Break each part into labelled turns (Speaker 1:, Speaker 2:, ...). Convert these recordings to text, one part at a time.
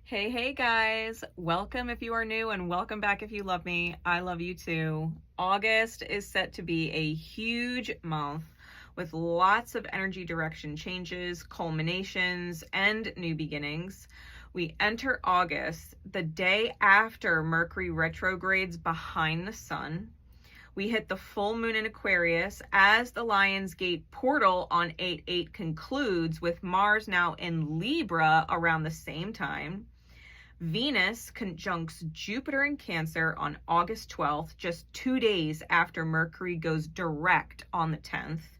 Speaker 1: Hey guys, welcome if you are new and welcome back if you love me. I love you too. August is set to be a huge month with lots of energy direction changes, culminations, and new beginnings. We enter August the day after Mercury retrogrades behind the sun. We hit the full moon in Aquarius as the Lion's Gate portal on 8/8 concludes, with Mars now in Libra around the same time. Venus conjuncts Jupiter in Cancer on August 12th, just 2 days after Mercury goes direct on the 10th.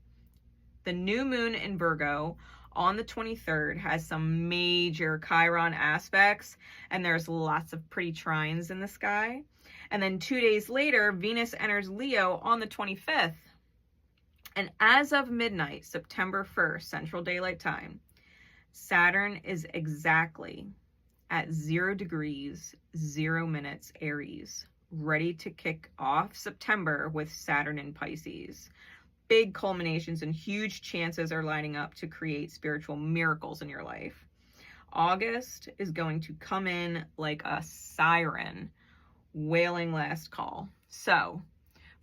Speaker 1: The new moon in Virgo on the 23rd has some major Chiron aspects, and there's lots of pretty trines in the sky. And then 2 days later, Venus enters Leo on the 25th. And as of midnight, September 1st, Central Daylight Time, Saturn is exactly at 0 degrees, 0 minutes Aries, ready to kick off September with Saturn in Pisces. Big culminations and huge chances are lining up to create spiritual miracles in your life. August is going to come in like a siren, wailing last call. So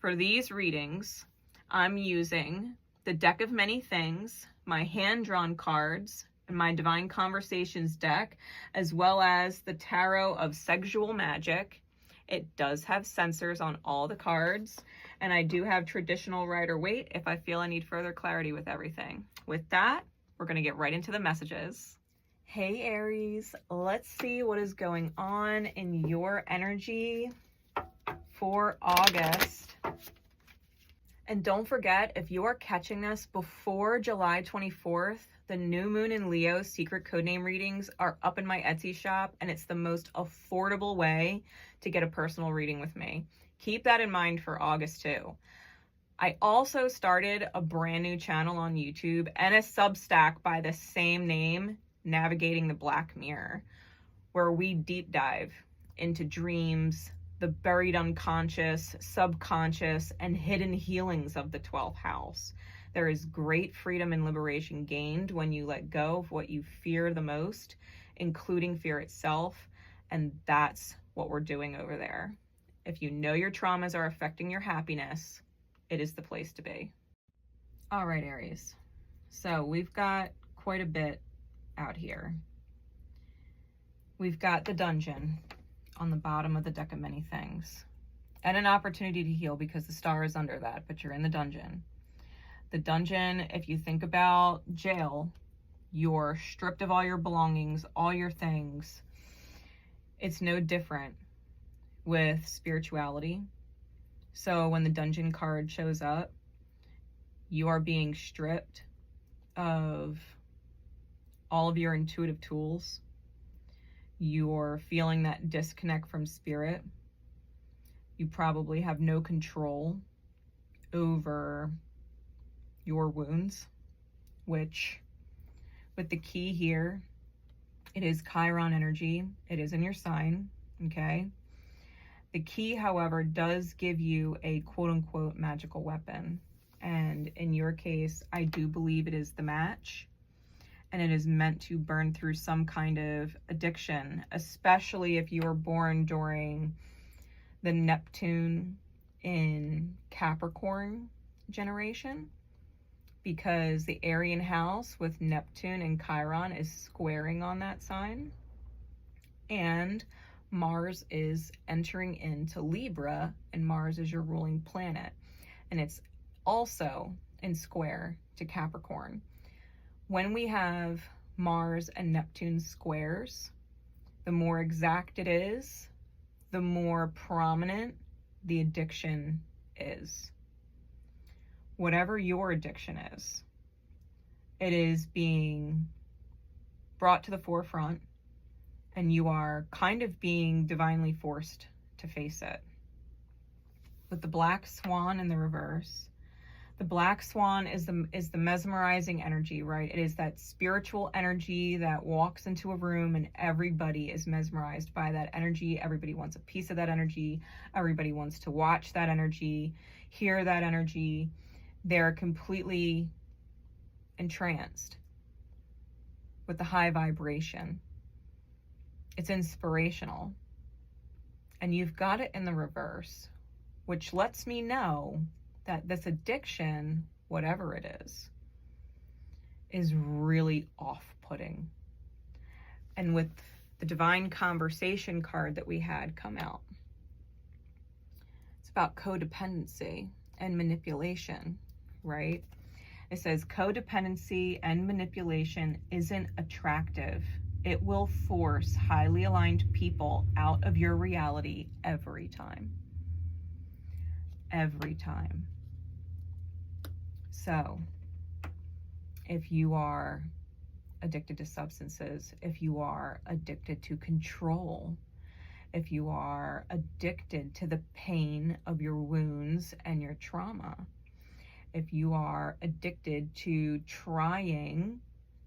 Speaker 1: for these readings, I'm using the deck of many things, my hand-drawn cards, and my Divine Conversations deck, as well as the Tarot of Sexual Magic. It does have sensors on all the cards, and I do have traditional Rider-Waite if I feel I need further clarity with everything. With that, we're going to get right into the messages. Hey Aries, let's see what is going on in your energy for August. And don't forget, if you are catching this before July 24th, the new moon in Leo secret codename readings are up in my Etsy shop, and it's the most affordable way to get a personal reading with me. Keep that in mind for August too. I also started a brand new channel on YouTube and a Substack by the same name, Navigating the Black Mirror, where we deep dive into dreams, the buried unconscious, subconscious, and hidden healings of the 12th house. There is great freedom and liberation gained when you let go of what you fear the most, including fear itself, and that's what we're doing over there. If you know your traumas are affecting your happiness, it is the place to be. All right, Aries. So we've got quite a bit out here. We've got the dungeon on the bottom of the deck of many things, and an opportunity to heal because the star is under that, but you're in the dungeon. The dungeon, if you think about jail, you're stripped of all your belongings, all your things. It's no different with spirituality. So when the dungeon card shows up, you are being stripped of all of your intuitive tools. You're feeling that disconnect from spirit. You probably have no control over your wounds, which with the key here, it is Chiron energy. It is in your sign, okay? The key, however, does give you a quote-unquote magical weapon. And in your case, I do believe it is the match. And it is meant to burn through some kind of addiction, especially if you were born during the Neptune in Capricorn generation, because the Aryan house with Neptune and Chiron is squaring on that sign. And Mars is entering into Libra, and Mars is your ruling planet. And it's also in square to Capricorn. When we have Mars and Neptune squares, the more exact it is, the more prominent the addiction is. Whatever your addiction is, it is being brought to the forefront, and you are kind of being divinely forced to face it. With the black swan in the reverse, the black swan is the mesmerizing energy, right? It is that spiritual energy that walks into a room and everybody is mesmerized by that energy. Everybody wants a piece of that energy. Everybody wants to watch that energy, hear that energy. They're completely entranced with the high vibration. It's inspirational. And you've got it in the reverse, which lets me know that this addiction, whatever it is really off-putting. And with the divine conversation card that we had come out, it's about codependency and manipulation, right? It says codependency and manipulation isn't attractive. It will force highly aligned people out of your reality every time. Every time. So, if you are addicted to substances, if you are addicted to control, if you are addicted to the pain of your wounds and your trauma, if you are addicted to trying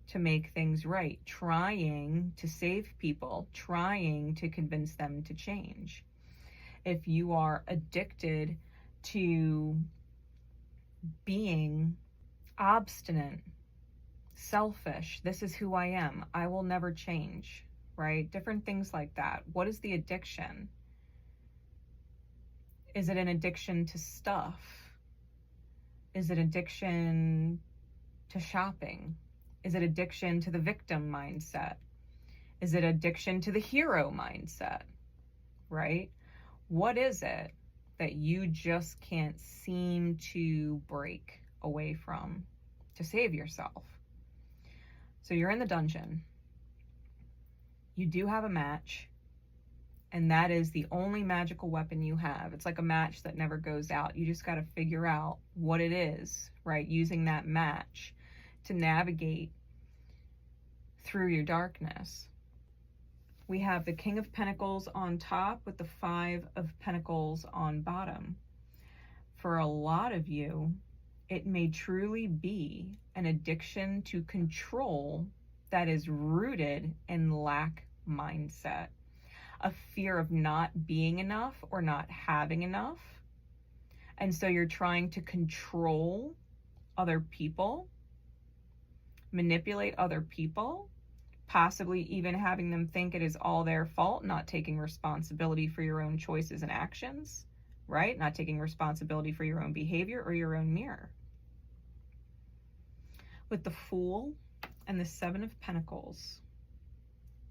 Speaker 1: to make things right, trying to save people, trying to convince them to change, if you are addicted to being obstinate, selfish, this is who I am, I will never change, right? Different things like that. What is the addiction? Is it an addiction to stuff? Is it addiction to shopping? Is it addiction to the victim mindset? Is it addiction to the hero mindset, right? What is it that you just can't seem to break away from to save yourself? So you're in the dungeon. You do have a match, and that is the only magical weapon you have. It's like a match that never goes out. You just got to figure out what it is, right? Using that match to navigate through your darkness. We have the King of Pentacles on top with the Five of Pentacles on bottom. For a lot of you, it may truly be an addiction to control that is rooted in lack mindset, a fear of not being enough or not having enough. And so you're trying to control other people, manipulate other people, possibly even having them think it is all their fault, not taking responsibility for your own choices and actions, right? Not taking responsibility for your own behavior or your own mirror. With the Fool and the Seven of Pentacles,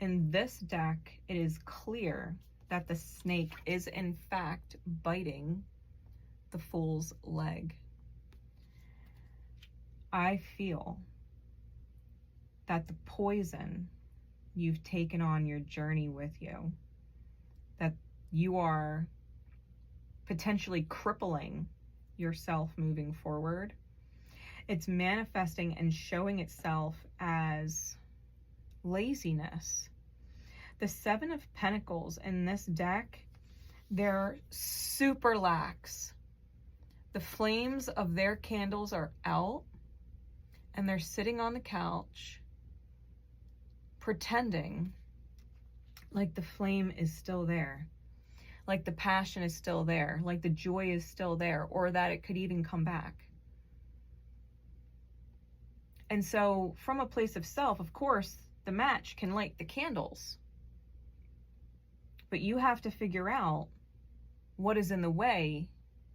Speaker 1: in this deck, it is clear that the snake is in fact biting the Fool's leg. I feel that the poison you've taken on your journey with you, that you are potentially crippling yourself moving forward, it's manifesting and showing itself as laziness. The Seven of Pentacles in this deck, they're super lax. The flames of their candles are out, and they're sitting on the couch pretending like the flame is still there, like the passion is still there, like the joy is still there, or that it could even come back. And so from a place of self, of course, the match can light the candles, but you have to figure out what is in the way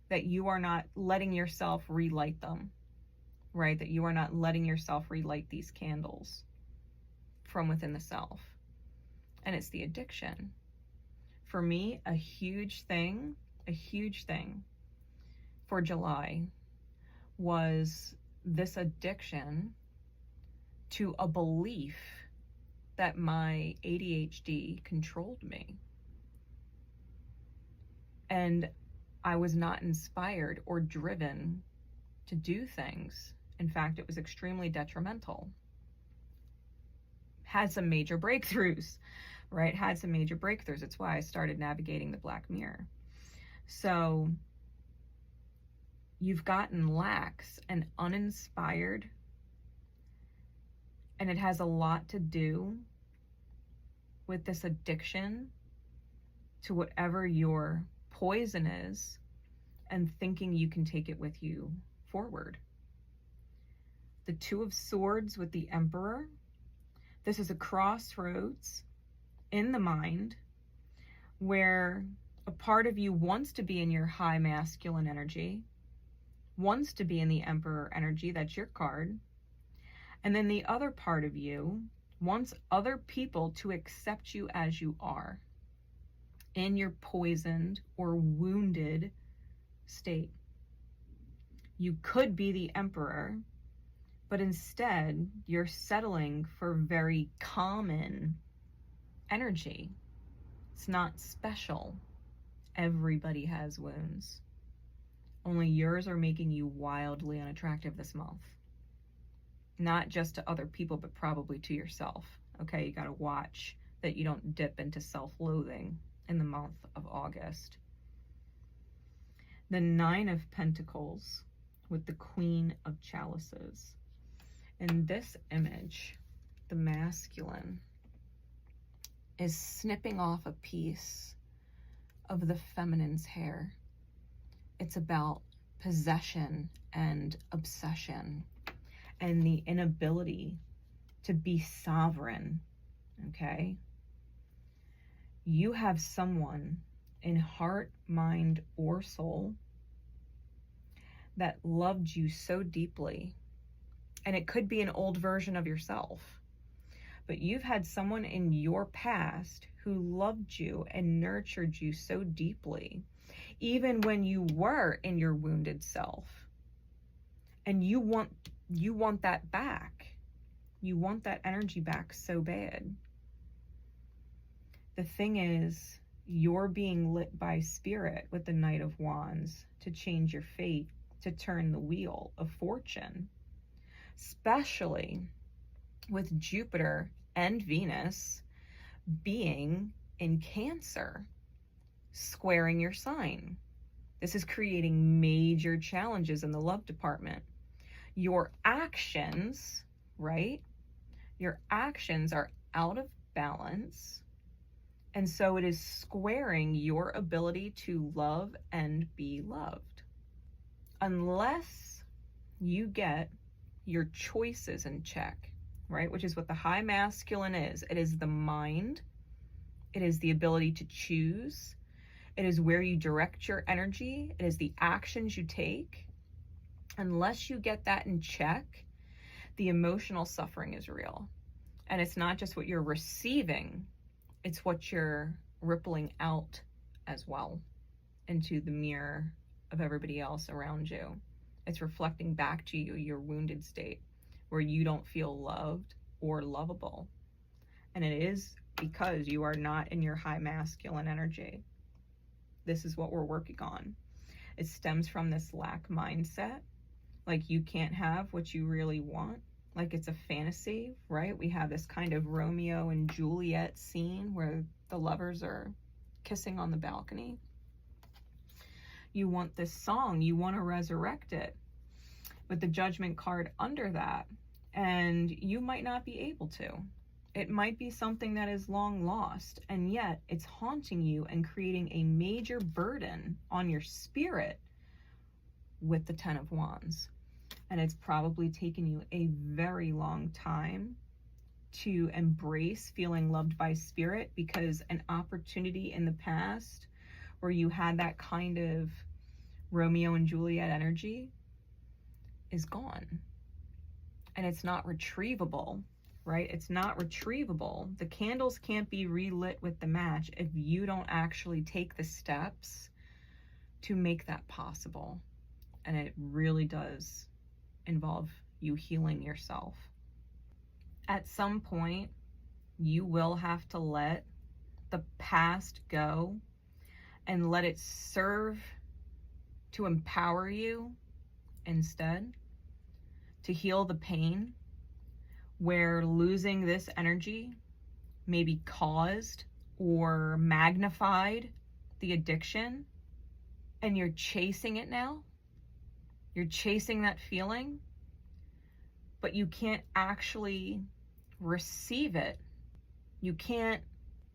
Speaker 1: that you are not letting yourself relight them, right? That you are not letting yourself relight these candles from within the self. And it's the addiction. For me, a huge thing for July was this addiction to a belief that my ADHD controlled me. And I was not inspired or driven to do things. In fact, it was extremely detrimental. Had some major breakthroughs, right? Had some major breakthroughs. It's why I started navigating the Black Mirror. So you've gotten lax and uninspired, and it has a lot to do with this addiction to whatever your poison is and thinking you can take it with you forward. The Two of Swords with the Emperor. This is a crossroads in the mind where a part of you wants to be in your high masculine energy, wants to be in the Emperor energy, that's your card, and then the other part of you wants other people to accept you as you are in your poisoned or wounded state. You could be the Emperor, but instead you're settling for very common energy. It's not special. Everybody has wounds. Only yours are making you wildly unattractive this month. Not just to other people, but probably to yourself. Okay, you gotta watch that you don't dip into self-loathing in the month of August. The 9 of Pentacles with the Queen of Chalices. In this image, the masculine is snipping off a piece of the feminine's hair. It's about possession and obsession and the inability to be sovereign, okay? You have someone in heart, mind, or soul that loved you so deeply, and it could be an old version of yourself, but you've had someone in your past who loved you and nurtured you so deeply, even when you were in your wounded self, and you want that back. You want that energy back so bad. The thing is, you're being lit by spirit with the Knight of Wands to change your fate, to turn the wheel of fortune, especially with Jupiter and Venus being in Cancer, squaring your sign. This is creating major challenges in the love department. Your actions, right? Your actions are out of balance. And so it is squaring your ability to love and be loved. Unless you get your choices in check, right? Which is what the high masculine is. It is the mind. It is the ability to choose. It is where you direct your energy. It is the actions you take. Unless you get that in check, the emotional suffering is real. And it's not just what you're receiving, it's what you're rippling out as well into the mirror of everybody else around you. It's reflecting back to you your wounded state where you don't feel loved or lovable. And it is because you are not in your high masculine energy. This is what we're working on. It stems from this lack mindset. Like you can't have what you really want. Like it's a fantasy, right? We have this kind of Romeo and Juliet scene where the lovers are kissing on the balcony. You want this song, you want to resurrect it with the Judgment card under that, and you might not be able to. It might be something that is long lost, and yet it's haunting you and creating a major burden on your spirit with the 10 of Wands. And it's probably taken you a very long time to embrace feeling loved by spirit, because an opportunity in the past where you had that kind of Romeo and Juliet energy is gone. And it's not retrievable, right? It's not retrievable. The candles can't be relit with the match if you don't actually take the steps to make that possible. And it really does involve you healing yourself. At some point, you will have to let the past go and let it serve to empower you instead, to heal the pain where losing this energy maybe caused or magnified the addiction, and you're chasing it now. You're chasing that feeling, but you can't actually receive it. You can't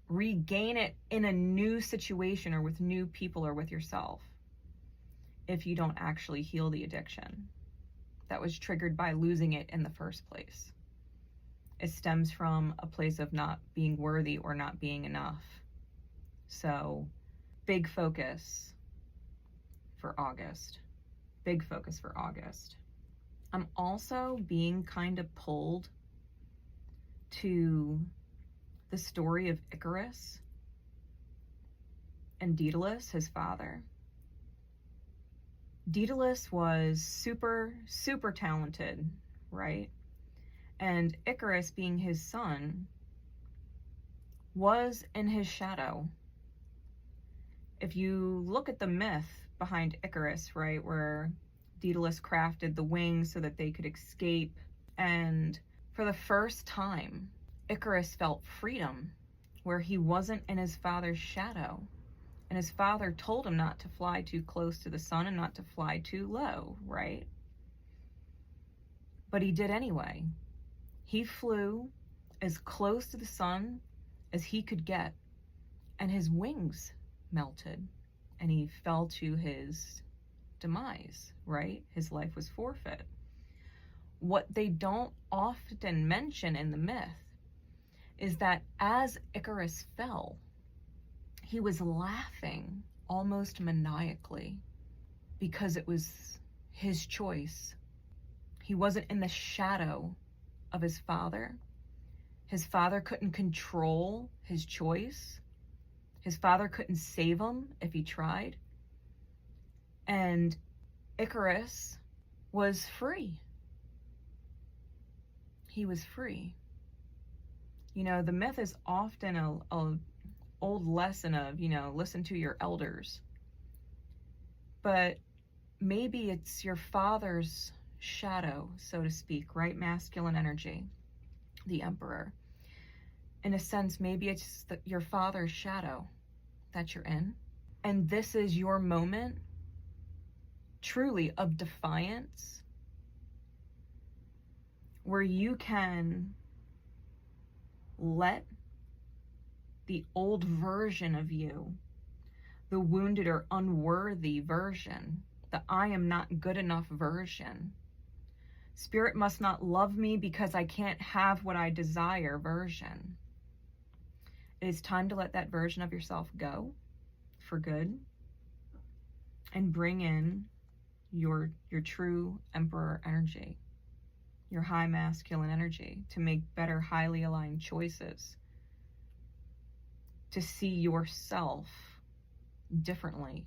Speaker 1: regain it in a new situation or with new people or with yourself if you don't actually heal the addiction that was triggered by losing it in the first place. It stems from a place of not being worthy or not being enough. So, big focus for August. Big focus for August. I'm also being kind of pulled to the story of Icarus and Daedalus, his father. Daedalus was super, super talented, right? And Icarus, being his son, was in his shadow. If you look at the myth behind Icarus, right, where Daedalus crafted the wings so that they could escape, and for the first time, Icarus felt freedom, where he wasn't in his father's shadow. And his father told him not to fly too close to the sun and not to fly too low, right? But he did anyway. He flew as close to the sun as he could get, and his wings melted, and he fell to his demise, right? His life was forfeit. What they don't often mention in the myth is that as Icarus fell, he was laughing almost maniacally because it was his choice. He wasn't in the shadow of his father. His father couldn't control his choice. His father couldn't save him if he tried. And Icarus was free. He was free. You know, the myth is often a old lesson of, you know, listen to your elders. But maybe it's your father's shadow, so to speak, right? Masculine energy, the emperor. In a sense, maybe it's your father's shadow that you're in. And this is your moment, truly, of defiance, where you can let the old version of you, the wounded or unworthy version, the I am not good enough version, Spirit must not love me because I can't have what I desire version. It is time to let that version of yourself go for good and bring in your true emperor energy, your high masculine energy, to make better, highly aligned choices, to see yourself differently,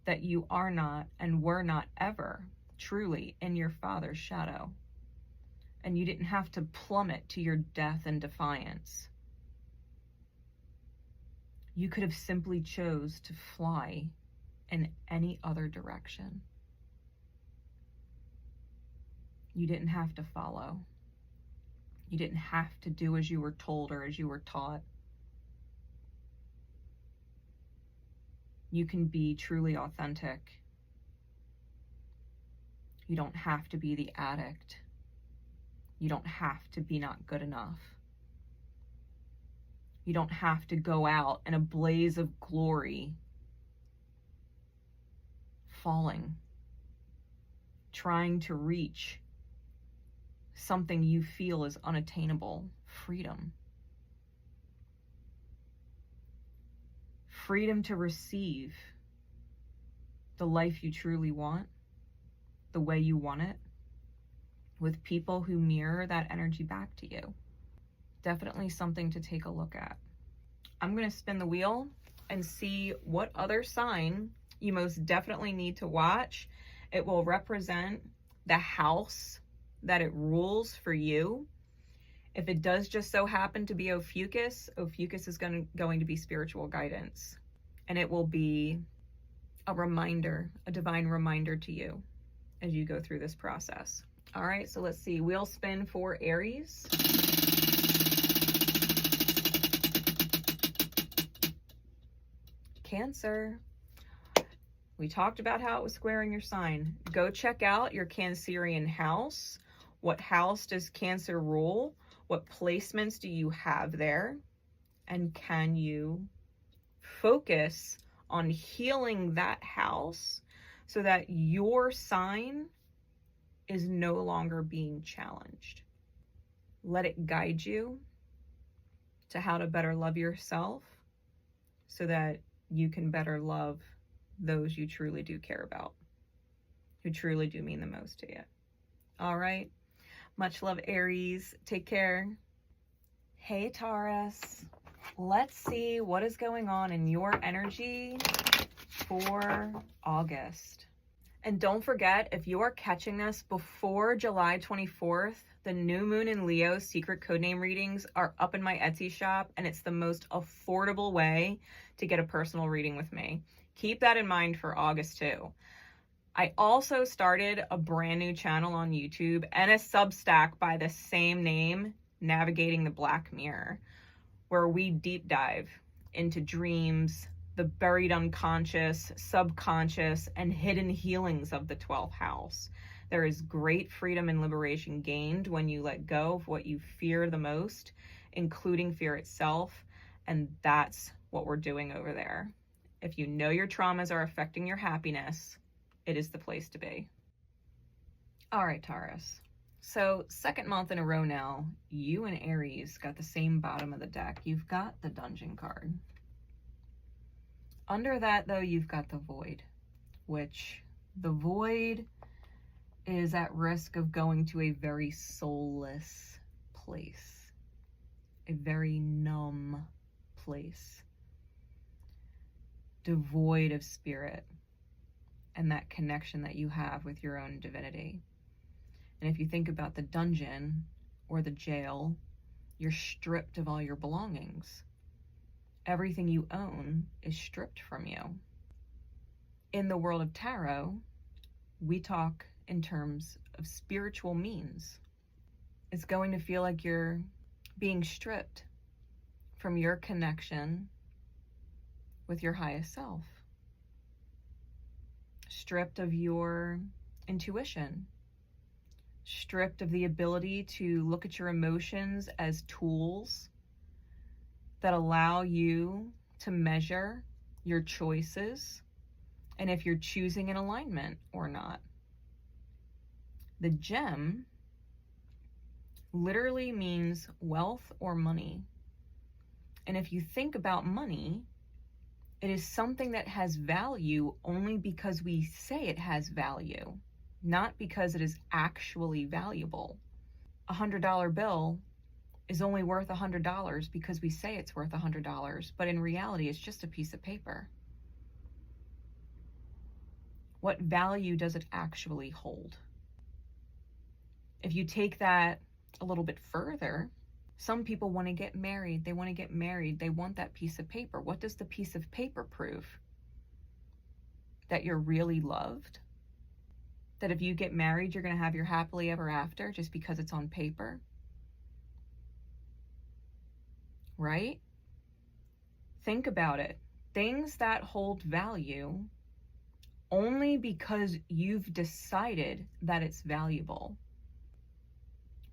Speaker 1: that you are not and were not ever truly in your father's shadow, and you didn't have to plummet to your death and defiance. You could have simply chose to fly in any other direction. You didn't have to follow. You didn't have to do as you were told or as you were taught. You can be truly authentic. You don't have to be the addict. You don't have to be not good enough. You don't have to go out in a blaze of glory, falling, trying to reach something you feel is unattainable. Freedom. Freedom to receive the life you truly want, the way you want it, with people who mirror that energy back to you. Definitely something to take a look at. I'm going to spin the wheel and see what other sign you most definitely need to watch. It will represent the house that it rules for you. If it does just so happen to be Ophiuchus, Ophiuchus is going to be spiritual guidance. And it will be a reminder, a divine reminder to you as you go through this process. All right, so let's see. Wheel spin for Aries. Cancer. We talked about how it was squaring your sign. Go check out your Cancerian house. What house does Cancer rule? What placements do you have there? And can you focus on healing that house so that your sign is no longer being challenged? Let it guide you to how to better love yourself so that you can better love those you truly do care about, who truly do mean the most to you. All right. Much love, Aries. Take care. Hey, Taurus. Let's see what is going on in your energy for August. And don't forget, if you are catching this before July 24th, the new moon in Leo secret codename readings are up in my Etsy shop, and it's the most affordable way to get a personal reading with me. Keep that in mind for August too. I also started a brand new channel on YouTube and a Substack by the same name, Navigating the Black Mirror, where we deep dive into dreams, the buried unconscious, subconscious, and hidden healings of the 12th house. There is great freedom and liberation gained when you let go of what you fear the most, including fear itself, and that's what we're doing over there. If you know your traumas are affecting your happiness, it is the place to be. All right, Taurus. So second month in a row now, you and Aries got the same bottom of the deck. You've got the Dungeon card. Under that, though, you've got the Void, which the Void is at risk of going to a very soulless place, a very numb place, devoid of spirit and that connection that you have with your own divinity. And if you think about the dungeon or the jail, you're stripped of all your belongings. Everything you own is stripped from you. In the world of tarot, we talk in terms of spiritual means. It's going to feel like you're being stripped from your connection with your highest self. Stripped of your intuition. Stripped of the ability to look at your emotions as tools that allow you to measure your choices and if you're choosing an alignment or not. The gem literally means wealth or money. And if you think about money, it is something that has value only because we say it has value, not because it is actually valuable. $100 bill is only worth $100 because we say it's worth $100, but in reality, it's just a piece of paper. What value does it actually hold? If you take that a little bit further, some people want to get married. They want to get married. They want that piece of paper. What does the piece of paper prove? That you're really loved? That if you get married, you're going to have your happily ever after just because it's on paper? Right? Think about it. Things that hold value only because you've decided that it's valuable.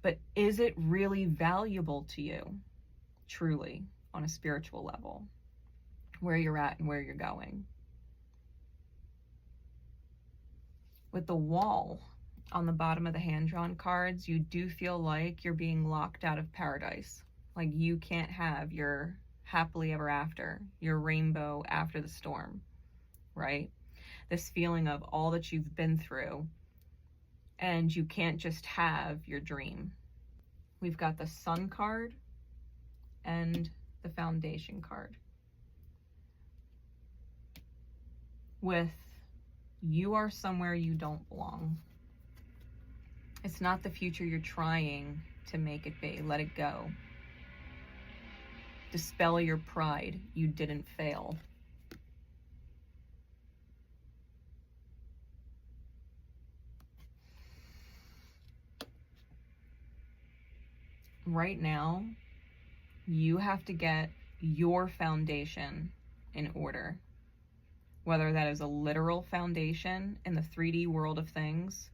Speaker 1: But is it really valuable to you, truly, on a spiritual level, where you're at and where you're going? With the Wall on the bottom of the hand-drawn cards, you do feel like you're being locked out of paradise. Like you can't have your happily ever after, your rainbow after the storm, right? This feeling of all that you've been through, and you can't just have your dream. We've got the Sun card and the Foundation card. With you are somewhere you don't belong. It's not the future you're trying to make it be. Let it go. Dispel your pride. You didn't fail. Right now, you have to get your foundation in order. Whether that is a literal foundation in the 3D world of things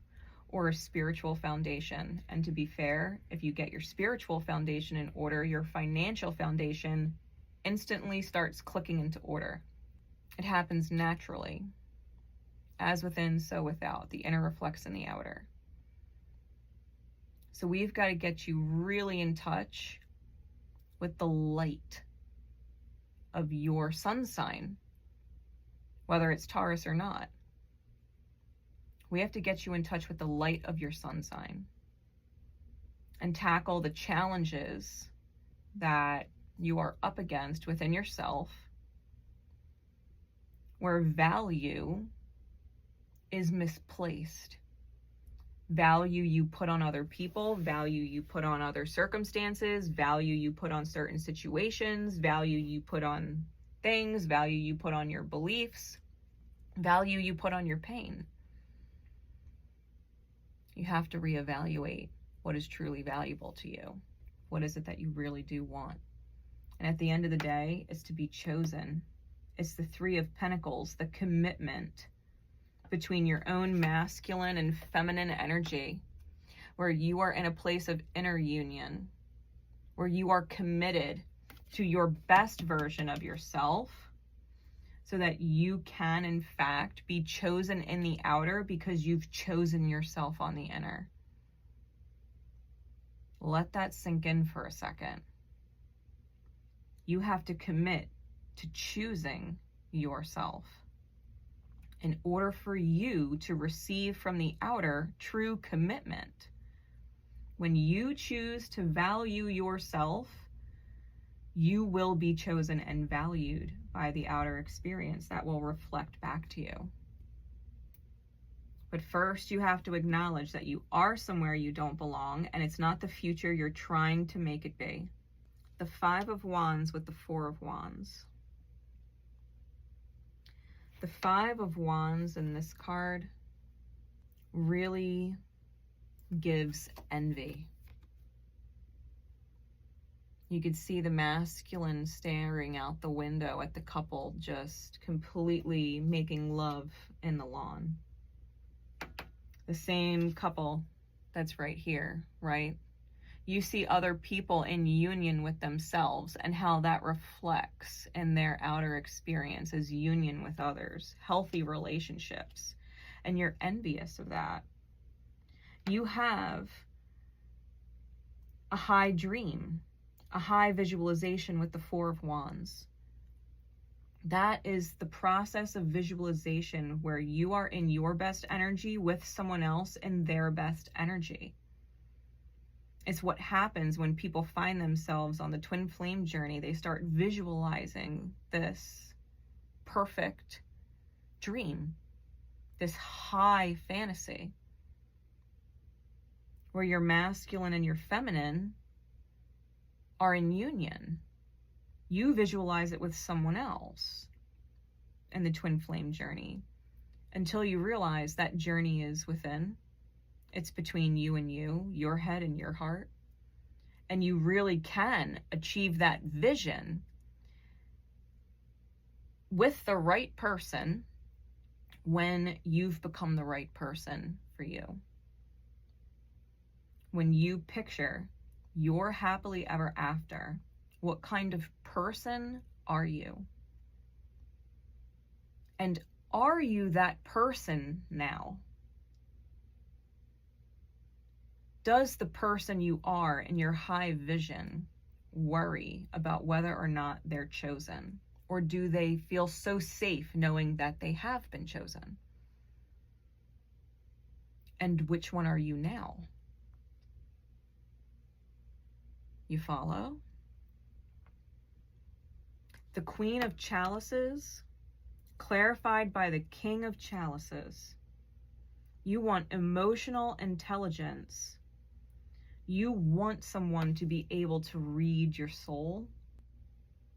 Speaker 1: or a spiritual foundation. And to be fair, if you get your spiritual foundation in order, your financial foundation instantly starts clicking into order. It happens naturally. As within, so without. The inner reflects in the outer. So we've got to get you really in touch with the light of your sun sign, whether it's Taurus or not. We have to get you in touch with the light of your sun sign and tackle the challenges that you are up against within yourself, where value is misplaced. Value you put on other people, value you put on other circumstances, value you put on certain situations, value you put on things, value you put on your beliefs, value you put on your pain. You have to reevaluate what is truly valuable to you. What is it that you really do want? And at the end of the day, it's to be chosen. It's the Three of Pentacles, the commitment between your own masculine and feminine energy, where you are in a place of inner union, where you are committed to your best version of yourself, so that you can, in fact, be chosen in the outer because you've chosen yourself on the inner. Let that sink in for a second. You have to commit to choosing yourself in order for you to receive from the outer true commitment. When you choose to value yourself, you will be chosen and valued by the outer experience that will reflect back to you. But first, you have to acknowledge that you are somewhere you don't belong, and it's not the future you're trying to make it be. The Five of Wands with the Four of Wands. The Five of Wands in this card really gives envy. You could see the masculine staring out the window at the couple, just completely making love in the lawn. The same couple that's right here, right? You see other people in union with themselves and how that reflects in their outer experience as union with others, healthy relationships, and you're envious of that. You have a high dream, a high visualization with the Four of Wands. That is the process of visualization where you are in your best energy with someone else in their best energy. It's what happens when people find themselves on the twin flame journey. They start visualizing this perfect dream, this high fantasy, where your masculine and your feminine are in union. You visualize it with someone else in the twin flame journey until you realize that journey is within. It's between you and you, your head and your heart. And you really can achieve that vision with the right person when you've become the right person for you. When you picture your happily ever after, what kind of person are you? And are you that person now? Does the person you are in your high vision worry about whether or not they're chosen? Or do they feel so safe knowing that they have been chosen? And which one are you now? You follow? The Queen of Chalices, clarified by the King of Chalices. You want emotional intelligence. You want someone to be able to read your soul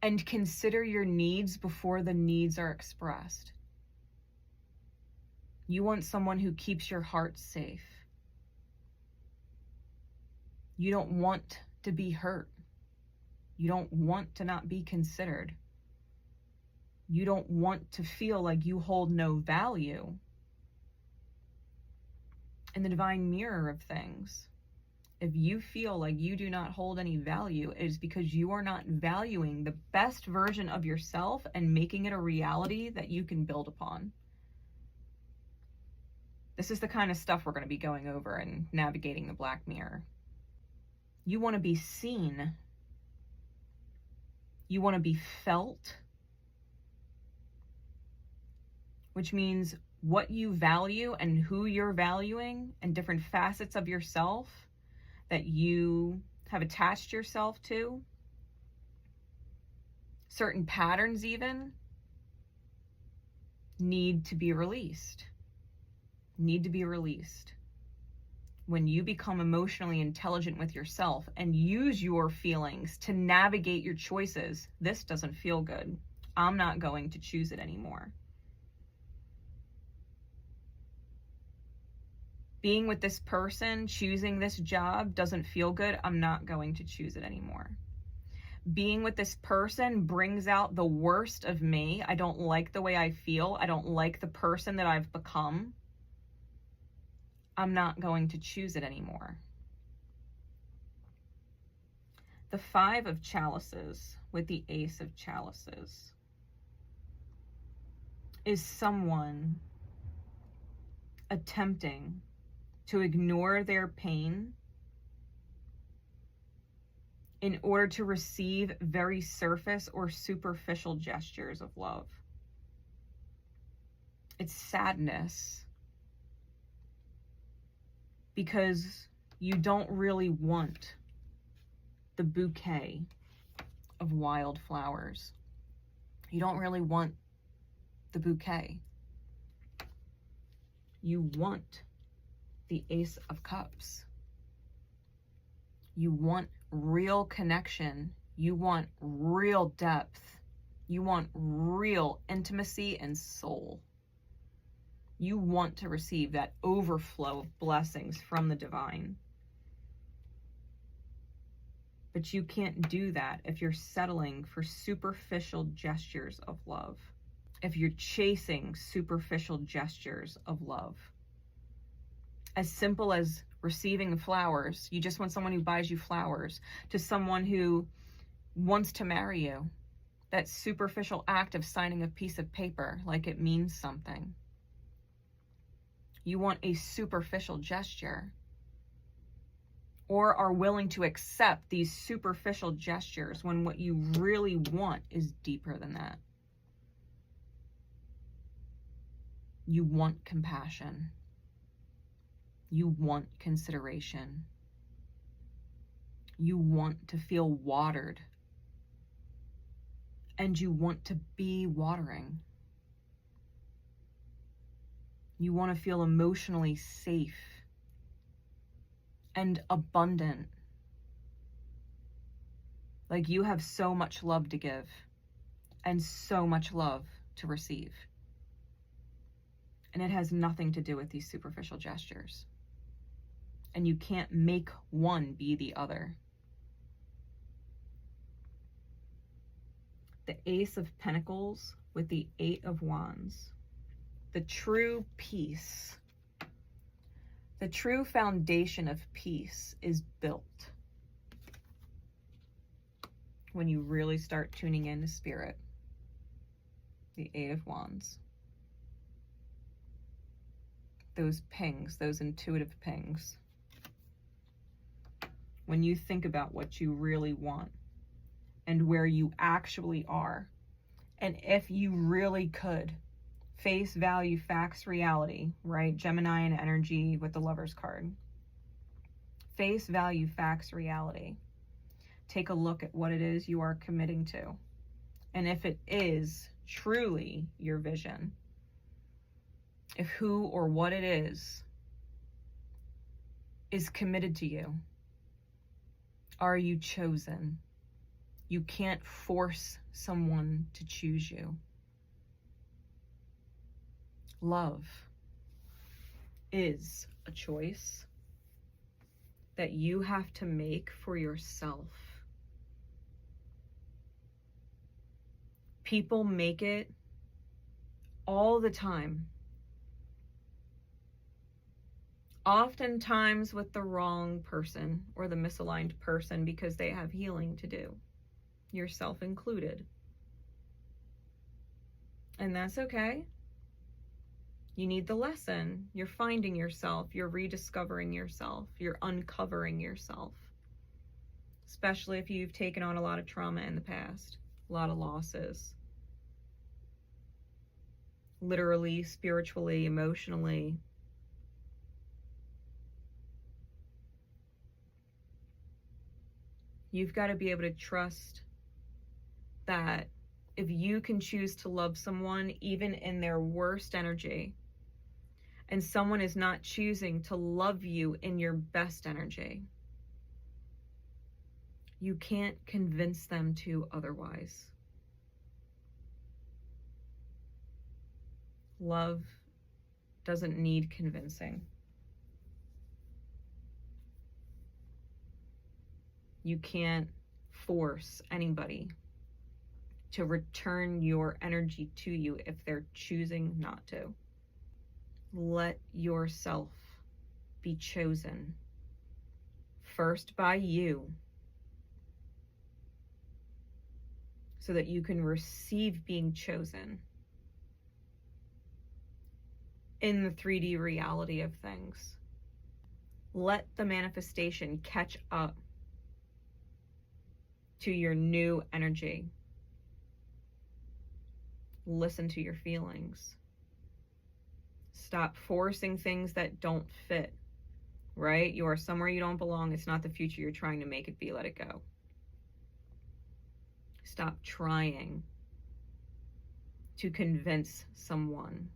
Speaker 1: and consider your needs before the needs are expressed. You want someone who keeps your heart safe. You don't want to be hurt. You don't want to not be considered. You don't want to feel like you hold no value. In the divine mirror of things, if you feel like you do not hold any value, it is because you are not valuing the best version of yourself and making it a reality that you can build upon. This is the kind of stuff we're going to be going over and navigating the Black Mirror. You want to be seen. You want to be felt, which means what you value and who you're valuing and different facets of yourself that you have attached yourself to, certain patterns even, need to be released. Need to be released. When you become emotionally intelligent with yourself and use your feelings to navigate your choices, this doesn't feel good. I'm not going to choose it anymore. Being with this person, choosing this job doesn't feel good. I'm not going to choose it anymore. Being with this person brings out the worst of me. I don't like the way I feel. I don't like the person that I've become. I'm not going to choose it anymore. The Five of Chalices with the Ace of Chalices is someone attempting to ignore their pain in order to receive very surface or superficial gestures of love. It's sadness because you don't really want the bouquet of wildflowers. You don't really want the bouquet. You want the Ace of Cups. You want real connection. You want real depth. You want real intimacy and soul. You want to receive that overflow of blessings from the divine. But you can't do that if you're settling for superficial gestures of love. If you're chasing superficial gestures of love. As simple as receiving flowers. You just want someone who buys you flowers, to someone who wants to marry you. That superficial act of signing a piece of paper like it means something. You want a superficial gesture, or are willing to accept these superficial gestures when what you really want is deeper than that. You want compassion. You want consideration. You want to feel watered. And you want to be watering. You want to feel emotionally safe and abundant. Like you have so much love to give and so much love to receive. And it has nothing to do with these superficial gestures. And you can't make one be the other. The Ace of Pentacles with the Eight of Wands. The true peace. The true foundation of peace is built when you really start tuning into spirit. The Eight of Wands. Those pings, those intuitive pings. When you think about what you really want and where you actually are, and if you really could face value, facts, reality, right? Gemini and energy with the Lover's card. Face value, facts, reality. Take a look at what it is you are committing to. And if it is truly your vision, if who or what it is committed to you, are you chosen? You can't force someone to choose you. Love is a choice that you have to make for yourself. People make it all the time. Oftentimes with the wrong person or the misaligned person because they have healing to do, yourself included. And that's okay. You need the lesson. You're finding yourself. You're rediscovering yourself. You're uncovering yourself. especially if you've taken on a lot of trauma in the past, a lot of losses. Literally, spiritually, emotionally. You've got to be able to trust that if you can choose to love someone even in their worst energy, and someone is not choosing to love you in your best energy, you can't convince them to otherwise. Love doesn't need convincing. You can't force anybody to return your energy to you if they're choosing not to. Let yourself be chosen first by you so that you can receive being chosen in the 3D reality of things. Let the manifestation catch up to your new energy. Listen to your feelings. Stop forcing things that don't fit, right? You are somewhere you don't belong. It's not the future you're trying to make it be. Let it go. Stop trying to convince someone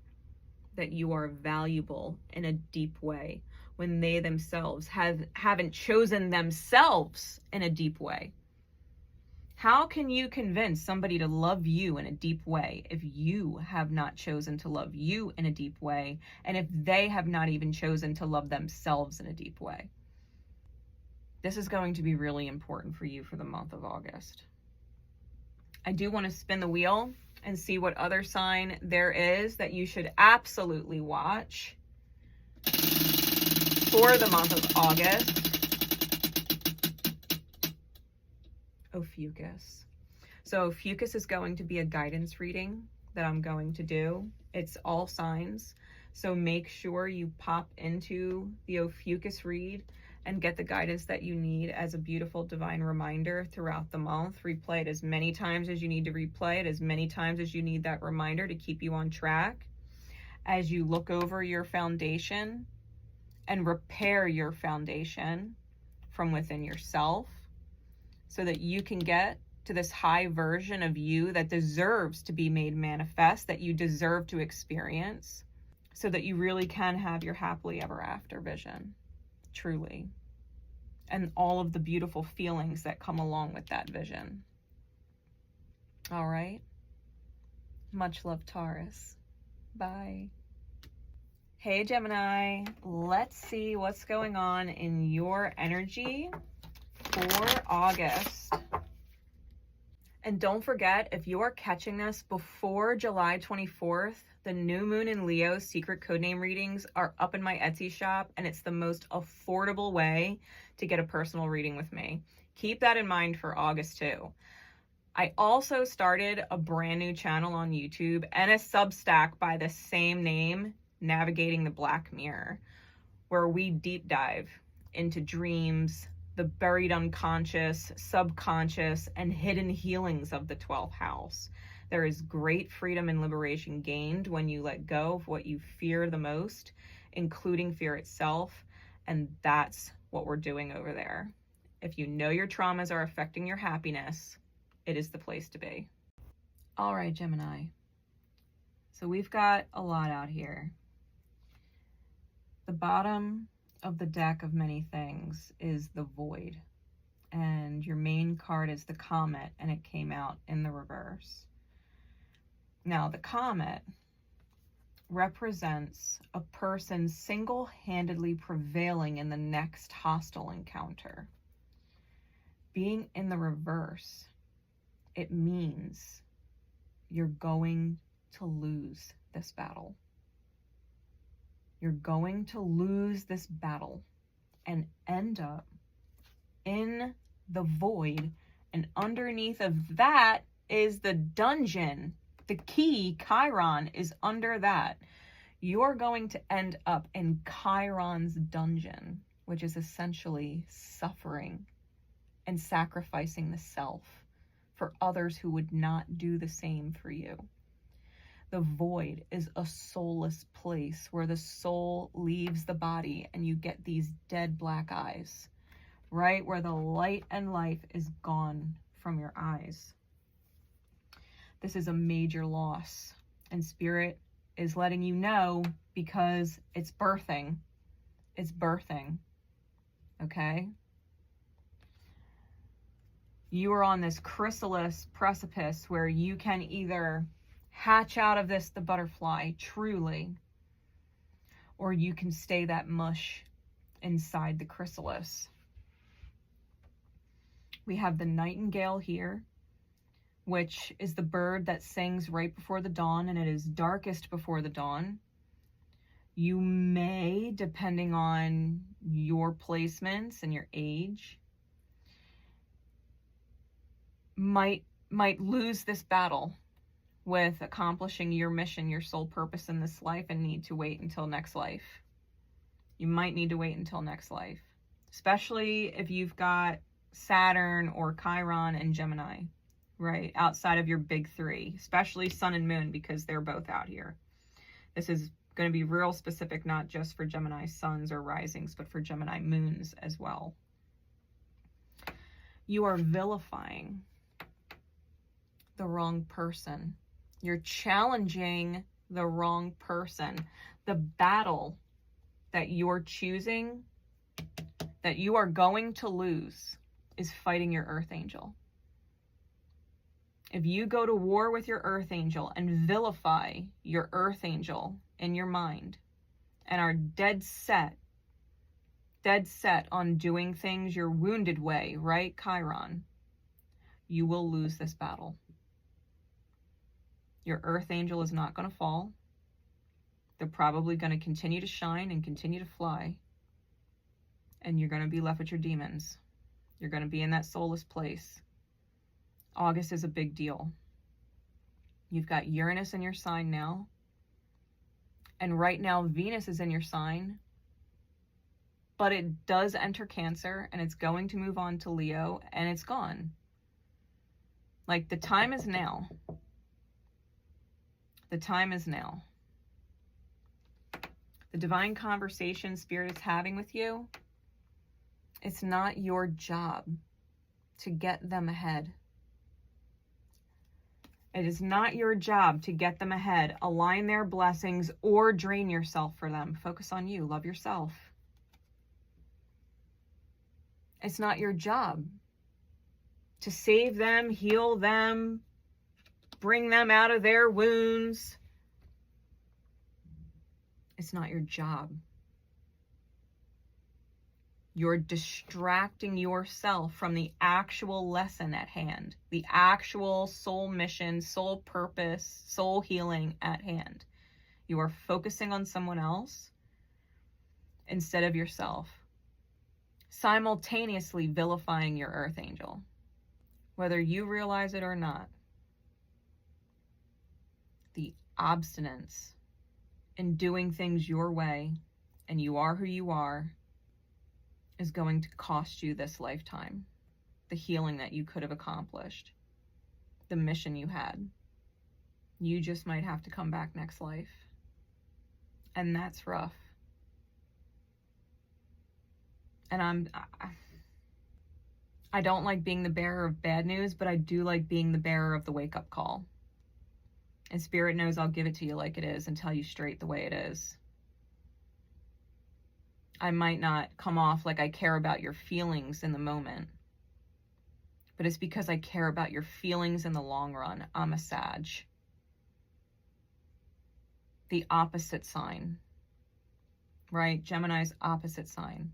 Speaker 1: that you are valuable in a deep way when they themselves haven't chosen themselves in a deep way. How can you convince somebody to love you in a deep way if you have not chosen to love you in a deep way, and if they have not even chosen to love themselves in a deep way? This is going to be really important for you for the month of August. I do want to spin the wheel and see what other sign there is that you should absolutely watch for the month of August. Ophiuchus. So Ophiuchus is going to be a guidance reading that I'm going to do. It's all signs. So make sure you pop into the Ophiuchus read and get the guidance that you need as a beautiful divine reminder throughout the month. Replay it as many times as you need to replay it, as many times as you need that reminder to keep you on track. As you look over your foundation and repair your foundation from within yourself, so that you can get to this high version of you that deserves to be made manifest, that you deserve to experience, so that you really can have your happily ever after vision, truly. And all of the beautiful feelings that come along with that vision. All right. Much love, Taurus. Bye. Hey, Gemini. Let's see what's going on in your energy for August. And don't forget, if you are catching this before July 24th, the new moon in Leo secret codename readings are up in my Etsy shop, and it's the most affordable way to get a personal reading with me. Keep that in mind for August too. I also started a brand new channel on YouTube and a Substack by the same name, Navigating the Black Mirror, where we deep dive into dreams, the buried unconscious, subconscious, and hidden healings of the 12th house. There is great freedom and liberation gained when you let go of what you fear the most, including fear itself, and that's what we're doing over there. If you know your traumas are affecting your happiness, it is the place to be. All right, Gemini. So we've got a lot out here. The bottom of the deck of many things is the Void, and your main card is the Comet, and it came out in the reverse. Now the Comet represents a person single-handedly prevailing in the next hostile encounter. Being in the reverse, it means you're going to lose this battle. You're going to lose this battle and end up in the void. And underneath of that is the dungeon. The key, Chiron, is under that. You're going to end up in Chiron's dungeon, which is essentially suffering and sacrificing the self for others who would not do the same for you. The void is a soulless place where the soul leaves the body and you get these dead black eyes, right? Where the light and life is gone from your eyes. This is a major loss, and Spirit is letting you know because it's birthing. It's birthing, okay? You are on this chrysalis precipice where you can either hatch out of this the butterfly, truly, or you can stay that mush inside the chrysalis. We have the nightingale here, which is the bird that sings right before the dawn, and it is darkest before the dawn. You may, depending on your placements and your age, might lose this battle with accomplishing your mission, your sole purpose in this life, and need to wait until next life. You might need to wait until next life, especially if you've got Saturn or Chiron and Gemini, right? Outside of your big three, especially Sun and Moon, because they're both out here. This is going to be real specific, not just for Gemini suns or risings, but for Gemini moons as well. You are vilifying the wrong person. You're challenging the wrong person. The battle that you're choosing, that you are going to lose, is fighting your earth angel. If you go to war with your earth angel and vilify your earth angel in your mind and are dead set on doing things your wounded way, right, Chiron, you will lose this battle. Your earth angel is not going to fall. They're probably going to continue to shine and continue to fly. And you're going to be left with your demons. You're going to be in that soulless place. August is a big deal. You've got Uranus in your sign now. And right now, Venus is in your sign. But it does enter Cancer, and it's going to move on to Leo, and it's gone. Like, the time is now. The time is now. The divine conversation Spirit is having with you, it's not your job to get them ahead. It is not your job to get them ahead, align their blessings, or drain yourself for them. Focus on you. Love yourself. It's not your job to save them, heal them, bring them out of their wounds. It's not your job. You're distracting yourself from the actual lesson at hand, the actual soul mission, soul purpose, soul healing at hand. You are focusing on someone else instead of yourself, simultaneously vilifying your earth angel, whether you realize it or not. The obstinance in doing things your way, and you are who you are, is going to cost you this lifetime. The healing that you could have accomplished, the mission you had. You just might have to come back next life. And that's rough. And I don't like being the bearer of bad news, but I do like being the bearer of the wake-up call. And Spirit knows I'll give it to you like it is and tell you straight the way it is. I might not come off like I care about your feelings in the moment, but it's because I care about your feelings in the long run. I'm a Sag. The opposite sign, right? Gemini's opposite sign.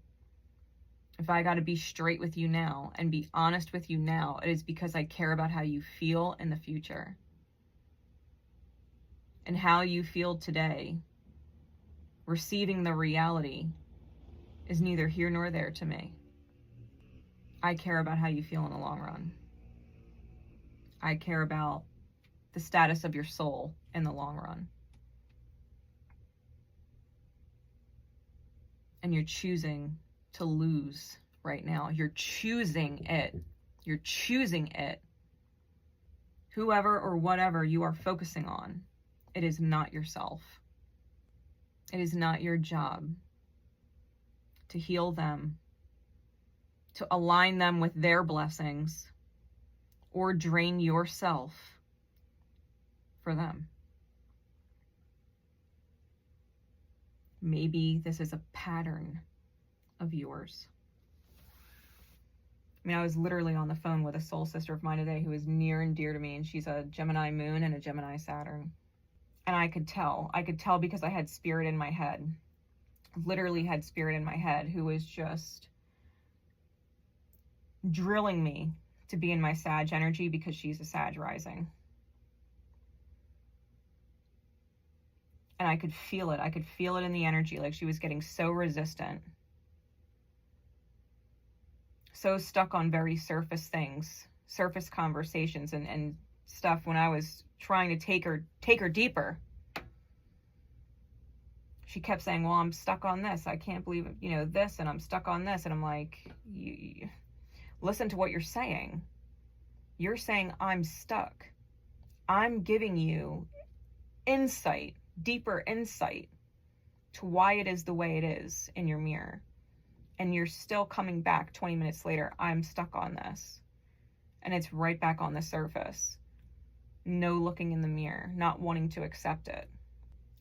Speaker 1: If I got to be straight with you now and be honest with you now, it is because I care about how you feel in the future. And how you feel today, receiving the reality, is neither here nor there to me. I care about how you feel in the long run. I care about the status of your soul in the long run. And you're choosing to lose right now. You're choosing it. You're choosing it. Whoever or whatever you are focusing on, it is not yourself. It is not your job to heal them, to align them with their blessings, or drain yourself for them. Maybe this is a pattern of yours. I mean, I was literally on the phone with a soul sister of mine today who is near and dear to me, and she's a Gemini moon and a Gemini Saturn. And I could tell because I had spirit in my head, literally had spirit in my head, who was just drilling me to be in my Sag energy because she's a Sag rising. And I could feel it. I could feel it in the energy. Like she was getting so resistant. So stuck on very surface things, surface conversations and stuff when I was trying to take her deeper. She kept saying, well, I'm stuck on this. I can't believe it, you know, this, and I'm stuck on this. And I'm like, listen to what you're saying. You're saying I'm stuck. I'm giving you insight, deeper insight to why it is the way it is in your mirror. And you're still coming back 20 minutes later, I'm stuck on this. And it's right back on the surface. No looking in the mirror, not wanting to accept it.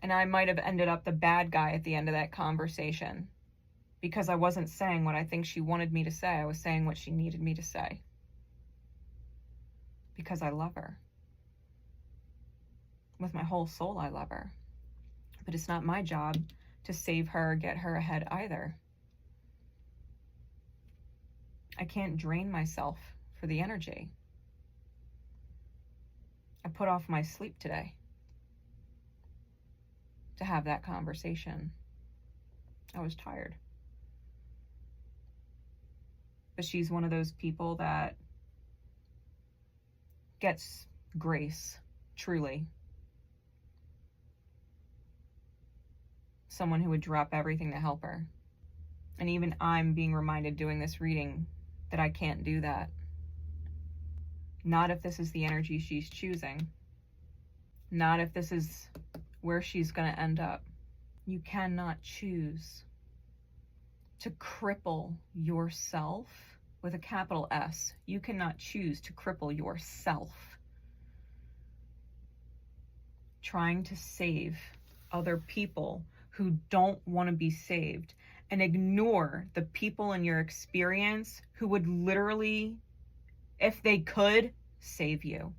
Speaker 1: And I might have ended up the bad guy at the end of that conversation because I wasn't saying what I think she wanted me to say. I was saying what she needed me to say. Because I love her. With my whole soul, I love her. But it's not my job to save her or get her ahead either. I can't drain myself for the energy. I put off my sleep today to have that conversation. I was tired. But she's one of those people that gets grace, truly. Someone who would drop everything to help her. And even I'm being reminded doing this reading that I can't do that. Not if this is the energy she's choosing. Not if this is where she's going to end up. You cannot choose to cripple yourself with a capital S. You cannot choose to cripple yourself trying to save other people who don't want to be saved, and ignore the people in your experience who would literally, if they could, save you.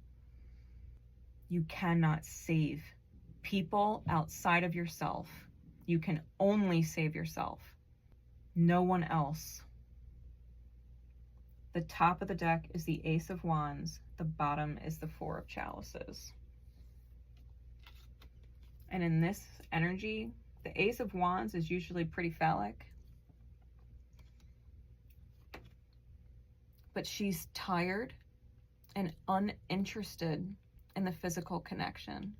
Speaker 1: You cannot save people outside of yourself. You can only save yourself. No one else. The top of the deck is the Ace of Wands. The bottom is the Four of Chalices. And in this energy, the Ace of Wands is usually pretty phallic. But she's tired and uninterested in the physical connection.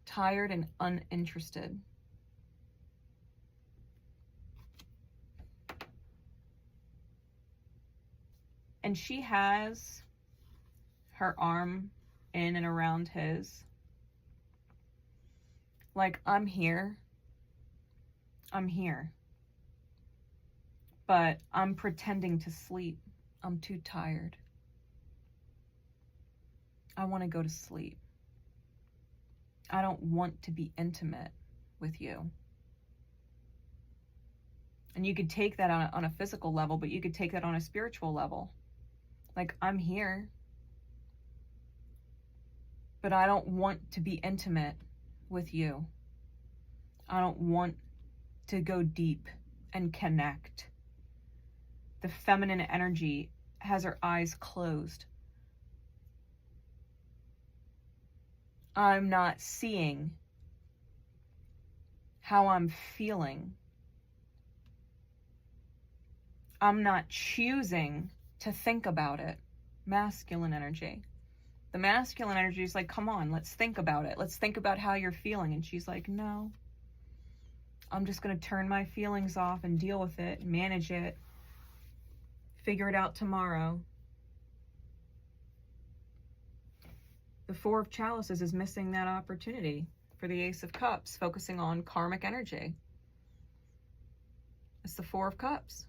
Speaker 1: Tired and uninterested. And she has her arm in and around his. Like, I'm here. I'm here. But I'm pretending to sleep. I'm too tired. I want to go to sleep. I don't want to be intimate with you. And you could take that on a physical level, but you could take that on a spiritual level. Like, I'm here, but I don't want to be intimate with you. I don't want to go deep and connect. The feminine energy has her eyes closed. I'm not seeing how I'm feeling. I'm not choosing to think about it. Masculine energy. The masculine energy is like, come on, let's think about it. Let's think about how you're feeling. And she's like, no, I'm just going to turn my feelings off and deal with it, manage it, figure it out tomorrow. The Four of Chalices is missing that opportunity for the Ace of Cups, focusing on karmic energy. It's the Four of Cups.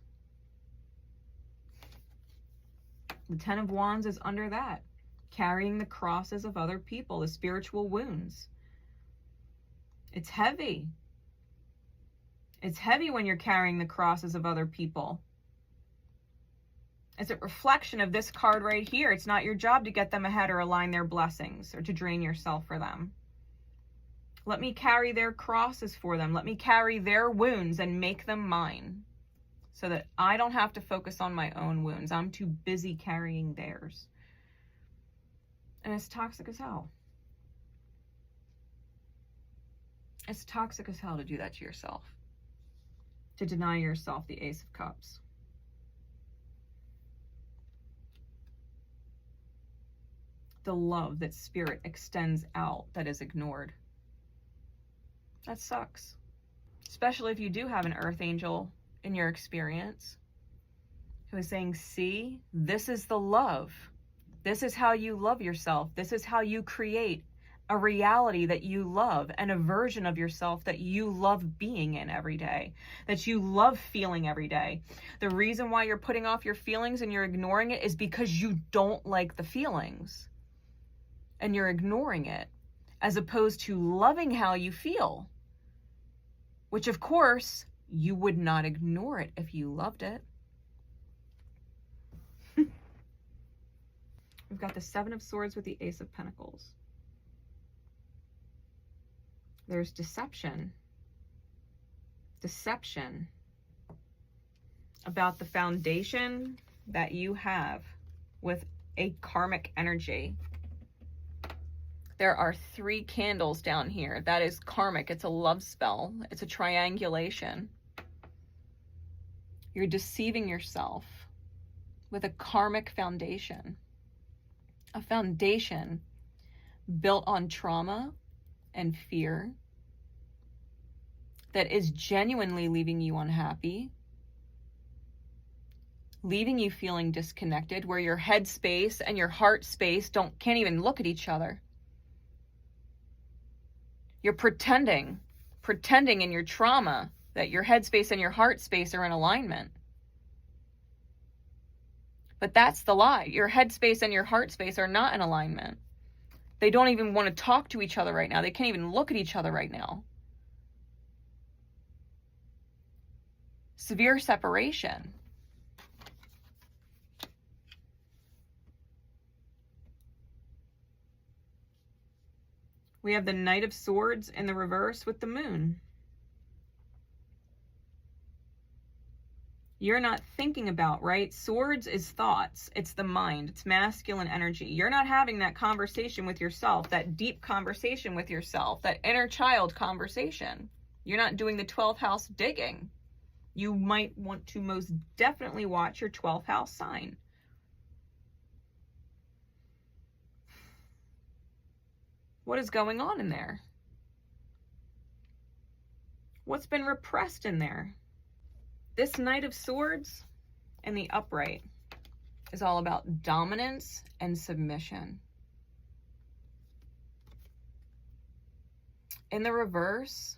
Speaker 1: The Ten of Wands is under that, carrying the crosses of other people, the spiritual wounds. It's heavy. It's heavy when you're carrying the crosses of other people. It's a reflection of this card right here. It's not your job to get them ahead or align their blessings or to drain yourself for them. Let me carry their crosses for them. Let me carry their wounds and make them mine so that I don't have to focus on my own wounds. I'm too busy carrying theirs. And it's toxic as hell. It's toxic as hell to do that to yourself. To deny yourself the Ace of Cups. The love that Spirit extends out that is ignored. That sucks. Especially if you do have an Earth Angel in your experience who is saying, see, this is the love. This is how you love yourself. This is how you create a reality that you love and a version of yourself that you love being in every day, that you love feeling every day. The reason why you're putting off your feelings and you're ignoring it is because you don't like the feelings and you're ignoring it, as opposed to loving how you feel, which of course you would not ignore it if you loved it. We've got the Seven of Swords with the Ace of Pentacles. There's deception. Deception about the foundation that you have with a karmic energy. There are 3 candles down here. That is karmic. It's a love spell. It's a triangulation. You're deceiving yourself with a karmic foundation. A foundation built on trauma and fear that is genuinely leaving you unhappy, leaving you feeling disconnected, where your head space and your heart space can't even look at each other. You're pretending in your trauma that your head space and your heart space are in alignment. But that's the lie. Your head space and your heart space are not in alignment. They don't even want to talk to each other right now. They can't even look at each other right now. Severe separation. We have the Knight of Swords in the reverse with the Moon. You're not thinking about, right? Swords is thoughts. It's the mind. It's masculine energy. You're not having that conversation with yourself, that deep conversation with yourself, that inner child conversation. You're not doing the 12th house digging. You might want to most definitely watch your 12th house sign. What is going on in there? What's been repressed in there? This Knight of Swords in the upright is all about dominance and submission. In the reverse,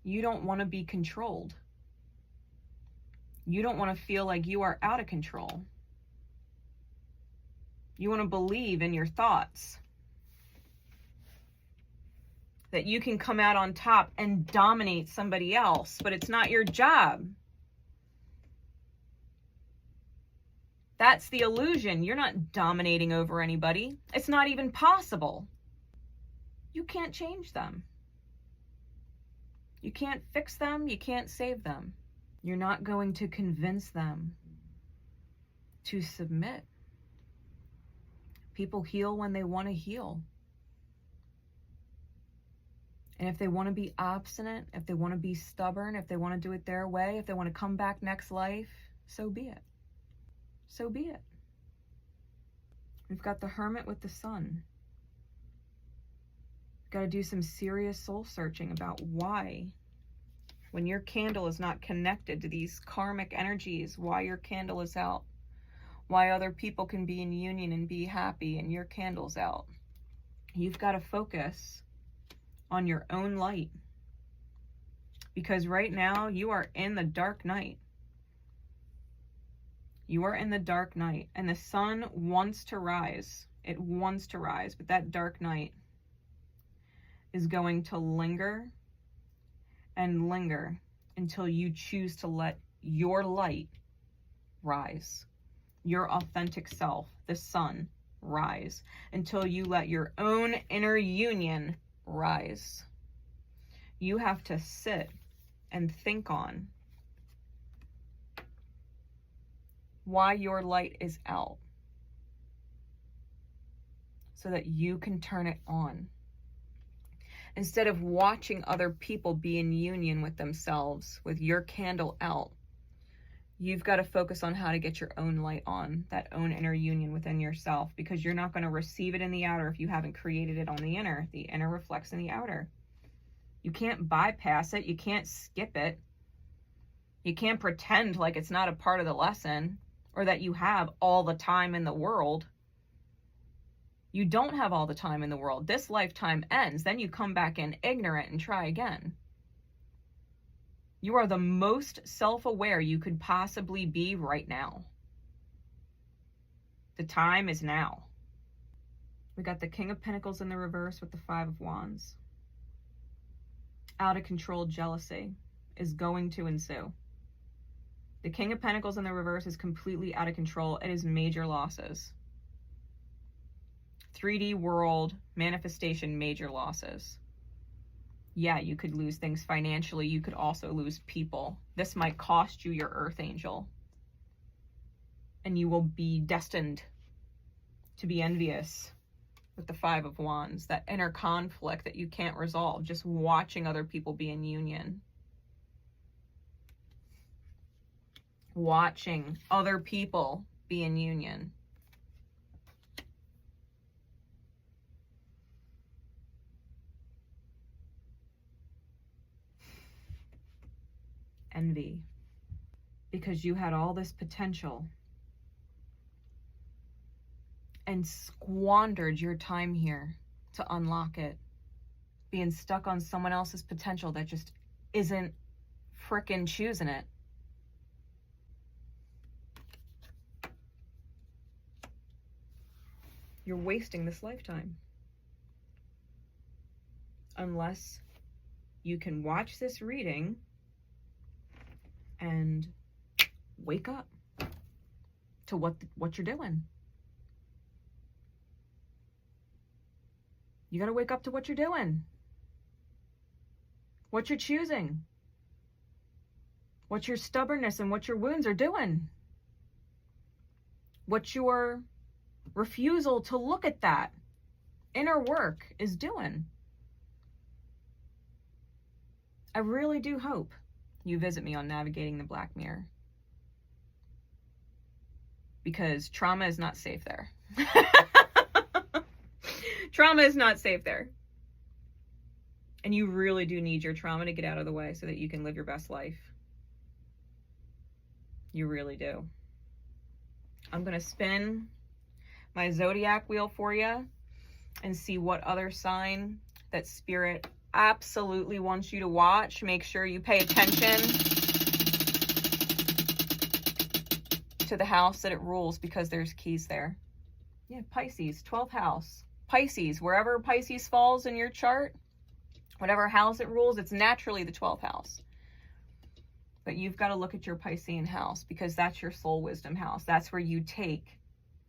Speaker 1: you don't want to be controlled. You don't want to feel like you are out of control. You want to believe in your thoughts, that you can come out on top and dominate somebody else, but it's not your job. That's the illusion. You're not dominating over anybody. It's not even possible. You can't change them. You can't fix them. You can't save them. You're not going to convince them to submit. People heal when they want to heal. And if they want to be obstinate, if they want to be stubborn, if they want to do it their way, if they want to come back next life, so be it. So be it. We've got the Hermit with the Sun. Got to do some serious soul searching about why. When your candle is not connected to these karmic energies, why your candle is out. Why other people can be in union and be happy and your candle's out. You've got to focus on your own light. Because right now you are in the dark night. You are in the dark night, and the sun wants to rise. It wants to rise, but that dark night is going to linger and linger until you choose to let your light rise. Your authentic self, the sun, rise. Until you let your own inner union rise. You have to sit and think on why your light is out so that you can turn it on. Instead of watching other people be in union with themselves, with your candle out, you've got to focus on how to get your own light on, that own inner union within yourself, because you're not going to receive it in the outer if you haven't created it on the inner. The inner reflects in the outer. You can't bypass it. You can't skip it. You can't pretend like it's not a part of the lesson or that you have all the time in the world. You don't have all the time in the world. This lifetime ends. Then you come back in ignorant and try again. You are the most self-aware you could possibly be right now. The time is now. We got the King of Pentacles in the reverse with the Five of Wands. Out of control jealousy is going to ensue. The King of Pentacles in the reverse is completely out of control. It is major losses. 3D world manifestation, major losses. Yeah, you could lose things financially. You could also lose people. This might cost you your earth angel. And you will be destined to be envious with the Five of Wands. That inner conflict that you can't resolve. Just watching other people be in union. Watching other people be in union. Envy, because you had all this potential and squandered your time here to unlock it, being stuck on someone else's potential that just isn't frickin' choosing it. You're wasting this lifetime unless you can watch this reading and wake up to what you're doing. You got to wake up to what you're doing. What you're choosing. What your stubbornness and what your wounds are doing. What your refusal to look at that inner work is doing. I really do hope you visit me on Navigating the Black Mirror, because trauma is not safe there. Trauma is not safe there. And you really do need your trauma to get out of the way so that you can live your best life. You really do. I'm going to spin my zodiac wheel for you and see what other sign that Spirit absolutely wants you to watch. Make sure you pay attention to the house that it rules, because there's keys there. Yeah, Pisces, 12th house. Pisces, wherever Pisces falls in your chart, whatever house it rules, it's naturally the 12th house. But you've got to look at your Piscean house, because that's your soul wisdom house. That's where you take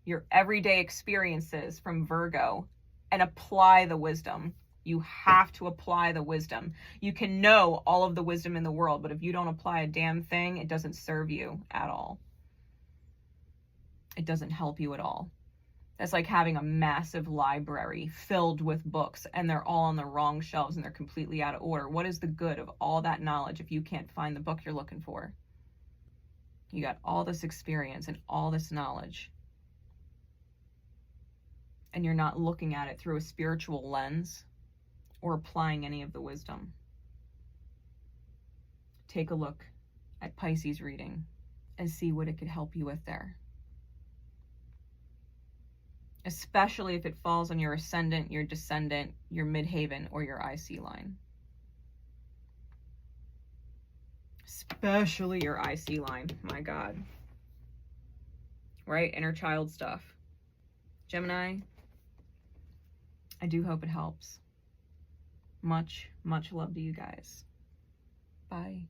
Speaker 1: your everyday experiences from Virgo and apply the wisdom. You have to apply the wisdom. You can know all of the wisdom in the world, but if you don't apply a damn thing, it doesn't serve you at all. It doesn't help you at all. That's like having a massive library filled with books and they're all on the wrong shelves and they're completely out of order. What is the good of all that knowledge if you can't find the book you're looking for? You got all this experience and all this knowledge, and you're not looking at it through a spiritual lens or applying any of the wisdom. Take a look at Pisces reading and see what it could help you with there. Especially if it falls on your ascendant, your descendant, your midheaven, or your IC line. Especially your IC line, my God. Right? Inner child stuff. Gemini, I do hope it helps. Much, much love to you guys. Bye.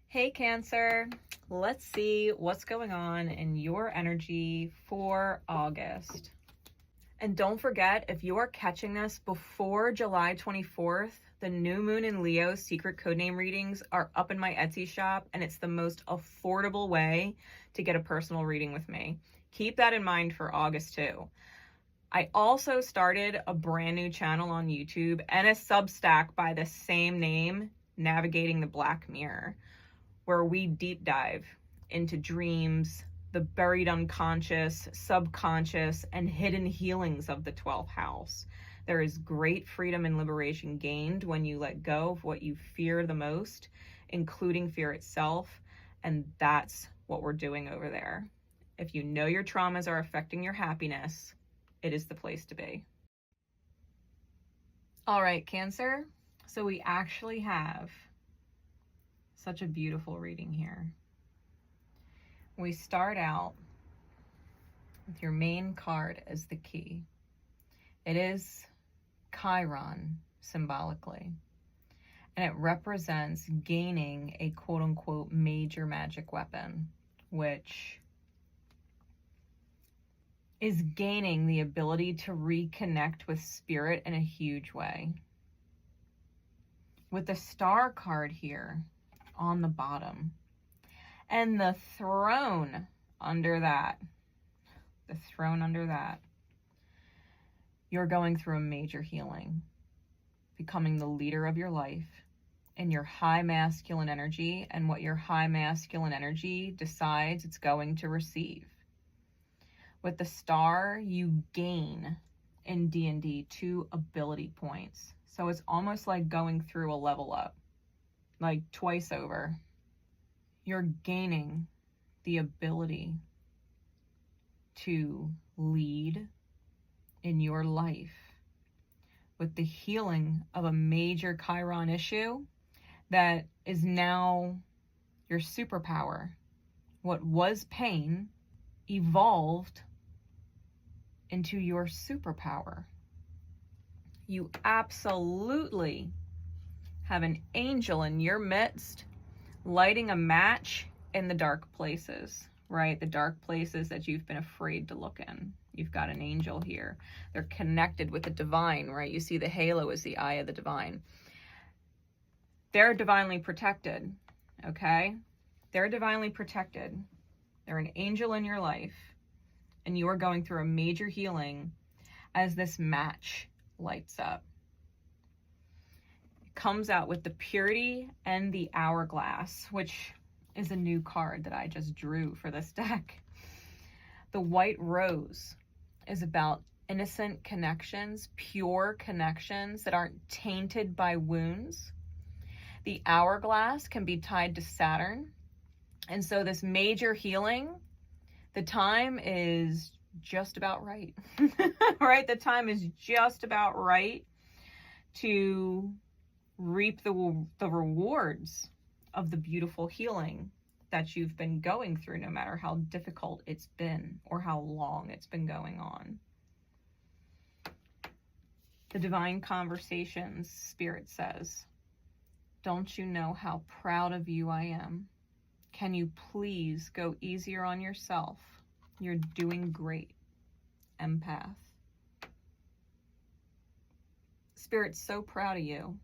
Speaker 1: Hey Cancer, let's see what's going on in your energy for August. And don't forget, if you are catching this before July 24th, the new moon in Leo secret codename readings are up in my Etsy shop, and it's the most affordable way to get a personal reading with me. Keep that in mind for August too. I also started a brand new channel on YouTube and a Substack by the same name, Navigating the Black Mirror, where we deep dive into dreams, the buried unconscious, subconscious, and hidden healings of the 12th house. There is great freedom and liberation gained when you let go of what you fear the most, including fear itself, and that's what we're doing over there. If you know your traumas are affecting your happiness, it is the place to be. All right, Cancer. So we actually have such a beautiful reading here. We start out with your main card as the key. It is Chiron symbolically, and it represents gaining a quote-unquote major magic weapon, which is gaining the ability to reconnect with spirit in a huge way. With the Star card here on the bottom, and the throne under that, you're going through a major healing, becoming the leader of your life in your high masculine energy and what your high masculine energy decides it's going to receive. With the Star, you gain in D&D 2 ability points. So it's almost like going through a level up, like twice over. You're gaining the ability to lead in your life with the healing of a major Chiron issue that is now your superpower. What was pain evolved into your superpower. You absolutely have an angel in your midst lighting a match in the dark places, right? The dark places that you've been afraid to look in. You've got an angel here. They're connected with the divine, right? You see the halo is the eye of the divine. They're divinely protected, okay? They're divinely protected. They're an angel in your life, and you are going through a major healing as this match lights up. It comes out with the purity and the hourglass, which is a new card that I just drew for this deck. The white rose is about innocent connections, pure connections that aren't tainted by wounds. The hourglass can be tied to Saturn. And so this major healing, the time is just about right, right? The time is just about right to reap the rewards of the beautiful healing that you've been going through, no matter how difficult it's been or how long it's been going on. The divine conversations, Spirit says, don't you know how proud of you I am? Can you please go easier on yourself? You're doing great, empath. Spirit's so proud of you.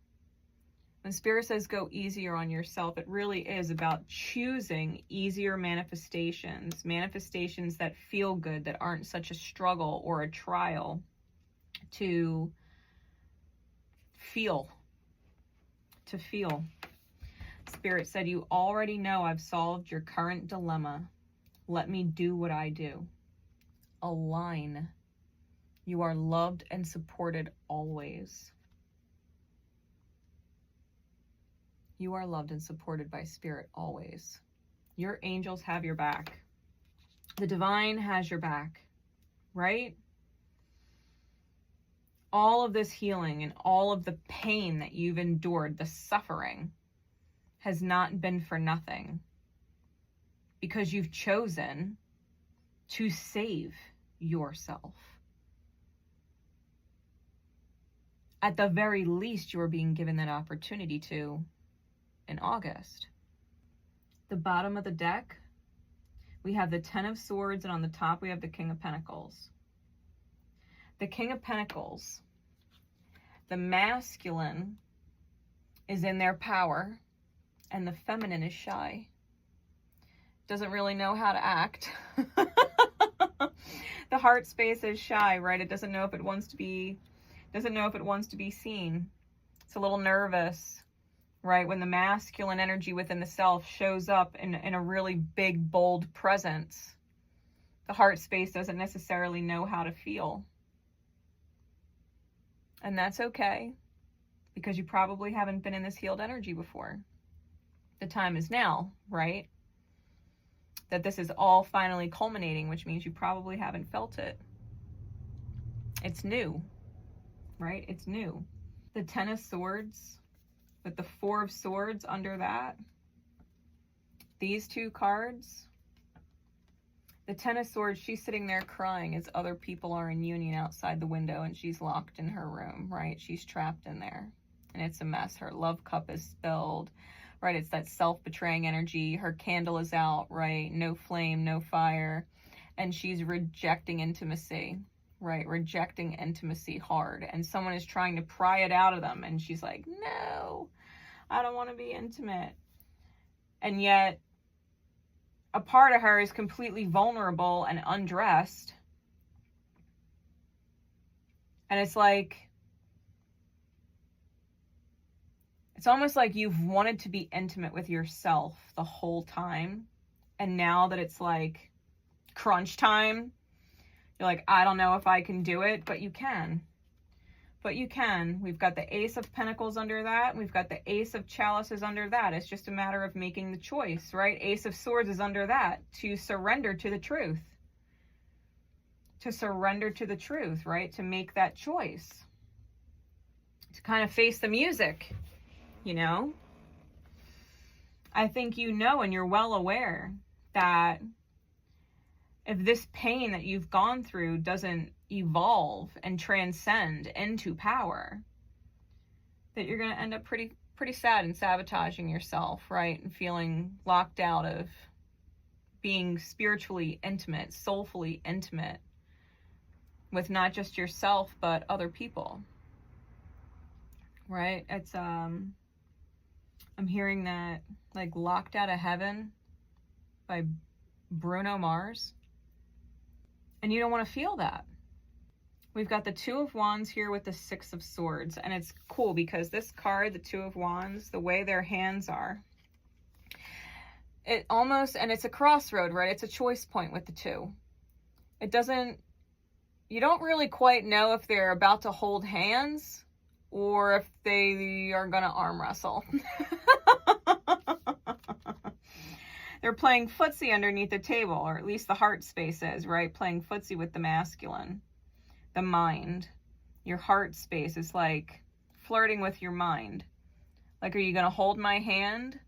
Speaker 1: When Spirit says go easier on yourself, it really is about choosing easier manifestations, manifestations that feel good, that aren't such a struggle or a trial to feel. Spirit said, you already know I've solved your current dilemma. Let me do what I do. Align. You are loved and supported always. You are loved and supported by Spirit always. Your angels have your back. The divine has your back, right? All of this healing and all of the pain that you've endured, the suffering, has not been for nothing, because you've chosen to save yourself. At the very least, you're being given that opportunity to in August. The bottom of the deck, we have the Ten of Swords, and on the top we have the King of Pentacles. The King of Pentacles, the masculine is in their power and the feminine is shy. Doesn't really know how to act. The heart space is shy, right? It doesn't know if it wants to be seen. It's a little nervous, right? When the masculine energy within the self shows up in a really big, bold presence, the heart space doesn't necessarily know how to feel. And that's okay, because you probably haven't been in this healed energy before. The time is now, right? That this is all finally culminating, which means you probably haven't felt it. It's new, right? It's new. The Ten of Swords with the Four of Swords under that. These two cards. The Ten of Swords, she's sitting there crying as other people are in union outside the window and she's locked in her room, right? She's trapped in there and it's a mess. Her love cup is spilled, right? It's that self-betraying energy. Her candle is out, right? No flame, no fire. And she's rejecting intimacy, right? Rejecting intimacy hard. And someone is trying to pry it out of them. And she's like, no, I don't want to be intimate. And yet, a part of her is completely vulnerable and undressed. And it's like, it's almost like you've wanted to be intimate with yourself the whole time. And now that it's like crunch time, you're like, I don't know if I can do it, but you can. But you can. We've got the Ace of Pentacles under that. We've got the Ace of Chalices under that. It's just a matter of making the choice, right? Ace of Swords is under that. To surrender to the truth. To surrender to the truth, right? To make that choice. To kind of face the music, you know? I think you know and you're well aware that if this pain that you've gone through doesn't evolve and transcend into power, that you're going to end up pretty sad and sabotaging yourself, right? And feeling locked out of being spiritually intimate, soulfully intimate with not just yourself, but other people, right? It's, I'm hearing that, like, Locked Out of Heaven by Bruno Mars. And you don't want to feel that. We've got the Two of Wands here with the Six of Swords. And it's cool because this card, the Two of Wands, the way their hands are, it almost, and it's a crossroad, right? It's a choice point with the two. It doesn't, you don't really quite know if they're about to hold hands or if they are going to arm wrestle. They're playing footsie underneath the table, or at least the heart space is, right? Playing footsie with the masculine. The mind. Your heart space is like flirting with your mind. Like, are you going to hold my hand?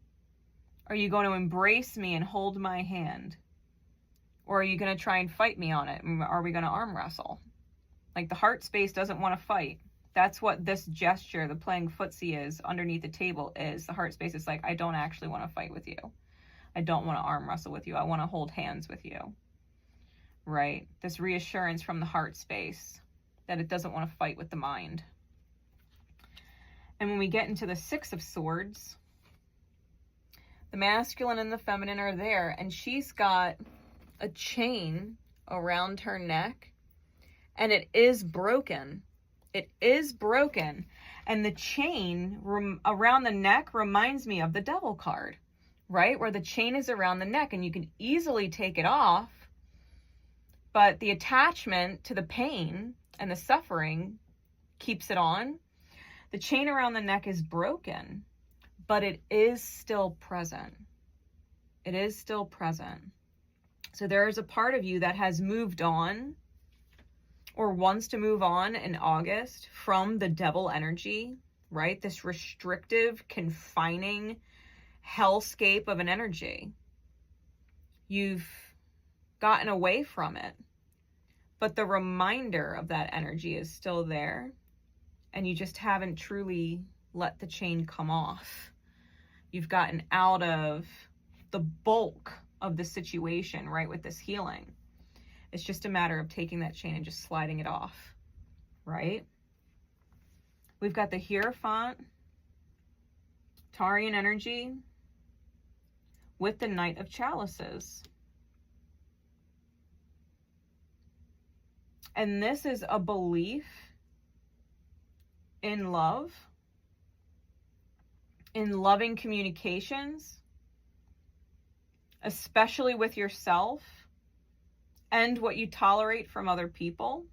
Speaker 1: Are you going to embrace me and hold my hand? Or are you going to try and fight me on it? Are we going to arm wrestle? Like, the heart space doesn't want to fight. That's what this gesture, the playing footsie is underneath the table is. The heart space is like, I don't actually want to fight with you. I don't want to arm wrestle with you. I want to hold hands with you, right? This reassurance from the heart space that it doesn't want to fight with the mind. And when we get into the Six of Swords, the masculine and the feminine are there, and she's got a chain around her neck, and it is broken. It is broken. And the chain around the neck reminds me of the Devil card. Right? Where the chain is around the neck and you can easily take it off, but the attachment to the pain and the suffering keeps it on. The chain around the neck is broken, but it is still present. It is still present. So there is a part of you that has moved on or wants to move on in August from the devil energy, right? This restrictive, confining hellscape of an energy. You've gotten away from it, but the reminder of that energy is still there, and you just haven't truly let the chain come off. You've gotten out of the bulk of the situation, right, with this healing. It's just a matter of taking that chain and just sliding it off, right? We've got the Hierophant, Taurian energy, with the Knight of Chalices. And this is a belief in love, in loving communications, especially with yourself, and what you tolerate from other people.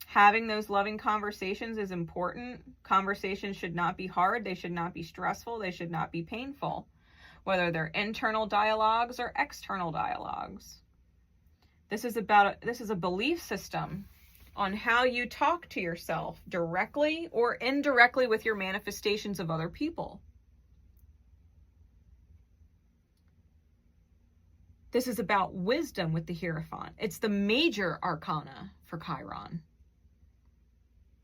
Speaker 1: Having those loving conversations is important. Conversations should not be hard. They should not be stressful. They should not be painful, whether they're internal dialogues or external dialogues. This is a belief system on how you talk to yourself directly or indirectly with your manifestations of other people. This is about wisdom with the Hierophant. It's the major arcana for Chiron.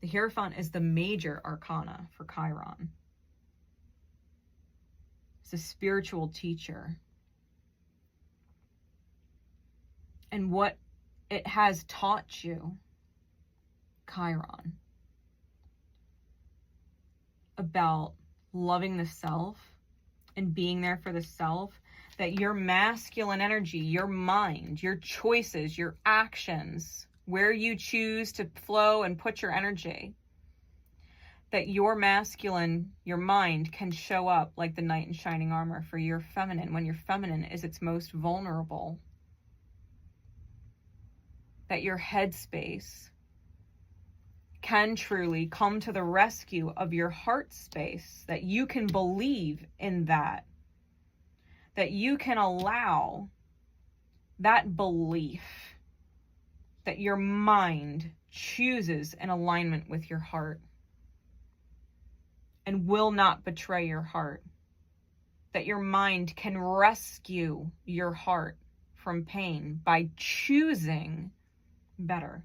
Speaker 1: The Hierophant is the major arcana for Chiron. It's a spiritual teacher. And what it has taught you, Chiron, about loving the self and being there for the self, that your masculine energy, your mind, your choices, your actions, where you choose to flow and put your energy, that your masculine, your mind can show up like the knight in shining armor for your feminine when your feminine is its most vulnerable. That your headspace can truly come to the rescue of your heart space, that you can believe in that you can allow that belief that your mind chooses in alignment with your heart and will not betray your heart, that your mind can rescue your heart from pain by choosing better,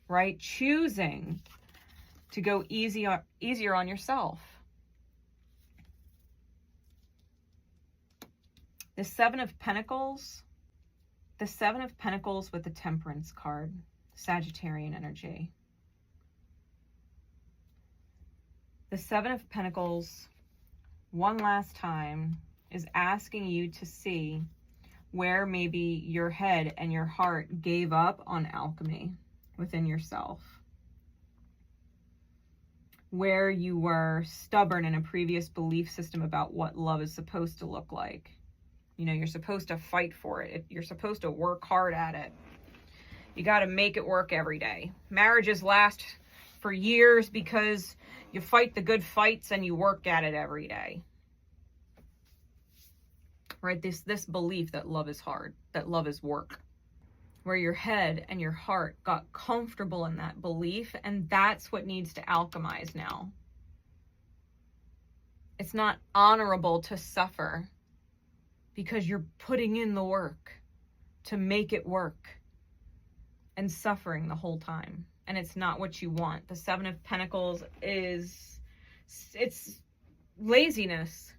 Speaker 1: right? Choosing to go easier on yourself. The Seven of Pentacles with the Temperance card, Sagittarian energy. The Seven of Pentacles, one last time, is asking you to see where maybe your head and your heart gave up on alchemy within yourself. Where you were stubborn in a previous belief system about what love is supposed to look like. You know, you're supposed to fight for it. You're supposed to work hard at it. You got to make it work every day. Marriages last for years because you fight the good fights and you work at it every day. Right? This belief that love is hard, that love is work. Where your head and your heart got comfortable in that belief, and that's what needs to alchemize now. It's not honorable to suffer because you're putting in the work to make it work and suffering the whole time. And it's not what you want. The Seven of Pentacles it's laziness.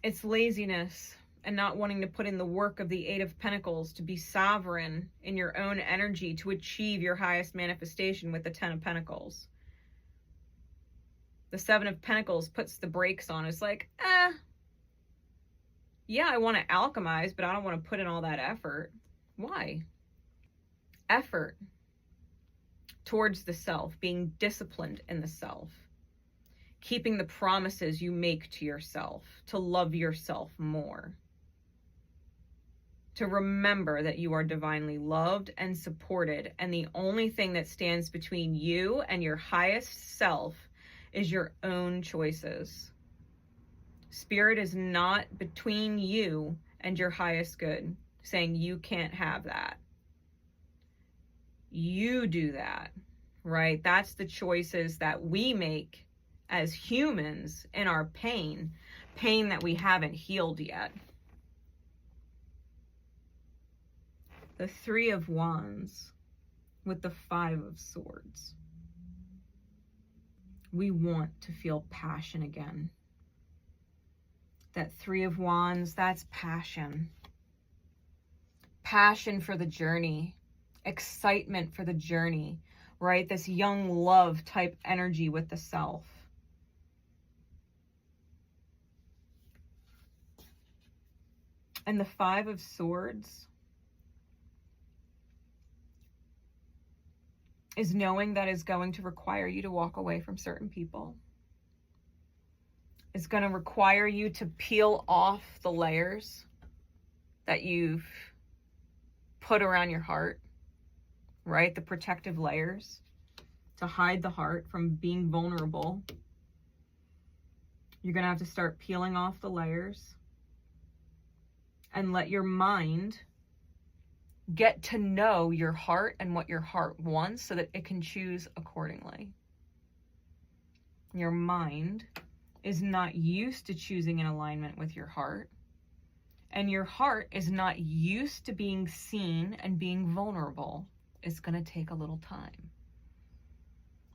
Speaker 1: It's laziness and not wanting to put in the work of the Eight of Pentacles to be sovereign in your own energy to achieve your highest manifestation with the Ten of Pentacles. The Seven of Pentacles puts the brakes on. It's like, yeah, I want to alchemize, but I don't want to put in all that effort. Why? Effort towards the self, being disciplined in the self, keeping the promises you make to yourself, to love yourself more, to remember that you are divinely loved and supported, and the only thing that stands between you and your highest self is your own choices. Spirit is not between you and your highest good, saying you can't have that. You do that, right? That's the choices that we make as humans in our pain that we haven't healed yet. The Three of Wands with the Five of Swords. We want to feel passion again. That Three of Wands, that's passion. Passion for the journey. Excitement for the journey, right? This young love type energy with the self. And the Five of Swords is knowing that is going to require you to walk away from certain people. It's going to require you to peel off the layers that you've put around your heart, right? The protective layers to hide the heart from being vulnerable. You're going to have to start peeling off the layers and let your mind get to know your heart and what your heart wants so that it can choose accordingly. Your mind is not used to choosing in alignment with your heart, and your heart is not used to being seen and being vulnerable. It's going to take a little time.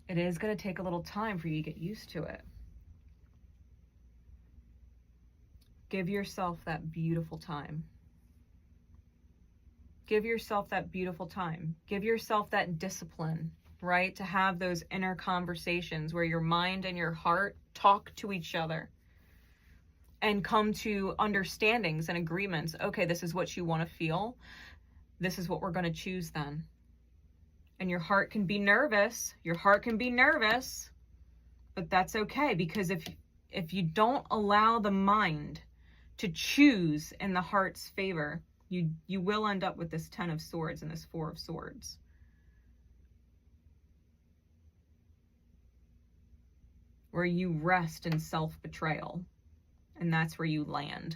Speaker 1: It is going to take a little time for you to get used to it. Give yourself that beautiful time. Give yourself that beautiful time. Give yourself that discipline, right? To have those inner conversations where your mind and your heart talk to each other and come to understandings and agreements. Okay, this is what you want to feel. This is what we're going to choose then. And your heart can be nervous. Your heart can be nervous, but that's okay, because if you don't allow the mind to choose in the heart's favor, you will end up with this Ten of Swords and this Four of Swords. Where you rest in self-betrayal, and that's where you land.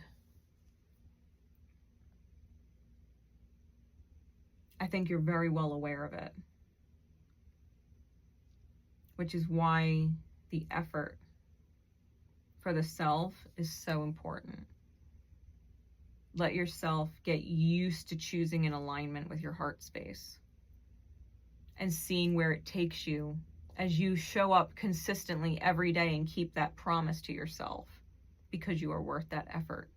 Speaker 1: I think you're very well aware of it, which is why the effort for the self is so important. Let yourself get used to choosing in alignment with your heart space and seeing where it takes you as you show up consistently every day and keep that promise to yourself, because you are worth that effort.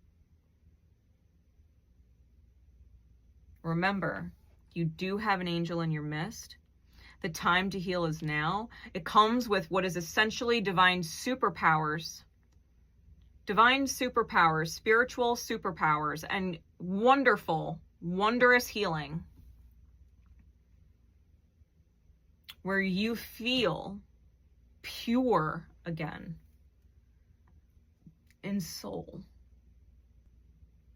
Speaker 1: Remember, you do have an angel in your midst. The time to heal is now. It comes with what is essentially divine superpowers. Divine superpowers, spiritual superpowers, and wonderful, wondrous healing. Where you feel pure again in soul.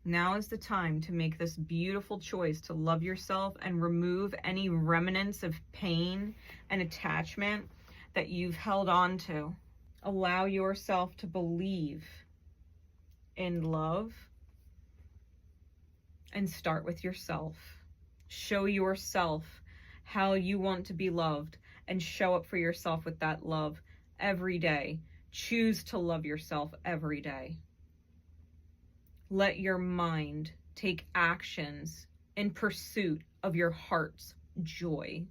Speaker 1: Now is the time to make this beautiful choice to love yourself and remove any remnants of pain and attachment that you've held on to. Allow yourself to believe in love and start with yourself. Show yourself how you want to be loved and show up for yourself with that love every day. Choose to love yourself every day. Let your mind take actions in pursuit of your heart's joy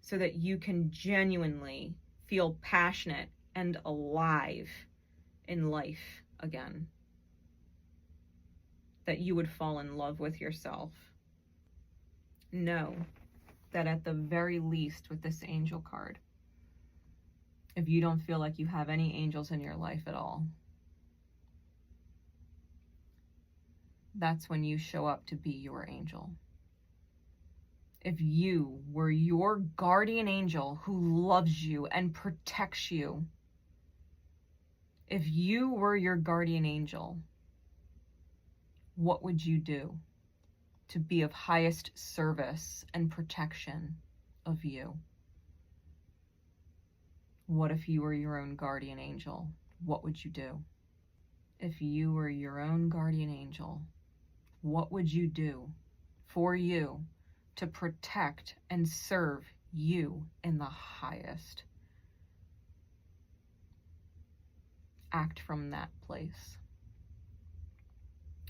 Speaker 1: so that you can genuinely feel passionate and alive in life again. That you would fall in love with yourself. Know that at the very least with this angel card, if you don't feel like you have any angels in your life at all, that's when you show up to be your angel. If you were your guardian angel who loves you and protects you, if you were your guardian angel, what would you do to be of highest service and protection of you? What if you were your own guardian angel? What would you do? If you were your own guardian angel, what would you do for you to protect and serve you in the highest? Act from that place.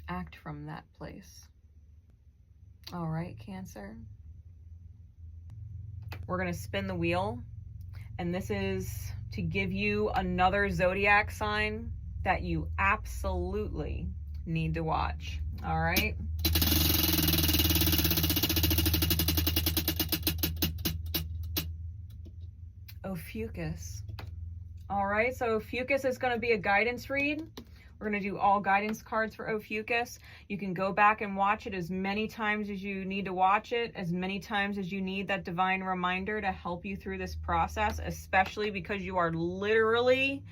Speaker 1: Act from that place. All right, Cancer. We're going to spin the wheel, and this is to give you another zodiac sign that you absolutely need to watch. All right. Ophiuchus. All right, so Ophiuchus is going to be a guidance read. We're going to do all guidance cards for Ophiuchus. You can go back and watch it as many times as you need to watch it, as many times as you need that divine reminder to help you through this process, especially because you are literally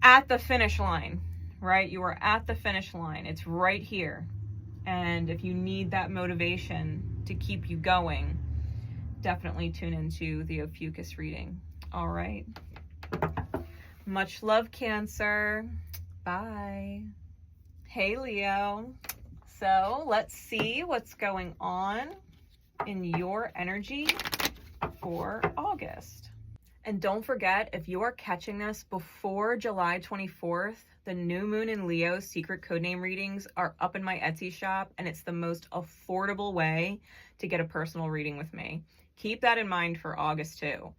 Speaker 1: at the finish line, right? You are at the finish line. It's right here. And if you need that motivation to keep you going, definitely tune into the Ophiuchus reading. All right. Much love, Cancer. Bye. Hey, Leo. So let's see what's going on in your energy for August. And don't forget, if you are catching this before July 24th, the new moon in Leo secret codename readings are up in my Etsy shop, and it's the most affordable way to get a personal reading with me. Keep that in mind for August too.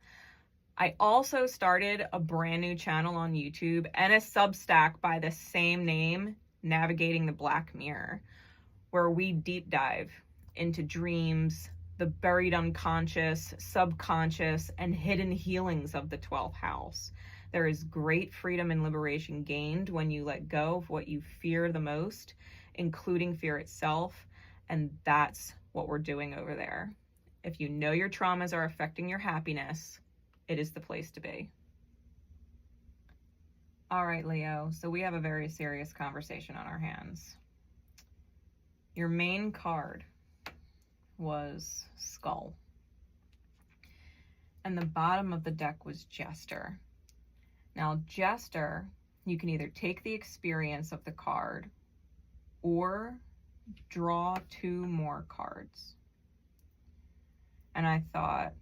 Speaker 1: I also started a brand new channel on YouTube and a Substack by the same name, Navigating the Black Mirror, where we deep dive into dreams, the buried unconscious, subconscious, and hidden healings of the 12th house. There is great freedom and liberation gained when you let go of what you fear the most, including fear itself, and that's what we're doing over there. If you know your traumas are affecting your happiness, it is the place to be. All right, Leo, so we have a very serious conversation on our hands. Your main card was Skull, and the bottom of the deck was Jester. Now, Jester, you can either take the experience of the card or draw 2 more cards. And I thought,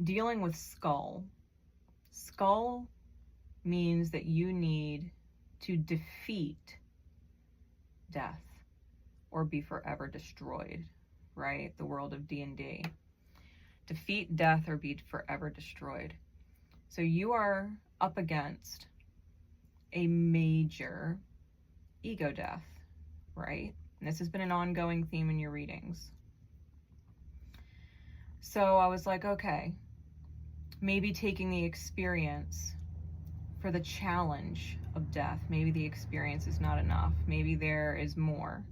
Speaker 1: dealing with Skull means that you need to defeat death or be forever destroyed, right? The world of D&D. Defeat death or be forever destroyed. So you are up against a major ego death, right? And this has been an ongoing theme in your readings. So I was like, okay, maybe taking the experience for the challenge of death. Maybe the experience is not enough. Maybe there is more.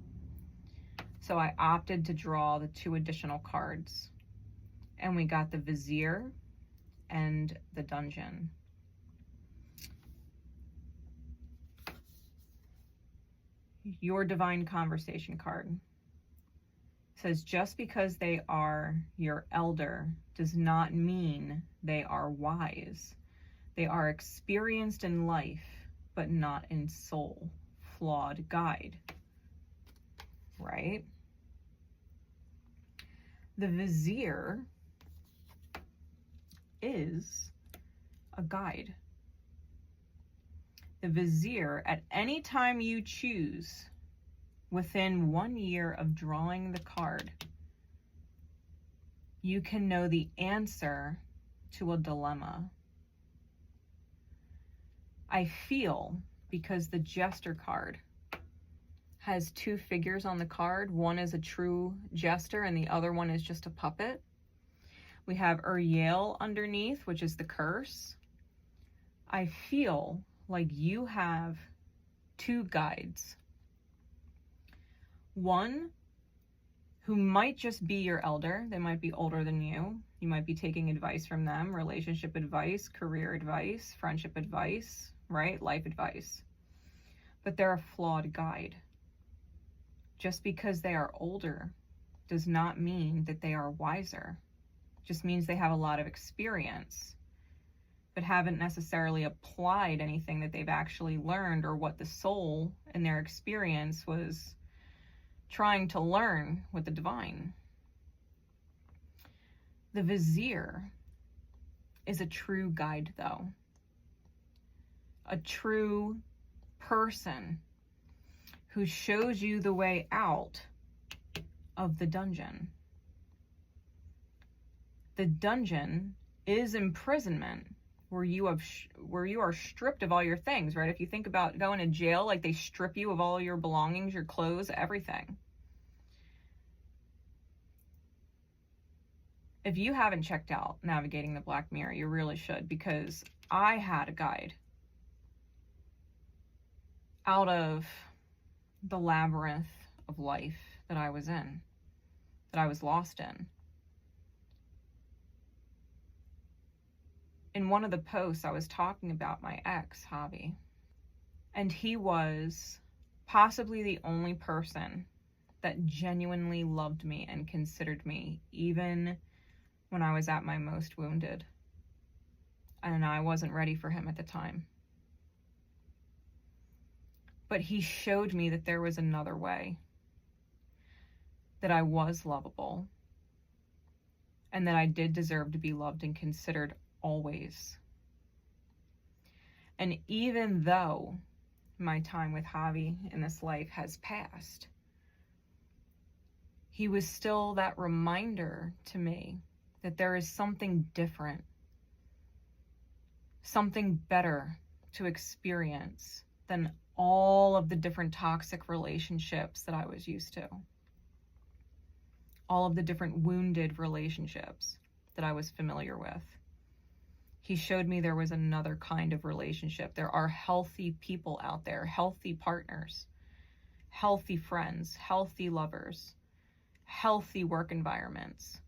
Speaker 1: So I opted to draw the 2 additional cards. And we got the Vizier and the Dungeon. Your Divine Conversation card says, just because they are your elder does not mean they are wise. They are experienced in life, but not in soul. Flawed guide, right? The Vizier is a guide. The Vizier, at any time you choose, within 1 year of drawing the card, you can know the answer to a dilemma. I feel, because the Jester card has 2 figures on the card, one is a true jester and the other one is just a puppet. We have Uriel underneath, which is the curse. I feel like you have 2 guides. One who might just be your elder. They might be older than you. You might be taking advice from them, relationship advice, career advice, friendship advice, right? Life advice. But they're a flawed guide. Just because they are older does not mean that they are wiser. Just means they have a lot of experience, but haven't necessarily applied anything that they've actually learned, or what the soul in their experience was trying to learn with the divine. The vizier is a true guide, though. A true person who shows you the way out of the dungeon. The dungeon is imprisonment, where you are stripped of all your things, right? If you think about going to jail, like they strip you of all your belongings, your clothes, everything. If you haven't checked out Navigating the Black Mirror, you really should, because I had a guide out of the labyrinth of life that I was in, that I was lost in. In one of the posts, I was talking about my ex, Javi, and he was possibly the only person that genuinely loved me and considered me, even when I was at my most wounded. And I wasn't ready for him at the time. But he showed me that there was another way, that I was lovable, and that I did deserve to be loved and considered always. And even though my time with Javi in this life has passed, he was still that reminder to me that there is something different, something better to experience than all of the different toxic relationships that I was used to. All of the different wounded relationships that I was familiar with. He showed me there was another kind of relationship. There are healthy people out there, healthy partners, healthy friends, healthy lovers, healthy work environments,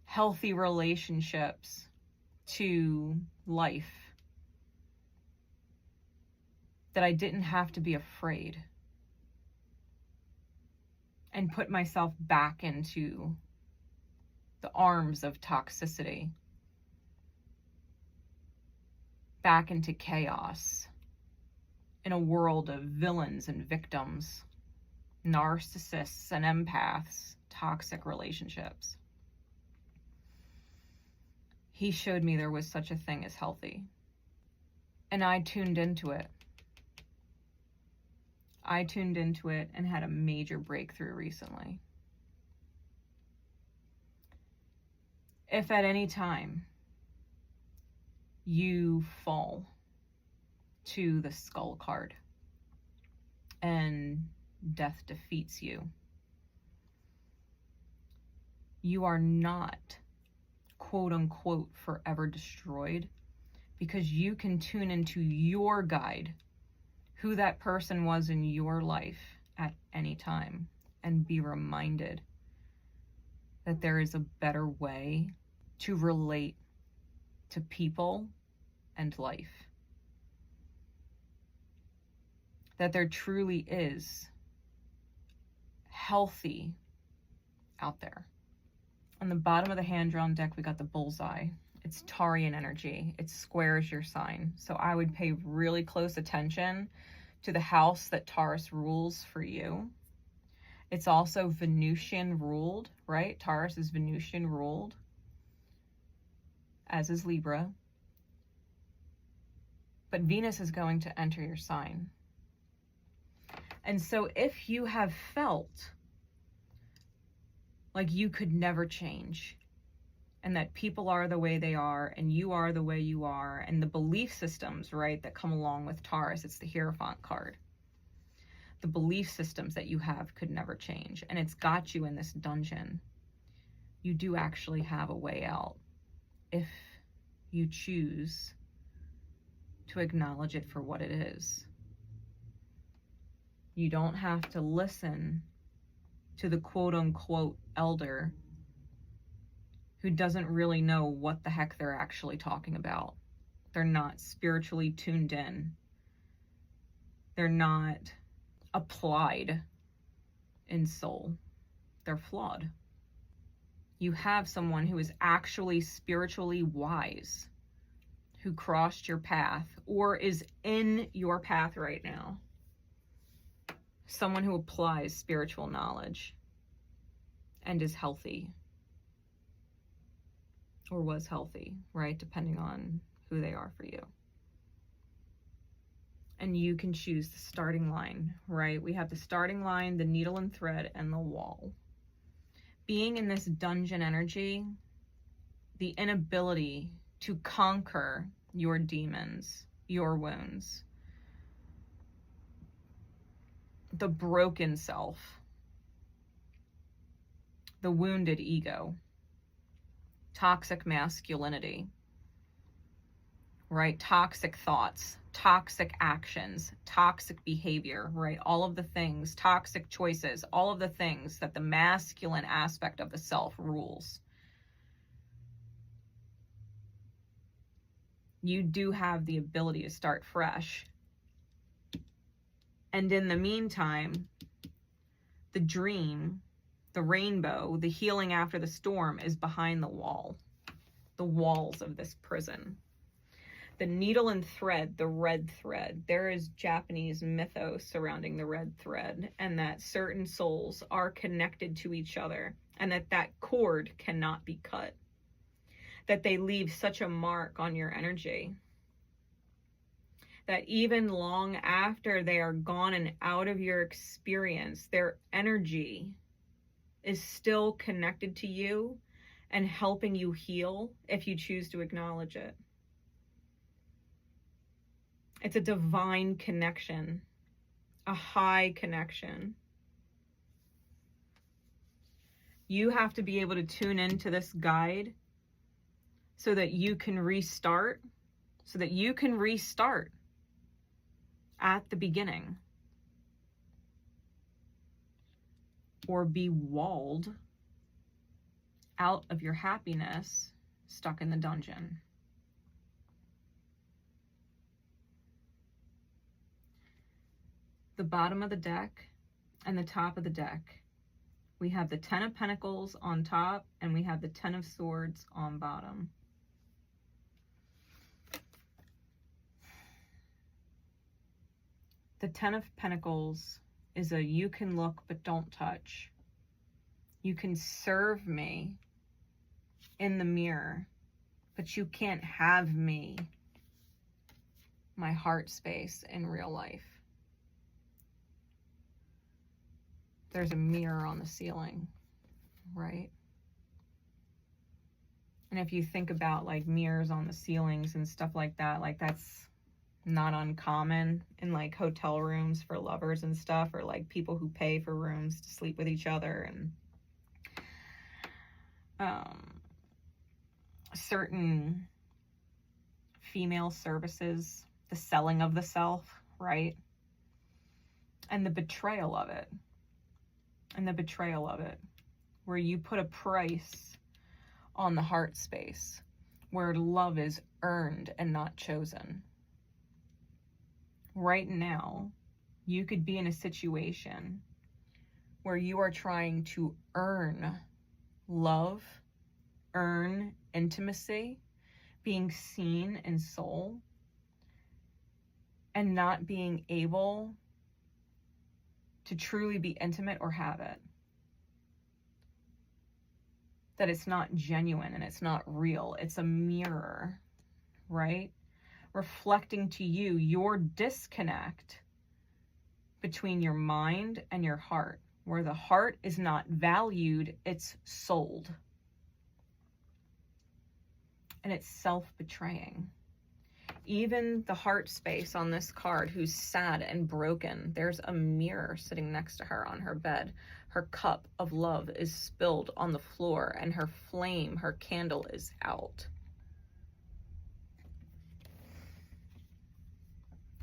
Speaker 1: healthy relationships to life, that I didn't have to be afraid and put myself back into the arms of toxicity, back into chaos, in a world of villains and victims, narcissists and empaths, toxic relationships. He showed me there was such a thing as healthy, and I tuned into it. I tuned into it and had a major breakthrough recently. If at any time you fall to the skull card and death defeats you, you are not, quote unquote, forever destroyed, because you can tune into your guide, who that person was in your life at any time, and be reminded that there is a better way to relate to people and life. That there truly is healthy out there. On the bottom of the hand-drawn deck, we got the bullseye. It's Taurian energy. It squares your sign. So I would pay really close attention to the house that Taurus rules for you. It's also Venusian ruled, right? Taurus is Venusian ruled, as is Libra. But Venus is going to enter your sign. And so if you have felt like you could never change, and that people are the way they are, and you are the way you are, and the belief systems, right, that come along with Taurus, it's the Hierophant card. The belief systems that you have could never change, and it's got you in this dungeon. You do actually have a way out if you choose to acknowledge it for what it is. You don't have to listen to the quote-unquote elder who doesn't really know what the heck they're actually talking about. They're not spiritually tuned in. They're not applied in soul. They're flawed. you have someone who is actually spiritually wise, who crossed your path or is in your path right now. Someone who applies spiritual knowledge and is healthy, or was healthy, right? Depending on who they are for you. And you can choose the starting line, right? We have the starting line, the needle and thread, and the wall. Being in this dungeon energy, the inability to conquer your demons, your wounds, the broken self, the wounded ego, toxic masculinity, right? Toxic thoughts, toxic actions, toxic behavior, right? All of the things, toxic choices, all of the things that the masculine aspect of the self rules. You do have the ability to start fresh. And in the meantime, the dream, the rainbow, the healing after the storm is behind the wall, the walls of this prison. The needle and thread, the red thread. There is Japanese mythos surrounding the red thread, and that certain souls are connected to each other, and that cord cannot be cut. That they leave such a mark on your energy that even long after they are gone and out of your experience, their energy is still connected to you and helping you heal if you choose to acknowledge it. It's a divine connection, a high connection. You have to be able to tune into this guide so that you can restart, at the beginning, or be walled out of your happiness, stuck in the dungeon. The bottom of the deck and the top of the deck, we have the 10 of Pentacles on top and we have the 10 of Swords on bottom. The 10 of Pentacles is a you can look but don't touch. You can serve me in the mirror, but you can't have me, my heart space, in real life. There's a mirror on the ceiling, right? And if you think about like mirrors on the ceilings and stuff like that, like that's not uncommon in like hotel rooms for lovers and stuff, or like people who pay for rooms to sleep with each other, and certain female services, the selling of the self, right? And the betrayal of it. Where you put a price on the heart space, where love is earned and not chosen. Right now, you could be in a situation where you are trying to earn love, earn intimacy, being seen in soul, and not being able to truly be intimate or have it. That it's not genuine and it's not real. It's a mirror, right? Reflecting to you your disconnect between your mind and your heart, where the heart is not valued, it's sold. And it's self-betraying. Even the heart space on this card, who's sad and broken, there's a mirror sitting next to her on her bed. Her cup of love is spilled on the floor and her flame, her candle, is out.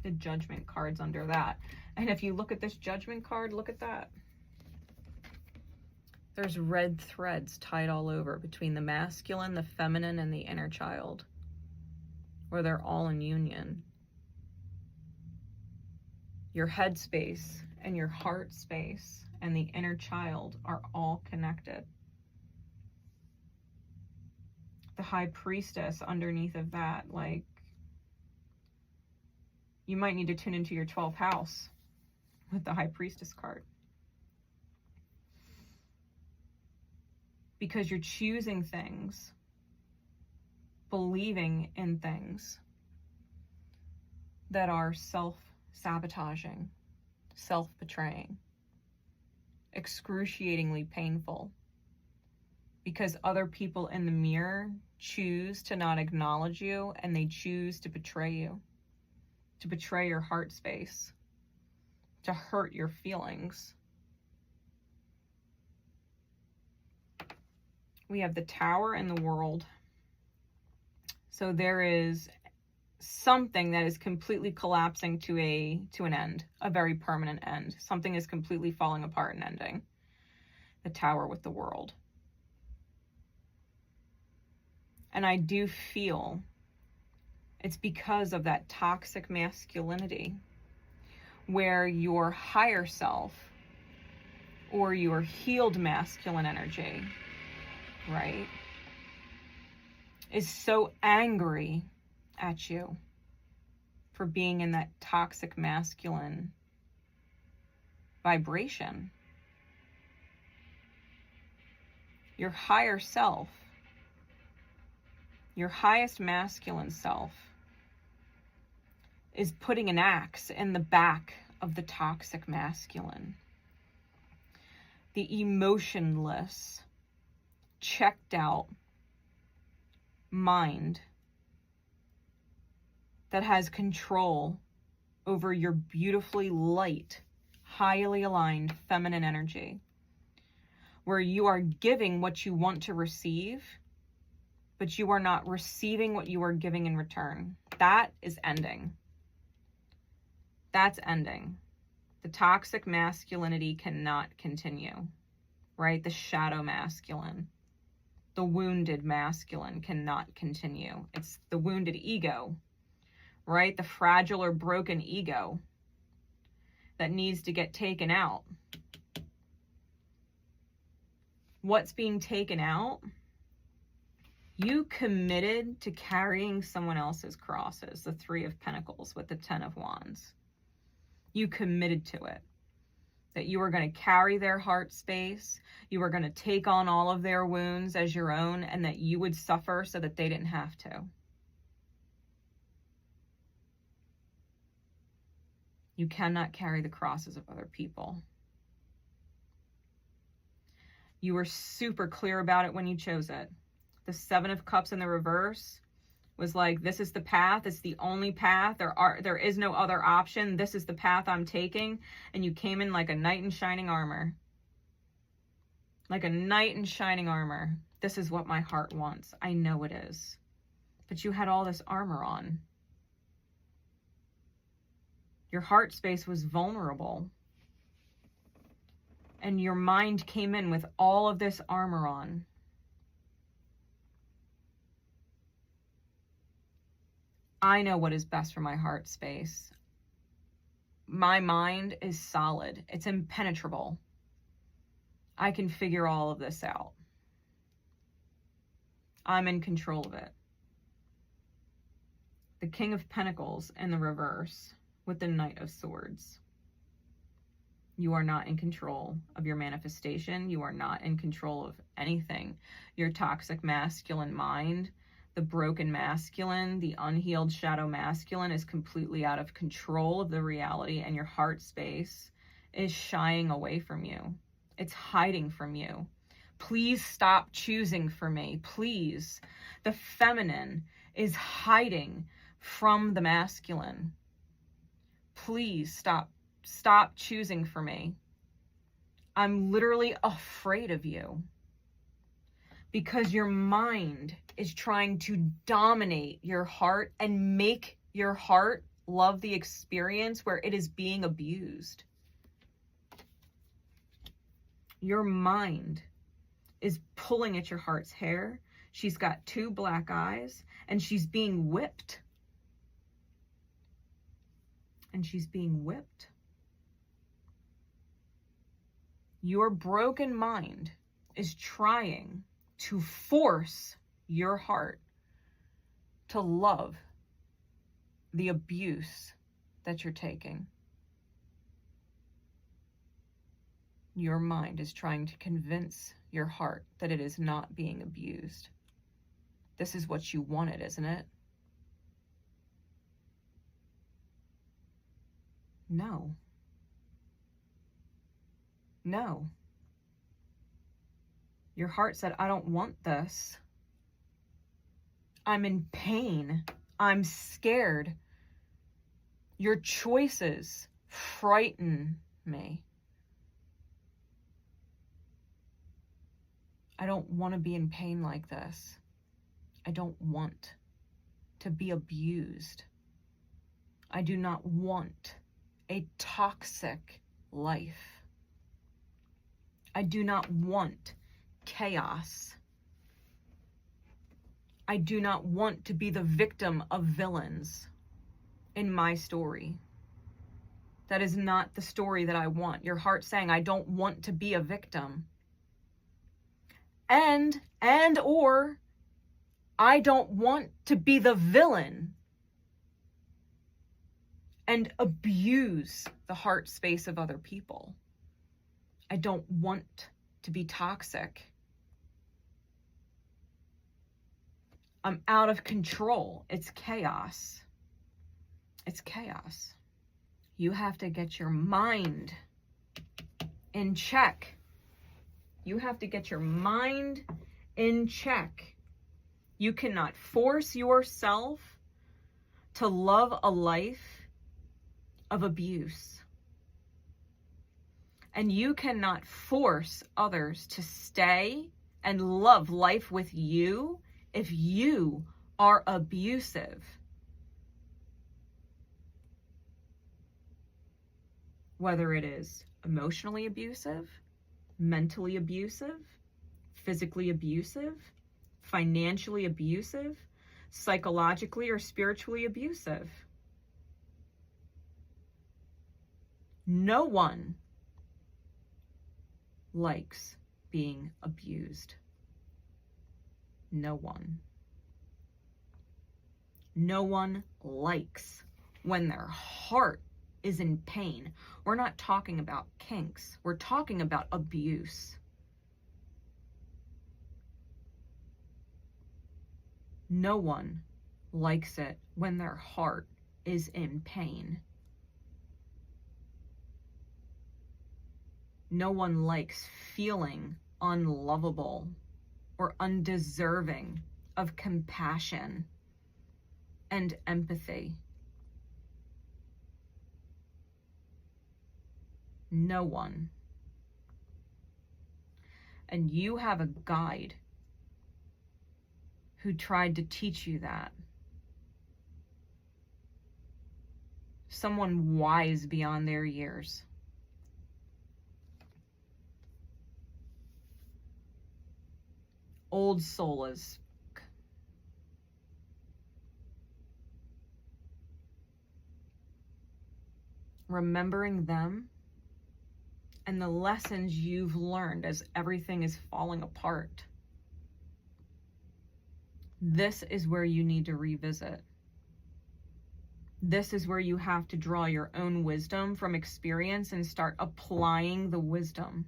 Speaker 1: The Judgment card's under that. And if you look at this Judgment card, look at that. There's red threads tied all over between the masculine, the feminine, and the inner child, where they're all in union. Your head space and your heart space and the inner child are all connected. the High Priestess underneath of that. Like, you might need to tune into your 12th house with the High Priestess card. Because you're choosing things, believing in things that are self-sabotaging, self-betraying, excruciatingly painful. Because other people in the mirror choose to not acknowledge you, and they choose to betray you, to betray your heart space, to hurt your feelings. We have the Tower and the World. So there is something that is completely collapsing to an end, a very permanent end. Something is completely falling apart and ending. The Tower with the World. And I do feel it's because of that toxic masculinity, where your higher self or your healed masculine energy, right, is so angry at you for being in that toxic masculine vibration. Your higher self, your highest masculine self, is putting an axe in the back of the toxic masculine. The emotionless, checked out mind that has control over your beautifully light, highly aligned feminine energy, where you are giving what you want to receive, but you are not receiving what you are giving in return. That is ending. That's ending. The toxic masculinity cannot continue, right? The shadow masculine, the wounded masculine cannot continue. It's the wounded ego, right? The fragile or broken ego that needs to get taken out. What's being taken out? You committed to carrying someone else's crosses, the Three of Pentacles with the Ten of Wands. You committed to it. That you were going to carry their heart space, you were going to take on all of their wounds as your own, and that you would suffer so that they didn't have to. You cannot carry the crosses of other people. You were super clear about it when you chose it. The Seven of Cups in the reverse was like, this is the path. It's the only path. There is no other option. This is the path I'm taking. And you came in like a knight in shining armor. Like a knight in shining armor. This is what my heart wants. I know it is. But you had all this armor on. Your heart space was vulnerable. And your mind came in with all of this armor on. I know what is best for my heart space. My mind is solid. It's impenetrable. I can figure all of this out. I'm in control of it. The King of Pentacles in the reverse with the Knight of Swords. You are not in control of your manifestation. You are not in control of anything. Your toxic masculine mind, the broken masculine, the unhealed shadow masculine is completely out of control of the reality, and your heart space is shying away from you. It's hiding from you. Please stop choosing for me. Please. The feminine is hiding from the masculine. Please stop choosing for me. I'm literally afraid of you. Because your mind is trying to dominate your heart and make your heart love the experience where it is being abused. Your mind is pulling at your heart's hair. She's got two black eyes and she's being whipped. And she's being whipped. Your broken mind is trying to force your heart to love the abuse that you're taking. Your mind is trying to convince your heart that it is not being abused. This is what you wanted, isn't it? No. No. Your heart said, I don't want this. I'm in pain. I'm scared. Your choices frighten me. I don't want to be in pain like this. I don't want to be abused. I do not want a toxic life. I do not want chaos. I do not want to be the victim of villains in my story. That is not the story that I want. Your heart saying, I don't want to be a victim. Or I don't want to be the villain and abuse the heart space of other people. I don't want to be toxic. I'm out of control. It's chaos. It's chaos. You have to get your mind in check. You have to get your mind in check. You cannot force yourself to love a life of abuse. And you cannot force others to stay and love life with you if you are abusive. Whether it is emotionally abusive, mentally abusive, physically abusive, financially abusive, psychologically or spiritually abusive. No one likes being abused. No one. No one likes when their heart is in pain. We're not talking about kinks. We're talking about abuse. No one likes it when their heart is in pain. No one likes feeling unlovable or undeserving of compassion and empathy. No one. And you have a guide who tried to teach you that. Someone wise beyond their years. Old souls. Remembering them and the lessons you've learned as everything is falling apart. This is where you need to revisit. This is where you have to draw your own wisdom from experience and start applying the wisdom.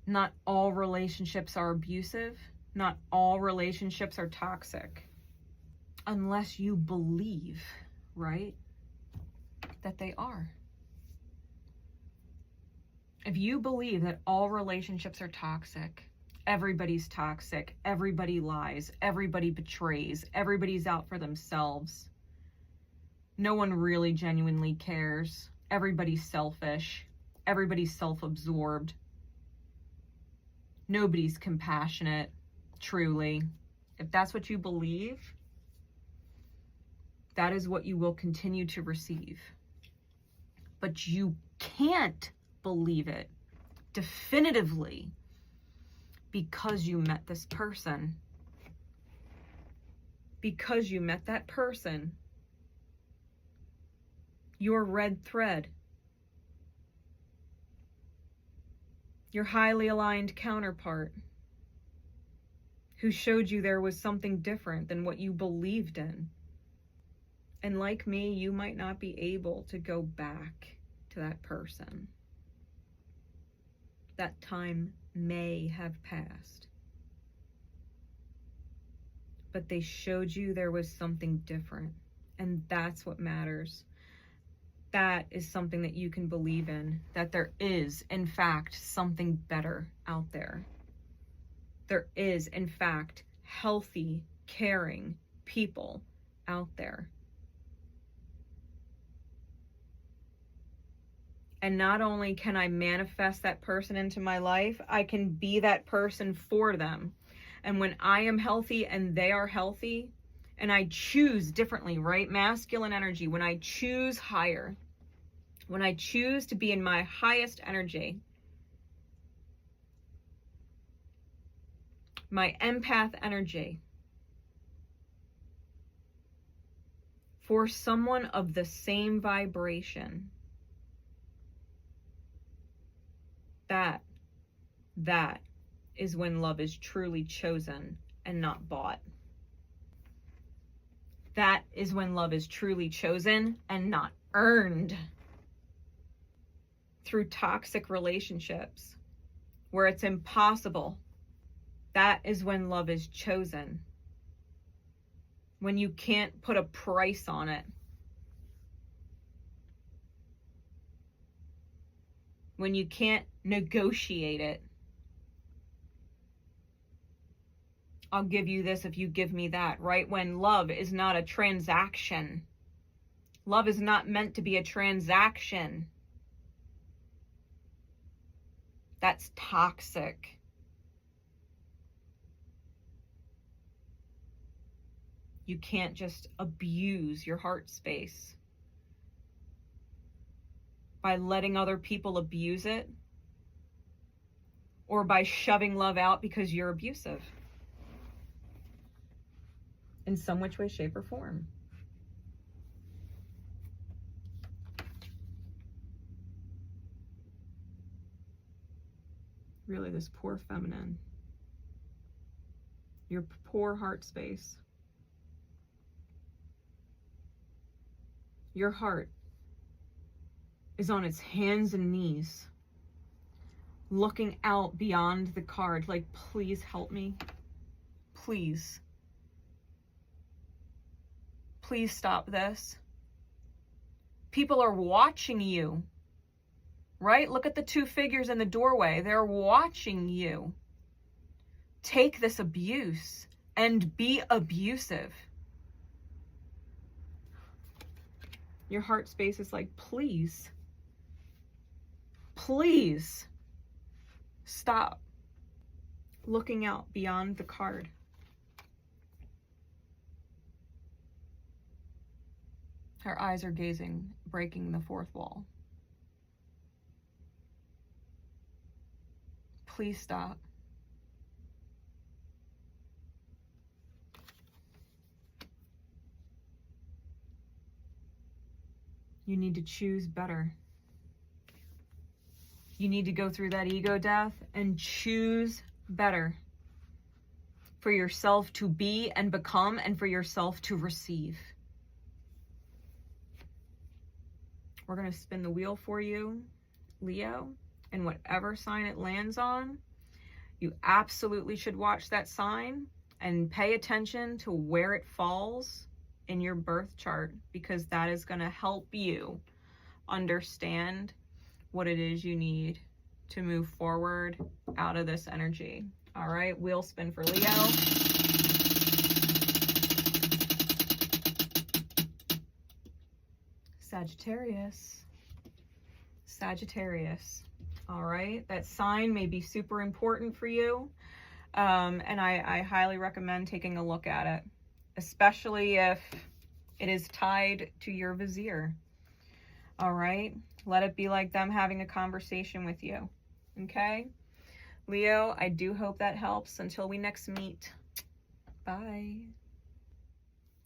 Speaker 1: Not all relationships are abusive. Not all relationships are toxic. Unless you believe, right, that they are. If you believe that all relationships are toxic, everybody's toxic, everybody lies, everybody betrays, everybody's out for themselves, no one really genuinely cares, everybody's selfish, everybody's self-absorbed, nobody's compassionate, truly. If that's what you believe, that is what you will continue to receive. But you can't believe it definitively because you met this person. Because you met that person. Your red thread. Your highly aligned counterpart. who showed you there was something different than what you believed in. And like me, you might not be able to go back to that person. That time may have passed. But they showed you there was something different. And that's what matters. That is something that you can believe in, that there is, in fact, something better out there. There is, in fact, healthy, caring people out there. And not only can I manifest that person into my life, I can be that person for them. And when I am healthy and they are healthy, and I choose differently, right? Masculine energy, when I choose higher, when I choose to be in my highest energy, my empath energy, for someone of the same vibration, that is when love is truly chosen and not bought. That is when love is truly chosen and not earned through toxic relationships where it's impossible. That is when love is chosen. When you can't put a price on it. When you can't negotiate it. I'll give you this if you give me that, right? When love is not a transaction. Love is not meant to be a transaction. That's toxic. You can't just abuse your heart space by letting other people abuse it, or by shoving love out because you're abusive in some which way, shape, or form. Really, this poor feminine. Your poor heart space. Your heart is on its hands and knees, looking out beyond the card, like, please help me. Please. Please stop this. People are watching you, right? Look at the two figures in the doorway. They're watching you take this abuse and be abusive. Your heart space is like, please, please stop looking out beyond the card. Her eyes are gazing, breaking the fourth wall. Please stop. You need to choose better. You need to go through that ego death and choose better for yourself to be and become, and for yourself to receive. We're going to spin the wheel for you, Leo, and whatever sign it lands on, you absolutely should watch that sign and pay attention to where it falls in your birth chart, because that is going to help you understand what it is you need to move forward out of this energy. All right, wheel spin for Leo. Sagittarius. Sagittarius. All right, that sign may be super important for you, and I highly recommend taking a look at it, especially if it is tied to your vizier. All right, let it be like them having a conversation with you. Okay, Leo, I do hope that helps. Until we next meet, bye.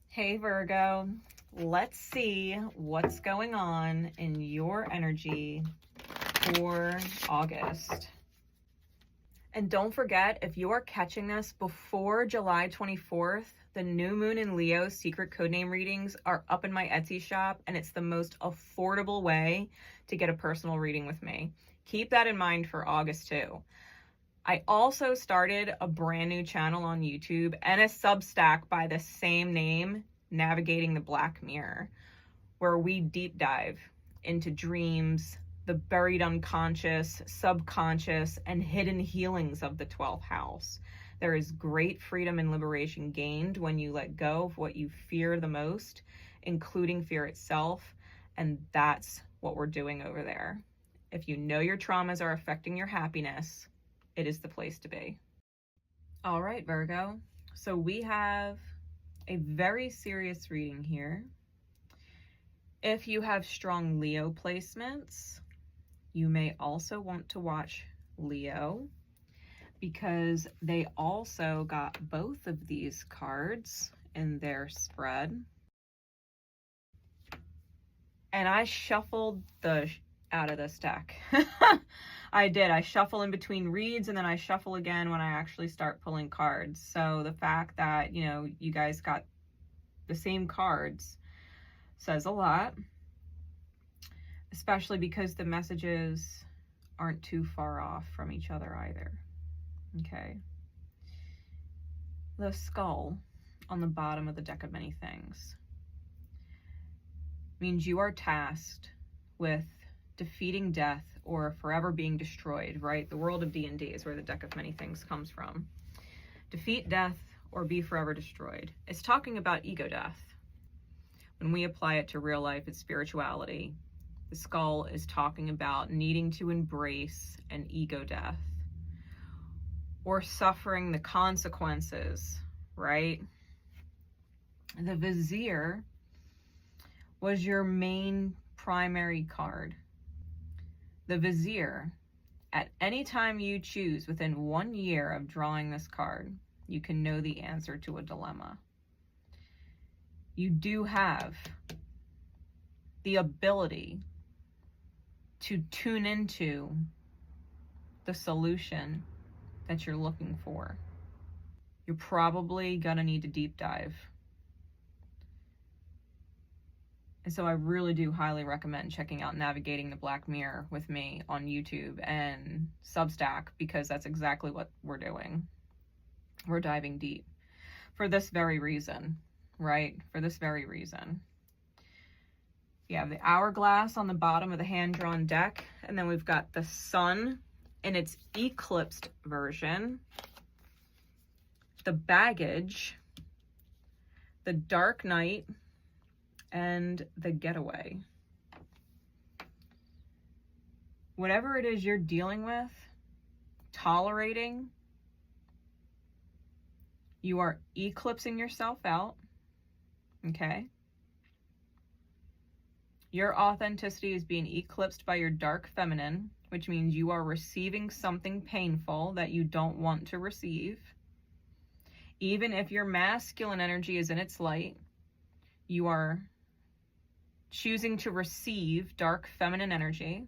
Speaker 1: Hey Virgo, let's see what's going on in your energy for August. And don't forget, if you are catching this before July 24th, the new moon in Leo secret codename readings are up in my Etsy shop, and it's the most affordable way to get a personal reading with me. Keep that in mind for August too. I also started a brand new channel on YouTube and a Substack by the same name, Navigating the Black Mirror, where we deep dive into dreams, the buried unconscious, subconscious, and hidden healings of the 12th house. There is great freedom and liberation gained when you let go of what you fear the most, including fear itself, and that's what we're doing over there. If you know your traumas are affecting your happiness, it is the place to be. All right, Virgo. So we have a very serious reading here. If you have strong Leo placements, you may also want to watch Leo, because they also got both of these cards in their spread. And I shuffled the out of this deck. I did. I shuffle in between reads, and then I shuffle again when I actually start pulling cards. So the fact that, you know, you guys got the same cards says a lot, especially because the messages aren't too far off from each other either. Okay. The skull on the bottom of the deck of many things means you are tasked with defeating death or forever being destroyed, right? The world of D&D is where the deck of many things comes from. Defeat death or be forever destroyed. It's talking about ego death. When we apply it to real life, it's spirituality. The skull is talking about needing to embrace an ego death or suffering the consequences, right? The Vizier was your main primary card. The Vizier, at any time you choose within 1 year of drawing this card, you can know the answer to a dilemma. You do have the ability to tune into the solution that you're looking for. You're probably gonna need to deep dive. And so I really do highly recommend checking out Navigating the Black Mirror with me on YouTube and Substack, because that's exactly what we're doing. We're diving deep for this very reason, right? For this very reason. You have the hourglass on the bottom of the hand-drawn deck, and then we've got the sun in its eclipsed version, the baggage, the dark night, and the getaway. Whatever it is you're dealing with, tolerating, you are eclipsing yourself out, okay? Your authenticity is being eclipsed by your dark feminine, which means you are receiving something painful that you don't want to receive. Even if your masculine energy is in its light, you are choosing to receive dark feminine energy.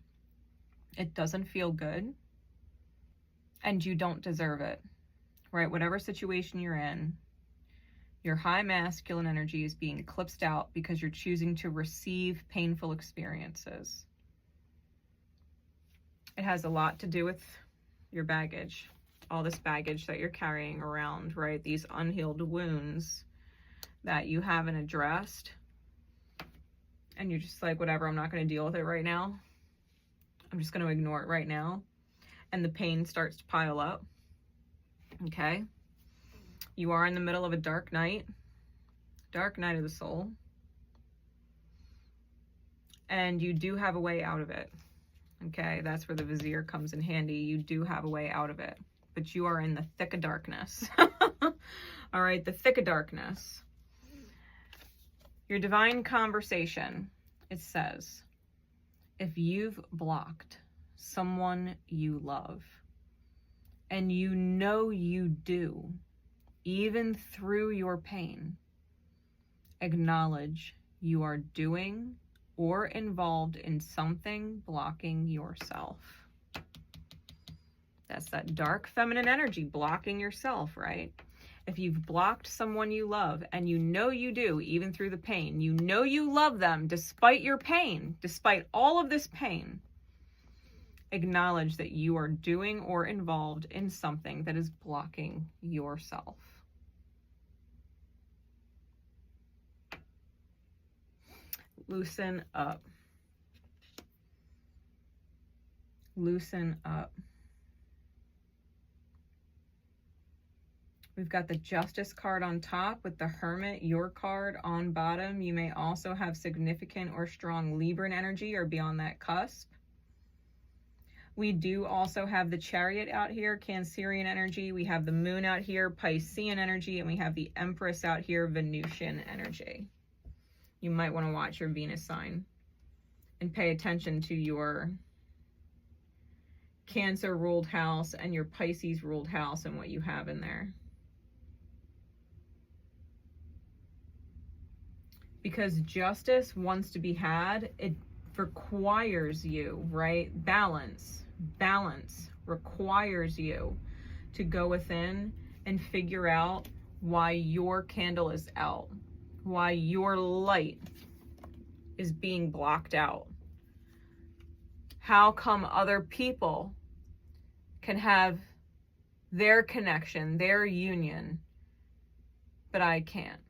Speaker 1: It doesn't feel good, and you don't deserve it, right? Whatever situation you're in, your high masculine energy is being eclipsed out because you're choosing to receive painful experiences. It has a lot to do with your baggage, all this baggage that you're carrying around, right? These unhealed wounds that you haven't addressed. And you're just like, whatever, I'm not going to deal with it right now. I'm just going to ignore it right now. And the pain starts to pile up. Okay? You are in the middle of a dark night of the soul. And you do have a way out of it. Okay? That's where the Vizier comes in handy. You do have a way out of it. But you are in the thick of darkness. All right? The thick of darkness. Your divine conversation, it says, if you've blocked someone you love, and you know you do, even through your pain, acknowledge you are doing or involved in something blocking yourself. That's that dark feminine energy blocking yourself, right? If you've blocked someone you love, and you know you do, even through the pain, you know you love them despite your pain, despite all of this pain, acknowledge that you are doing or involved in something that is blocking yourself. Loosen up. Loosen up. We've got the Justice card on top with the Hermit, your card, on bottom. You may also have significant or strong Libran energy or beyond that cusp. We do also have the Chariot out here, Cancerian energy. We have the Moon out here, Piscean energy. And we have the Empress out here, Venusian energy. You might want to watch your Venus sign and pay attention to your Cancer ruled house and your Pisces ruled house and what you have in there. Because justice wants to be had, it requires you, right? Balance requires you to go within and figure out why your candle is out, why your light is being blocked out. How come other people can have their connection, their union, but I can't?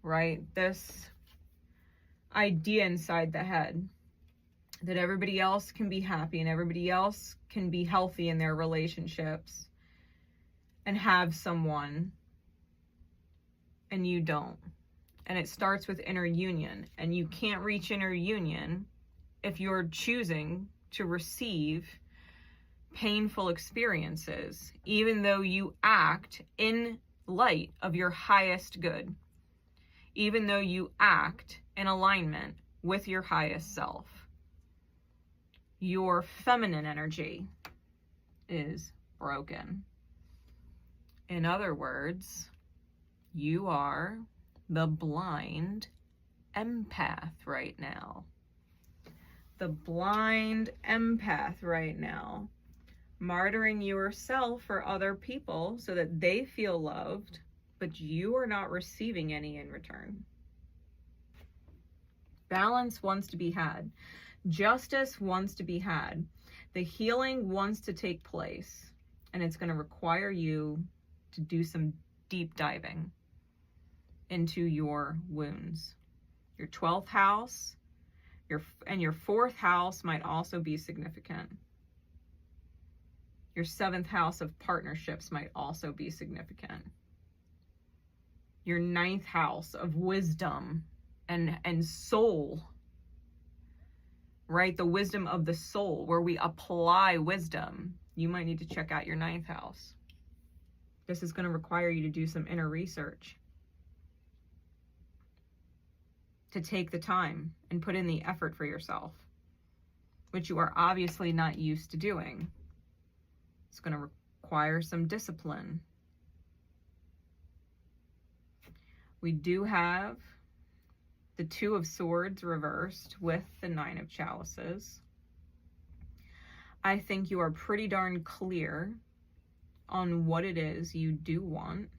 Speaker 1: Right? This idea inside the head that everybody else can be happy and everybody else can be healthy in their relationships and have someone, and you don't. And it starts with inner union, and you can't reach inner union if you're choosing to receive painful experiences, even though you act in light of your highest good. Even though you act in alignment with your highest self. Your feminine energy is broken. In other words, you are the blind empath right now. The blind empath right now. Martyring yourself for other people so that they feel loved, but you are not receiving any in return. Balance wants to be had. Justice wants to be had. The healing wants to take place. And it's going to require you to do some deep diving into your wounds. Your 12th house, your 4th house might also be significant. Your 7th house of partnerships might also be significant. Your 9th house of wisdom and soul, right? The wisdom of the soul, where we apply wisdom. You might need to check out your 9th house. This is going to require you to do some inner research, to take the time and put in the effort for yourself, which you are obviously not used to doing. It's going to require some discipline. We do have the 2 of Swords reversed with the 9 of Chalices. I think you are pretty darn clear on what it is you do want.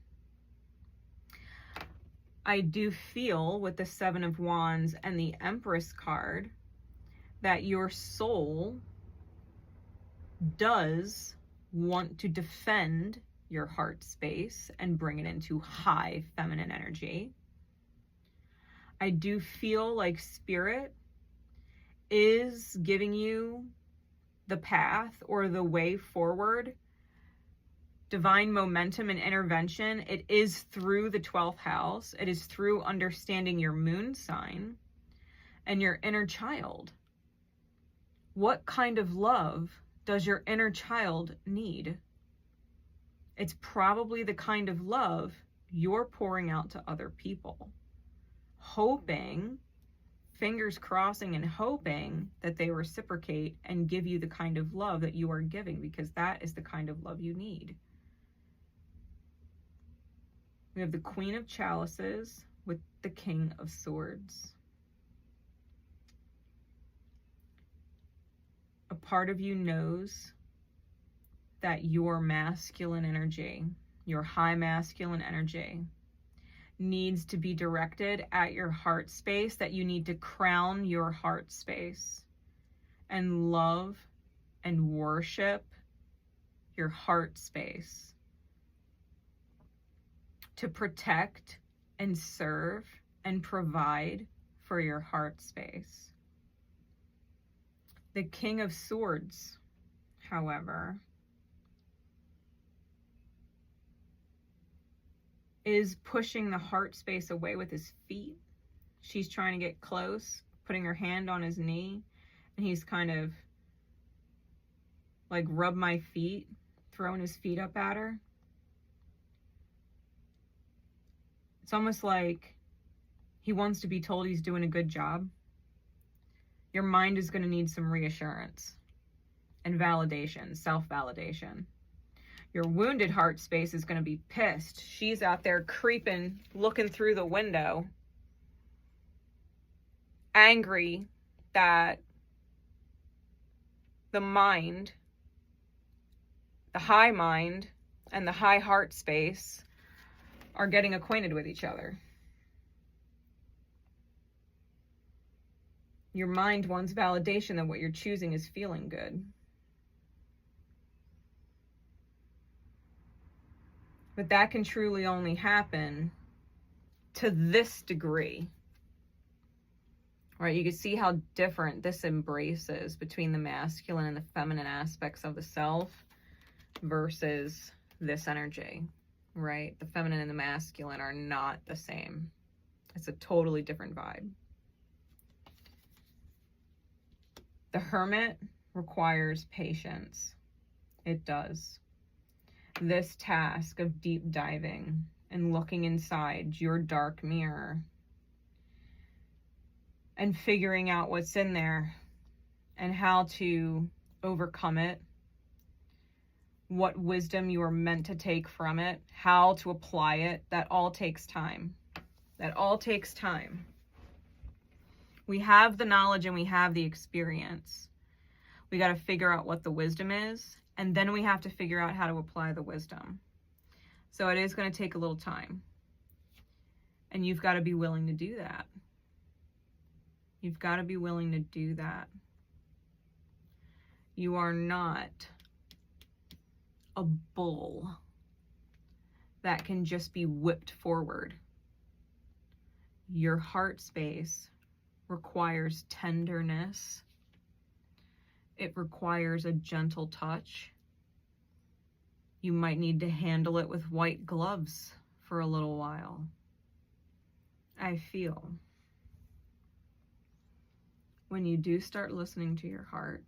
Speaker 1: I do feel with the 7 of Wands and the Empress card that your soul does want to defend your heart space and bring it into high feminine energy. I do feel like Spirit is giving you the path or the way forward. Divine momentum and intervention. It is through the 12th house. It is through understanding your moon sign and your inner child. What kind of love does your inner child need? It's probably the kind of love you're pouring out to other people, hoping, fingers crossing and hoping that they reciprocate and give you the kind of love that you are giving, because that is the kind of love you need. We have the Queen of Chalices with the King of Swords. A part of you knows that your masculine energy, your high masculine energy, needs to be directed at your heart space, that you need to crown your heart space and love and worship your heart space, to protect and serve and provide for your heart space. The King of Swords, however, is pushing the heart space away with his feet. She's trying to get close, putting her hand on his knee, and he's kind of like, rub my feet, throwing his feet up at her. It's almost like he wants to be told he's doing a good job. Your mind is going to need some reassurance and validation, self-validation. Your wounded heart space is going to be pissed. She's out there creeping, looking through the window, angry that the mind, the high mind, and the high heart space are getting acquainted with each other. Your mind wants validation that what you're choosing is feeling good. But that can truly only happen to this degree. Right? You can see how different this embrace is between the masculine and the feminine aspects of the self versus this energy. Right? The feminine and the masculine are not the same. It's a totally different vibe. The Hermit requires patience. It does. This task of deep diving and looking inside your dark mirror and figuring out what's in there and how to overcome it, what wisdom you are meant to take from it, how to apply it, that all takes time. That all takes time. We have the knowledge and we have the experience. We got to figure out what the wisdom is, and then we have to figure out how to apply the wisdom. So it is going to take a little time. And you've got to be willing to do that. You've got to be willing to do that. You are not a bull that can just be whipped forward. Your heart space requires tenderness. It requires a gentle touch. You might need to handle it with white gloves for a little while. I feel when you do start listening to your heart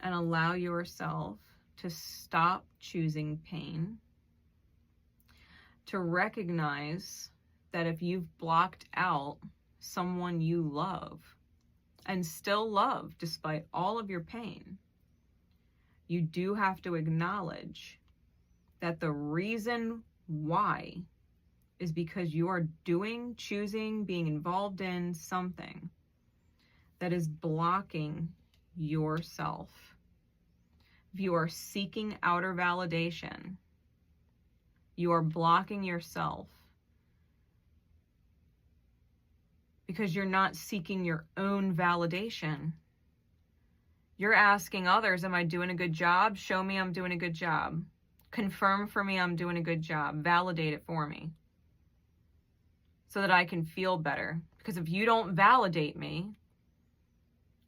Speaker 1: and allow yourself to stop choosing pain, to recognize that if you've blocked out someone you love and still love despite all of your pain, you do have to acknowledge that the reason why is because you are choosing, being involved in something that is blocking yourself. If you are seeking outer validation, you are blocking yourself because you're not seeking your own validation. You're asking others, am I doing a good job? Show me I'm doing a good job. Confirm for me I'm doing a good job. Validate it for me so that I can feel better. Because if you don't validate me,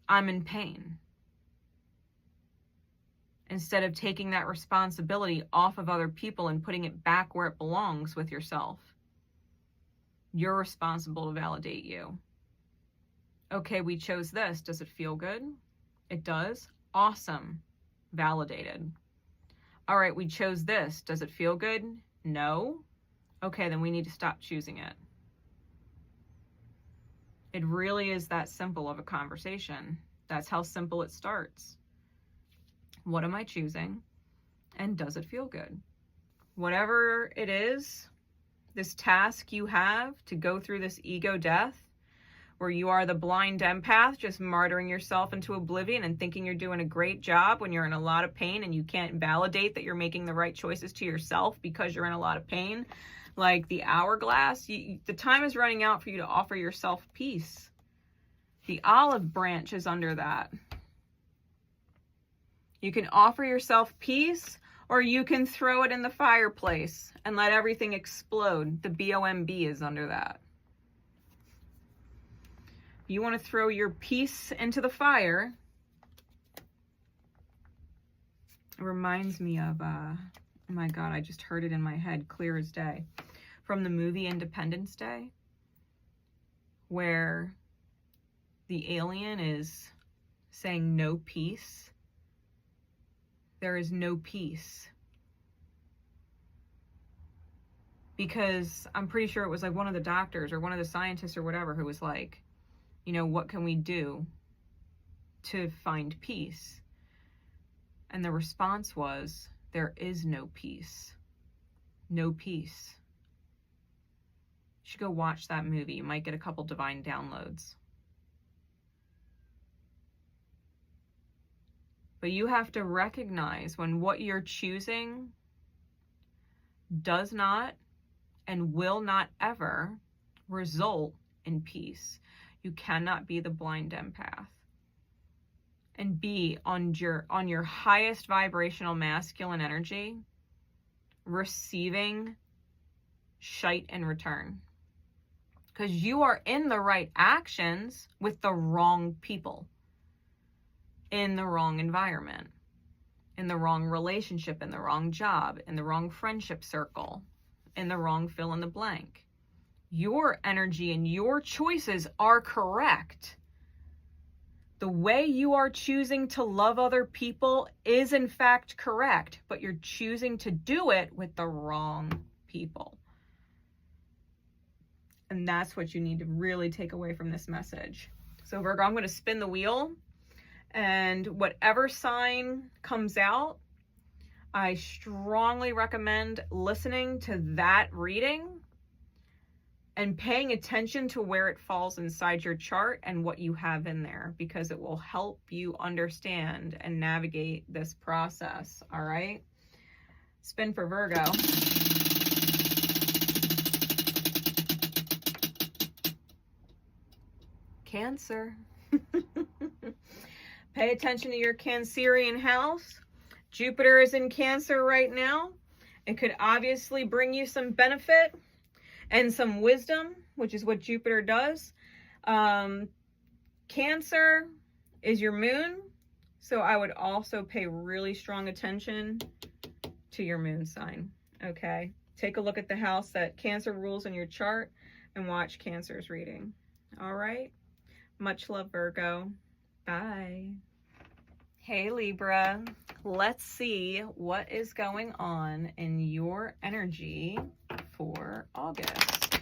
Speaker 1: I'm in pain. Instead of taking that responsibility off of other people and putting it back where it belongs with yourself. You're responsible to validate you. Okay, we chose this. Does it feel good? It does. Awesome. Validated. All right, we chose this. Does it feel good? No. Okay, then we need to stop choosing it. It really is that simple of a conversation. That's how simple it starts. What am I choosing? And does it feel good? Whatever it is, this task you have to go through this ego death, where you are the blind empath just martyring yourself into oblivion and thinking you're doing a great job when you're in a lot of pain and you can't validate that you're making the right choices to yourself because you're in a lot of pain. Like the hourglass, the time is running out for you to offer yourself peace. The olive branch is under that. You can offer yourself peace, or you can throw it in the fireplace and let everything explode. The BOMB is under that. You want to throw your peace into the fire. It reminds me of, oh my God, I just heard it in my head, clear as day, from the movie Independence Day, where the alien is saying no peace. There is no peace. Because I'm pretty sure it was like one of the doctors or one of the scientists or whatever who was like, you know, what can we do to find peace? And the response was, there is no peace. No peace. You should go watch that movie. You might get a couple divine downloads. But you have to recognize when what you're choosing does not and will not ever result in peace. You cannot be the blind empath and be on your highest vibrational masculine energy, receiving shite in return. Because you are in the right actions with the wrong people, in the wrong environment, in the wrong relationship, in the wrong job, in the wrong friendship circle, in the wrong fill in the blank. Your energy and your choices are correct. The way you are choosing to love other people is in fact correct, but you're choosing to do it with the wrong people. And that's what you need to really take away from this message. So Virgo, I'm going to spin the wheel, and whatever sign comes out, I strongly recommend listening to that reading and paying attention to where it falls inside your chart and what you have in there, because it will help you understand and navigate this process. All right. Spin for Virgo. Cancer. Pay attention to your Cancerian house. Jupiter is in Cancer right now. It could obviously bring you some benefit and some wisdom, which is what Jupiter does. Cancer is your moon, so I would also pay really strong attention to your moon sign, okay? Take a look at the house that Cancer rules in your chart and watch Cancer's reading, all right? Much love, Virgo. Bye. Hey, Libra. Let's see what is going on in your energy for August.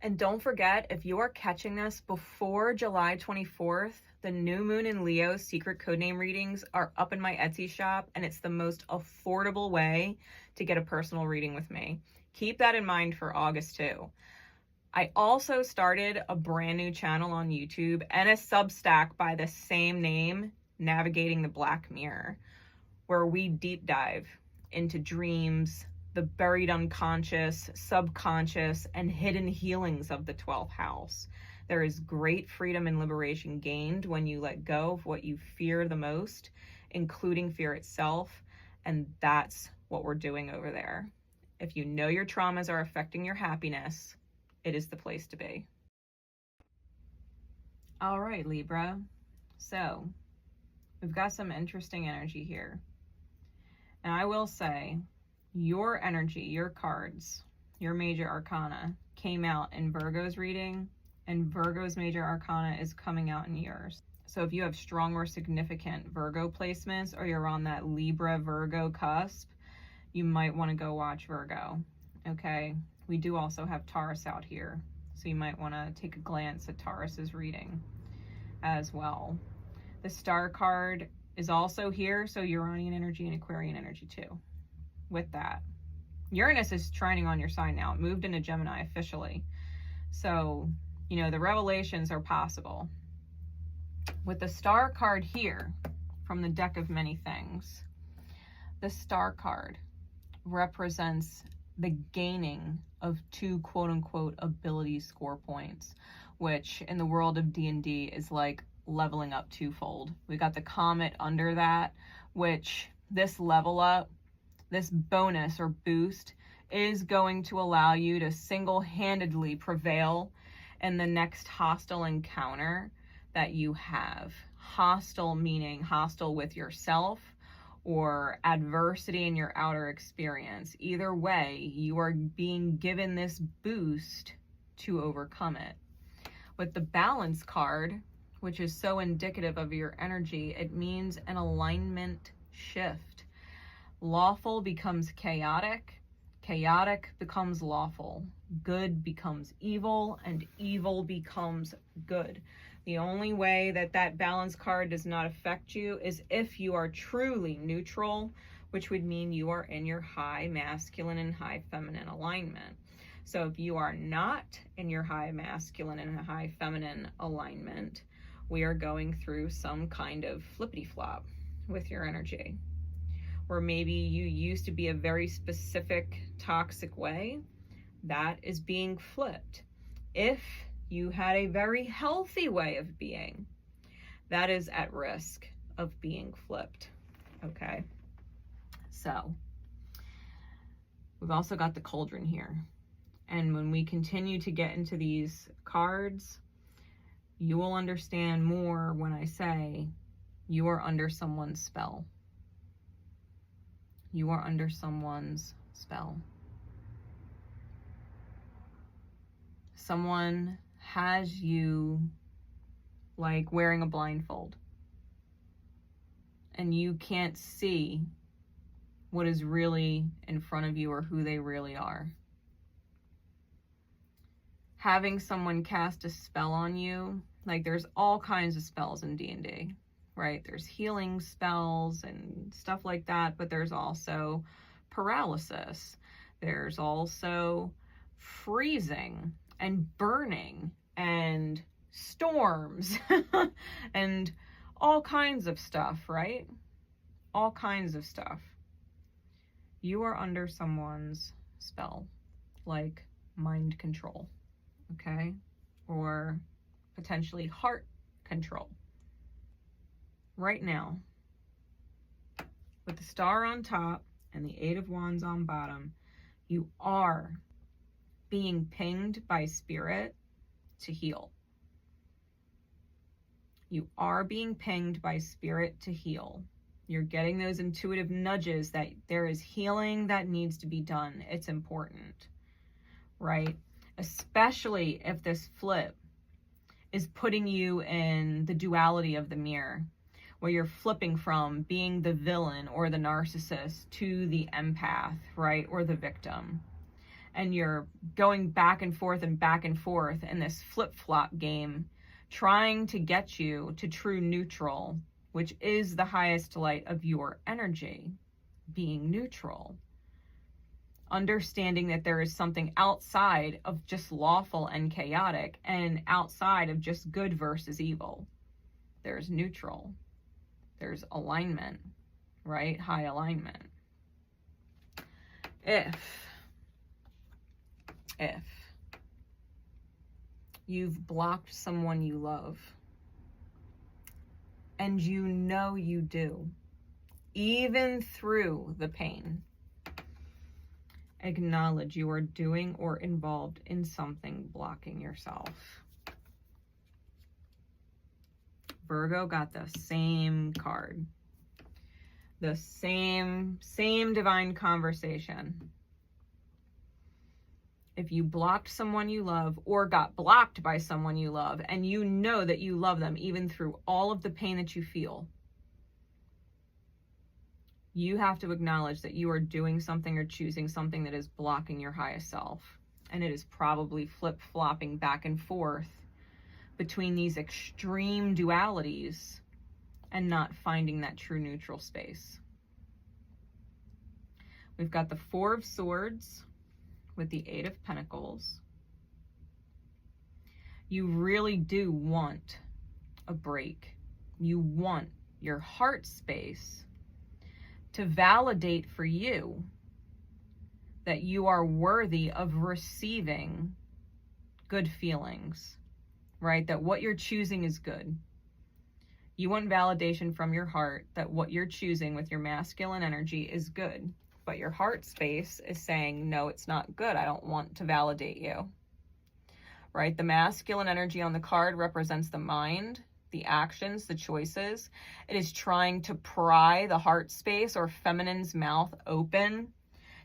Speaker 1: And don't forget, if you are catching this before July 24th, the new moon in Leo secret codename readings are up in my Etsy shop, and it's the most affordable way to get a personal reading with me. Keep that in mind for August too. I also started a brand new channel on YouTube and a Substack by the same name, Navigating the Black Mirror, where we deep dive into dreams, the buried unconscious, subconscious, and hidden healings of the 12th house. There is great freedom and liberation gained when you let go of what you fear the most, including fear itself, and that's what we're doing over there. If you know your traumas are affecting your happiness, it is the place to be. All right, Libra. So we've got some interesting energy here. And I will say, your energy, your cards, your major arcana came out in Virgo's reading, and Virgo's major arcana is coming out in yours. So if you have strong or significant Virgo placements, or you're on that Libra Virgo cusp, you might want to go watch Virgo, okay? We do also have Taurus out here, so you might want to take a glance at Taurus's reading as well. The star card is also here, so Uranian energy and Aquarian energy too. With that, Uranus is trining on your sign now. It moved into Gemini officially. So, you know, the revelations are possible. With the Star card here from the deck of many things, the Star card represents the gaining of 2 quote-unquote ability score points, which in the world of D&D is like leveling up twofold. We got the Comet under that, which this level up, this bonus or boost, is going to allow you to single-handedly prevail in the next hostile encounter that you have. Hostile meaning hostile with yourself, or adversity in your outer experience. Either way, you are being given this boost to overcome it. With the Balance card, which is so indicative of your energy, it means an alignment shift. Lawful becomes chaotic, chaotic becomes lawful, good becomes evil, and evil becomes good. The only way that that Balance card does not affect you is if you are truly neutral, which would mean you are in your high masculine and high feminine alignment. So if you are not in your high masculine and high feminine alignment, we are going through some kind of flippity flop with your energy. Or maybe you used to be a very specific toxic way, that is being flipped. If you had a very healthy way of being, that is at risk of being flipped. Okay, so we've also got the Cauldron here, and when we continue to get into these cards, you will understand more when I say you are under someone's spell. You are under someone's spell. Someone has you like wearing a blindfold, and you can't see what is really in front of you or who they really are. Having someone cast a spell on you, like there's all kinds of spells in D&D, right? There's healing spells and stuff like that, but there's also paralysis. There's also freezing and burning and storms and all kinds of stuff, right? All kinds of stuff. You are under someone's spell, like mind control, okay? Or potentially heart control. Right now, with the Star on top and the 8 of Wands on bottom, you are being pinged by Spirit to heal. You are being pinged by Spirit to heal. You're getting those intuitive nudges that there is healing that needs to be done. It's important, right? Especially if this flip is putting you in the duality of the mirror, where you're flipping from being the villain or the narcissist to the empath, right? Or the victim. And you're going back and forth in this flip-flop game, trying to get you to true neutral, which is the highest light of your energy, being neutral. Understanding that there is something outside of just lawful and chaotic, and outside of just good versus evil. There's neutral. There's alignment, right? High alignment. If you've blocked someone you love, and you know you do, even through the pain, acknowledge you are doing or involved in something blocking yourself. Virgo got the same card. The same divine conversation. If you blocked someone you love or got blocked by someone you love, and you know that you love them even through all of the pain that you feel, you have to acknowledge that you are doing something or choosing something that is blocking your highest self. And it is probably flip-flopping back and forth between these extreme dualities and not finding that true neutral space. We've got the 4 of Swords with the 8 of Pentacles. You really do want a break. You want your heart space to validate for you that you are worthy of receiving good feelings, right? That what you're choosing is good. You want validation from your heart that what you're choosing with your masculine energy is good. But your heart space is saying, no, it's not good. I don't want to validate you, right? The masculine energy on the card represents the mind, the actions, the choices. It is trying to pry the heart space or feminine's mouth open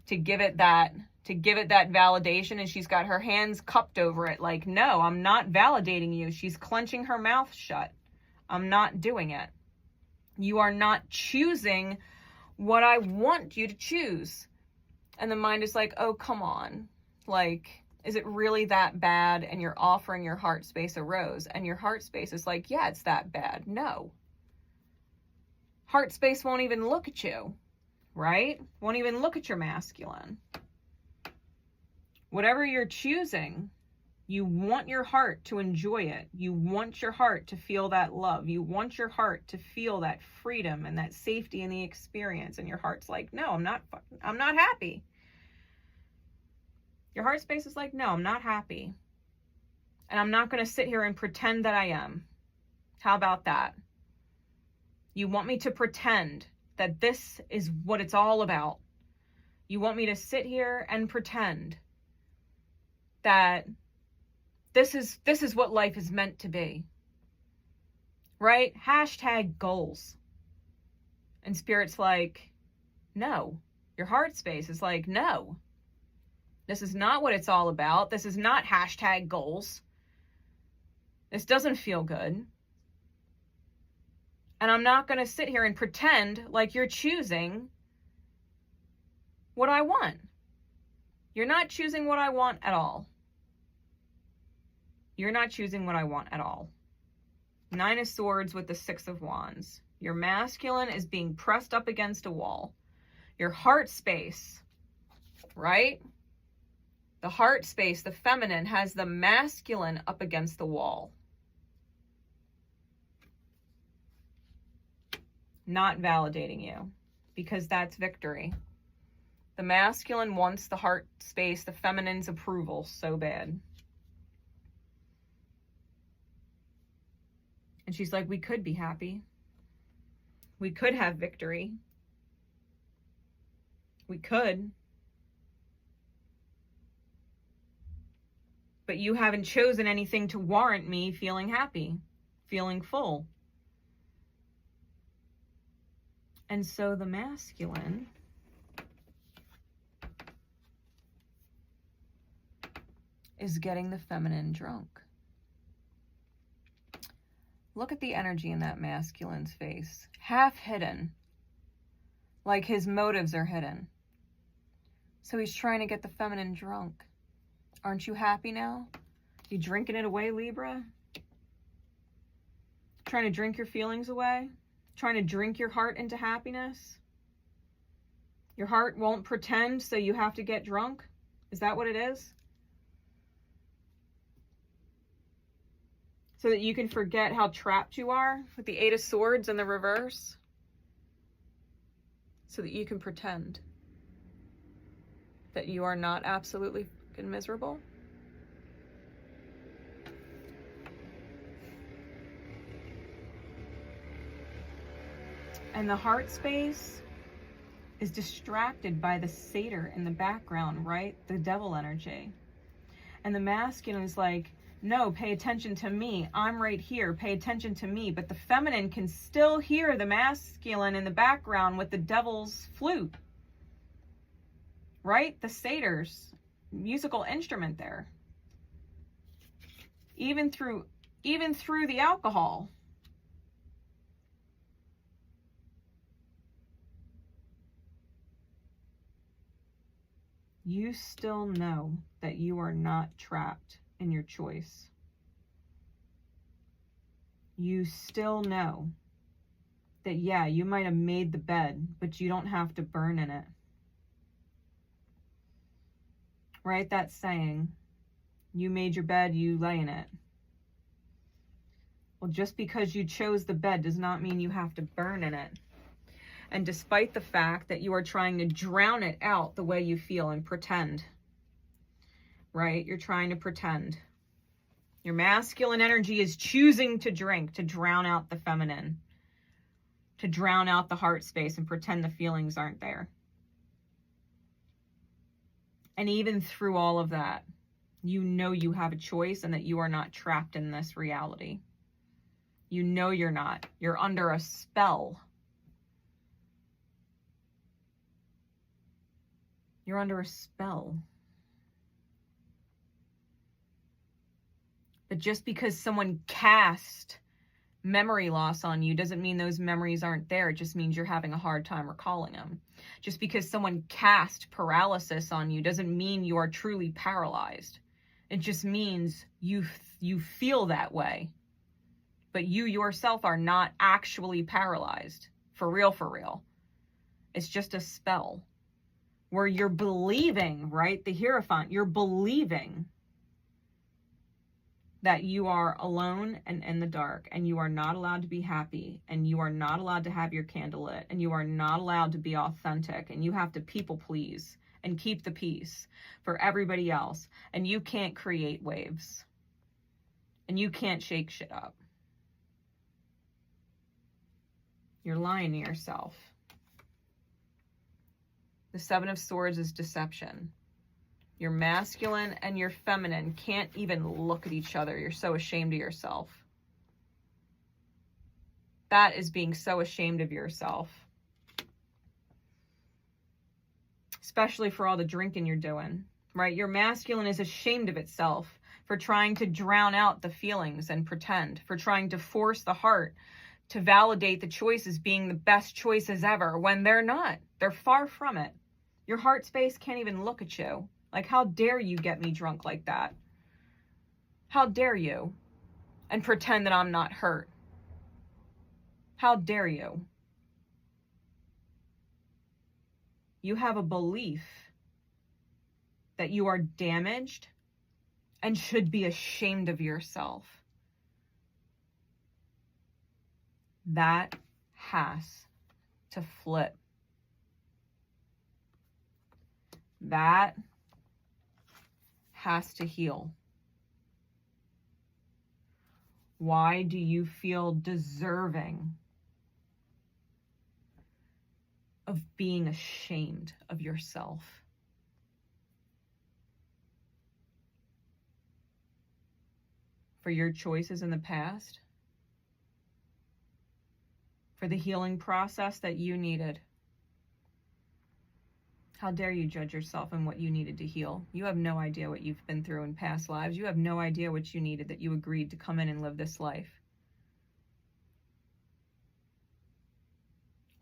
Speaker 1: to give it that validation, and she's got her hands cupped over it like, no, I'm not validating you. She's clenching her mouth shut. I'm not doing it. You are not choosing what I want you to choose. And the mind is like, oh, come on. Like, is it really that bad? And you're offering your heart space a rose, and your heart space is like, yeah, it's that bad. No. Heart space won't even look at you, right? Won't even look at your masculine. Whatever you're choosing, you want your heart to enjoy it. You want your heart to feel that love. You want your heart to feel that freedom and that safety in the experience. And your heart's like, no, I'm not happy. Your heart space is like, no, I'm not happy. And I'm not going to sit here and pretend that I am. How about that? You want me to pretend that this is what it's all about. You want me to sit here and pretend that this is what life is meant to be, right? Hashtag goals. And Spirit's like, no. Your heart space is like, no. This is not what it's all about. This is not hashtag goals. This doesn't feel good. And I'm not going to sit here and pretend like you're choosing what I want. You're not choosing what I want at all. You're not choosing what I want at all. 9 of Swords with the 6 of Wands. Your masculine is being pressed up against a wall. Your heart space, right? The heart space, the feminine, has the masculine up against the wall. Not validating you, because that's victory. The masculine wants the heart space, the feminine's approval so bad. And she's like, we could be happy. We could have victory. We could. But you haven't chosen anything to warrant me feeling happy, feeling full. And so the masculine is getting the feminine drunk. Look at the energy in that masculine's face. Half hidden. Like his motives are hidden. So he's trying to get the feminine drunk. Aren't you happy now? You drinking it away, Libra? Trying to drink your feelings away? Trying to drink your heart into happiness? Your heart won't pretend, so you have to get drunk? Is that what it is? So that you can forget how trapped you are with the 8 of Swords in the reverse? So that you can pretend that you are not absolutely fucking miserable? And the heart space is distracted by the satyr in the background, right? The devil energy. And the masculine is like, no, pay attention to me. I'm right here. Pay attention to me. But the feminine can still hear the masculine in the background with the devil's flute. Right? The satyr's musical instrument there. Even through the alcohol. You still know that you are not trapped in your choice. You still know that, yeah, you might have made the bed, but you don't have to burn in it. Right? That saying, you made your bed, you lay in it. Well, just because you chose the bed does not mean you have to burn in it. And despite the fact that you are trying to drown it out the way you feel and pretend, right? You're trying to pretend. Your masculine energy is choosing to drink, to drown out the feminine, to drown out the heart space and pretend the feelings aren't there. And even through all of that, you know you have a choice and that you are not trapped in this reality. You know you're not. You're under a spell. You're under a spell. But just because someone cast memory loss on you doesn't mean those memories aren't there. It just means you're having a hard time recalling them. Just because someone cast paralysis on you doesn't mean you are truly paralyzed. It just means you feel that way. But you yourself are not actually paralyzed. For real, for real. It's just a spell where you're believing, right? The Hierophant, you're believing that you are alone and in the dark, and you are not allowed to be happy, and you are not allowed to have your candle lit, and you are not allowed to be authentic, and you have to people please and keep the peace for everybody else, and you can't create waves, and you can't shake shit up. You're lying to yourself. The Seven of Swords is deception. Your masculine and your feminine can't even look at each other. You're so ashamed of yourself. That is being so ashamed of yourself. Especially for all the drinking you're doing, right? Your masculine is ashamed of itself for trying to drown out the feelings and pretend, for trying to force the heart to validate the choices being the best choices ever when they're not. They're far from it. Your heart space can't even look at you. Like, how dare you get me drunk like that? How dare you? And pretend that I'm not hurt. How dare you? You have a belief that you are damaged and should be ashamed of yourself. That has to flip. That has to heal. Why do you feel deserving of being ashamed of yourself? For your choices in the past? For the healing process that you needed? How dare you judge yourself and what you needed to heal? You have no idea what you've been through in past lives. You have no idea what you needed that you agreed to come in and live this life.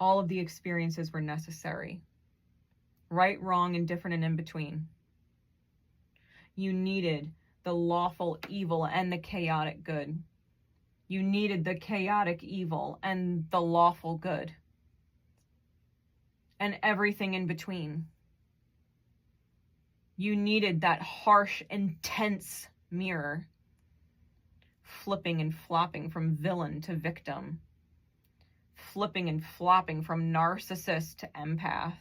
Speaker 1: All of the experiences were necessary. Right, wrong, indifferent, and in between. You needed the lawful evil and the chaotic good. You needed the chaotic evil and the lawful good. And everything in between. You needed that harsh, intense mirror, flipping and flopping from villain to victim, flipping and flopping from narcissist to empath,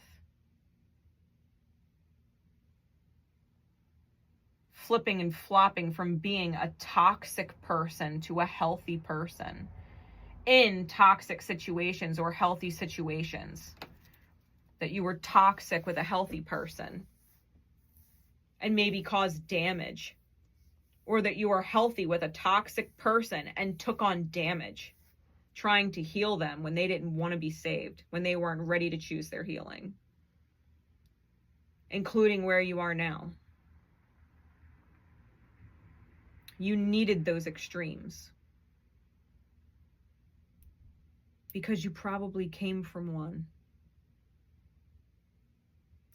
Speaker 1: flipping and flopping from being a toxic person to a healthy person in toxic situations or healthy situations. That you were toxic with a healthy person and maybe caused damage, or that you were healthy with a toxic person and took on damage, trying to heal them when they didn't want to be saved, when they weren't ready to choose their healing, including where you are now. You needed those extremes because you probably came from one.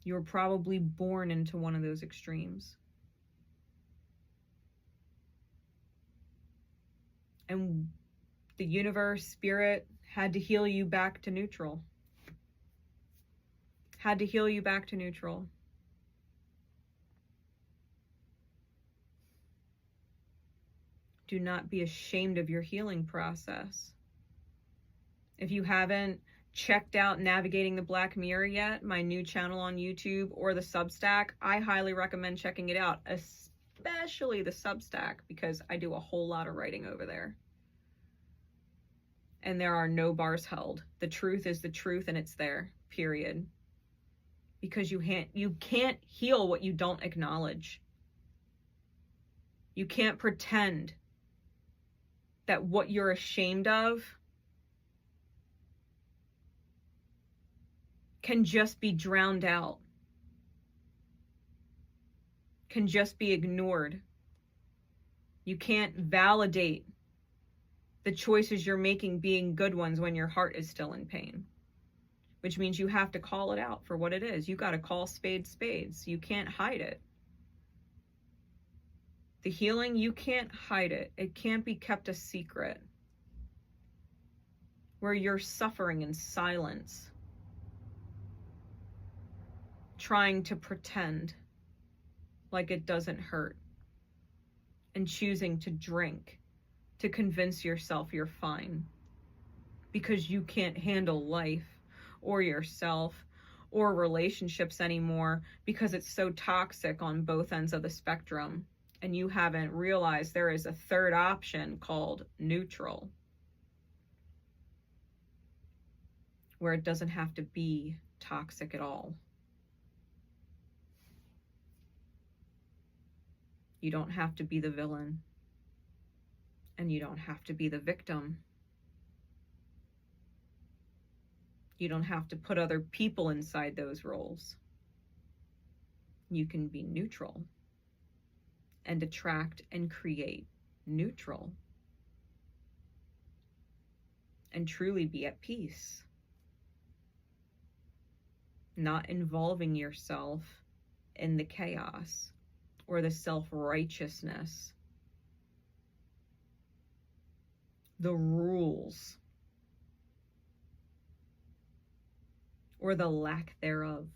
Speaker 1: You were probably born into one of those extremes. And the universe, spirit, had to heal you back to neutral. Had to heal you back to neutral. Do not be ashamed of your healing process. If you haven't checked out Navigating the Black Mirror yet, my new channel on YouTube or the Substack, I highly recommend checking it out, especially the Substack, because I do a whole lot of writing over there. And there are no bars held. The truth is the truth, and it's there, period. Because you can't heal what you don't acknowledge. You can't pretend that what you're ashamed of can just be drowned out, can just be ignored. You can't validate the choices you're making being good ones when your heart is still in pain, which means you have to call it out for what it is. You got to call spades spades. You can't hide it. The healing, you can't hide it. It can't be kept a secret where you're suffering in silence, trying to pretend like it doesn't hurt, and choosing to drink to convince yourself you're fine because you can't handle life or yourself or relationships anymore because it's so toxic on both ends of the spectrum, and you haven't realized there is a third option called neutral, where it doesn't have to be toxic at all. You don't have to be the villain, and you don't have to be the victim. You don't have to put other people inside those roles. You can be neutral and attract and create neutral and truly be at peace, not involving yourself in the chaos or the self-righteousness, the rules, or the lack thereof,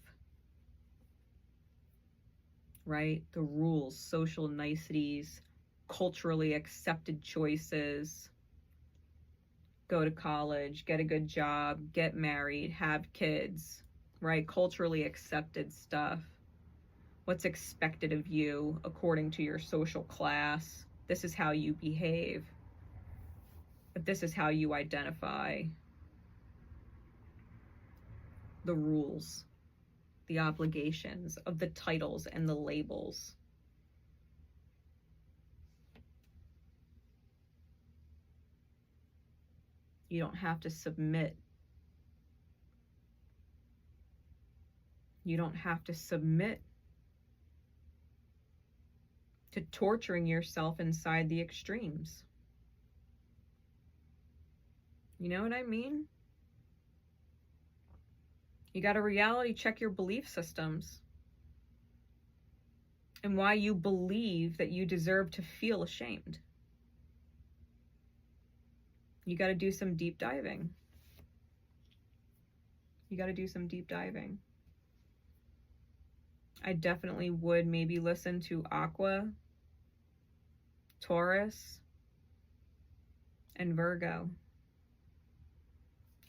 Speaker 1: right? The rules, social niceties, culturally accepted choices, go to college, get a good job, get married, have kids, right? Culturally accepted stuff. What's expected of you according to your social class. This is how you behave. But this is how you identify. The rules, the obligations of the titles and the labels. You don't have to submit. You don't have to submit to torturing yourself inside the extremes. You know what I mean? You got to reality check your belief systems and why you believe that you deserve to feel ashamed. You got to do some deep diving. You got to do some deep diving. I definitely would maybe listen to Aqua, Taurus, and Virgo.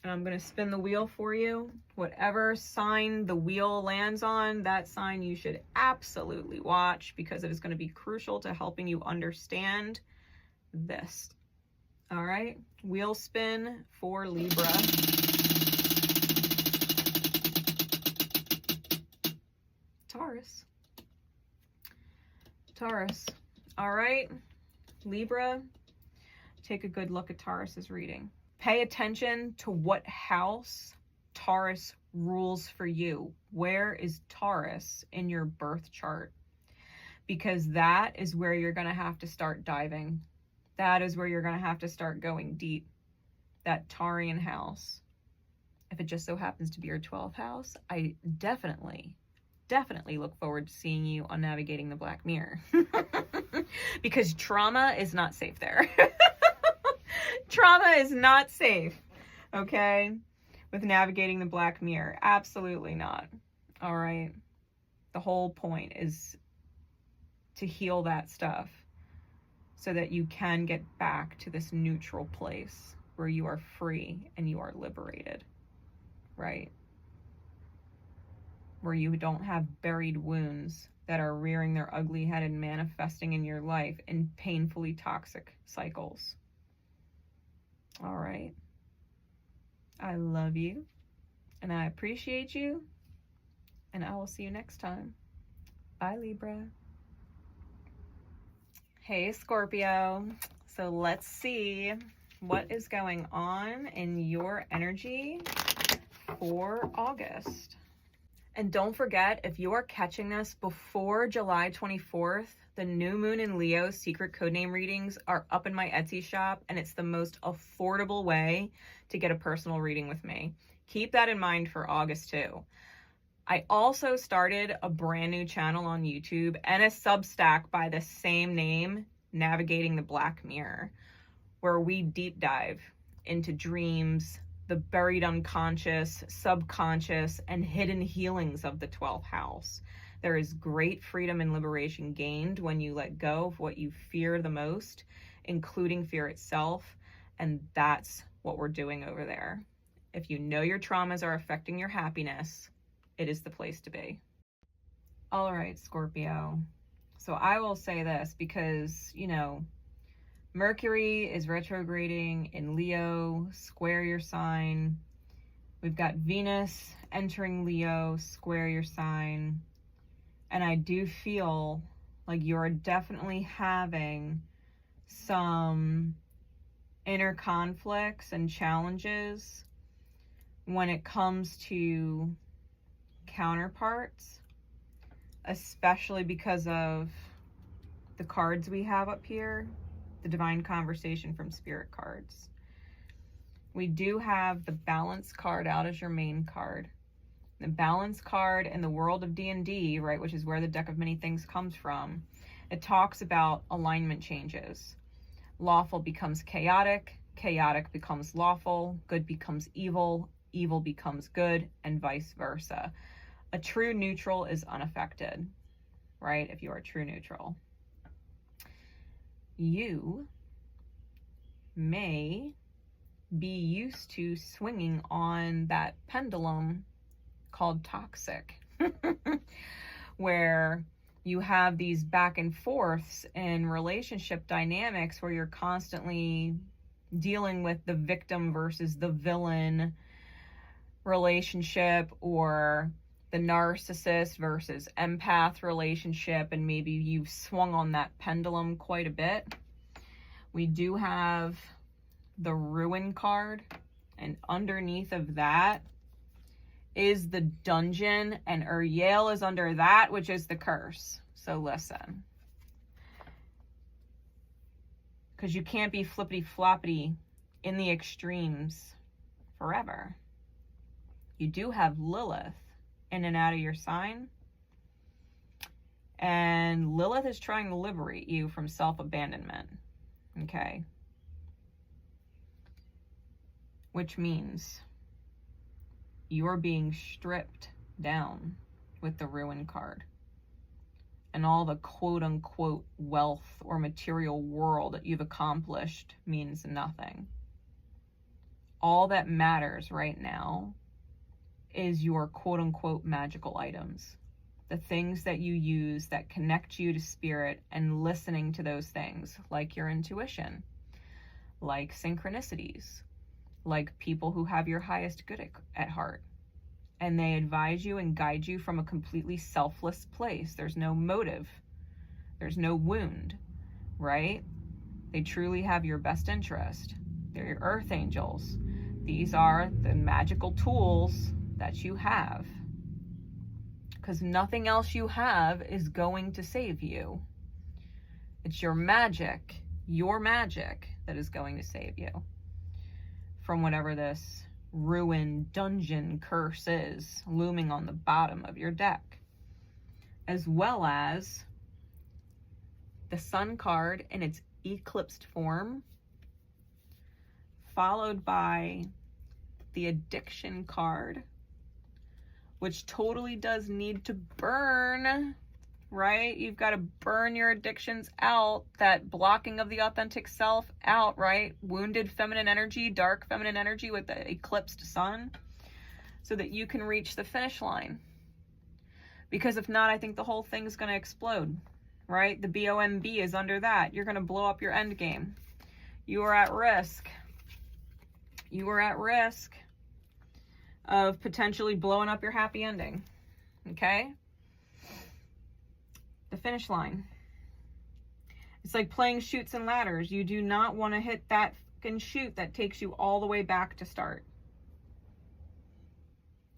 Speaker 1: And I'm going to spin the wheel for you. Whatever sign the wheel lands on, that sign you should absolutely watch, because it is going to be crucial to helping you understand this. All right, wheel spin for Libra. Taurus. All right, Libra, take a good look at Taurus's reading. Pay attention to what house Taurus rules for you. Where is Taurus in your birth chart? Because that is where you're going to have to start diving. That is where you're going to have to start going deep. That Taurian house. If it just so happens to be your 12th house, I definitely look forward to seeing you on Navigating the Black Mirror. Because trauma is not safe there. Trauma is not safe, okay, with Navigating the Black Mirror. Absolutely not. All right. The whole point is to heal that stuff. so that you can get back to this neutral place where you are free and you are liberated, right? Where you don't have buried wounds that are rearing their ugly head and manifesting in your life in painfully toxic cycles. All right. I love you and I appreciate you, and I will see you next time. Bye, Libra. Hey, Scorpio. So let's see what is going on in your energy for August. And don't forget, if you are catching this before July 24th, the new moon in Leo secret codename readings are up in my Etsy shop, and it's the most affordable way to get a personal reading with me. Keep that in mind for August too. I also started a brand new channel on YouTube and a Substack by the same name, Navigating the Black Mirror, where we deep dive into dreams, the buried unconscious, subconscious, and hidden healings of the 12th house. There is great freedom and liberation gained when you let go of what you fear the most, including fear itself, and that's what we're doing over there. If you know your traumas are affecting your happiness, it is the place to be. All right, Scorpio. So I will say this because, you know, Mercury is retrograding in Leo, square your sign. We've got Venus entering Leo, square your sign. And I do feel like you're definitely having some inner conflicts and challenges when it comes to counterparts, especially because of the cards we have up here, the Divine Conversation from Spirit cards. We do have the Balance card out as your main card. The Balance card in the world of D&D, right, which is where the deck of many things comes from, it talks about alignment changes. Lawful becomes chaotic, chaotic becomes lawful, good becomes evil, evil becomes good, and vice versa. A true neutral is unaffected, right? If you are true neutral. You may be used to swinging on that pendulum called toxic, where you have these back and forths in relationship dynamics where you're constantly dealing with the victim versus the villain relationship, or the narcissist versus empath relationship, and maybe you've swung on that pendulum quite a bit. We do have the Ruin card, and underneath of that is the Dungeon, and Uriel is under that, which is the curse. So listen, because you can't be flippity floppity in the extremes forever. You do have Lilith in and out of your sign, and Lilith is trying to liberate you from self-abandonment, okay? Which means you're being stripped down with the Ruin card, and all the quote-unquote wealth or material world that you've accomplished means nothing. All that matters right now is your quote-unquote magical items, the things that you use that connect you to spirit, and listening to those things, like your intuition, like synchronicities, like people who have your highest good at heart, and they advise you and guide you from a completely selfless place. There's no motive, there's no wound, right? They truly have your best interest. They're your earth angels. These are the magical tools that you have, because nothing else you have is going to save you. It's your magic that is going to save you from whatever this ruin dungeon curse is looming on the bottom of your deck, as well as the Sun card in its eclipsed form, followed by the Addiction card, which totally does need to burn right? You've got to burn your addictions out, that blocking of the authentic self out, right? Wounded feminine energy, dark feminine energy with the eclipsed sun, so that you can reach the finish line. Because if not, I think the whole thing's going to explode, right? The BOMB is under that. You're going to blow up your end game. You are at risk. You are at risk of potentially blowing up your happy ending. Okay? The finish line. It's like playing chutes and ladders. You do not want to hit that fucking chute that takes you all the way back to start.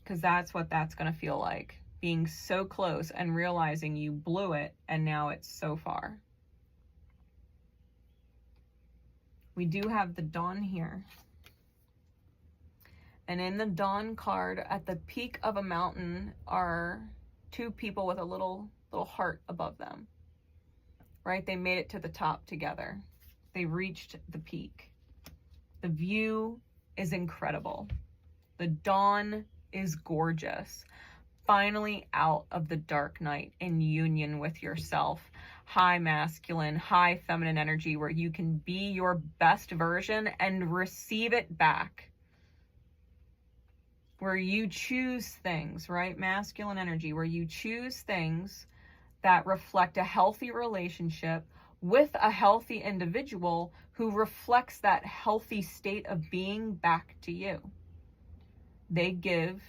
Speaker 1: Because that's what that's going to feel like. Being so close and realizing you blew it and now it's so far. We do have the Dawn here. And in the Dawn card, at the peak of a mountain are two people with a little heart above them. Right? They made it to the top together. They reached the peak. The view is incredible. The dawn is gorgeous. Finally out of the dark night in union with yourself. High masculine, high feminine energy where you can be your best version and receive it back. Where you choose things, right? Masculine energy, where you choose things that reflect a healthy relationship with a healthy individual who reflects that healthy state of being back to you. They give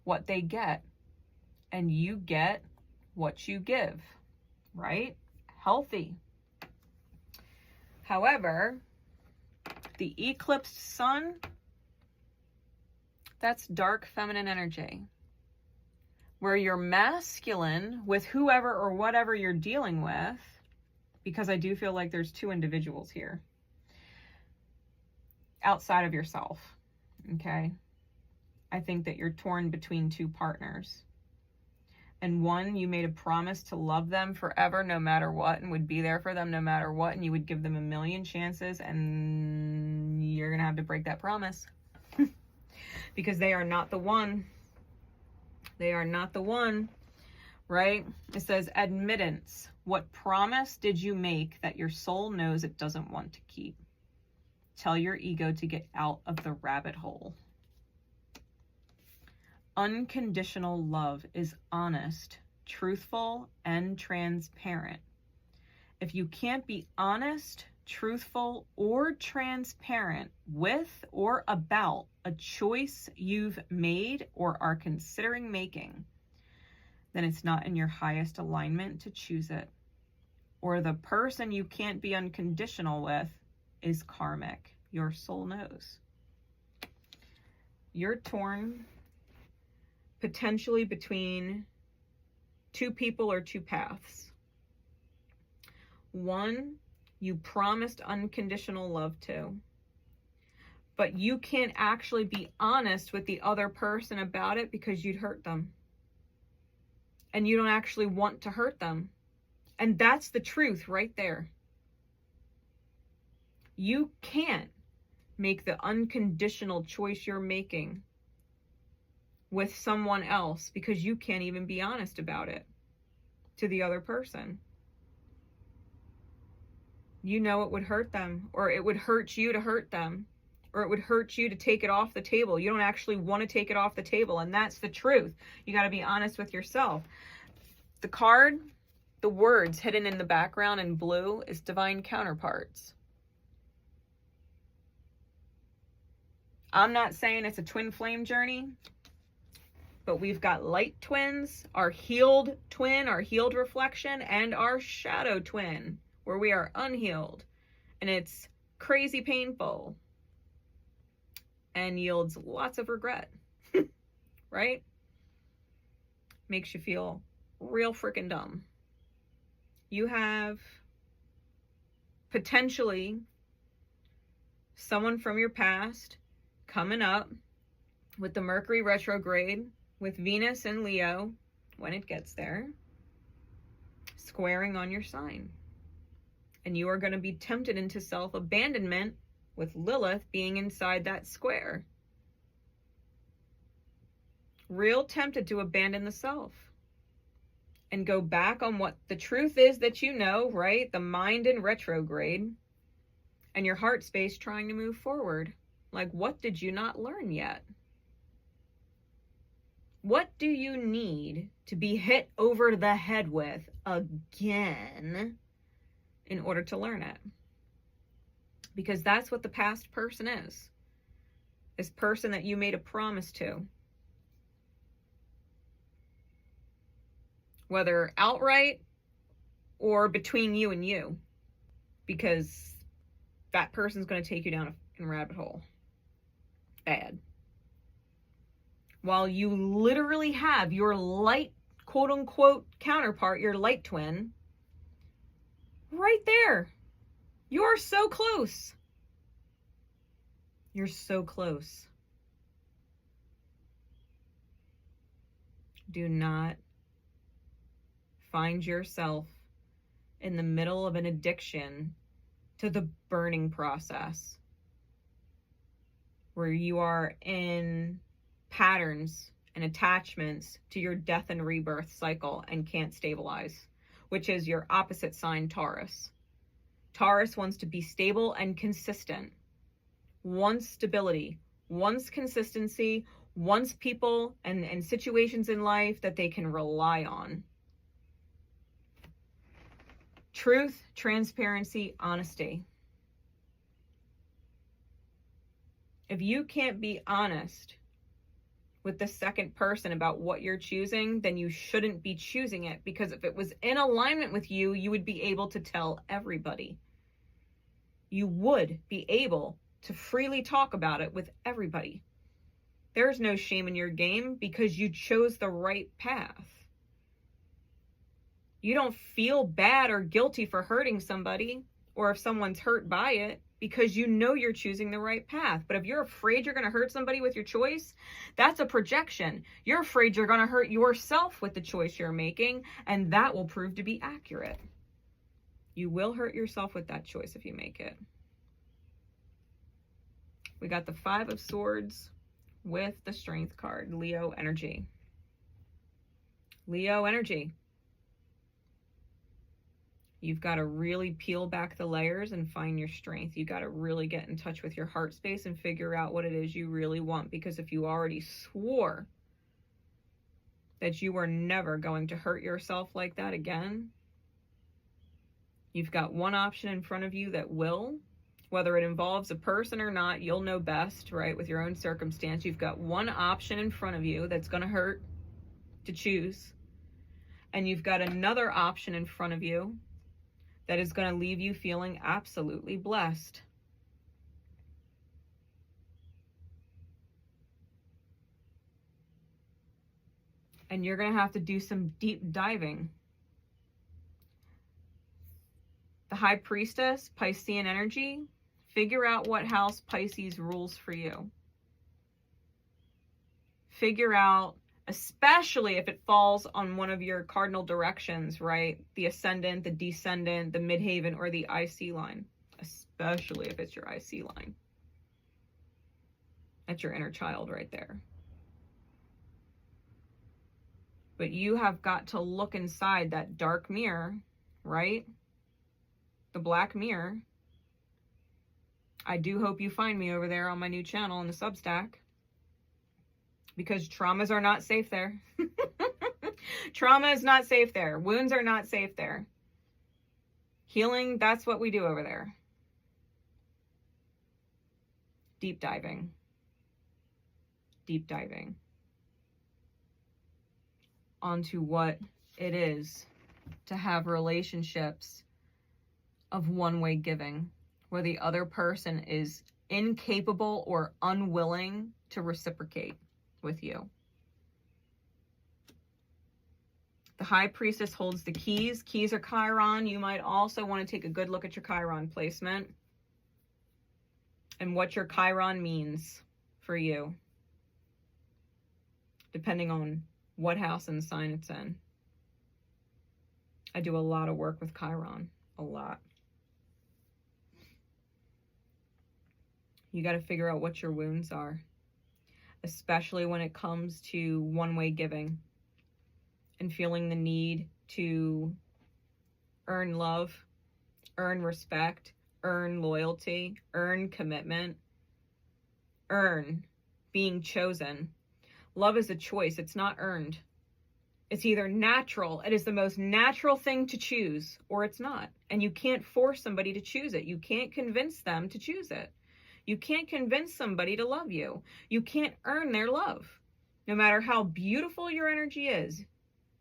Speaker 1: what they get, and you get what you give, right? Healthy. However, the eclipsed sun, that's dark feminine energy. Where you're masculine with whoever or whatever you're dealing with, because I do feel like there's two individuals here outside of yourself, okay? I think that you're torn between two partners. And one, you made a promise to love them forever no matter what and would be there for them no matter what, and you would give them a million chances, and you're going to have to break that promise. Because they are not the one. They are not the one, right? It says admittance. What promise did you make that your soul knows it doesn't want to keep? Tell your ego to get out of the rabbit hole. Unconditional love is honest, truthful, and transparent. If you can't be honest, truthful, or transparent with or about a choice you've made or are considering making, then it's not in your highest alignment to choose it. Or the person you can't be unconditional with is karmic. Your soul knows. You're torn potentially between two people or two paths. One, you promised unconditional love to, but you can't actually be honest with the other person about it because you'd hurt them. And you don't actually want to hurt them. And that's the truth right there. You can't make the unconditional choice you're making with someone else because you can't even be honest about it to the other person. You know it would hurt them, or it would hurt you to hurt them, or it would hurt you to take it off the table. You don't actually want to take it off the table, and that's the truth. You got to be honest with yourself. The card, the words hidden in the background in blue is divine counterparts. I'm not saying it's a twin flame journey, but we've got light twins, our healed twin, our healed reflection, and our shadow twin, where we are unhealed. And it's crazy painful and yields lots of regret, right? Makes you feel real freaking dumb. You have potentially someone from your past coming up with the Mercury retrograde, with Venus and Leo, when it gets there, squaring on your sign. And you are going to be tempted into self-abandonment with Lilith being inside that square. Real tempted to abandon the self. and go back on what the truth is that you know, right? The mind in retrograde and your heart space trying to move forward. Like, what did you not learn yet? What do you need to be hit over the head with again in order to learn it? Because that's what the past person is. This person that you made a promise to. Whether outright or between you and you. Because that person's going to take you down a rabbit hole. Bad. While you literally have your light, quote unquote, counterpart, your light twin, right there. You're so close. You're so close. Do not find yourself in the middle of an addiction to the burning process, where you are in patterns and attachments to your death and rebirth cycle and can't stabilize, which is your opposite sign, Taurus. Taurus wants to be stable and consistent, wants stability, wants consistency, wants people and situations in life that they can rely on. Truth, transparency, honesty. If you can't be honest with the second person about what you're choosing, then you shouldn't be choosing it, because if it was in alignment with you, you would be able to tell everybody. You would be able to freely talk about it with everybody. There's no shame in your game because you chose the right path. You don't feel bad or guilty for hurting somebody, or if someone's hurt by it, because you know you're choosing the right path. But if you're afraid you're going to hurt somebody with your choice, that's a projection. You're afraid you're going to hurt yourself with the choice you're making, and that will prove to be accurate. You will hurt yourself with that choice if you make it. We got the 5 of Swords with the Strength card, Leo energy. Leo energy. You've got to really peel back the layers and find your strength. You've got to really get in touch with your heart space and figure out what it is you really want. Because if you already swore that you were never going to hurt yourself like that again, you've got one option in front of you that will. Whether it involves a person or not, you'll know best, right? With your own circumstance, you've got one option in front of you that's going to hurt to choose. And you've got another option in front of you that is going to leave you feeling absolutely blessed. And you're going to have to do some deep diving. The High Priestess, Piscean energy, figure out what house Pisces rules for you. Figure out, especially if it falls on one of your cardinal directions, right? The ascendant, the descendant, the midhaven, or the IC line. Especially if it's your IC line. That's your inner child right there. But you have got to look inside that dark mirror, right? The black mirror. I do hope you find me over there on my new channel in the Substack. Because traumas are not safe there. Trauma is not safe there. Wounds are not safe there. Healing, that's what we do over there. Deep diving. Deep diving. Onto what it is to have relationships of one-way giving, where the other person is incapable or unwilling to reciprocate with you. The High Priestess holds the keys. Keys are Chiron. You might also want to take a good look at your Chiron placement and what your Chiron means for you, depending on what house and sign it's in. I do a lot of work with Chiron. A lot. You got to figure out what your wounds are, especially when it comes to one-way giving and feeling the need to earn love, earn respect, earn loyalty, earn commitment, earn being chosen. Love is a choice. It's not earned. It's either natural. It is the most natural thing to choose, or it's not. And you can't force somebody to choose it. You can't convince them to choose it. You can't convince somebody to love you. You can't earn their love. No matter how beautiful your energy is,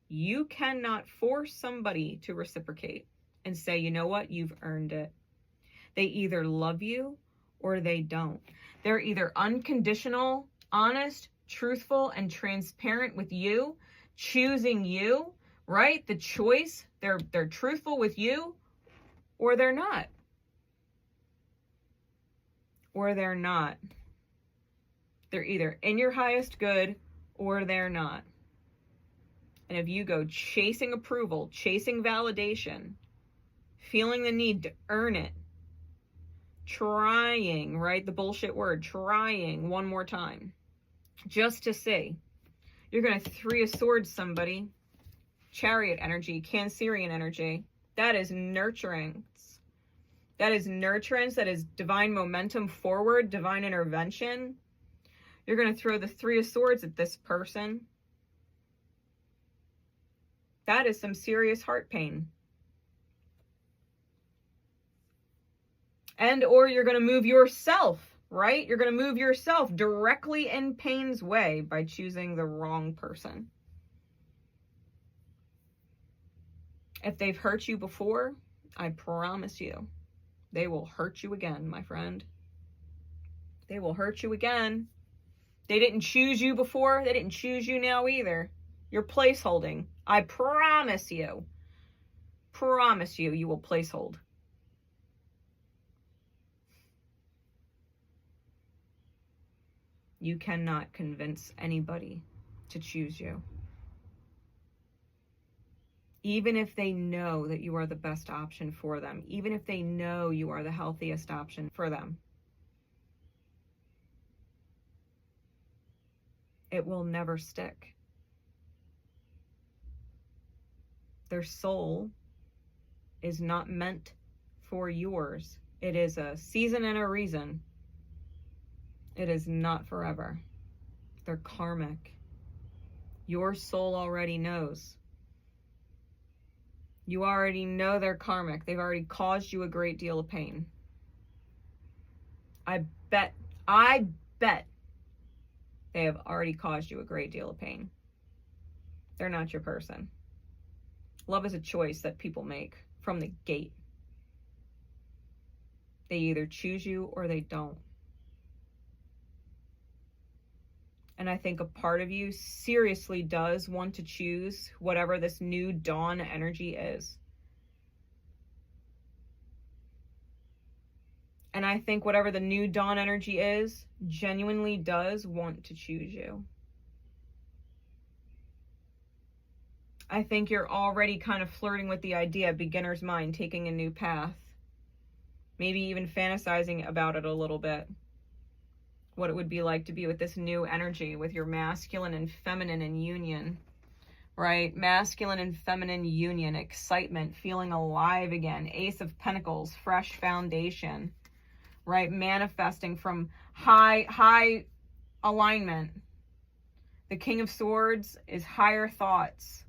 Speaker 1: you cannot force somebody to reciprocate and say, you know what, you've earned it. They either love you or they don't. They're either unconditional, honest, truthful, and transparent with you, choosing you, right? The choice, they're truthful with you, or they're not. Or they're not. They're either in your highest good or they're not. And if you go chasing approval, chasing validation, feeling the need to earn it, trying, right? The bullshit word, trying one more time, just to see, you're going to Three of Swords somebody. Chariot energy, Cancerian energy. That is nurturing. That is nurturance. That is divine momentum forward, divine intervention. You're going to throw the Three of Swords at this person. That is some serious heart pain. And or you're going to move yourself, right? You're going to move yourself directly in pain's way by choosing the wrong person. If they've hurt you before, I promise you, they will hurt you again, my friend. They will hurt you again. They didn't choose you before. They didn't choose you now either. You're placeholding. I promise you. Promise you, you will placehold. You cannot convince anybody to choose you. Even if they know that you are the best option for them. Even if they know you are the healthiest option for them. It will never stick. Their soul is not meant for yours. It is a season and a reason. It is not forever. They're karmic. Your soul already knows. You already know they're karmic. They've already caused you a great deal of pain. I bet they have already caused you a great deal of pain. They're not your person. Love is a choice that people make from the gate. They either choose you or they don't. And I think a part of you seriously does want to choose whatever this new dawn energy is. And I think whatever the new dawn energy is, genuinely does want to choose you. I think you're already kind of flirting with the idea, beginner's mind, taking a new path. Maybe even fantasizing about it a little bit. What it would be like to be with this new energy, with your masculine and feminine in union, right? Masculine and feminine union, excitement, feeling alive again, Ace of Pentacles, fresh foundation, right? Manifesting from high alignment. The King of Swords is higher thoughts,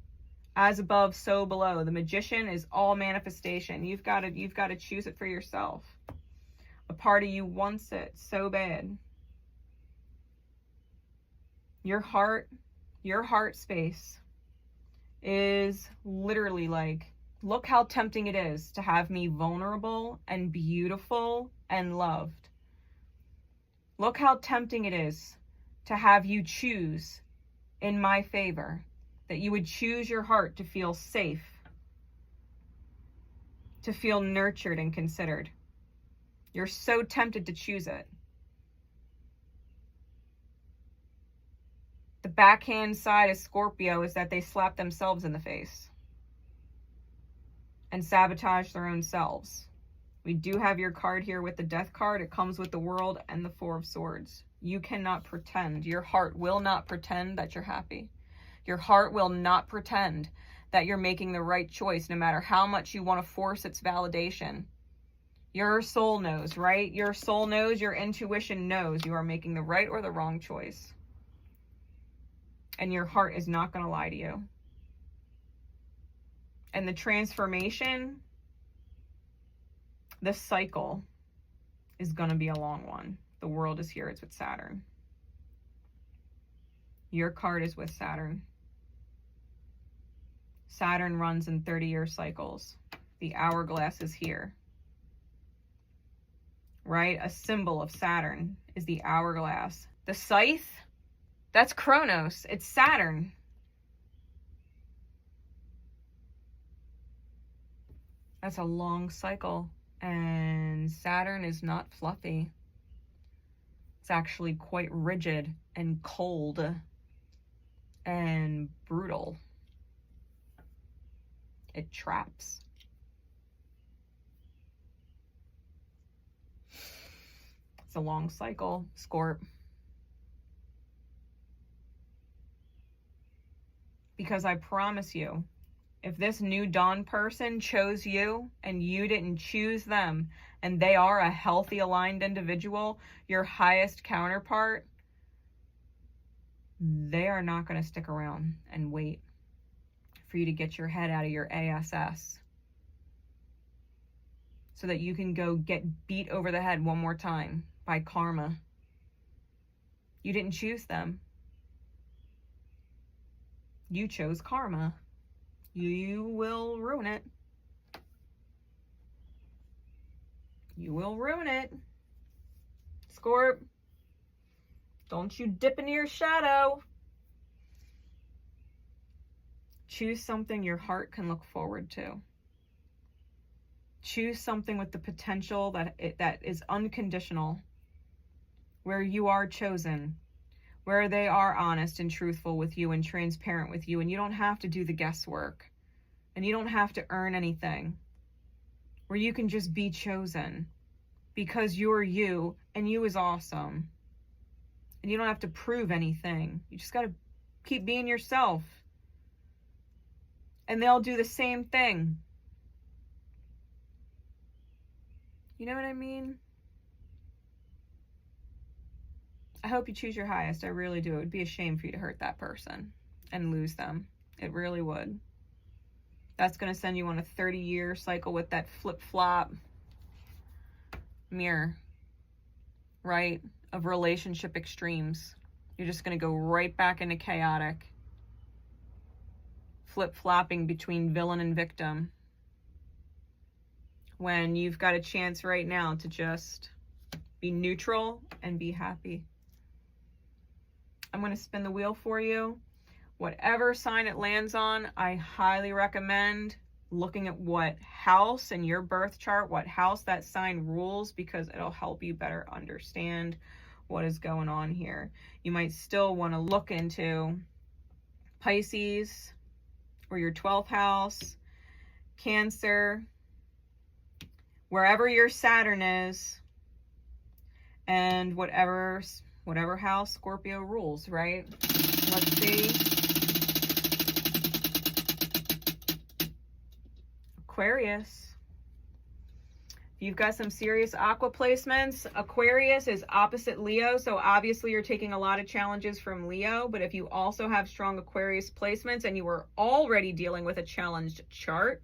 Speaker 1: as above, so below. The Magician is all manifestation. You've got to choose it for yourself. A part of you wants it so bad. Your heart space is literally like, look how tempting it is to have me vulnerable and beautiful and loved. Look how tempting it is to have you choose in my favor, that you would choose your heart to feel safe, to feel nurtured and considered. You're so tempted to choose it. The backhand side of Scorpio is that they slap themselves in the face and sabotage their own selves. We do have your card here with the Death card. It comes with the World and the Four of Swords. You cannot pretend. Your heart will not pretend that you're happy. Your heart will not pretend that you're making the right choice, no matter how much you want to force its validation. Your soul knows, right? Your soul knows, your intuition knows you are making the right or the wrong choice. And your heart is not going to lie to you. And the transformation, the cycle is going to be a long one. The world is here. It's with Saturn. Your card is with Saturn. Saturn runs in 30-year cycles. The hourglass is here. Right? A symbol of Saturn is the hourglass. The scythe, that's Kronos. It's Saturn. That's a long cycle. And Saturn is not fluffy. It's actually quite rigid and cold and brutal. It traps. It's a long cycle, Scorp. Because I promise you, if this new dawn person chose you and you didn't choose them, and they are a healthy, aligned individual, your highest counterpart, they are not going to stick around and wait for you to get your head out of your ass so that you can go get beat over the head one more time by karma. You didn't choose them. You chose karma. You will ruin it. You will ruin it. Scorp, don't you dip into your shadow. Choose something your heart can look forward to. Choose something with the potential that is unconditional, where you are chosen, where they are honest and truthful with you and transparent with you, and you don't have to do the guesswork, and you don't have to earn anything, where you can just be chosen because you're you, and you is awesome, and you don't have to prove anything. You just got to keep being yourself, and they'll do the same thing. You know what I mean? I hope you choose your highest. I really do. It would be a shame for you to hurt that person and lose them. It really would. That's going to send you on a 30-year cycle with that flip-flop mirror, right? Of relationship extremes. You're just going to go right back into chaotic. Flip-flopping between villain and victim. When you've got a chance right now to just be neutral and be happy. I'm going to spin the wheel for you. Whatever sign it lands on, I highly recommend looking at what house in your birth chart, what house that sign rules, because it'll help you better understand what is going on here. You might still want to look into Pisces or your 12th house, Cancer, wherever your Saturn is, and whatever house Scorpio rules, right? Let's see. Aquarius. You've got some serious aqua placements. Aquarius is opposite Leo, so obviously you're taking a lot of challenges from Leo, but if you also have strong Aquarius placements and you were already dealing with a challenged chart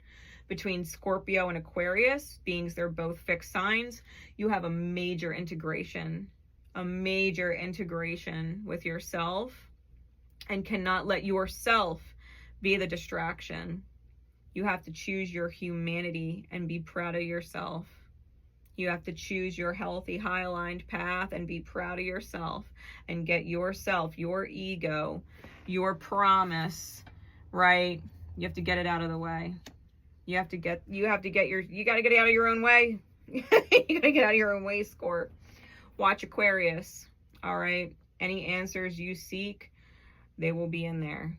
Speaker 1: between Scorpio and Aquarius, being they're both fixed signs, you have a major integration with yourself, and cannot let yourself be the distraction. You have to choose your humanity and be proud of yourself. You have to choose your healthy, high-aligned path and be proud of yourself and get yourself, your ego, your promise, right? You have to get it out of the way. You gotta get out of your own way. You gotta get out of your own way, Scorp. Watch Aquarius, all right? Any answers you seek, they will be in there.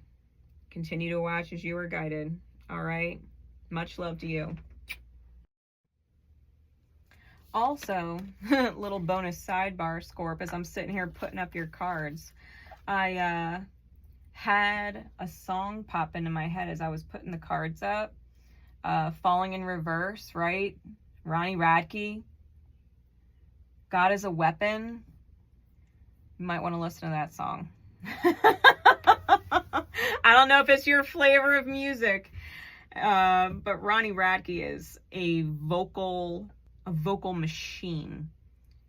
Speaker 1: Continue to watch as you are guided, all right? Much love to you. Also, little bonus sidebar, Scorp, as I'm sitting here putting up your cards. I had a song pop into my head as I was putting the cards up. Falling in Reverse, right? Ronnie Radke. God is a Weapon. You might want to listen to that song. I don't know if it's your flavor of music, but Ronnie Radke is a vocal machine.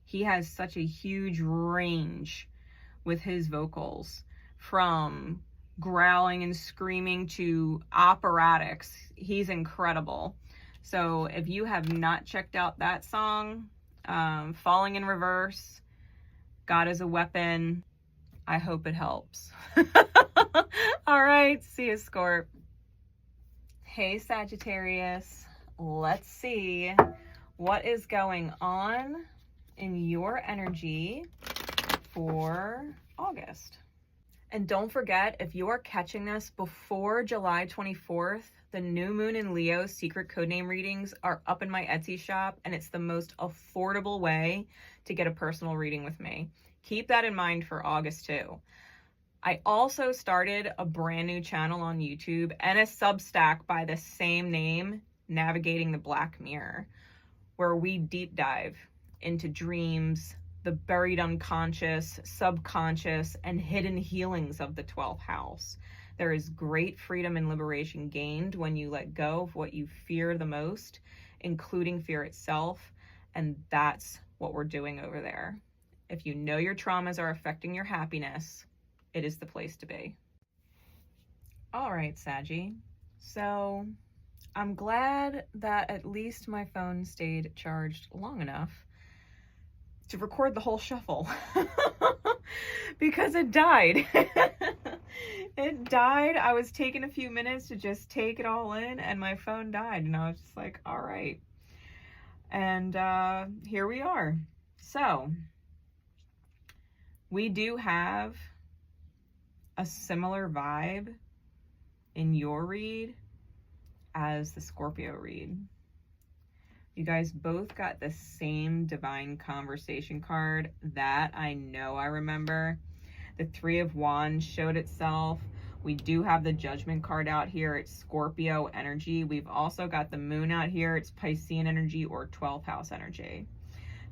Speaker 1: He has such a huge range with his vocals, from growling and screaming to operatics. He's incredible. So if you have not checked out that song, Falling in Reverse, God is a Weapon, I hope it helps. All right, see you, Scorp. Hey, Sagittarius. Let's see what is going on in your energy for August. And don't forget, if you are catching this before July 24th, the new moon in Leo secret codename readings are up in my Etsy shop, and it's the most affordable way to get a personal reading with me. Keep that in mind for August too. I also started a brand new channel on YouTube and a Substack by the same name, Navigating the Black Mirror, where we deep dive into dreams, the buried unconscious, subconscious, and hidden healings of the 12th house. There is great freedom and liberation gained when you let go of what you fear the most, including fear itself, and that's what we're doing over there. If you know your traumas are affecting your happiness, it is the place to be. All right, Saggy. So I'm glad that at least my phone stayed charged long enough to record the whole shuffle because it died. It died. I was taking a few minutes to just take it all in, and my phone died, and I was just like, all right. And here we are. So we do have a similar vibe in your read as the Scorpio read. You guys both got the same divine conversation card. That I know I remember. The Three of Wands showed itself. We do have the Judgment card out here. It's Scorpio energy. We've also got the Moon out here. It's Piscean energy or 12th house energy.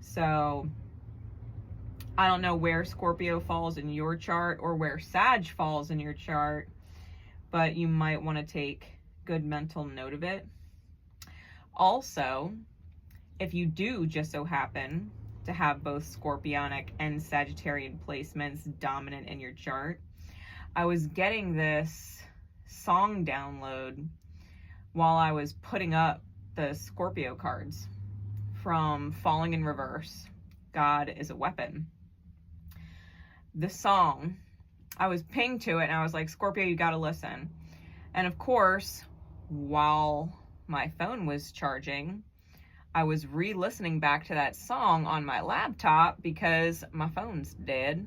Speaker 1: So I don't know where Scorpio falls in your chart or where Sag falls in your chart, but you might want to take good mental note of it. Also, if you do just so happen to have both Scorpionic and Sagittarian placements dominant in your chart, I was getting this song download while I was putting up the Scorpio cards from Falling in Reverse, God is a Weapon. The song, I was pinged to it and I was like, Scorpio, you gotta listen. And of course, while my phone was charging, I was re-listening back to that song on my laptop because my phone's dead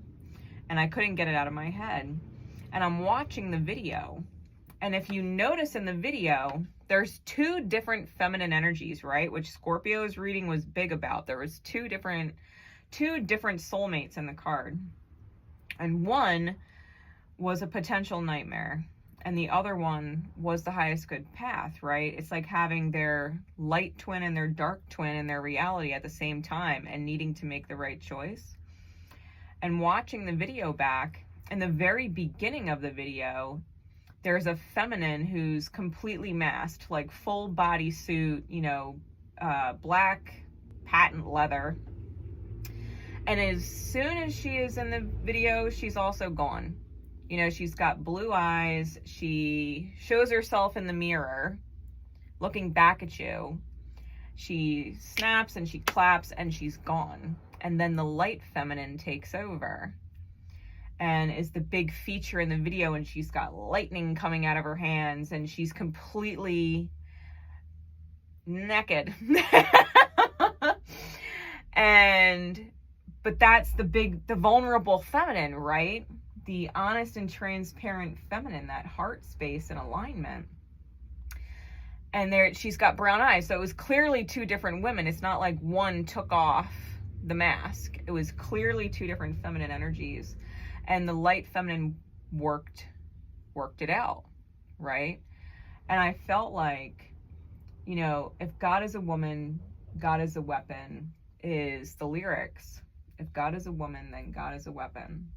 Speaker 1: and I couldn't get it out of my head. And I'm watching the video. And if you notice in the video, there's two different feminine energies, right? Which Scorpio's reading was big about. There was two different soulmates in the card. And one was a potential nightmare. And the other one was the highest good path, right? It's like having their light twin and their dark twin in their reality at the same time and needing to make the right choice. And watching the video back, in the very beginning of the video, there's a feminine who's completely masked, like full bodysuit, black patent leather. And as soon as she is in the video, she's also gone. She's got blue eyes. She shows herself in the mirror, looking back at you. She snaps and she claps and she's gone. And then the light feminine takes over and is the big feature in the video. And she's got lightning coming out of her hands and she's completely naked. But that's the vulnerable feminine, right? The honest and transparent feminine, that heart space and alignment. And there, she's got brown eyes. So it was clearly two different women. It's not like one took off the mask. It was clearly two different feminine energies. And the light feminine worked worked it out, right? And I felt like, you know, if God is a woman, God is a weapon, is the lyrics. If God is a woman, then God is a weapon.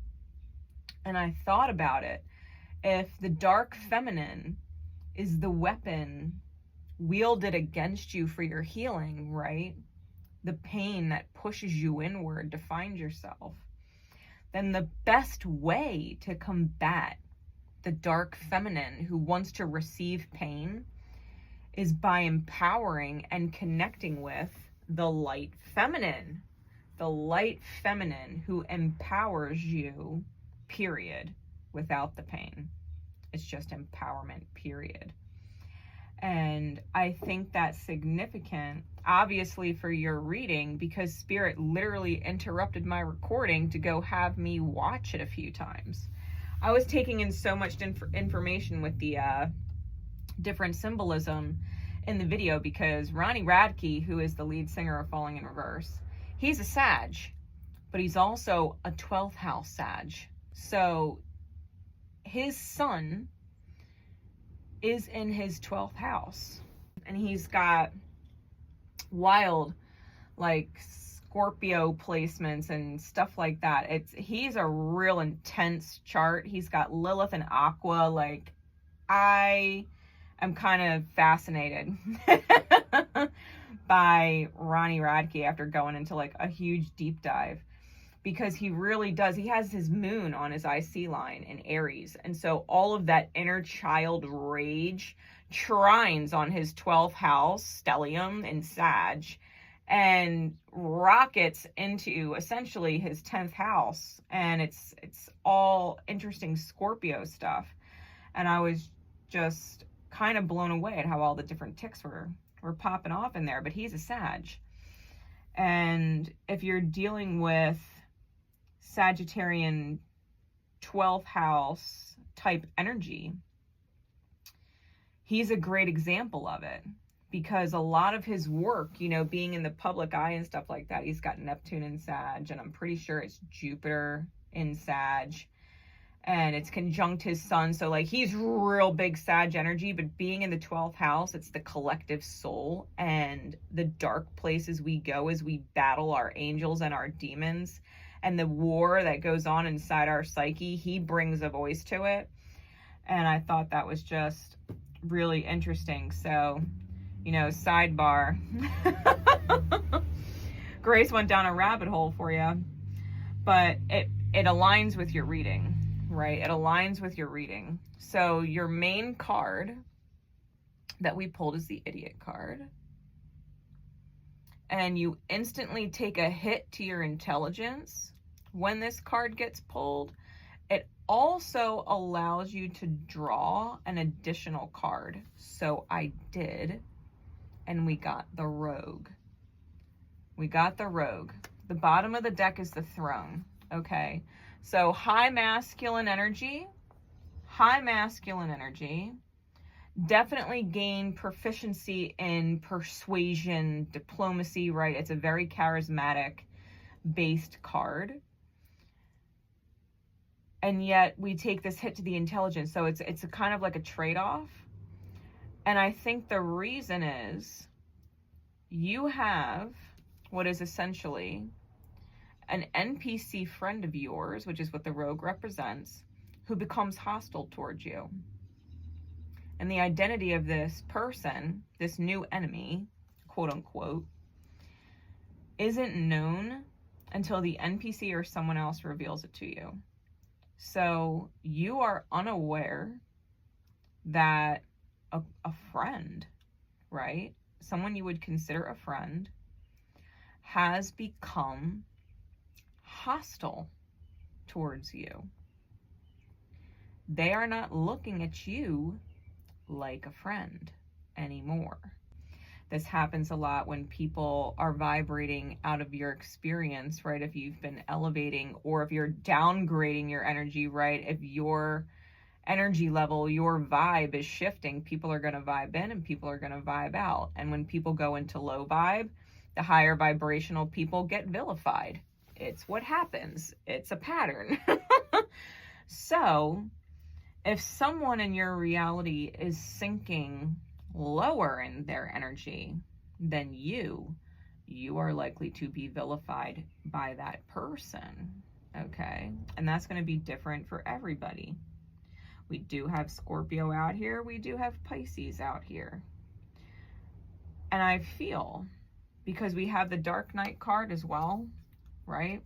Speaker 1: And I thought about it. If the dark feminine is the weapon wielded against you for your healing, right? The pain that pushes you inward to find yourself, then the best way to combat the dark feminine who wants to receive pain is by empowering and connecting with the light feminine. The light feminine who empowers you, period, without the pain. It's just empowerment, period. And I think that's significant, obviously, for your reading, because Spirit literally interrupted my recording to go have me watch it a few times. I was taking in so much information with the different symbolism in the video, because Ronnie Radke, who is the lead singer of Falling in Reverse, he's a Sag, but he's also a 12th house Sag. So his sun is in his 12th house, and he's got wild, like, Scorpio placements and stuff like that. He's a real intense chart. He's got Lilith and Aqua. Like, I am kind of fascinated by Ronnie Radke after going into like a huge deep dive, because he really does. He has his moon on his IC line in Aries. And so all of that inner child rage trines on his 12th house, stellium in Sag, and rockets into essentially his 10th house. And it's all interesting Scorpio stuff. And I was just kind of blown away at how all the different ticks were popping off in there. But he's a Sag. And if you're dealing with Sagittarian 12th house type energy, he's a great example of it, because a lot of his work, you know, being in the public eye and stuff like that, he's got Neptune in Sag, and I'm pretty sure it's Jupiter in Sag, and it's conjunct his sun. So like, he's real big Sag energy, but being in the 12th house, it's the collective soul and the dark places we go as we battle our angels and our demons, and the war that goes on inside our psyche. He brings a voice to it. And I thought that was just really interesting. So, you know, sidebar. Grace went down a rabbit hole for you, but it aligns with your reading, right? It aligns with your reading. So your main card that we pulled is the Idiot card. And you instantly take a hit to your intelligence when this card gets pulled. It also allows you to draw an additional card. So I did, and we got the Rogue. We got the Rogue. The bottom of the deck is the Throne, okay? So high masculine energy, definitely gain proficiency in persuasion, diplomacy, right? It's a very charismatic based card. And yet we take this hit to the intelligence. So it's a kind of like a trade-off. And I think the reason is you have what is essentially an NPC friend of yours, which is what the Rogue represents, who becomes hostile towards you. And the identity of this person, this new enemy, quote unquote, isn't known until the NPC or someone else reveals it to you. So you are unaware that a friend, right? Someone you would consider a friend has become hostile towards you. They are not looking at you like a friend anymore. This happens a lot when people are vibrating out of your experience, right? If you've been elevating, or if you're downgrading your energy, right? If your energy level, your vibe is shifting, people are going to vibe in and people are going to vibe out. And when people go into low vibe, the higher vibrational people get vilified. It's what happens. It's a pattern. So If someone in your reality is sinking lower in their energy than you are likely to be vilified by that person, okay? And that's going to be different for everybody. We do have Scorpio out here. We do have Pisces out here. And I feel, because we have the Dark Knight card as well, right?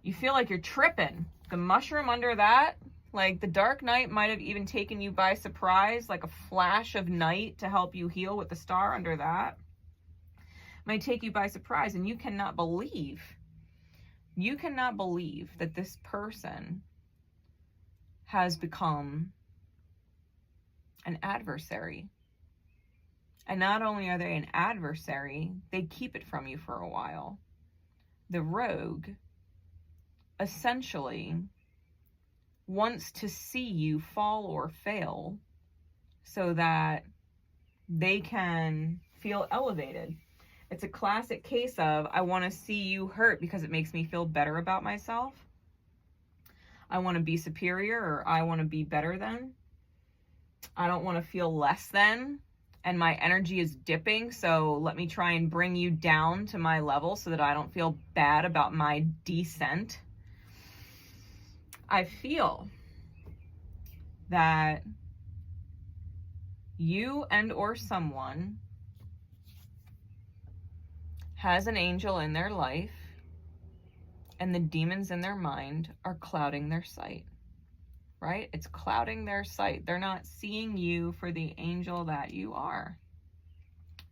Speaker 1: You feel like you're tripping. The mushroom under that, like the Dark Knight might have even taken you by surprise, like a flash of night to help you heal with the star under that. Might take you by surprise, and you cannot believe that this person has become an adversary. And not only are they an adversary, they keep it from you for a while. The rogue essentially wants to see you fall or fail so that they can feel elevated. It's a classic case of, I want to see you hurt because it makes me feel better about myself. I want to be superior, or I want to be better than. I don't want to feel less than, and my energy is dipping, so let me try and bring you down to my level so that I don't feel bad about my descent. I feel that you and or someone has an angel in their life, and the demons in their mind are clouding their sight, right? It's clouding their sight. They're not seeing you for the angel that you are.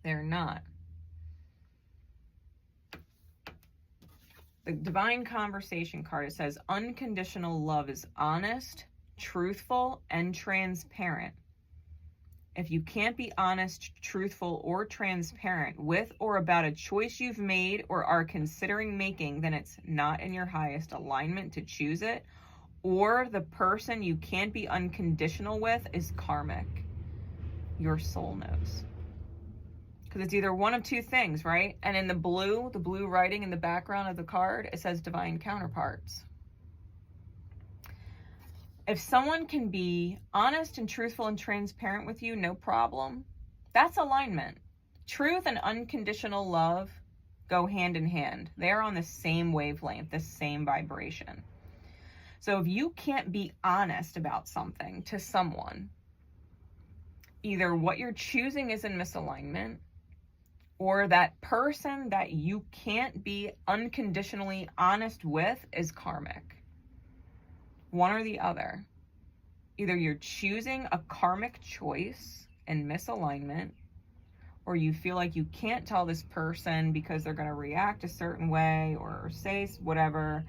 Speaker 1: They're not. The Divine Conversation card, it says, unconditional love is honest, truthful, and transparent. If you can't be honest, truthful, or transparent with or about a choice you've made or are considering making, then it's not in your highest alignment to choose it, or the person you can't be unconditional with is karmic. Your soul knows. Because it's either one of two things, right? And in the blue writing in the background of the card, it says divine counterparts. If someone can be honest and truthful and transparent with you, no problem. That's alignment. Truth and unconditional love go hand in hand. They're on the same wavelength, the same vibration. So if you can't be honest about something to someone, either what you're choosing is in misalignment, or that person that you can't be unconditionally honest with is karmic. One or the other. Either you're choosing a karmic choice in misalignment, or you feel like you can't tell this person because they're going to react a certain way or say whatever,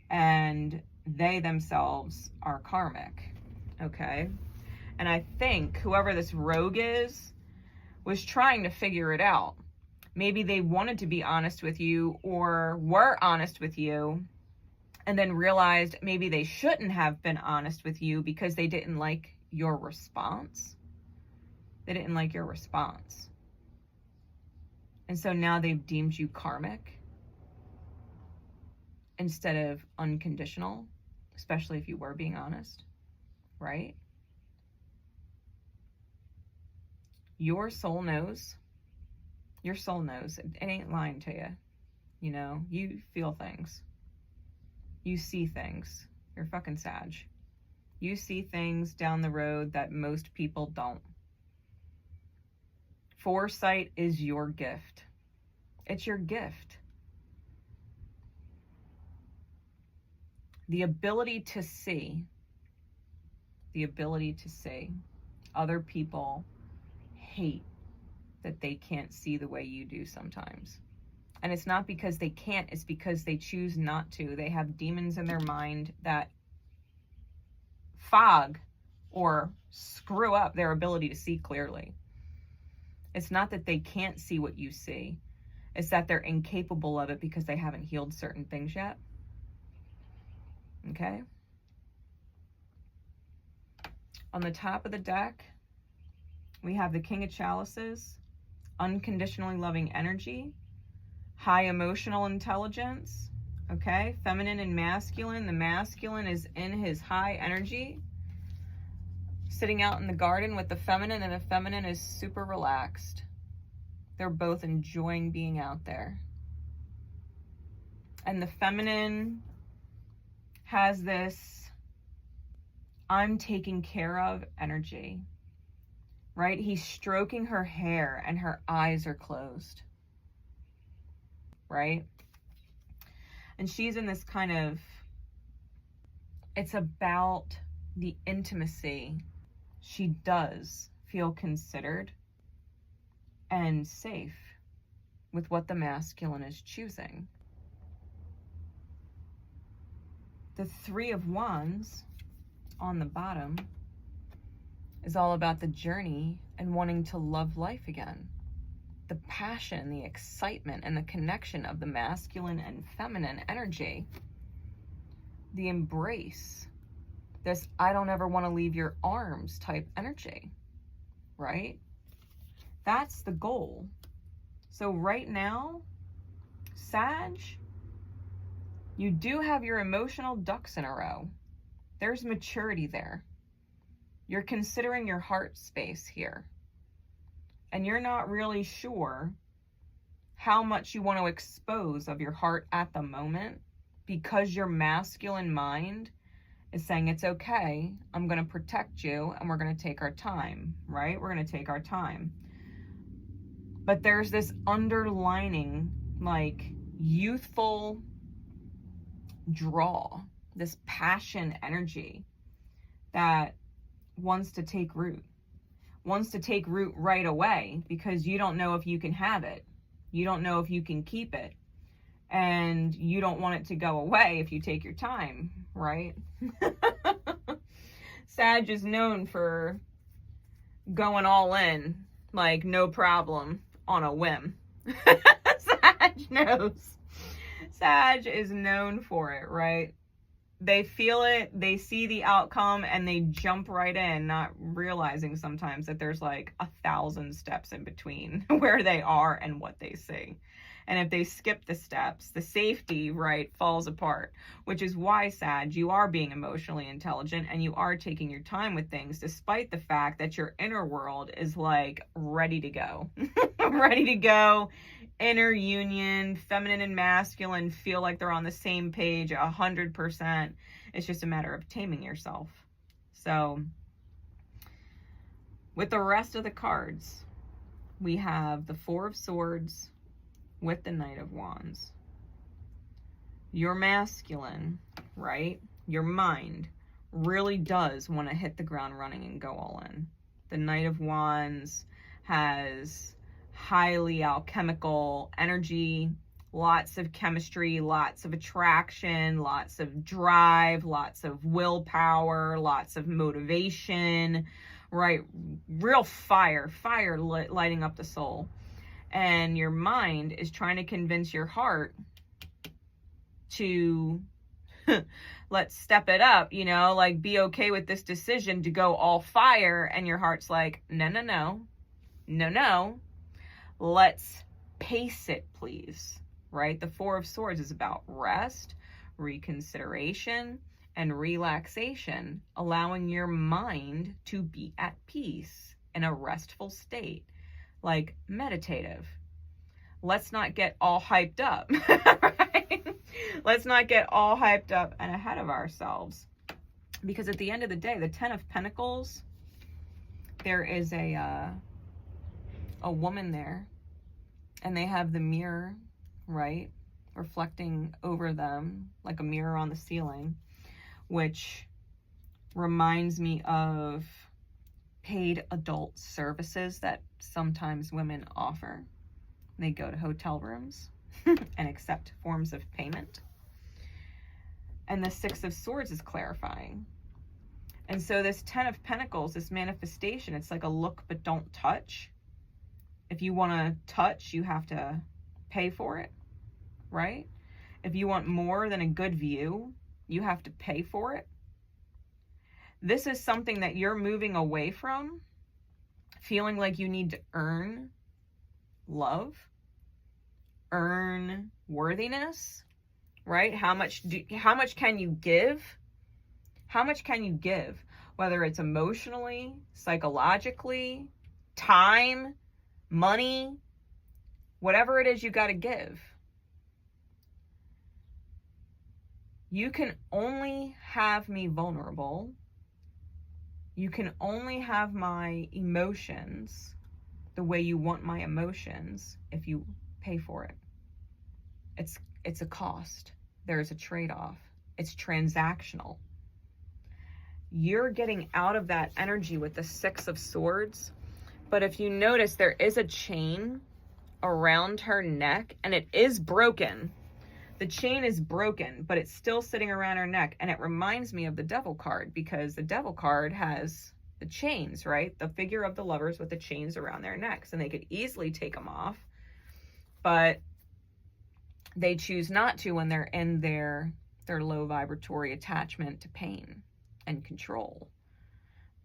Speaker 1: and they themselves are karmic. Okay? And I think whoever this rogue is was trying to figure it out. Maybe they wanted to be honest with you or were honest with you, and then realized maybe they shouldn't have been honest with you because they didn't like your response. They didn't like your response. And so now they've deemed you karmic instead of unconditional, especially if you were being honest, right? Your soul knows. Your soul knows. It ain't lying to you. You know, you feel things. You see things. You're fucking Sag. You see things down the road that most people don't. Foresight is your gift. It's your gift. The ability to see other people hate that they can't see the way you do sometimes. And it's not because they can't, it's because they choose not to. They have demons in their mind that fog or screw up their ability to see clearly. It's not that they can't see what you see. It's that they're incapable of it because they haven't healed certain things yet. Okay? On the top of the deck, we have the King of Chalices, unconditionally loving energy, high emotional intelligence, okay? Feminine and masculine. The masculine is in his high energy. sitting out in the garden with the feminine, and the feminine is super relaxed. They're both enjoying being out there. And the feminine has this I'm taking care of energy, right? He's stroking her hair and her eyes are closed, right? And she's in this kind of, it's about the intimacy. She does feel considered and safe with what the masculine is choosing. The Three of Wands on the bottom is all about the journey and wanting to love life again. The passion, the excitement, and the connection of the masculine and feminine energy. The embrace. This I don't ever want to leave your arms type energy, right? That's the goal. So right now, Sag, you do have your emotional ducks in a row. There's maturity there. You're considering your heart space here. And you're not really sure how much you want to expose of your heart at the moment, because your masculine mind is saying, it's okay, I'm going to protect you, and we're going to take our time, right? We're going to take our time. But there's this underlining, like, youthful draw, this passion energy that wants to take root right away, because you don't know if you can have it. You don't know if you can keep it. And you don't want it to go away if you take your time, right? Sag is known for going all in, like no problem, on a whim. Sag knows. Sag is known for it, right? They feel it, they see the outcome, and they jump right in, not realizing sometimes that there's like 1,000 steps in between where they are and what they see. And if they skip the steps, the safety, right, falls apart, which is why, Sag, you are being emotionally intelligent and you are taking your time with things, despite the fact that your inner world is like ready to go. Ready to go. Inner union, feminine and masculine feel like they're on the same page 100%. It's just a matter of taming yourself. So with the rest of the cards, we have the Four of Swords with the Knight of Wands. Your masculine, right? Your mind really does want to hit the ground running and go all in. The Knight of Wands has highly alchemical energy, lots of chemistry, lots of attraction, lots of drive, lots of willpower, lots of motivation, right? Real fire lighting up the soul. And your mind is trying to convince your heart to let's step it up, you know, like be okay with this decision to go all fire. And your heart's like, no. Let's pace it, please, right? The Four of Swords is about rest, reconsideration, and relaxation, allowing your mind to be at peace in a restful state, like meditative. Let's not get all hyped up, right? Let's not get all hyped up and ahead of ourselves. Because at the end of the day, the Ten of Pentacles, there is a woman there, and they have the mirror, right, reflecting over them like a mirror on the ceiling, which reminds me of paid adult services that sometimes women offer. They go to hotel rooms and accept forms of payment. And the Six of Swords is clarifying. And so this Ten of Pentacles, this manifestation, it's like a look but don't touch. If you want to touch, you have to pay for it, right? If you want more than a good view, you have to pay for it. This is something that you're moving away from, feeling like you need to earn love, earn worthiness, right? How much can you give? How much can you give? whether it's emotionally, psychologically, time, money, whatever it is you got to give. You can only have me vulnerable. You can only have my emotions the way you want my emotions if you pay for it. It's a cost. There's a trade-off. It's transactional. You're getting out of that energy with the Six of Swords. But if you notice, there is a chain around her neck, and it is broken. The chain is broken, but it's still sitting around her neck. And it reminds me of the Devil card, because the Devil card has the chains, right? The figure of the lovers with the chains around their necks. And they could easily take them off, but they choose not to when they're in their low vibratory attachment to pain and control,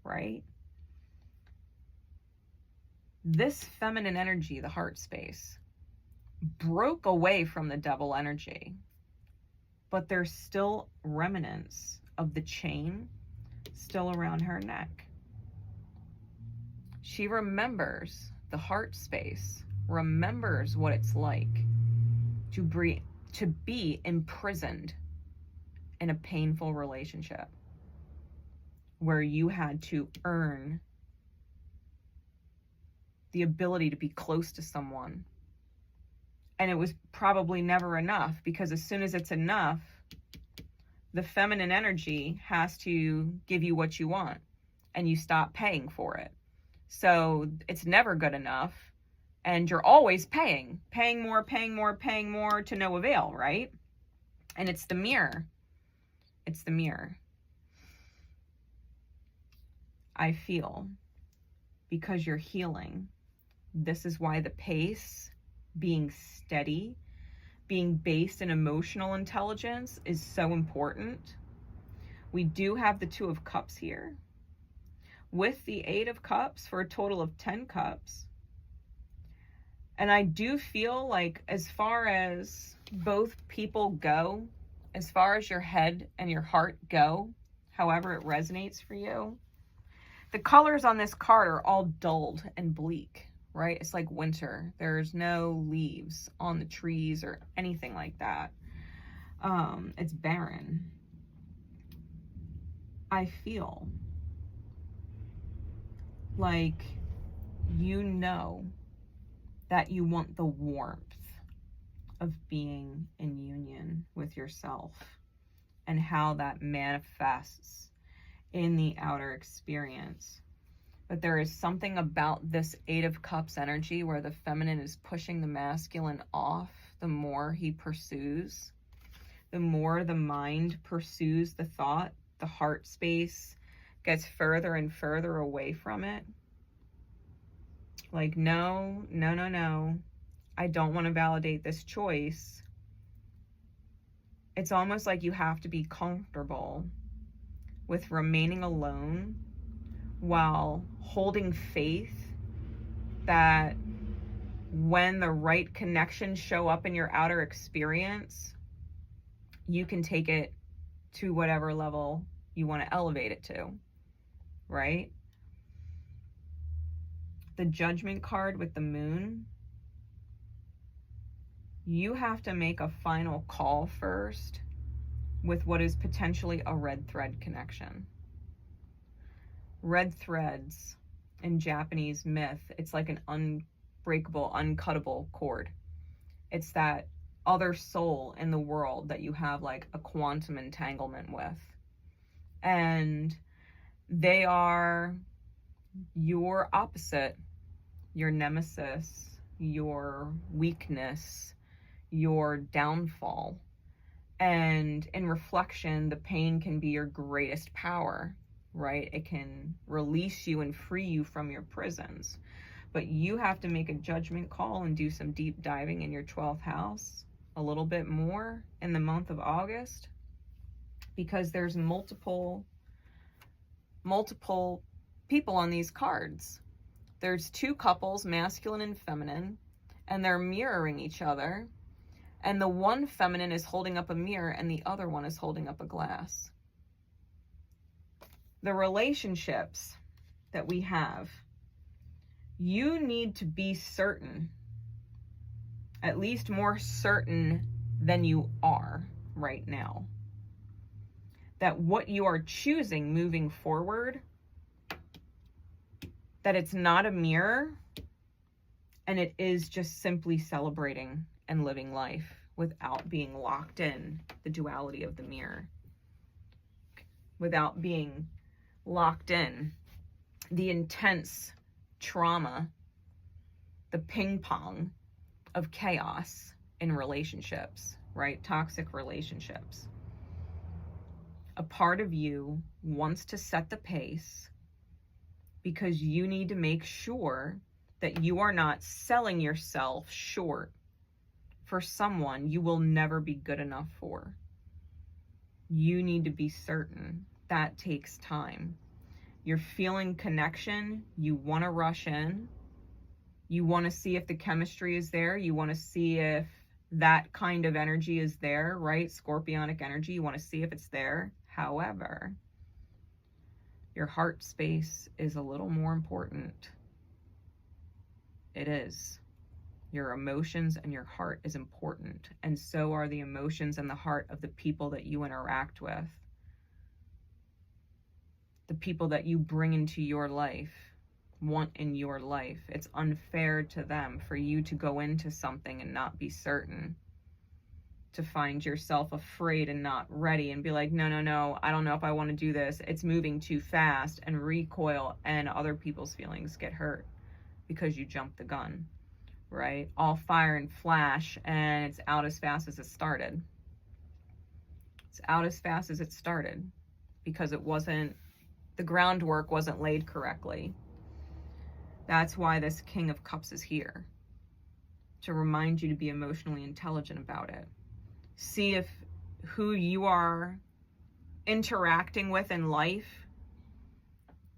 Speaker 1: right? This feminine energy, the heart space, broke away from the Devil energy, but there's still remnants of the chain still around her neck. She remembers the heart space, remembers what it's like to be imprisoned in a painful relationship where you had to earn the ability to be close to someone. And it was probably never enough, because as soon as it's enough, the feminine energy has to give you what you want and you stop paying for it. So it's never good enough. And you're always paying more to no avail, right? And it's the mirror. It's the mirror. I feel, because you're healing, this is why the pace, being steady, being based in emotional intelligence is so important. We do have the Two of Cups here with the Eight of Cups for a total of 10 cups. And I do feel like, as far as both people go, as far as your head and your heart go, however it resonates for you, the colors on this card are all dulled and bleak, right? It's like winter. There's no leaves on the trees or anything like that. It's barren. I feel like you know that you want the warmth of being in union with yourself and how that manifests in the outer experience. But there is something about this Eight of Cups energy where the feminine is pushing the masculine off the more he pursues. The more the mind pursues the thought, the heart space gets further and further away from it. Like, no, I don't want to validate this choice. It's almost like you have to be comfortable with remaining alone while holding faith that when the right connections show up in your outer experience, you can take it to whatever level you want to elevate it to, right? The Judgment card with the Moon, you have to make a final call first with what is potentially a red thread connection. Red threads in Japanese myth, it's like an unbreakable, uncuttable cord. It's that other soul in the world that you have like a quantum entanglement with. And they are your opposite, your nemesis, your weakness, your downfall. And in reflection, the pain can be your greatest power, right? It can release you and free you from your prisons. But you have to make a judgment call and do some deep diving in your 12th house a little bit more in the month of August, because there's multiple people on these cards. There's two couples, masculine and feminine, and they're mirroring each other. And the one feminine is holding up a mirror and the other one is holding up a glass. the relationships that we have, you need to be certain, at least more certain than you are right now, that what you are choosing moving forward, that it's not a mirror, and it is just simply celebrating and living life without being locked in the duality of the mirror, without being locked in the intense trauma, the ping pong of chaos in relationships, right? Toxic relationships. A part of you wants to set the pace because you need to make sure that you are not selling yourself short for someone you will never be good enough for. You need to be certain. That takes time. You're feeling connection. You want to rush in. You want to see if the chemistry is there. You want to see if that kind of energy is there, right? Scorpionic energy. You want to see if it's there. However, your heart space is a little more important. It is. Your emotions and your heart is important. And so are the emotions and the heart of the people that you interact with. The people that you bring into your life, want in your life. It's unfair to them for you to go into something and not be certain. To find yourself afraid and not ready and be like, no, I don't know if I want to do this. It's moving too fast, and recoil, and other people's feelings get hurt because you jumped the gun, right? All fire and flash, and it's out as fast as it started. It's out as fast as it started because the groundwork wasn't laid correctly. That's why this King of Cups is here, to remind you to be emotionally intelligent about it. See if who you are interacting with in life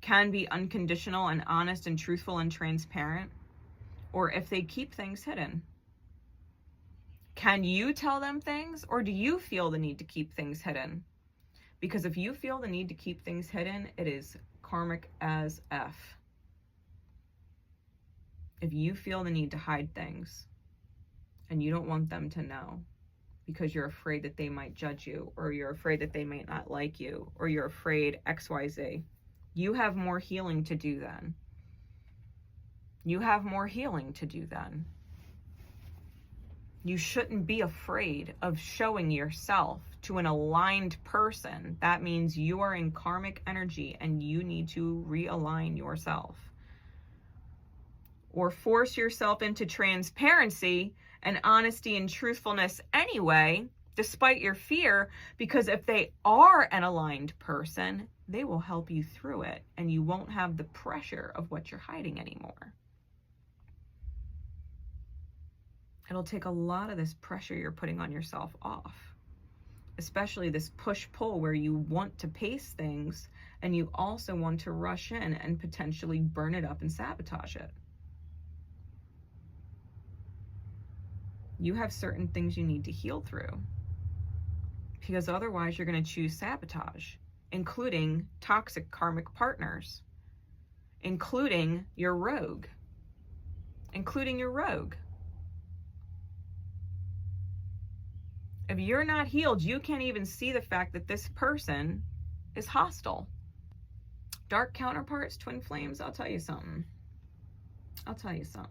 Speaker 1: can be unconditional and honest and truthful and transparent, or if they keep things hidden. Can you tell them things, or do you feel the need to keep things hidden? Because if you feel the need to keep things hidden, it is karmic as F. If you feel the need to hide things and you don't want them to know because you're afraid that they might judge you, or you're afraid that they might not like you, or you're afraid XYZ, you have more healing to do then. You have more healing to do then. You shouldn't be afraid of showing yourself to an aligned person. That means you are in karmic energy and you need to realign yourself. Or force yourself into transparency and honesty and truthfulness anyway, despite your fear, because if they are an aligned person, they will help you through it and you won't have the pressure of what you're hiding anymore. It'll take a lot of this pressure you're putting on yourself off, especially this push-pull where you want to pace things and you also want to rush in and potentially burn it up and sabotage it. You have certain things you need to heal through, because otherwise you're going to choose sabotage, including toxic karmic partners, including your rogue. If you're not healed, you can't even see the fact that this person is hostile. Dark counterparts, twin flames, I'll tell you something,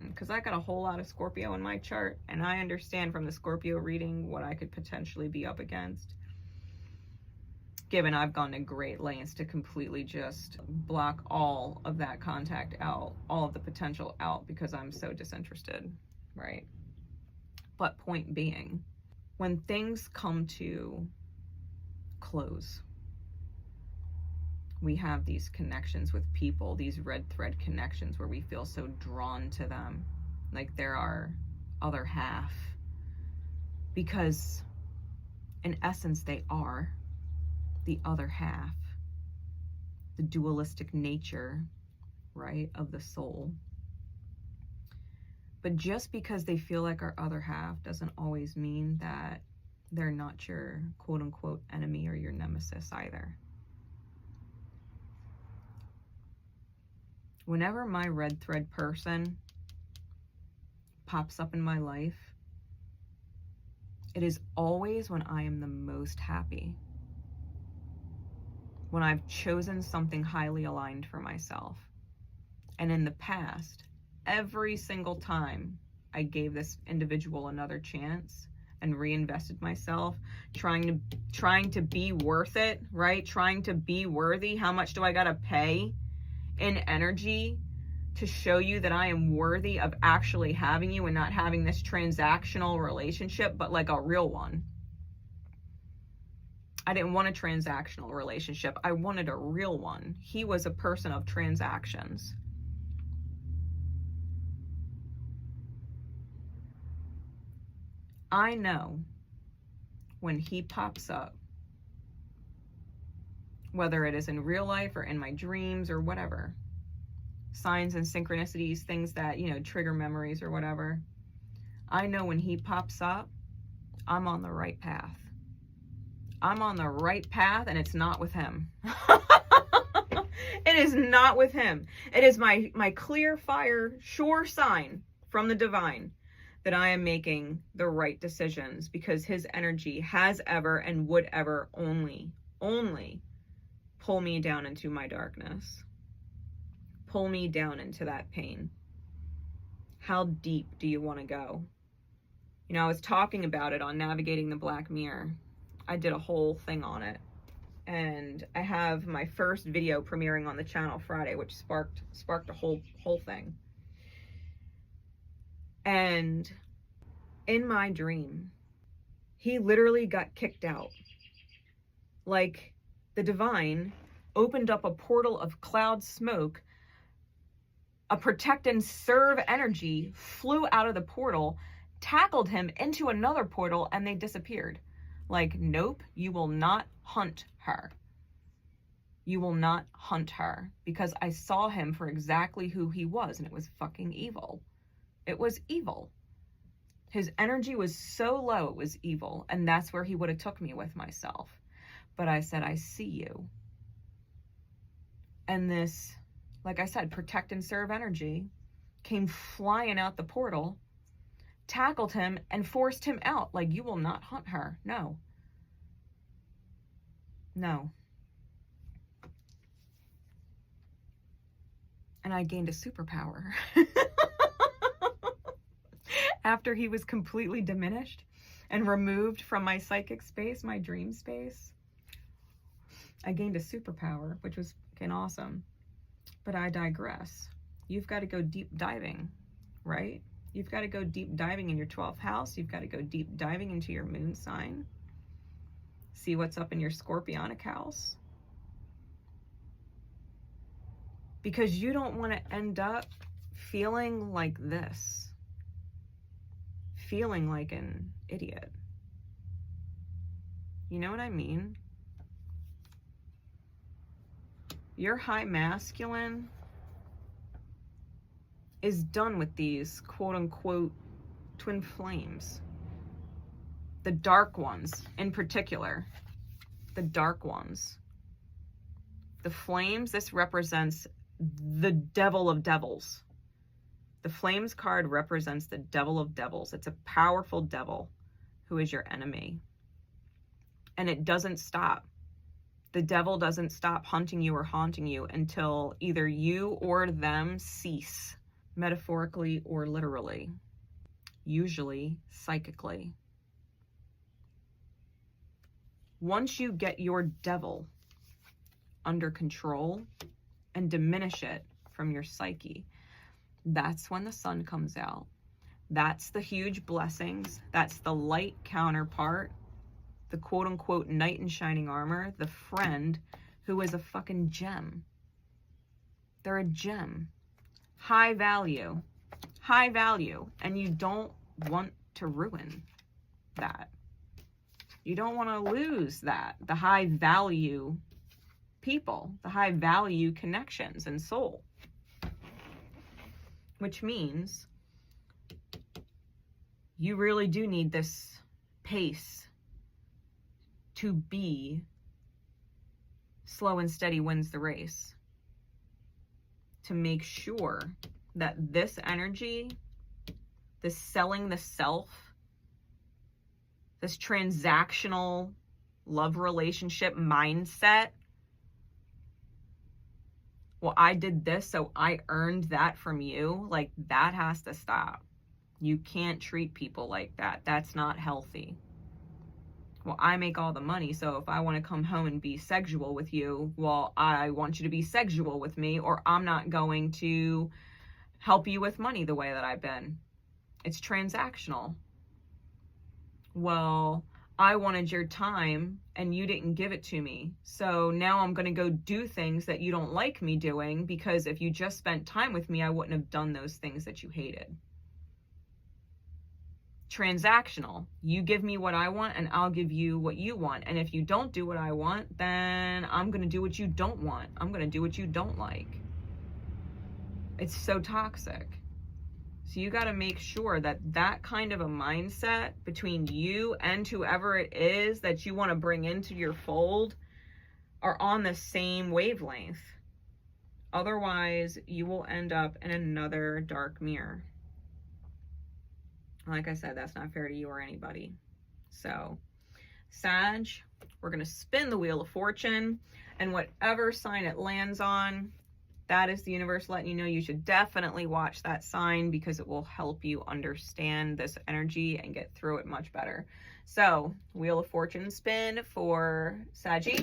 Speaker 1: because I got a whole lot of Scorpio in my chart, and I understand from the Scorpio reading what I could potentially be up against, given I've gone to great lengths to completely just block all of that contact out, all of the potential out, because I'm so disinterested, right? But point being, when things come to close, we have these connections with people, these red thread connections where we feel so drawn to them, like they're our other half, because in essence they are the other half, the dualistic nature, right, of the soul. But just because they feel like our other half doesn't always mean that they're not your quote unquote enemy or your nemesis either. whenever my red thread person pops up in my life, it is always when I am the most happy. When I've chosen something highly aligned for myself. And in the past, every single time I gave this individual another chance and reinvested myself, trying to be worth it, right? Trying to be worthy. How much do I gotta pay in energy to show you that I am worthy of actually having you and not having this transactional relationship, but like a real one? I didn't want a transactional relationship. I wanted a real one. He was a person of transactions. I know when he pops up, whether it is in real life or in my dreams or whatever, signs and synchronicities, things that, you know, trigger memories or whatever. I know when he pops up, I'm on the right path. I'm on the right path, and it's not with him. It is not with him. It is my clear fire, sure sign from the divine that I am making the right decisions, because his energy has ever and would ever only pull me down into my darkness. Pull me down into that pain. How deep do you want to go? You know, I was talking about it on Navigating the Black Mirror. I did a whole thing on it. And I have my first video premiering on the channel Friday, which sparked a whole thing. And in my dream, he literally got kicked out. Like, the divine opened up a portal of cloud smoke. A protect and serve energy flew out of the portal, tackled him into another portal, and they disappeared. Like, nope, you will not hunt her. You will not hunt her, because I saw him for exactly who he was, and it was fucking evil. It was evil. His energy was so low, it was evil. And that's where he would have took me with myself. But I said, I see you. And this, like I said, protect and serve energy came flying out the portal, tackled him, and forced him out. Like, you will not hunt her. No. No. And I gained a superpower. After he was completely diminished and removed from my psychic space, my dream space, I gained a superpower, which was fucking awesome. But I digress. You've got to go deep diving, right? You've got to go deep diving in your 12th house. You've got to go deep diving into your moon sign. See what's up in your Scorpionic house. Because you don't want to end up feeling like this. Feeling like an idiot. You know what I mean? Your high masculine is done with these quote-unquote twin flames. The dark ones in particular. The dark ones. The flames, this represents the devil of devils. The flames card represents the devil of devils. It's a powerful devil who is your enemy. And it doesn't stop. The devil doesn't stop hunting you or haunting you until either you or them cease, metaphorically or literally, usually psychically. Once you get your devil under control and diminish it from your psyche, that's when the sun comes out. That's the huge blessings. That's the light counterpart. The quote-unquote knight in shining armor. The friend who is a fucking gem. They're a gem. High value. High value. And you don't want to ruin that. You don't want to lose that. The high value people. The high value connections and soul. Which means you really do need this pace to be slow and steady wins the race. to make sure that this energy, this selling the self, this transactional love relationship mindset, well, I did this, so I earned that from you. Like, that has to stop. You can't treat people like that. That's not healthy. Well, I make all the money, so if I want to come home and be sexual with you, well, I want you to be sexual with me, or I'm not going to help you with money the way that I've been. It's transactional. Well, I wanted your time and you didn't give it to me. So now I'm going to go do things that you don't like me doing, because if you just spent time with me, I wouldn't have done those things that you hated. Transactional. You give me what I want and I'll give you what you want. And if you don't do what I want, then I'm going to do what you don't want. I'm going to do what you don't like. It's so toxic. So you got to make sure that that kind of a mindset between you and whoever it is that you want to bring into your fold are on the same wavelength. Otherwise, you will end up in another dark mirror. Like I said, that's not fair to you or anybody. So, Sag, we're going to spin the Wheel of Fortune, and whatever sign it lands on, that is the universe letting you know you should definitely watch that sign, because it will help you understand this energy and get through it much better. So, Wheel of Fortune spin for Saggy.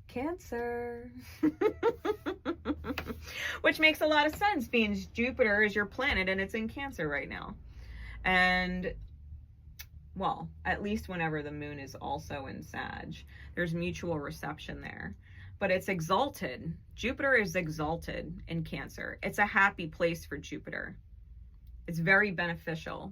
Speaker 1: Cancer. Which makes a lot of sense, being Jupiter is your planet and it's in Cancer right now. And, well, at least whenever the moon is also in Sag, there's mutual reception there. But it's exalted. Jupiter is exalted in Cancer. It's a happy place for Jupiter. It's very beneficial.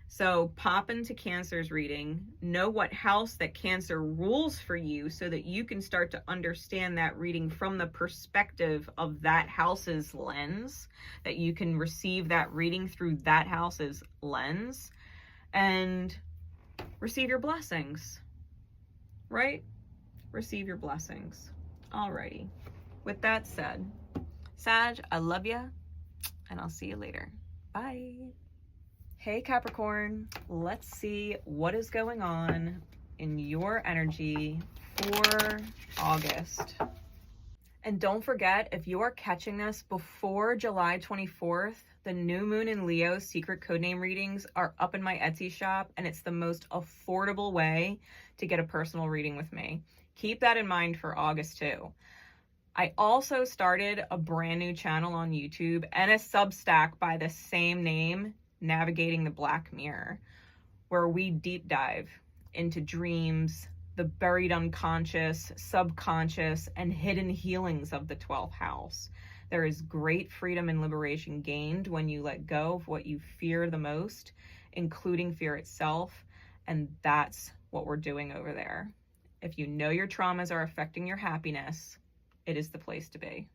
Speaker 1: So pop into Cancer's reading, know what house that Cancer rules for you, so that you can start to understand that reading from the perspective of that house's lens, that you can receive that reading through that house's lens and receive your blessings, right? Receive your blessings. Alrighty. With that said, Sag, I love you, and I'll see you later. Bye. Hey Capricorn, let's see what is going on in your energy for August. And don't forget, if you are catching this before July 24th, the new moon in Leo secret codename readings are up in my Etsy shop, and it's the most affordable way to get a personal reading with me. Keep that in mind for August too. I also started a brand new channel on YouTube and a Substack by the same name, Navigating the Black Mirror, where we deep dive into dreams, the buried unconscious, subconscious, and hidden healings of the 12th house. There is great freedom and liberation gained when you let go of what you fear the most, including fear itself, and that's what we're doing over there. If you know your traumas are affecting your happiness, it is the place to be.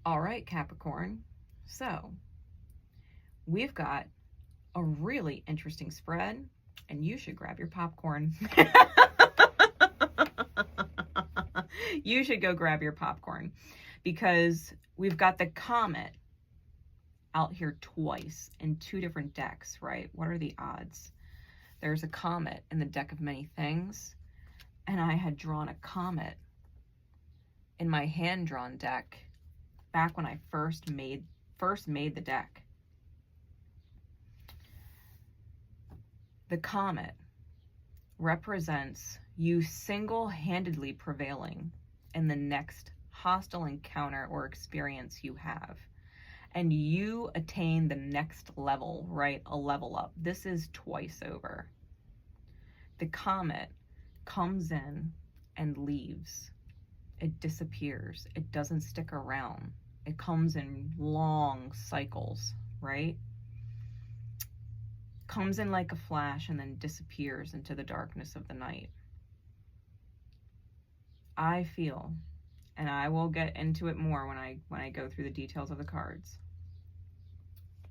Speaker 1: All right, Capricorn. So, we've got a really interesting spread, and you should grab your popcorn. You should go grab your popcorn, because we've got the comet out here twice in two different decks, right? What are the odds? There's a comet in the deck of many things, and I had drawn a comet in my hand-drawn deck back when I first made the deck. The comet represents you single-handedly prevailing in the next hostile encounter or experience you have. And you attain the next level, right? A level up. This is twice over. The comet comes in and leaves. It disappears. It doesn't stick around. It comes in long cycles, right? Comes in like a flash and then disappears into the darkness of the night. I feel, and I will get into it more when I go through the details of the cards,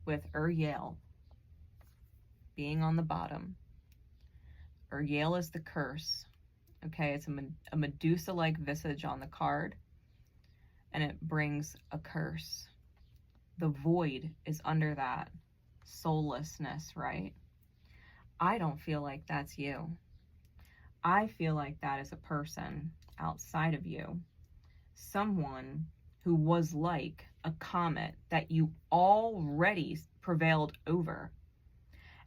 Speaker 1: with Uriel being on the bottom. Uriel is the curse Okay, it's a Medusa-like visage on the card, and it brings a curse. The void is under that. Soullessness, right? I don't feel like that's you. I feel like that is a person outside of you. Someone who was like a comet that you already prevailed over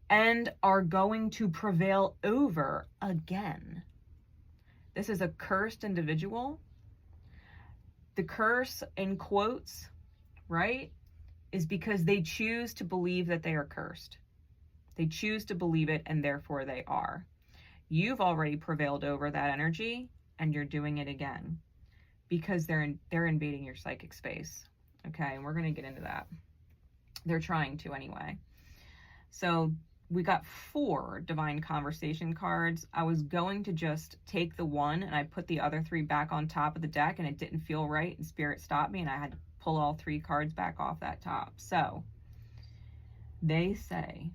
Speaker 1: and are going to prevail over again. This is a cursed individual. The curse, in quotes, right, is because they choose to believe that they are cursed. They choose to believe it, and therefore they are. You've already prevailed over that energy, and you're doing it again because they're invading your psychic space. Okay, and we're going to get into that. They're trying to anyway. So we got 4 divine conversation cards. I was going to just take the one and I put the other 3 back on top of the deck, and it didn't feel right, and Spirit stopped me, and I had to pull all 3 cards back off that top. So they say,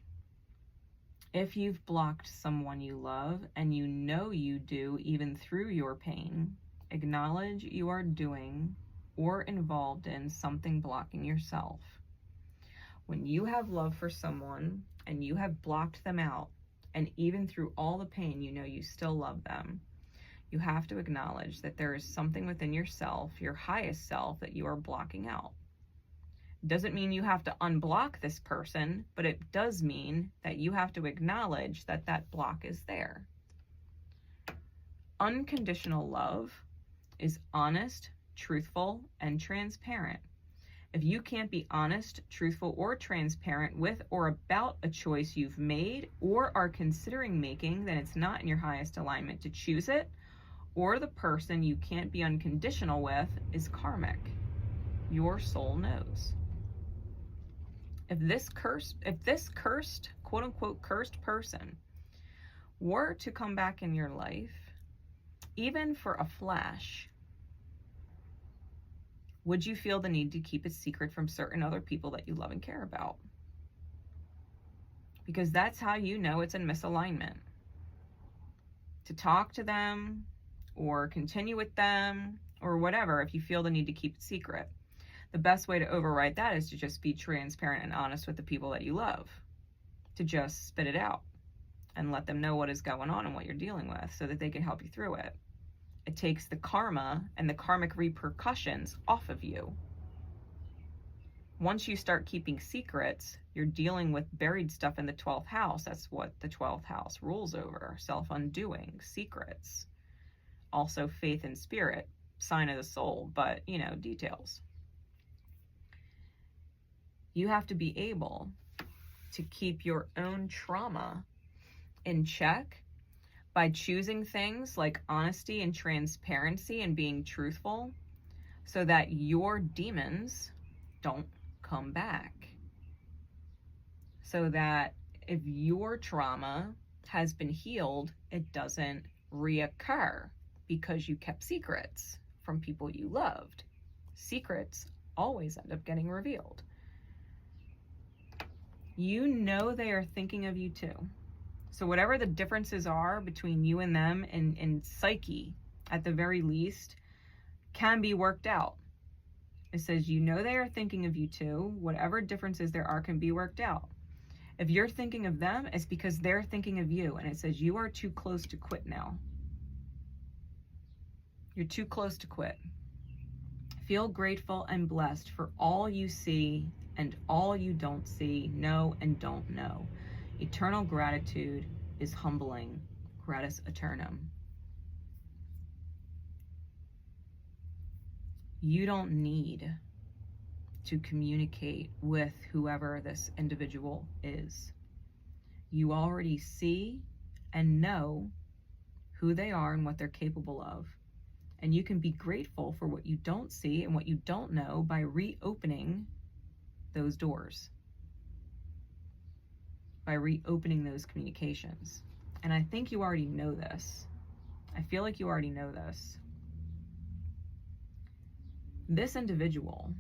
Speaker 1: if you've blocked someone you love, and you know you do even through your pain, acknowledge you are doing or involved in something blocking yourself. When you have love for someone and you have blocked them out, and even through all the pain, you know you still love them, you have to acknowledge that there is something within yourself, your highest self, that you are blocking out. Doesn't mean you have to unblock this person, but it does mean that you have to acknowledge that that block is there. Unconditional love is honest, truthful, and transparent. If you can't be honest, truthful, or transparent with or about a choice you've made or are considering making, then it's not in your highest alignment to choose it, or the person you can't be unconditional with is karmic. Your soul knows. If this cursed, quote unquote, cursed person were to come back in your life, even for a flash, would you feel the need to keep it secret from certain other people that you love and care about? Because that's how you know it's in misalignment. To talk to them or continue with them or whatever, if you feel the need to keep it secret. The best way to override that is to just be transparent and honest with the people that you love. To just spit it out and let them know what is going on and what you're dealing with so that they can help you through it. It takes the karma and the karmic repercussions off of you. Once you start keeping secrets, you're dealing with buried stuff in the 12th house. That's what the 12th house rules over. Self-undoing, secrets. Also faith and spirit, sign of the soul, but, you know, details. You have to be able to keep your own trauma in check by choosing things like honesty and transparency and being truthful so that your demons don't come back. So that if your trauma has been healed, it doesn't reoccur because you kept secrets from people you loved. Secrets always end up getting revealed. You know they are thinking of you too. So whatever the differences are between you and them in psyche, at the very least, can be worked out. It says you know they are thinking of you too. Whatever differences there are can be worked out. If you're thinking of them, it's because they're thinking of you. And it says you are too close to quit now. You're too close to quit. Feel grateful and blessed for all you see and all you don't see, know and don't know. Eternal gratitude is humbling. Gratis aeternum. You don't need to communicate with whoever this individual is. You already see and know who they are and what they're capable of. And you can be grateful for what you don't see and what you don't know by reopening those doors. By reopening those communications. And I think you already know this. I feel like you already know this. This individual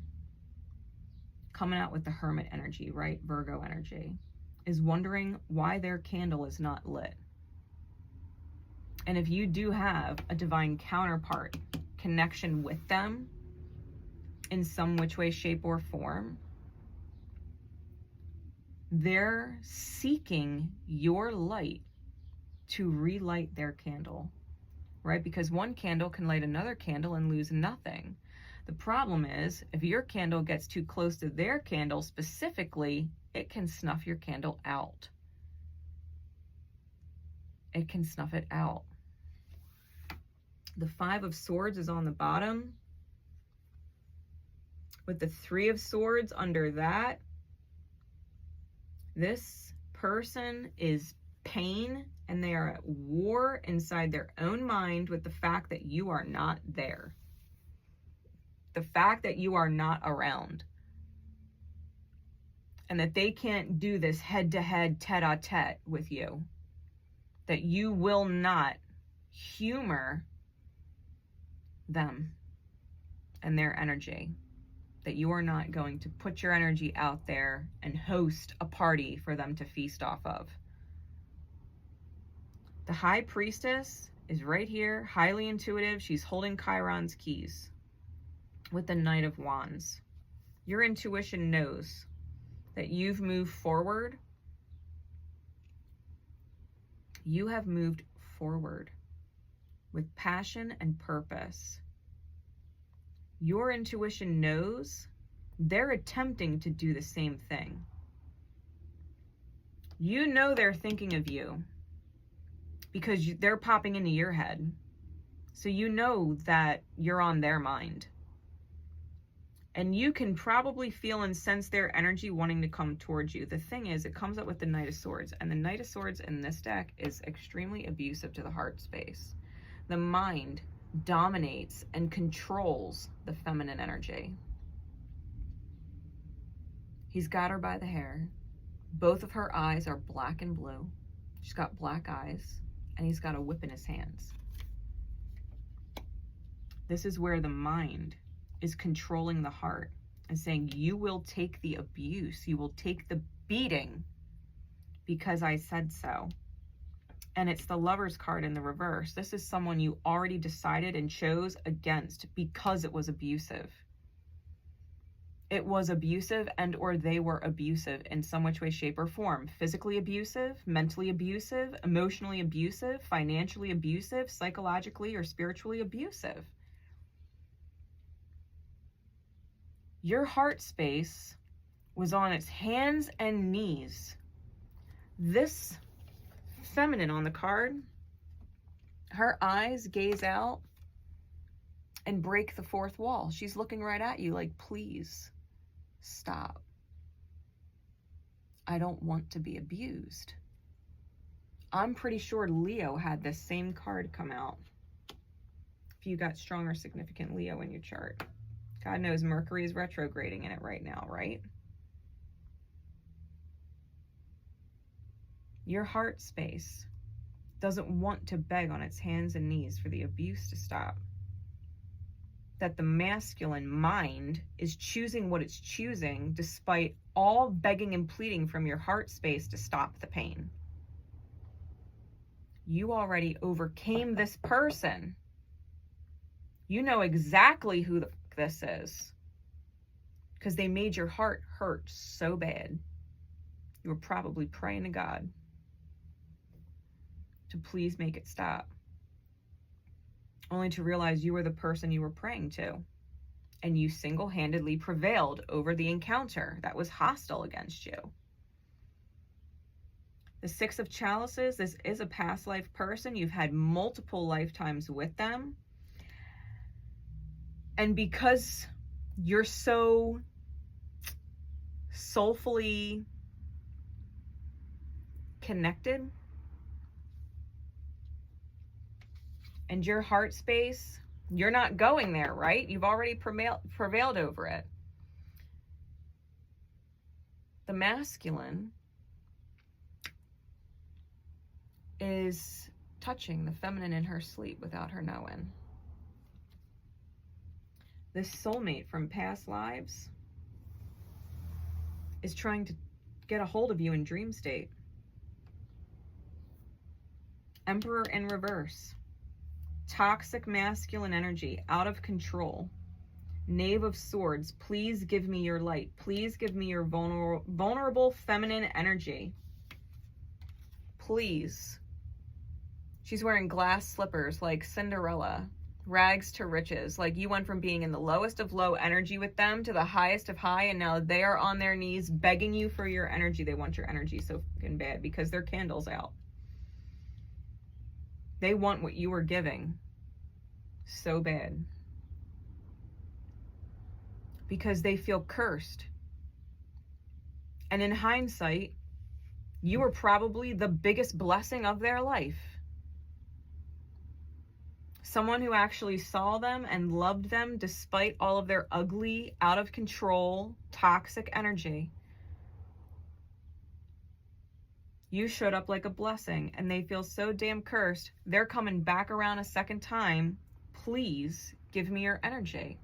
Speaker 1: coming out with the Hermit energy, right? Virgo energy, is wondering why their candle is not lit. And if you do have a divine counterpart connection with them in some which way, shape, or form, they're seeking your light to relight their candle, right? Because one candle can light another candle and lose nothing. The problem is, if your candle gets too close to their candle specifically, it can snuff your candle out. It can snuff it out. The Five of Swords is on the bottom, with the Three of Swords under that. This person is pain, and they are at war inside their own mind with the fact that you are not there. The fact that you are not around. And that they can't do this head-to-head, tete-a-tete with you. That you will not humor them and their energy. That you are not going to put your energy out there and host a party for them to feast off of. The High Priestess is right here, highly intuitive. She's holding Chiron's keys with the Knight of Wands. Your intuition knows that you've moved forward. You have moved forward with passion and purpose. Your intuition knows they're attempting to do the same thing. You know they're thinking of you because they're popping into your head. So you know that you're on their mind. And you can probably feel and sense their energy wanting to come towards you. The thing is, it comes up with the Knight of Swords. And the Knight of Swords in this deck is extremely abusive to the heart space. The mind dominates and controls the feminine energy. He's got her by the hair. Both of her eyes are black and blue. She's got black eyes. And he's got a whip in his hands. This is where the mind is controlling the heart and saying, you will take the abuse, you will take the beating because I said so. And it's the Lover's card in the reverse. This is someone you already decided and chose against because it was abusive. It was abusive, and or they were abusive in some which way, shape, or form. Physically abusive, mentally abusive, emotionally abusive, financially abusive, psychologically or spiritually abusive. Your heart space was on its hands and knees. This feminine on the card, her eyes gaze out and break the fourth wall. She's looking right at you like, please stop. I don't want to be abused. I'm pretty sure Leo had this same card come out. If you got strong or significant Leo in your chart. God knows Mercury is retrograding in it right now, right? Your heart space doesn't want to beg on its hands and knees for the abuse to stop. That the masculine mind is choosing what it's choosing despite all begging and pleading from your heart space to stop the pain. You already overcame this person. You know exactly who this is because they made your heart hurt so bad. You were probably praying to God to please make it stop, only to realize you were the person you were praying to, and you single-handedly prevailed over the encounter that was hostile against you. The Six of Chalices, this is a past life person. You've had multiple lifetimes with them. And because you're so soulfully connected, and your heart space, you're not going there, right? You've already prevailed over it. The masculine is touching the feminine in her sleep without her knowing. This soulmate from past lives is trying to get a hold of you in dream state. Emperor in reverse. Toxic masculine energy, out of control. Knave of Swords, please give me your light. Please give me your vulnerable feminine energy. Please. She's wearing glass slippers like Cinderella. Rags to riches. Like you went from being in the lowest of low energy with them to the highest of high, and now they are on their knees begging you for your energy. They want your energy so fucking bad because their candle's out. They want what you were giving so bad. Because they feel cursed. And in hindsight, you were probably the biggest blessing of their life. Someone who actually saw them and loved them despite all of their ugly, out of control, toxic energy. You showed up like a blessing and they feel so damn cursed. They're coming back around a second time. Please give me your energy.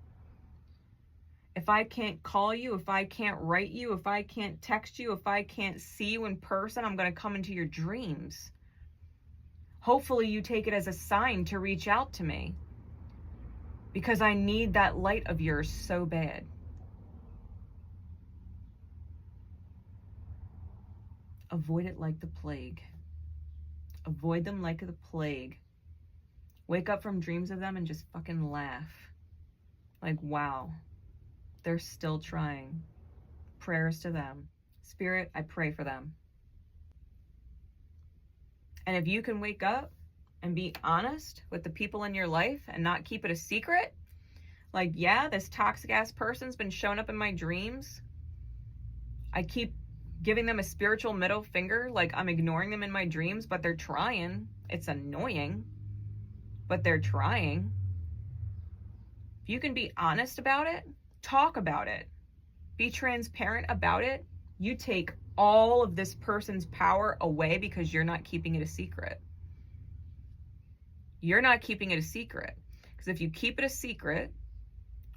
Speaker 1: If I can't call you, if I can't write you, if I can't text you, if I can't see you in person, I'm going to come into your dreams. Hopefully you take it as a sign to reach out to me because I need that light of yours so bad. Avoid it like the plague. Avoid them like the plague. Wake up from dreams of them and just fucking laugh. Like, wow, they're still trying. Prayers to them. Spirit, I pray for them. And if you can wake up and be honest with the people in your life and not keep it a secret, like, yeah, this toxic ass person's been showing up in my dreams. I keep giving them a spiritual middle finger, like I'm ignoring them in my dreams, but they're trying. It's annoying, but they're trying. If you can be honest about it, talk about it, be transparent about it, you take all of this person's power away because you're not keeping it a secret. You're not keeping it a secret. Because if you keep it a secret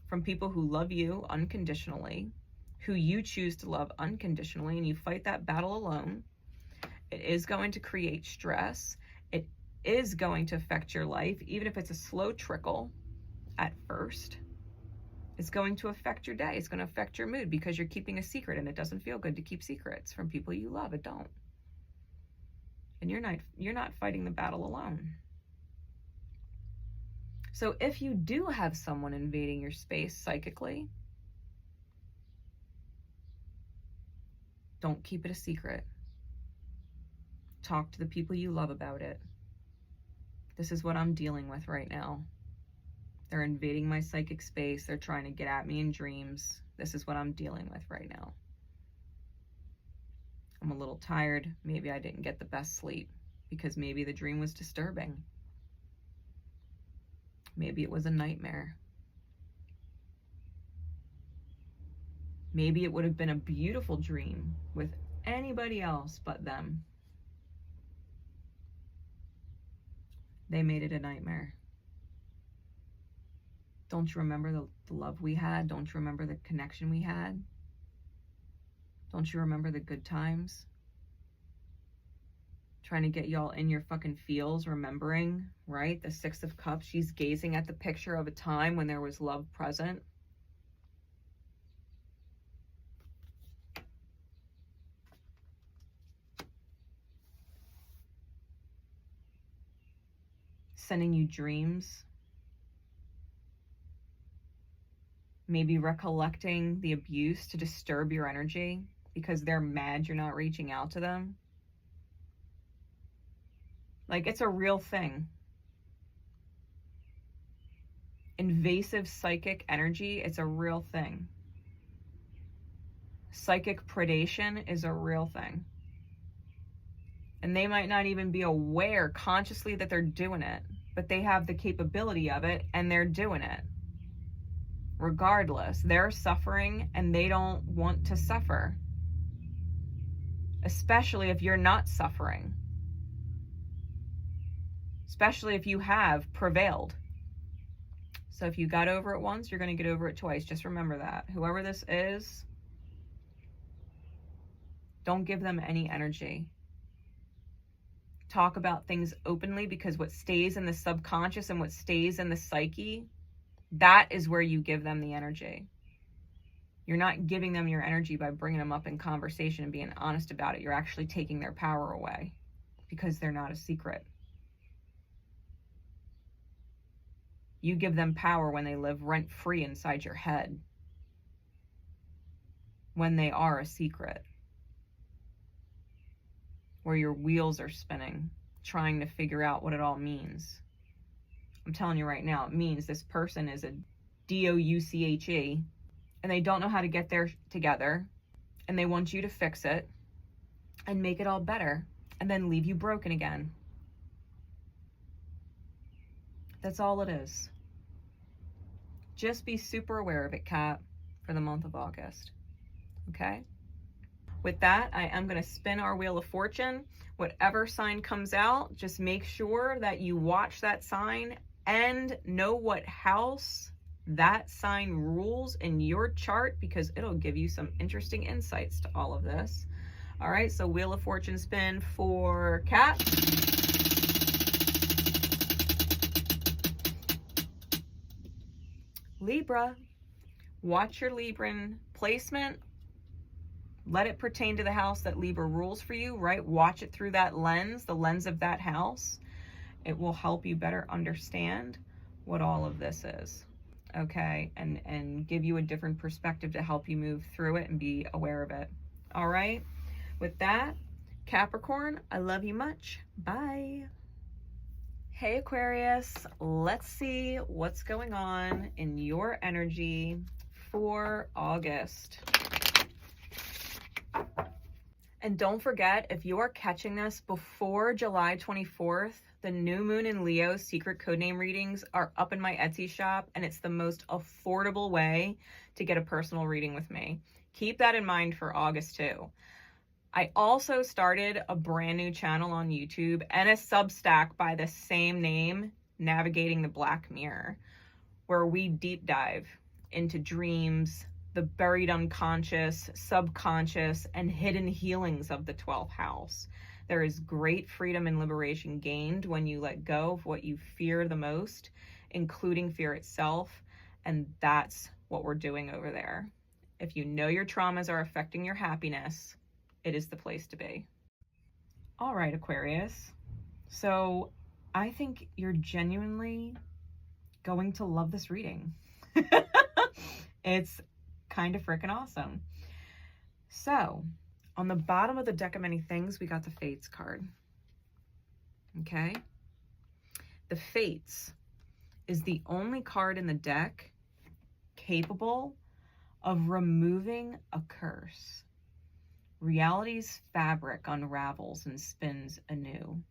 Speaker 1: from people who love you unconditionally, who you choose to love unconditionally, and you fight that battle alone, it is going to create stress. It is going to affect your life, even if it's a slow trickle at first. It's going to affect your day. It's going to affect your mood because you're keeping a secret, and it doesn't feel good to keep secrets from people you love. It don't. And you're not fighting the battle alone. So if you do have someone invading your space psychically, don't keep it a secret. Talk to the people you love about it. This is what I'm dealing with right now. They're invading my psychic space. They're trying to get at me in dreams. This is what I'm dealing with right now. I'm a little tired. Maybe I didn't get the best sleep because maybe the dream was disturbing. Maybe it was a nightmare. Maybe it would have been a beautiful dream with anybody else but them. They made it a nightmare. Don't you remember the love we had? Don't you remember the connection we had? Don't you remember the good times? Trying to get y'all in your fucking feels, remembering, right? The Six of Cups, she's gazing at the picture of a time when there was love present. Sending you dreams. Maybe recollecting the abuse to disturb your energy because they're mad you're not reaching out to them. Like, it's a real thing. Invasive psychic energy, it's a real thing. Psychic predation is a real thing. And they might not even be aware consciously that they're doing it, but they have the capability of it and they're doing it. Regardless, they're suffering and they don't want to suffer. Especially if you're not suffering. Especially if you have prevailed. So if you got over it once, you're going to get over it twice. Just remember that. Whoever this is, don't give them any energy. talk about things openly, because what stays in the subconscious and what stays in the psyche, that is where you give them the energy. You're not giving them your energy by bringing them up in conversation and being honest about it. You're actually taking their power away because they're not a secret. You give them power when they live rent-free inside your head, when they are a secret, where your wheels are spinning, trying to figure out what it all means. I'm telling you right now, it means this person is a douche, and they don't know how to get there together, and they want you to fix it and make it all better, and then leave you broken again. That's all it is. Just be super aware of it, Cat, for the month of August. Okay? With that, I am going to spin our Wheel of Fortune. Whatever sign comes out, just make sure that you watch that sign and know what house that sign rules in your chart, because it'll give you some interesting insights to all of this. All right, so Wheel of Fortune spin for Cat. Libra. Watch your Libran placement. Let it pertain to the house that Libra rules for you, right? Watch it through that lens, the lens of that house. It will help you better understand what all of this is, okay? And give you a different perspective to help you move through it and be aware of it. All right? With that, Capricorn, I love you much. Bye. Hey Aquarius, let's see what's going on in your energy for August. And don't forget, if you are catching this before July 24th, the new moon in Leo secret codename readings are up in my Etsy shop, and it's the most affordable way to get a personal reading with me. Keep that in mind for August too. I also started a brand new channel on YouTube and a Substack by the same name, Navigating the Black Mirror, where we deep dive into dreams, the buried unconscious, subconscious, and hidden healings of the 12th house. There is great freedom and liberation gained when you let go of what you fear the most, including fear itself, and that's what we're doing over there. If you know your traumas are affecting your happiness, it is the place to be. All right, Aquarius. So I think you're genuinely going to love this reading. It's kind of freaking awesome. So on the bottom of the deck of many things, we got the Fates card. Okay. The Fates is the only card in the deck capable of removing a curse. Reality's fabric unravels and spins anew,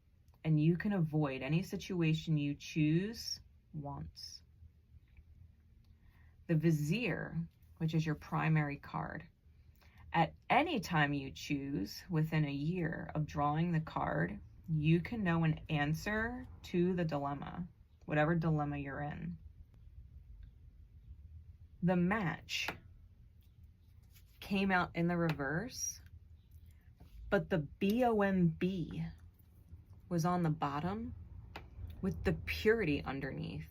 Speaker 1: and you can avoid any situation you choose once. The Vizier, which is your primary card, at any time you choose within a year of drawing the card, you can know an answer to the dilemma, whatever dilemma you're in. The Match came out in the reverse, but the BOMB was on the bottom with the purity underneath.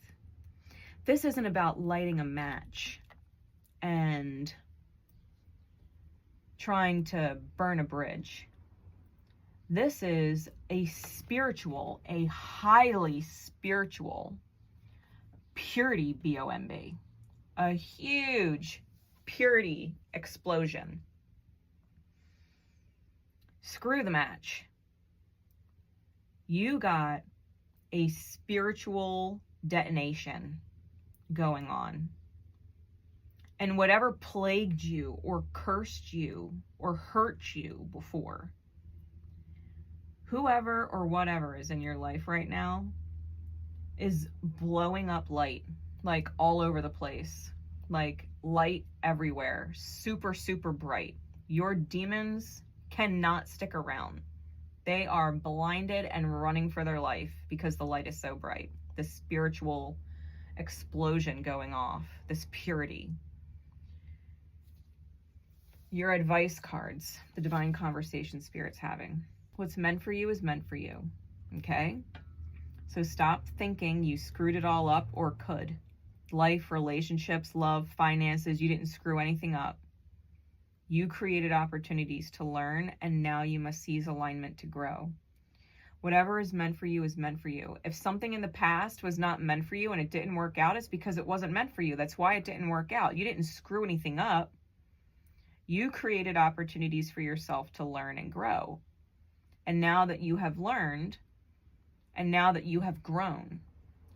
Speaker 1: This isn't about lighting a match and trying to burn a bridge. This is a spiritual, a highly spiritual purity BOMB, a huge purity explosion. Screw the match. You got a spiritual detonation going on. And whatever plagued you or cursed you or hurt you before, whoever or whatever is in your life right now is blowing up light, like all over the place, like light everywhere, super, super bright. Your demons cannot stick around. They are blinded and running for their life because the light is so bright. The spiritual explosion going off, this purity. Your advice cards, the divine conversation Spirit's having. What's meant for you is meant for you, Okay? So stop thinking you screwed it all up or could. Life, relationships, love, finances, you didn't screw anything up. You created opportunities to learn, and now you must seize alignment to grow. Whatever is meant for you is meant for you. If something in the past was not meant for you and it didn't work out, it's because it wasn't meant for you. That's why it didn't work out. You didn't screw anything up. You created opportunities for yourself to learn and grow. And now that you have learned, and now that you have grown,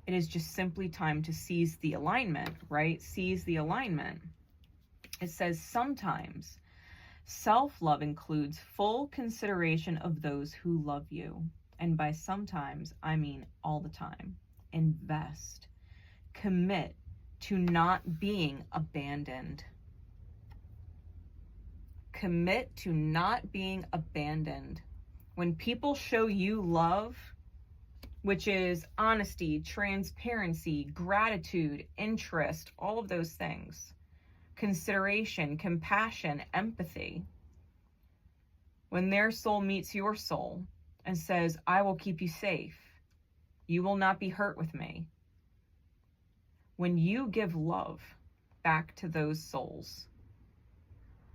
Speaker 1: it is just simply time to seize the alignment, right? Seize the alignment. It says sometimes self-love includes full consideration of those who love you. And by sometimes, I mean all the time. Invest. Commit to not being abandoned. Commit to not being abandoned. When people show you love, which is honesty, transparency, gratitude, interest, all of those things, consideration, compassion, empathy, when their soul meets your soul and says, I will keep you safe, you will not be hurt with me. When you give love back to those souls,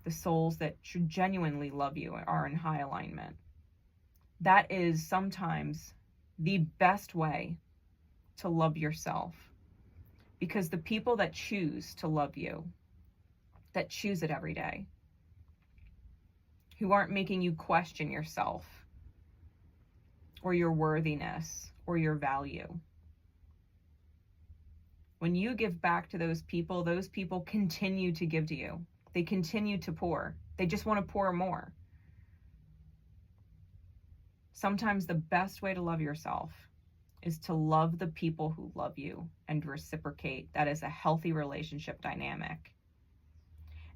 Speaker 1: the souls that should genuinely love you are in high alignment. That is sometimes the best way to love yourself, because the people that choose to love you, that choose it every day, who aren't making you question yourself or your worthiness or your value. When you give back to those people continue to give to you. They continue to pour. They just want to pour more. Sometimes the best way to love yourself is to love the people who love you and reciprocate. That is a healthy relationship dynamic.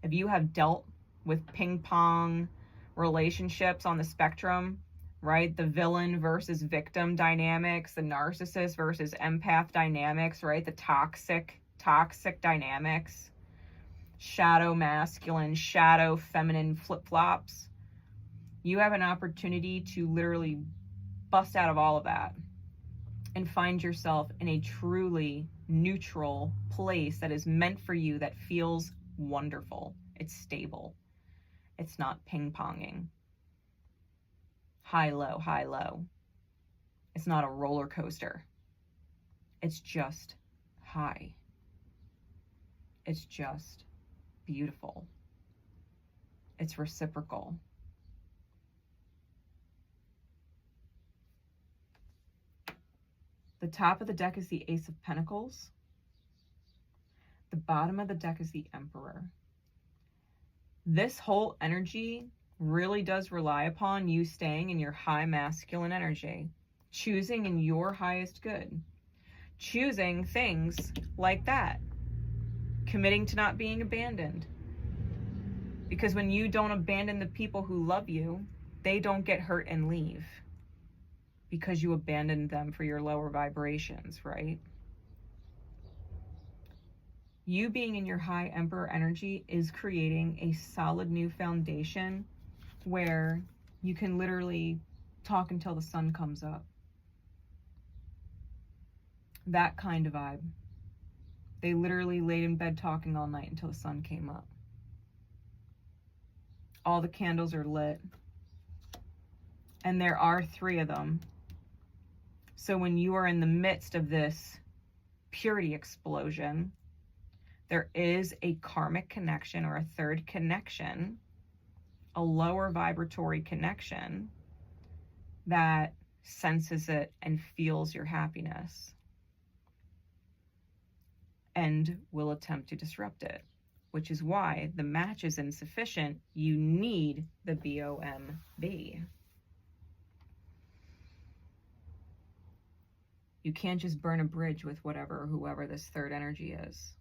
Speaker 1: If you have dealt with ping pong relationships on the spectrum, right? The villain versus victim dynamics, the narcissist versus empath dynamics, right? The toxic dynamics, shadow masculine, shadow feminine flip-flops. You have an opportunity to literally bust out of all of that and find yourself in a truly neutral place that is meant for you, that feels wonderful. It's stable. It's not ping-ponging. High, low, high, low. It's not a roller coaster. It's just high. It's just beautiful. It's reciprocal. The top of the deck is the Ace of Pentacles. The bottom of the deck is the Emperor. This whole energy really does rely upon you staying in your high masculine energy, choosing in your highest good, choosing things like that, committing to not being abandoned. Because when you don't abandon the people who love you, they don't get hurt and leave, because you abandoned them for your lower vibrations, right? You being in your high Emperor energy is creating a solid new foundation where you can literally talk until the sun comes up. That kind of vibe. They literally laid in bed talking all night until the sun came up. All the candles are lit. And there are 3 of them. So when you are in the midst of this purity explosion, there is a karmic connection or a third connection, a lower vibratory connection that senses it and feels your happiness and will attempt to disrupt it, which is why the match is insufficient. You need the BOMB. You can't just burn a bridge with whoever this third energy is.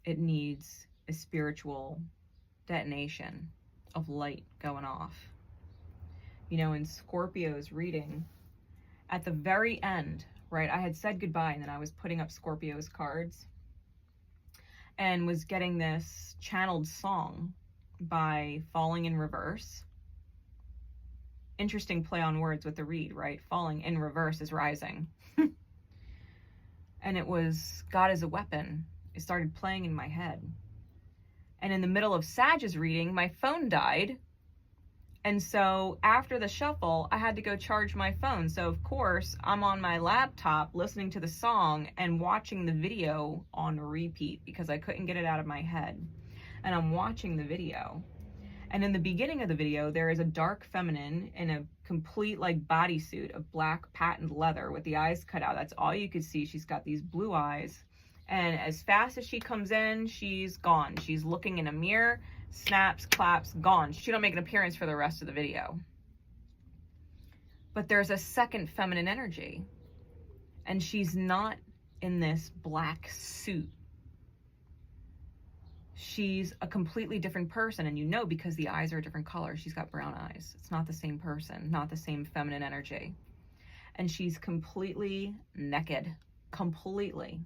Speaker 1: It needs a spiritual detonation of light going off. You know, in Scorpio's reading, at the very end, right, I had said goodbye and then I was putting up Scorpio's cards and was getting this channeled song by Falling in Reverse. interesting play on words with the read, right? Falling in reverse is rising. And it was God as a weapon. It started playing in my head. And in the middle of Sag's reading, my phone died. And so after the shuffle, I had to go charge my phone. So of course, I'm on my laptop listening to the song and watching the video on repeat because I couldn't get it out of my head. And I'm watching the video. And in the beginning of the video, there is a dark feminine in a complete like bodysuit of black patent leather with the eyes cut out. That's all you could see. She's got these blue eyes. And as fast as she comes in, she's gone. She's looking in a mirror, snaps, claps, gone. She don't make an appearance for the rest of the video. But there's a second feminine energy. And she's not in this black suit. She's a completely different person, and you know because the eyes are a different color. She's got brown eyes. It's not the same person, not the same feminine energy. And she's completely naked, completely.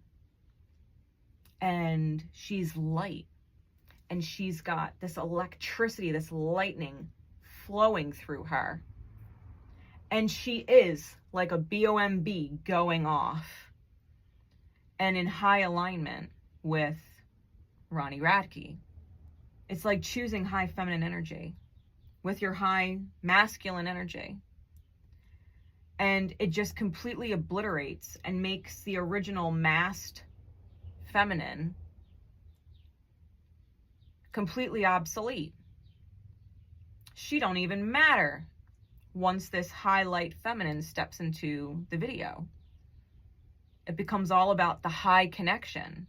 Speaker 1: And she's light, and she's got this electricity, this lightning flowing through her. And she is like a BOMB going off and in high alignment with Ronnie Radke. It's like choosing high feminine energy with your high masculine energy. And it just completely obliterates and makes the original masked feminine completely obsolete. She don't even matter once this highlight feminine steps into the video. It becomes all about the high connection.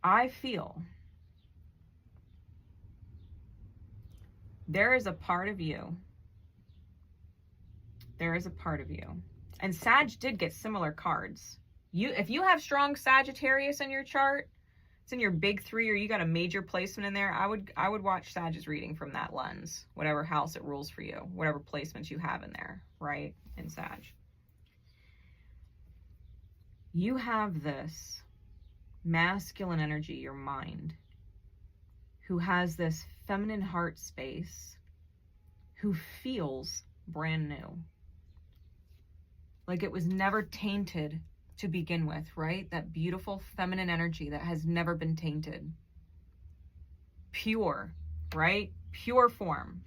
Speaker 1: I feel there is a part of you. There is a part of you. And Sag did get similar cards. If you have strong Sagittarius in your chart, it's in your big three, or you got a major placement in there, I would watch Sag's reading from that lens, whatever house it rules for you, whatever placements you have in there, right? In Sag. You have this masculine energy, your mind, who has this feminine heart space, who feels brand new. Like it was never tainted to begin with, right? That beautiful feminine energy that has never been tainted. Pure, right? Pure form.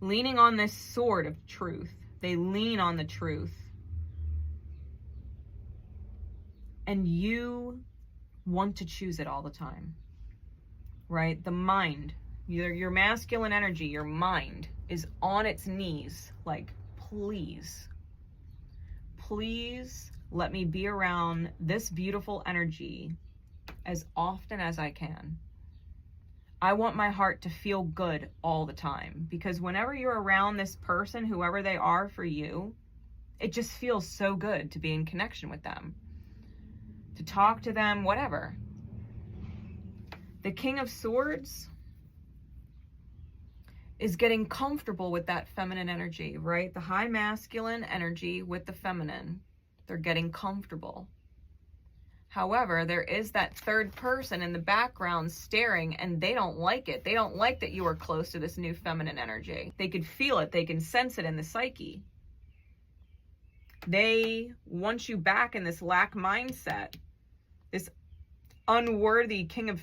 Speaker 1: Leaning on this sword of truth. They lean on the truth. And you want to choose it all the time, right? The mind, your masculine energy, your mind is on its knees, like, please let me be around this beautiful energy as often as I can. I want my heart to feel good all the time, because whenever you're around this person, whoever they are for you, it just feels so good to be in connection with them, to talk to them, whatever. The King of Swords is getting comfortable with that feminine energy, right? The high masculine energy with the feminine. They're getting comfortable. However, there is that third person in the background staring, and they don't like it. They don't like that you are close to this new feminine energy. They can feel it. They can sense it in the psyche. They want you back in this lack mindset, this unworthy King of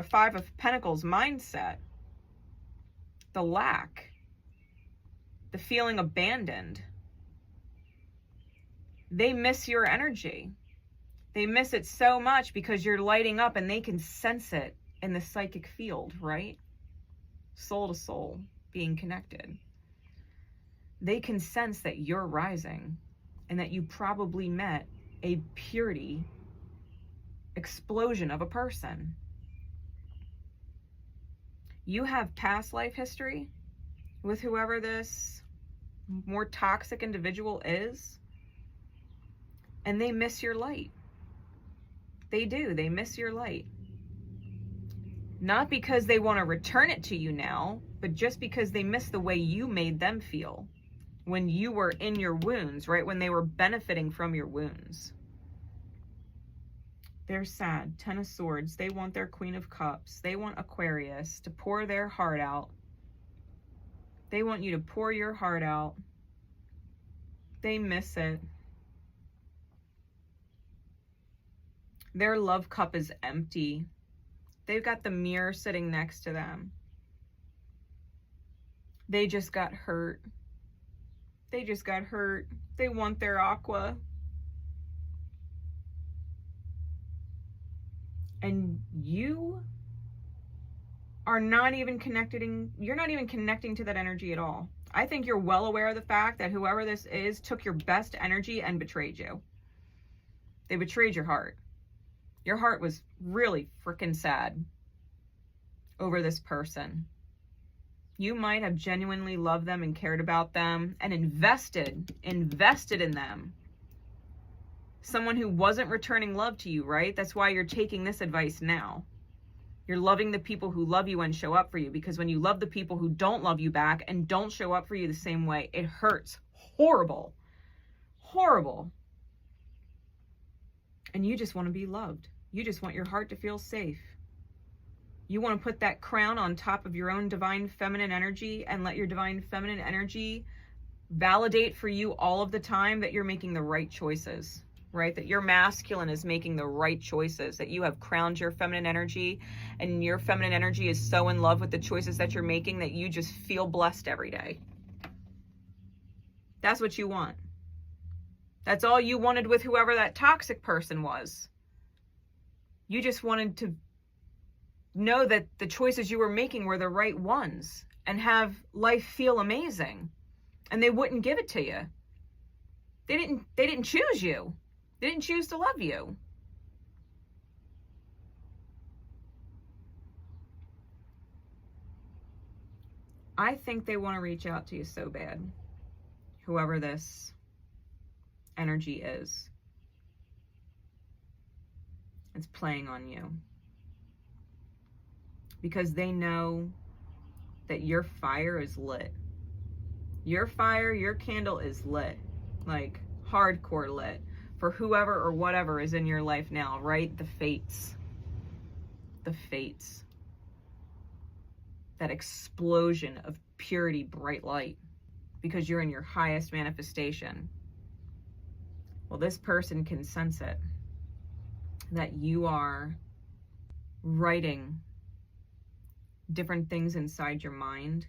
Speaker 1: Five of Pentacles mindset. The lack, the feeling abandoned. They miss your energy. They miss it so much because you're lighting up, and they can sense it in the psychic field, right? Soul to soul, being connected. They can sense that you're rising and that you probably met a purity explosion of a person. You have past life history with whoever this more toxic individual is, and they miss your light. They do. They miss your light. Not because they want to return it to you now, but just because they miss the way you made them feel when you were in your wounds, right? When they were benefiting from your wounds. They're sad. Ten of Swords. They want their Queen of Cups. They want Aquarius to pour their heart out. They want you to pour your heart out. They miss it. Their love cup is empty. They've got the mirror sitting next to them. They just got hurt. They just got hurt. They want their aqua. And you are not even you're not even connecting to that energy at all. I think you're well aware of the fact that whoever this is took your best energy and betrayed you. They betrayed your heart. Your heart was really freaking sad over this person. You might have genuinely loved them and cared about them and invested in them. Someone who wasn't returning love to you, right? That's why you're taking this advice now. You're loving the people who love you and show up for you, because when you love the people who don't love you back and don't show up for you the same way, it hurts. Horrible. Horrible. And you just want to be loved. You just want your heart to feel safe. You want to put that crown on top of your own divine feminine energy and let your divine feminine energy validate for you all of the time that you're making the right choices, right? That your masculine is making the right choices, that you have crowned your feminine energy, and your feminine energy is so in love with the choices that you're making that you just feel blessed every day. That's what you want. That's all you wanted with whoever that toxic person was. You just wanted to know that the choices you were making were the right ones and have life feel amazing. And they wouldn't give it to you. They didn't choose you. They didn't choose to love you. I think they want to reach out to you so bad, whoever this energy is. It's playing on you. Because they know that your fire is lit. Your fire, your candle is lit. Like hardcore lit. For whoever or whatever is in your life now, right? The fates. The fates. That explosion of purity, bright light. Because you're in your highest manifestation. Well, this person can sense it. That you are writing different things inside your mind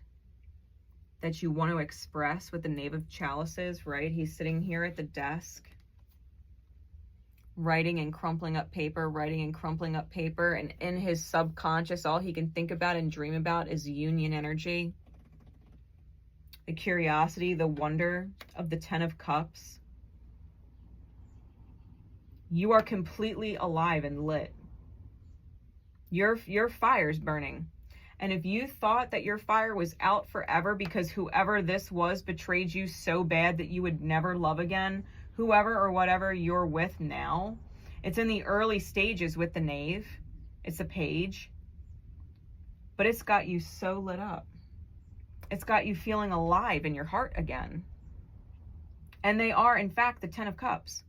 Speaker 1: that you want to express with the Knave of Chalices, right? He's sitting here at the desk, writing and crumpling up paper, and in his subconscious, all he can think about and dream about is union energy, the curiosity, the wonder of the Ten of Cups. You are completely alive and lit. Your fire's burning. And if you thought that your fire was out forever because whoever this was betrayed you so bad that you would never love again, whoever or whatever you're with now, it's in the early stages with the Knave. It's a page. But it's got you so lit up. It's got you feeling alive in your heart again. And they are, in fact, the Ten of Cups.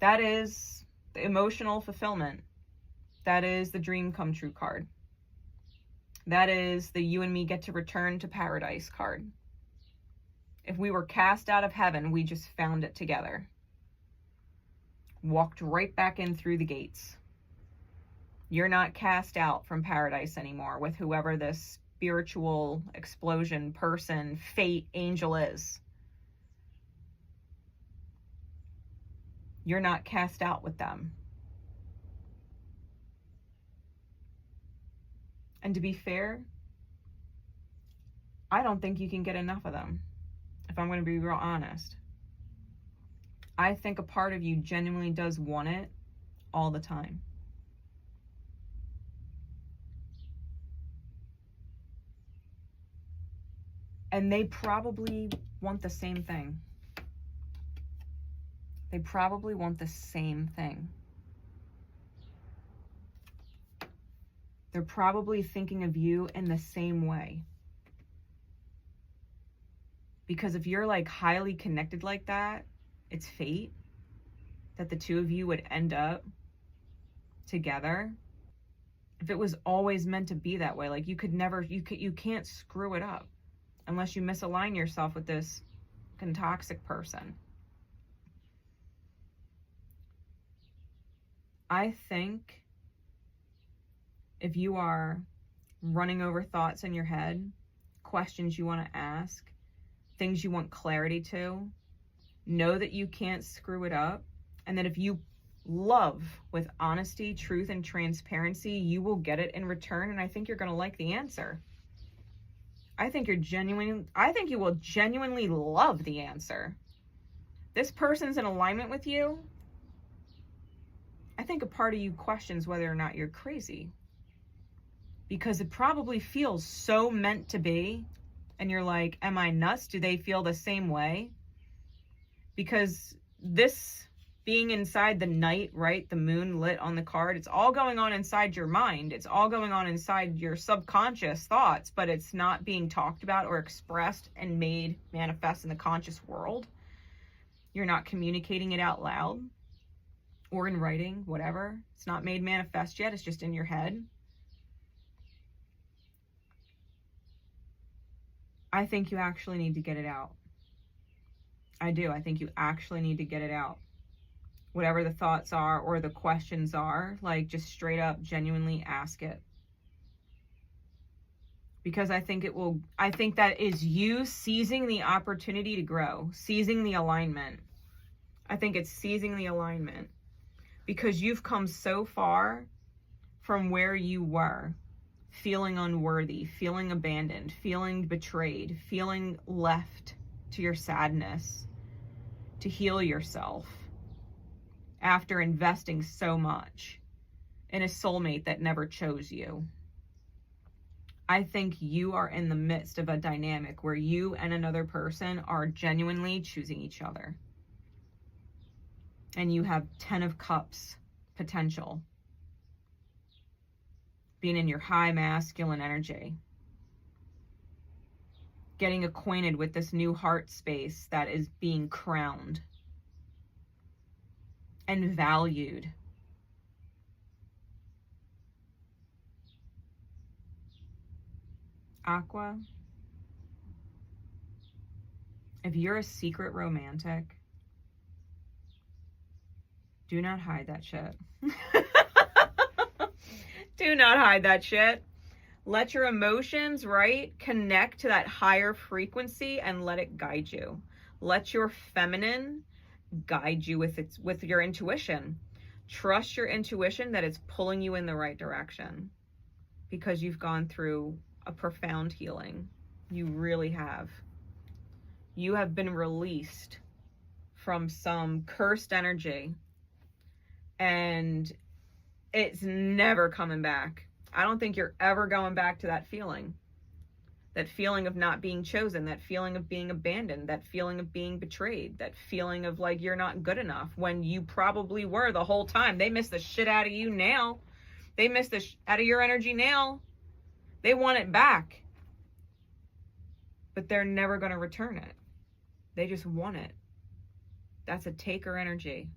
Speaker 1: That is the emotional fulfillment. That is the dream come true card. That is the you and me get to return to paradise card. If we were cast out of heaven, we just found it together. Walked right back in through the gates. You're not cast out from paradise anymore with whoever this spiritual explosion person, fate, angel is. You're not cast out with them. And to be fair, I don't think you can get enough of them, if I'm going to be real honest. I think a part of you genuinely does want it all the time. And they probably want the same thing. They probably want the same thing. They're probably thinking of you in the same way. Because if you're like highly connected like that, it's fate that the two of you would end up together, if it was always meant to be that way, like you can't screw it up unless you misalign yourself with this toxic person. I think if you are running over thoughts in your head, questions you want to ask, things you want clarity to, know that you can't screw it up, and that if you love with honesty, truth, and transparency, you will get it in return, and I think you're going to like the answer. I think you will genuinely love the answer. This person's in alignment with you. I think a part of you questions whether or not you're crazy, because it probably feels so meant to be, and you're like, am I nuts? Do they feel the same way? Because this being inside the night, right, the moon lit on the card, it's all going on inside your mind. It's all going on inside your subconscious thoughts, but it's not being talked about or expressed and made manifest in the conscious world. You're not communicating it out loud or in writing, whatever. It's not made manifest yet. It's just in your head. I think you actually need to get it out. I do. I think you actually need to get it out. Whatever the thoughts are or the questions are, like, just straight up genuinely ask it. Because I think that is you seizing the opportunity to grow, seizing the alignment. I think it's seizing the alignment because you've come so far from where you were, feeling unworthy, feeling abandoned, feeling betrayed, feeling left to your sadness, to heal yourself after investing so much in a soulmate that never chose you. I think you are in the midst of a dynamic where you and another person are genuinely choosing each other. And you have 10 of Cups potential. Being in your high masculine energy. Getting acquainted with this new heart space that is being crowned and valued. Aqua, if you're a secret romantic, do not hide that shit. Do not hide that shit. Let your emotions, right, connect to that higher frequency and let it guide you. Let your feminine guide you with your intuition. Trust your intuition that it's pulling you in the right direction because you've gone through a profound healing. You really have. You have been released from some cursed energy and it's never coming back. I don't think you're ever going back to that feeling of not being chosen, that feeling of being abandoned, that feeling of being betrayed, that feeling of like you're not good enough when you probably were the whole time. They miss the shit out of you now. They miss the out of your energy now. They want it back. But they're never going to return it. They just want it. That's a taker energy.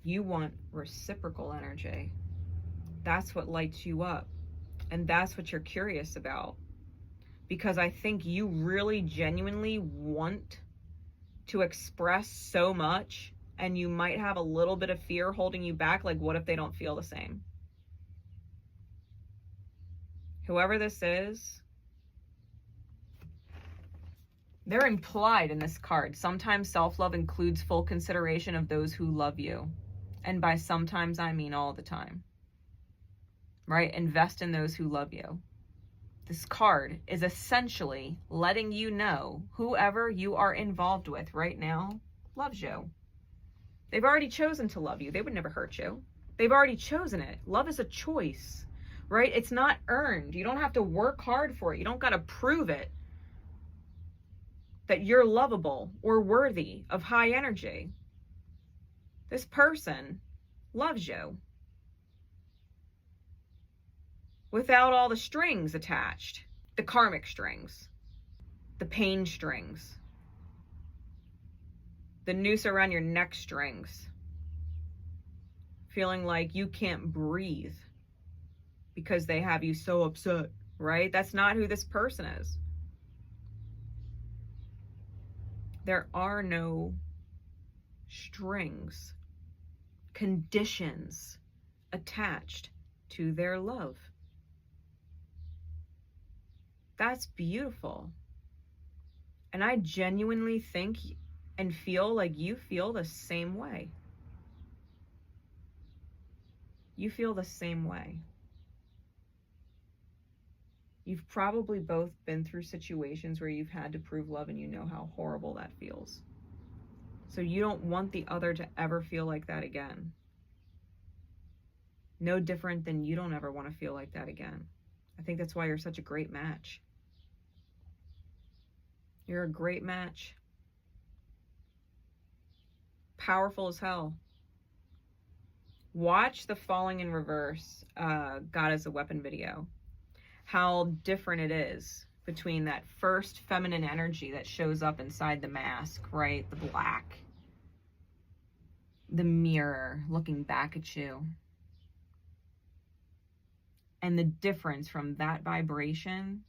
Speaker 1: You want reciprocal energy. That's what lights you up. And that's what you're curious about. Because I think you really genuinely want to express so much, and you might have a little bit of fear holding you back. Like, what if they don't feel the same? Whoever this is, they're implied in this card. Sometimes self-love includes full consideration of those who love you. And by sometimes, I mean all the time. Right? Invest in those who love you. This card is essentially letting you know whoever you are involved with right now loves you. They've already chosen to love you. They would never hurt you. They've already chosen it. Love is a choice, right? It's not earned. You don't have to work hard for it. You don't got to prove it that you're lovable or worthy of high energy. This person loves you without all the strings attached, the karmic strings, the pain strings, the noose around your neck strings. feeling like you can't breathe because they have you so upset, right? That's not who this person is. There are no strings, conditions attached to their love. That's beautiful. And I genuinely think and feel like you feel the same way. You feel the same way. You've probably both been through situations where you've had to prove love and you know how horrible that feels. So you don't want the other to ever feel like that again. No different than you don't ever want to feel like that again. I think that's why you're such a great match. You're a great match. Powerful as hell. Watch the Falling in Reverse God as a Weapon video. How different it is between that first feminine energy that shows up inside the mask, right? The black. The mirror looking back at you. And the difference from that vibration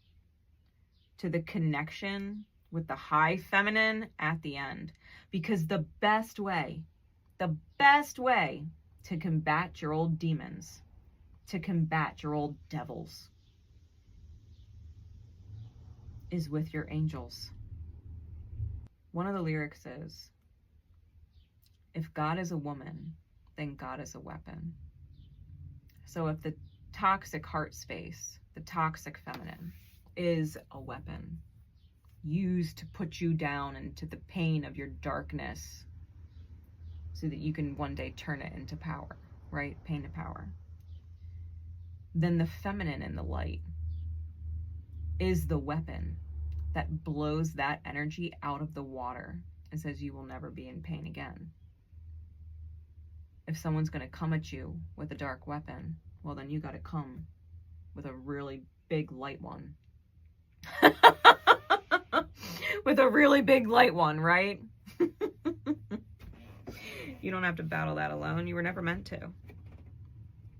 Speaker 1: to the connection with the high feminine at the end. Because the best way to combat your old demons, to combat your old devils, is with your angels. One of the lyrics is, if God is a woman, then God is a weapon. So if the toxic heart space, the toxic feminine, is a weapon used to put you down into the pain of your darkness so that you can one day turn it into power, right? Pain to power. Then the feminine in the light is the weapon that blows that energy out of the water and says you will never be in pain again. If someone's going to come at you with a dark weapon, well, then you got to come with a really big light one. With a really big light one, right? You don't have to battle that alone. You were never meant to.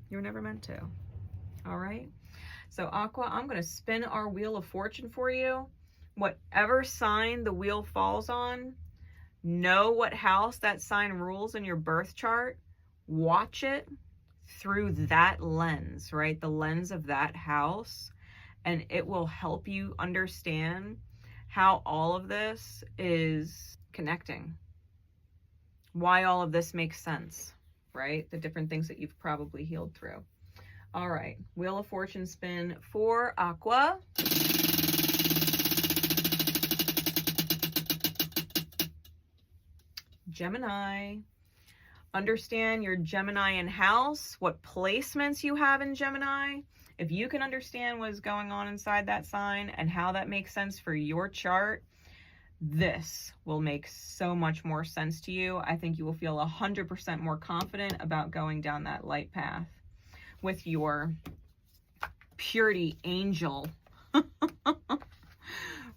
Speaker 1: You were never meant to. All right? So, Aqua, I'm going to spin our Wheel of Fortune for you. Whatever sign the wheel falls on, know what house that sign rules in your birth chart. Watch it through that lens, right? The lens of that house. And it will help you understand how all of this is connecting. Why all of this makes sense, right? The different things that you've probably healed through. All right, Wheel of Fortune spin for Aqua. Gemini. Understand your Gemini house, what placements you have in Gemini. If you can understand what is going on inside that sign and how that makes sense for your chart, this will make so much more sense to you. I think you will feel 100% more confident about going down that light path with your purity angel,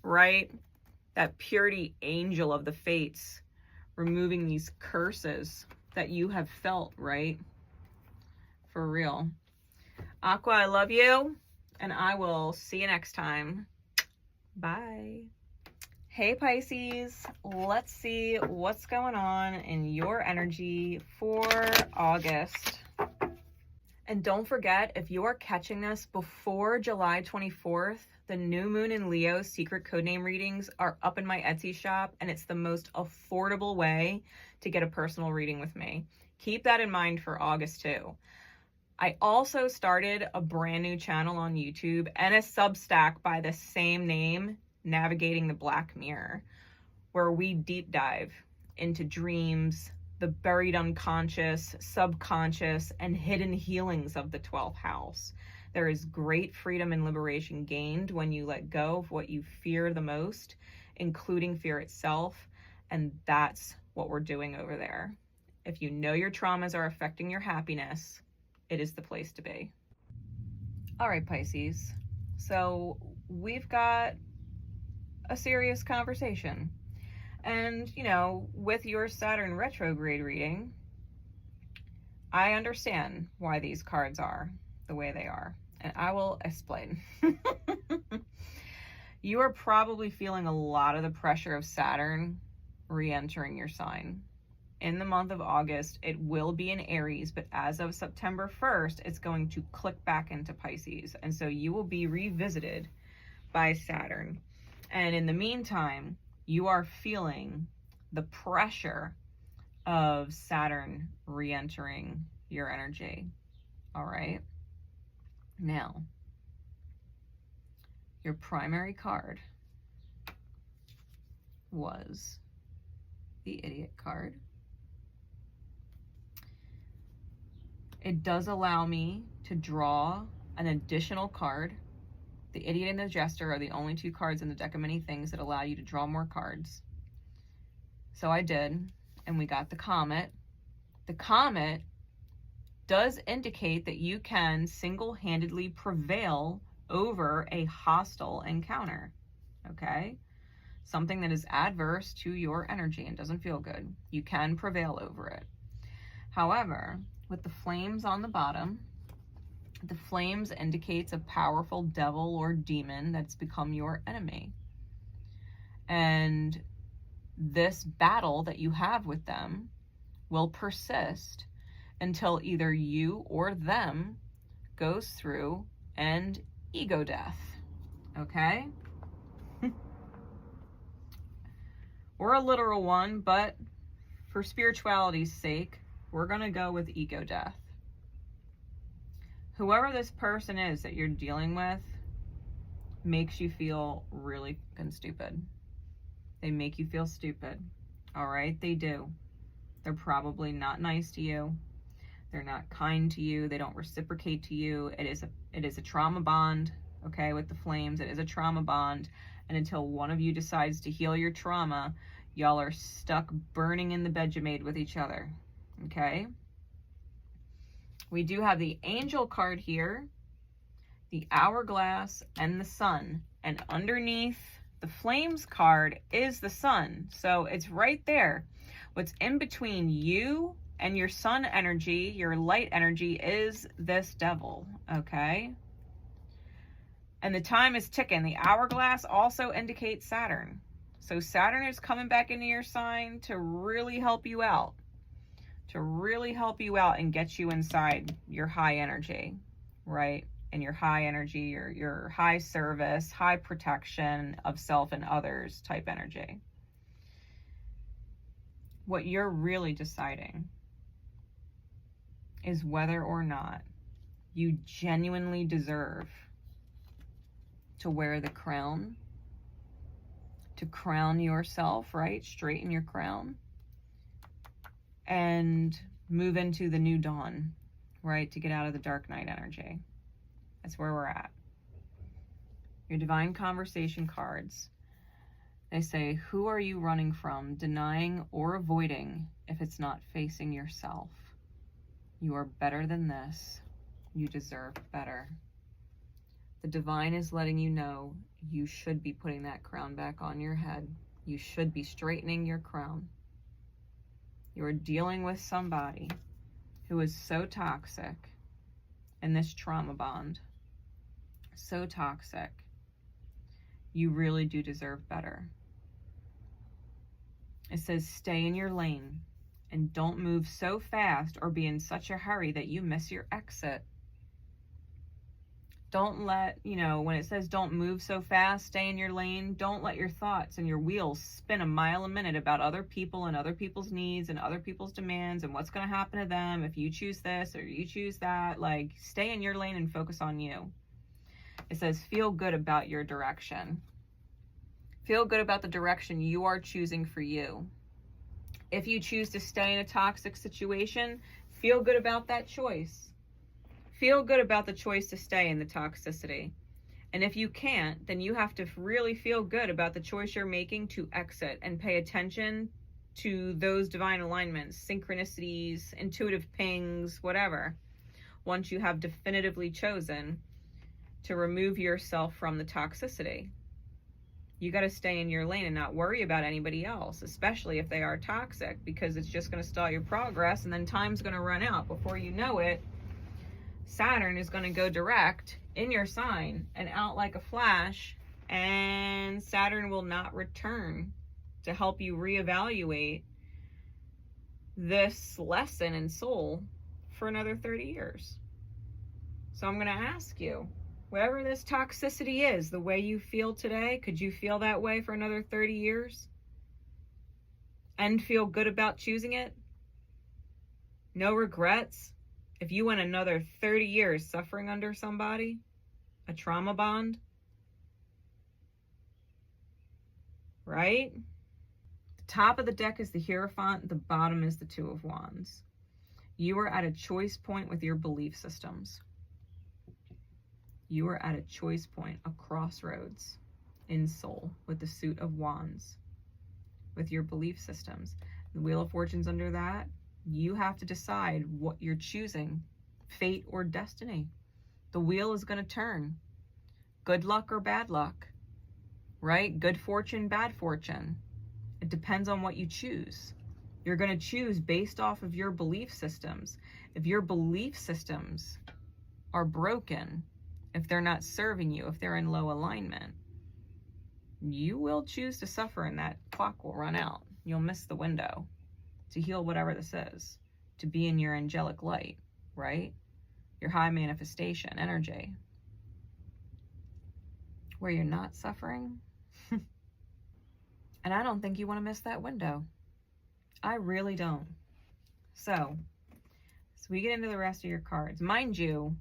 Speaker 1: right? That purity angel of the fates, removing these curses that you have felt, right? For real. Aqua, I love you, and I will see you next time. Bye. Hey Pisces, let's see what's going on in your energy for August. And don't forget, if you are catching this before July 24th, the new moon in Leo secret codename readings are up in my Etsy shop, and it's the most affordable way to get a personal reading with me. Keep that in mind for August too. I also started a brand new channel on YouTube and a Substack by the same name, Navigating the Black Mirror, where we deep dive into dreams, the buried unconscious, subconscious, and hidden healings of the 12th house. There is great freedom and liberation gained when you let go of what you fear the most, including fear itself, and that's what we're doing over there. If you know your traumas are affecting your happiness, it is the place to be. All right, Pisces. So we've got a serious conversation. And, you know, with your Saturn retrograde reading, I understand why these cards are the way they are, and I will explain. You are probably feeling a lot of the pressure of Saturn re-entering your sign. In the month of August, it will be in Aries, but as of September 1st, it's going to click back into Pisces. And so you will be revisited by Saturn. And in the meantime, you are feeling the pressure of Saturn re-entering your energy. All right. Now, your primary card was the Idiot card. It does allow me to draw an additional card. The Idiot and the Jester are the only two cards in the deck of many things that allow you to draw more cards. So I did, and we got the Comet. The Comet does indicate that you can single-handedly prevail over a hostile encounter, okay? Something that is adverse to your energy and doesn't feel good. You can prevail over it. However, with the flames on the bottom, the flames indicates a powerful devil or demon that's become your enemy. And this battle that you have with them will persist until either you or them goes through an ego death, okay? Or a literal one, but for spirituality's sake, we're gonna go with ego death. Whoever this person is that you're dealing with makes you feel really fucking stupid. They make you feel stupid, all right? They do. They're probably not nice to you. They're not kind to you. They don't reciprocate to you. It is a trauma bond, okay, with the flames. It is a trauma bond. And until one of you decides to heal your trauma, y'all are stuck burning in the bed you made with each other, okay? We do have the Angel card here, the Hourglass, and the Sun. And underneath the Flames card is the Sun. So it's right there. What's in between you and your Sun energy, your light energy, is this devil, okay? And the time is ticking. The Hourglass also indicates Saturn. So Saturn is coming back into your sign to really help you out. To really help you out and get you inside your high energy, right? And your high energy, your high service, high protection of self and others type energy. What you're really deciding is whether or not you genuinely deserve to wear the crown, to crown yourself, right? Straighten your crown and move into the new dawn, right? To get out of the dark night energy. That's where we're at. Your divine conversation cards. They say, who are you running from, denying or avoiding if it's not facing yourself? You are better than this. You deserve better. The divine is letting you know you should be putting that crown back on your head. You should be straightening your crown. You are dealing with somebody who is so toxic in this trauma bond. So toxic. You really do deserve better. It says stay in your lane and don't move so fast or be in such a hurry that you miss your exit. Don't let, when it says don't move so fast, stay in your lane, don't let your thoughts and your wheels spin a mile a minute about other people and other people's needs and other people's demands and what's going to happen to them if you choose this or you choose that. Like, stay in your lane and focus on you. It says feel good about your direction. Feel good about the direction you are choosing for you. If you choose to stay in a toxic situation, feel good about that choice. Feel good about the choice to stay in the toxicity. And if you can't, then you have to really feel good about the choice you're making to exit and pay attention to those divine alignments, synchronicities, intuitive pings, whatever, once you have definitively chosen to remove yourself from the toxicity. You got to stay in your lane and not worry about anybody else, especially if they are toxic, because it's just going to stall your progress, and then time's going to run out. Before you know it, Saturn is going to go direct in your sign and out like a flash, and Saturn will not return to help you reevaluate this lesson in soul for another 30 years. So I'm going to ask you, whatever this toxicity is, the way you feel today, could you feel that way for another 30 years? And feel good about choosing it? No regrets? If you went another 30 years suffering under somebody, a trauma bond, right? The top of the deck is the Hierophant, the bottom is the Two of Wands. You are at a choice point with your belief systems. You are at a choice point, a crossroads in soul with the Suit of Wands, with your belief systems. The Wheel of Fortune's under that. You have to decide what you're choosing, fate or destiny. The wheel is going to turn. Good luck or bad luck, right? Good fortune, bad fortune. It depends on what you choose. You're going to choose based off of your belief systems. If your belief systems are broken, if they're not serving you, if they're in low alignment, you will choose to suffer, and that clock will run out. You'll miss the window to heal whatever this is, to be in your angelic light, right? Your high manifestation energy, where you're not suffering. And I don't think you want to miss that window. I really don't. So we get into the rest of your cards. Mind you,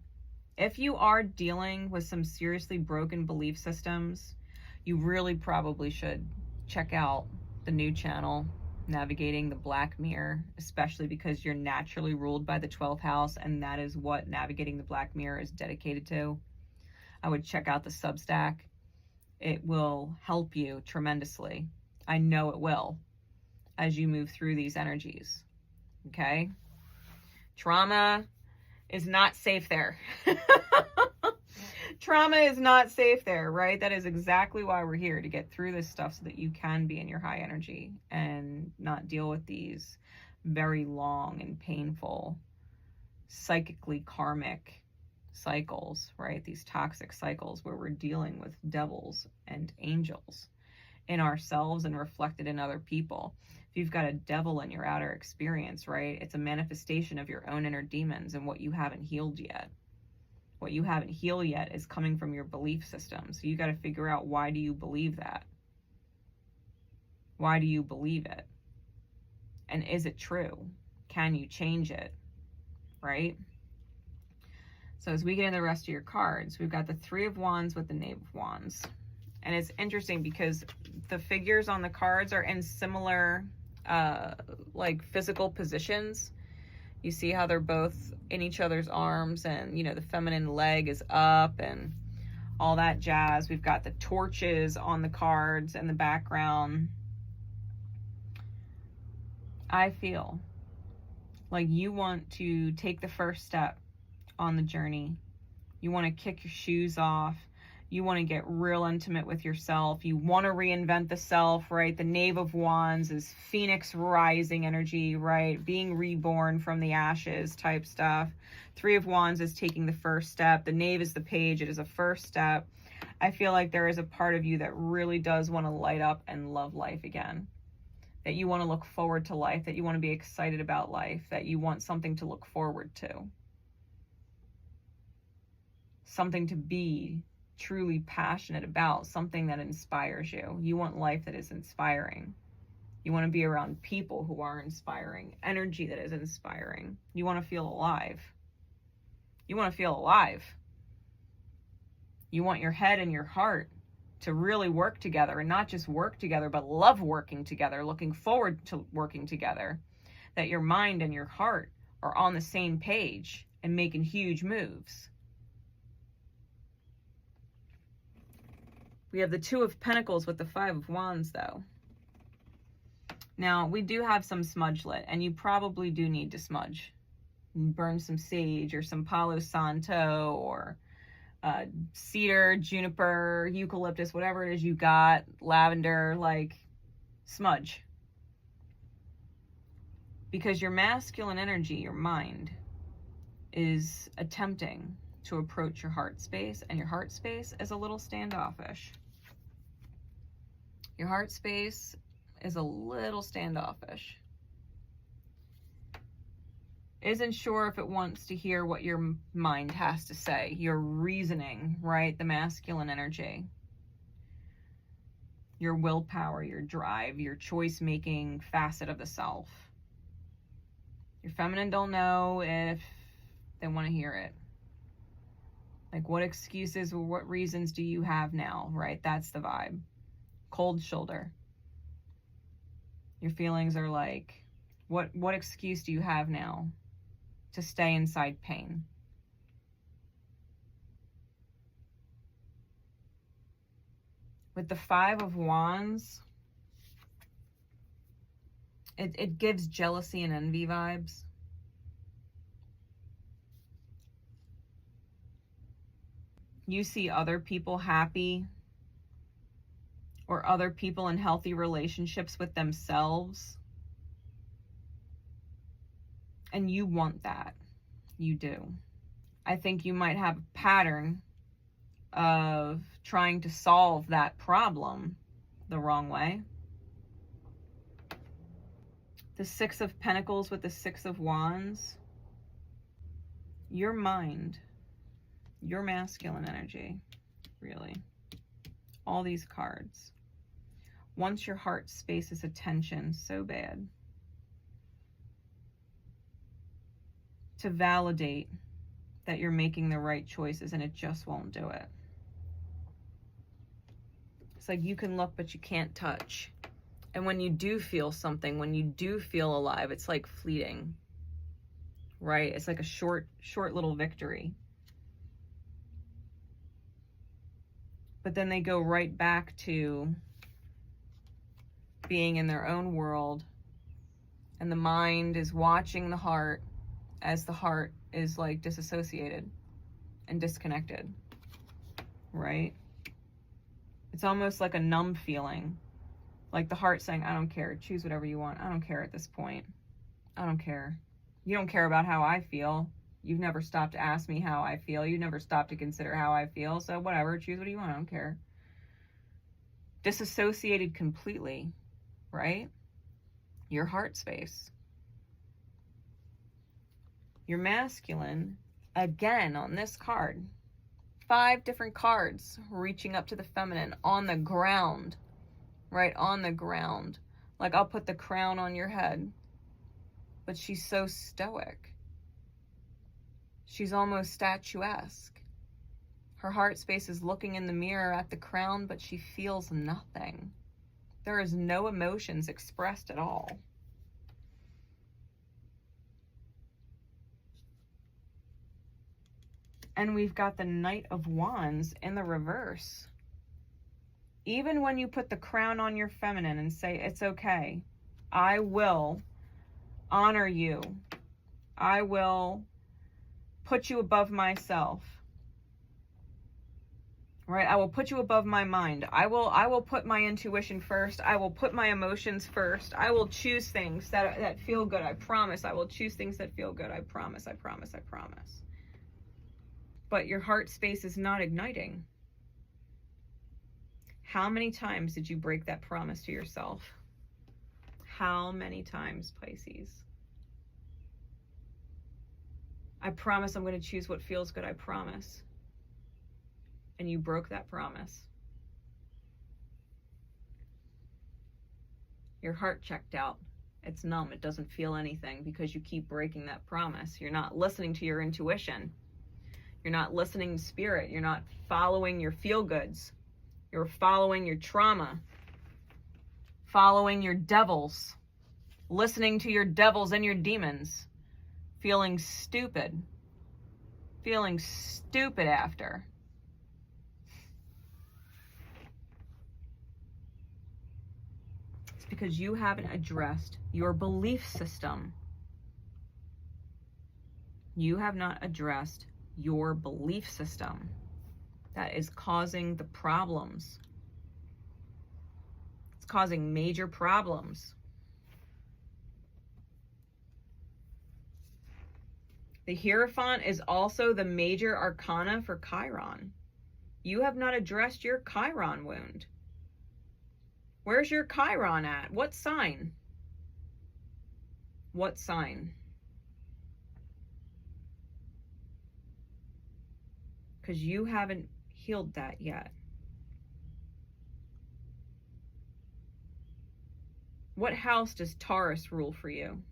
Speaker 1: if you are dealing with some seriously broken belief systems, you really probably should check out the new channel, Navigating the Black Mirror, especially because you're naturally ruled by the 12th house, and that is what Navigating the Black Mirror is dedicated to. I would check out the Substack. It will help you tremendously. I know it will, as you move through these energies. Okay? Trauma is not safe there. Trauma is not safe there, right? That is exactly why we're here, to get through this stuff so that you can be in your high energy and not deal with these very long and painful, psychically karmic cycles, right? These toxic cycles where we're dealing with devils and angels in ourselves and reflected in other people. If you've got a devil in your outer experience, right, it's a manifestation of your own inner demons and what you haven't healed yet. What you haven't healed yet is coming from your belief system. So you got to figure out, why do you believe that? Why do you believe it? And is it true? Can you change it? Right? So as we get into the rest of your cards, we've got the Three of Wands with the Knave of Wands. And it's interesting because the figures on the cards are in similar like physical positions. You see how they're both in each other's arms, and, you know, the feminine leg is up and all that jazz. We've got the torches on the cards in the background. I feel like you want to take the first step on the journey. You want to kick your shoes off. You want to get real intimate with yourself. You want to reinvent the self, right? The Knave of Wands is Phoenix rising energy, right? Being reborn from the ashes type stuff. Three of Wands is taking the first step. The Knave is the Page. It is a first step. I feel like there is a part of you that really does want to light up and love life again. That you want to look forward to life. That you want to be excited about life. That you want something to look forward to. Something to be truly passionate about, something that inspires you. You want life that is inspiring. You want to be around people who are inspiring, energy that is inspiring. You want to feel alive. You want to feel alive. You want your head and your heart to really work together, and not just work together, but love working together, looking forward to working together. That your mind and your heart are on the same page and making huge moves. We have the Two of Pentacles with the Five of Wands, though. Now, we do have some smudge lit, and you probably do need to smudge. Burn some sage or some Palo Santo, or cedar, juniper, eucalyptus, whatever it is you got, lavender, like smudge. Because your masculine energy, your mind, is attempting to approach your heart space, and your heart space is a little standoffish. Your heart space is a little standoffish. Isn't sure if it wants to hear what your mind has to say, your reasoning, right? The masculine energy, your willpower, your drive, your choice-making facet of the self. Your feminine don't know if they want to hear it. Like, what excuses or what reasons do you have now, right? That's the vibe. Cold shoulder. Your feelings are like, what excuse do you have now to stay inside pain? With the 5 of Wands, it gives jealousy and envy vibes. You see other people happy, or other people in healthy relationships with themselves, and you want that. You do. I think you might have a pattern of trying to solve that problem the wrong way. The 6 of Pentacles with the 6 of Wands. Your mind, your masculine energy, really, all these cards, wants your heart space's attention so bad to validate that you're making the right choices, and it just won't do it. It's like you can look, but you can't touch. And when you do feel something, when you do feel alive, it's like fleeting, right? It's like a short little victory. But then they go right back to being in their own world, and the mind is watching the heart as the heart is like disassociated and disconnected, right? It's almost like a numb feeling, like the heart saying, I don't care, choose whatever you want. I don't care at this point. I don't care. You don't care about how I feel. You've never stopped to ask me how I feel. You never stopped to consider how I feel. So whatever, choose what you want. I don't care. Disassociated completely, right? Your heart space. Your masculine, again on this card, 5 different cards reaching up to the feminine on the ground, right? On the ground. Like, I'll put the crown on your head. But she's so stoic. She's almost statuesque. Her heart space is looking in the mirror at the crown, but she feels nothing. There is no emotions expressed at all. And we've got the Knight of Wands in the reverse. Even when you put the crown on your feminine and say, it's okay, I will honor you. I will put you above myself. Right? I will put you above my mind. I will put my intuition first. I will put my emotions first. I will choose things that feel good. I promise. I will choose things that feel good. I promise. I promise. I promise. But your heart space is not igniting. How many times did you break that promise to yourself? How many times, Pisces? I promise I'm going to choose what feels good. I promise. And you broke that promise. Your heart checked out. It's numb. It doesn't feel anything because you keep breaking that promise. You're not listening to your intuition. You're not listening to spirit. You're not following your feel-goods. You're following your trauma. Following your devils. Listening to your devils and your demons. Feeling stupid. Feeling stupid after. It's because you haven't addressed your belief system. You have not addressed your belief system. that is causing the problems. It's causing major problems. The Hierophant is also the major arcana for Chiron. You have not addressed your Chiron wound. Where's your Chiron at? What sign? What sign? Because you haven't healed that yet. What house does Taurus rule for you?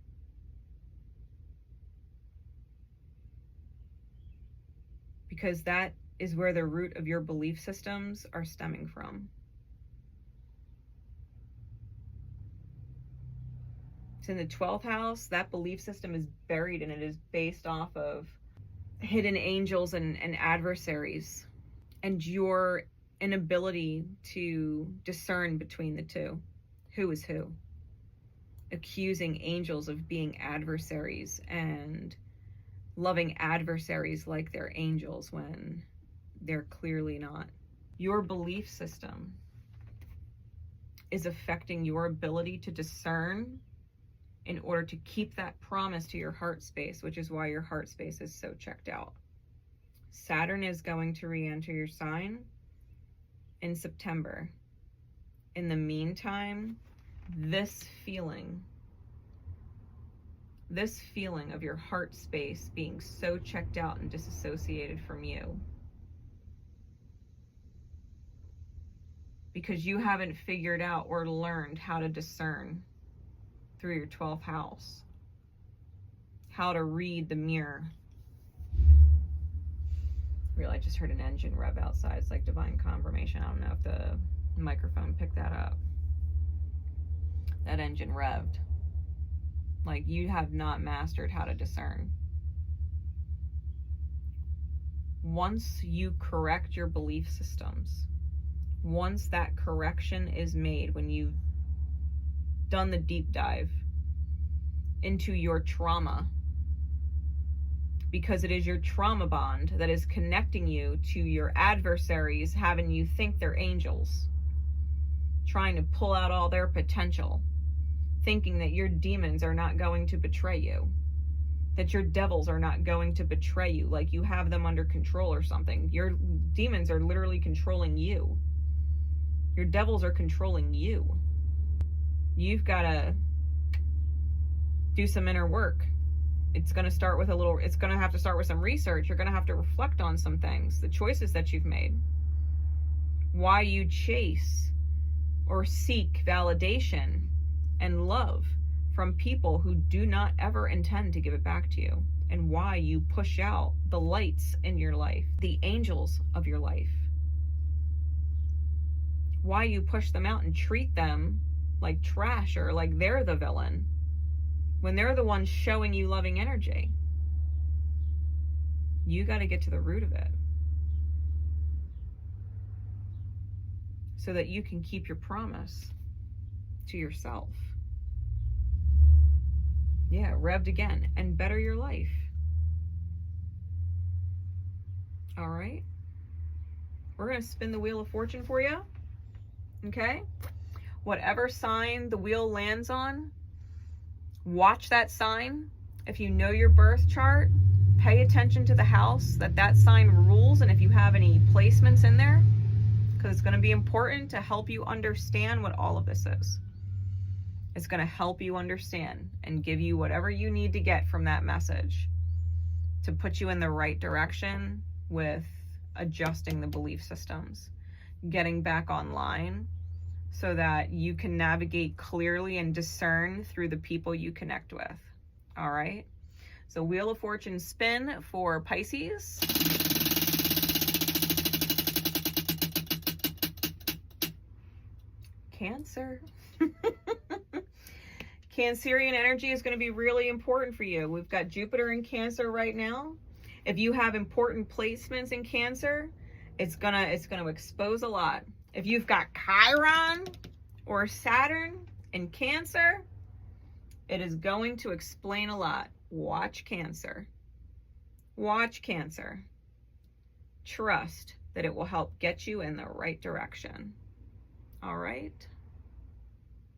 Speaker 1: Because that is where the root of your belief systems are stemming from. It's in the 12th house. That belief system is buried, and it is based off of hidden angels and adversaries, and your inability to discern between the two. Who is who? Accusing angels of being adversaries and loving adversaries like they're angels when they're clearly not. Your belief system is affecting your ability to discern in order to keep that promise to your heart space, which is why your heart space is so checked out. Saturn is going to re-enter your sign in September. In the meantime, this feeling of your heart space being so checked out and disassociated from you, because you haven't figured out or learned how to discern through your 12th house, how to read the mirror. Really, I just heard an engine rev outside. It's like divine confirmation. I don't know if the microphone picked that up. That engine revved. Like, you have not mastered how to discern. Once you correct your belief systems, once that correction is made, when you've done the deep dive into your trauma, because it is your trauma bond that is connecting you to your adversaries, having you think they're angels, trying to pull out all their potential, thinking that your demons are not going to betray you, that your devils are not going to betray you, like you have them under control or something. Your demons are literally controlling you. Your devils are controlling you. You've got to do some inner work. It's going to start with it's going to have to start with some research. You're going to have to reflect on some things, the choices that you've made, why you chase or seek validation and love from people who do not ever intend to give it back to you, and why you push out the lights in your life, the angels of your life, why you push them out and treat them like trash or like they're the villain when they're the ones showing you loving energy. You got to get to the root of it so that you can keep your promise to yourself. Yeah, revved again, and better your life. All right. We're going to spin the Wheel of Fortune for you. Okay? Whatever sign the wheel lands on, watch that sign. If you know your birth chart, pay attention to the house that sign rules, and if you have any placements in there, because it's going to be important to help you understand what all of this is. It's going to help you understand and give you whatever you need to get from that message to put you in the right direction with adjusting the belief systems, getting back online so that you can navigate clearly and discern through the people you connect with. All right? So Wheel of Fortune spin for Pisces. Cancer. Cancerian energy is going to be really important for you. We've got Jupiter in Cancer right now. If you have important placements in Cancer, it's gonna expose a lot. If you've got Chiron or Saturn in Cancer, it is going to explain a lot. Watch Cancer. Watch Cancer. Trust. that it will help get you in the right direction. All right?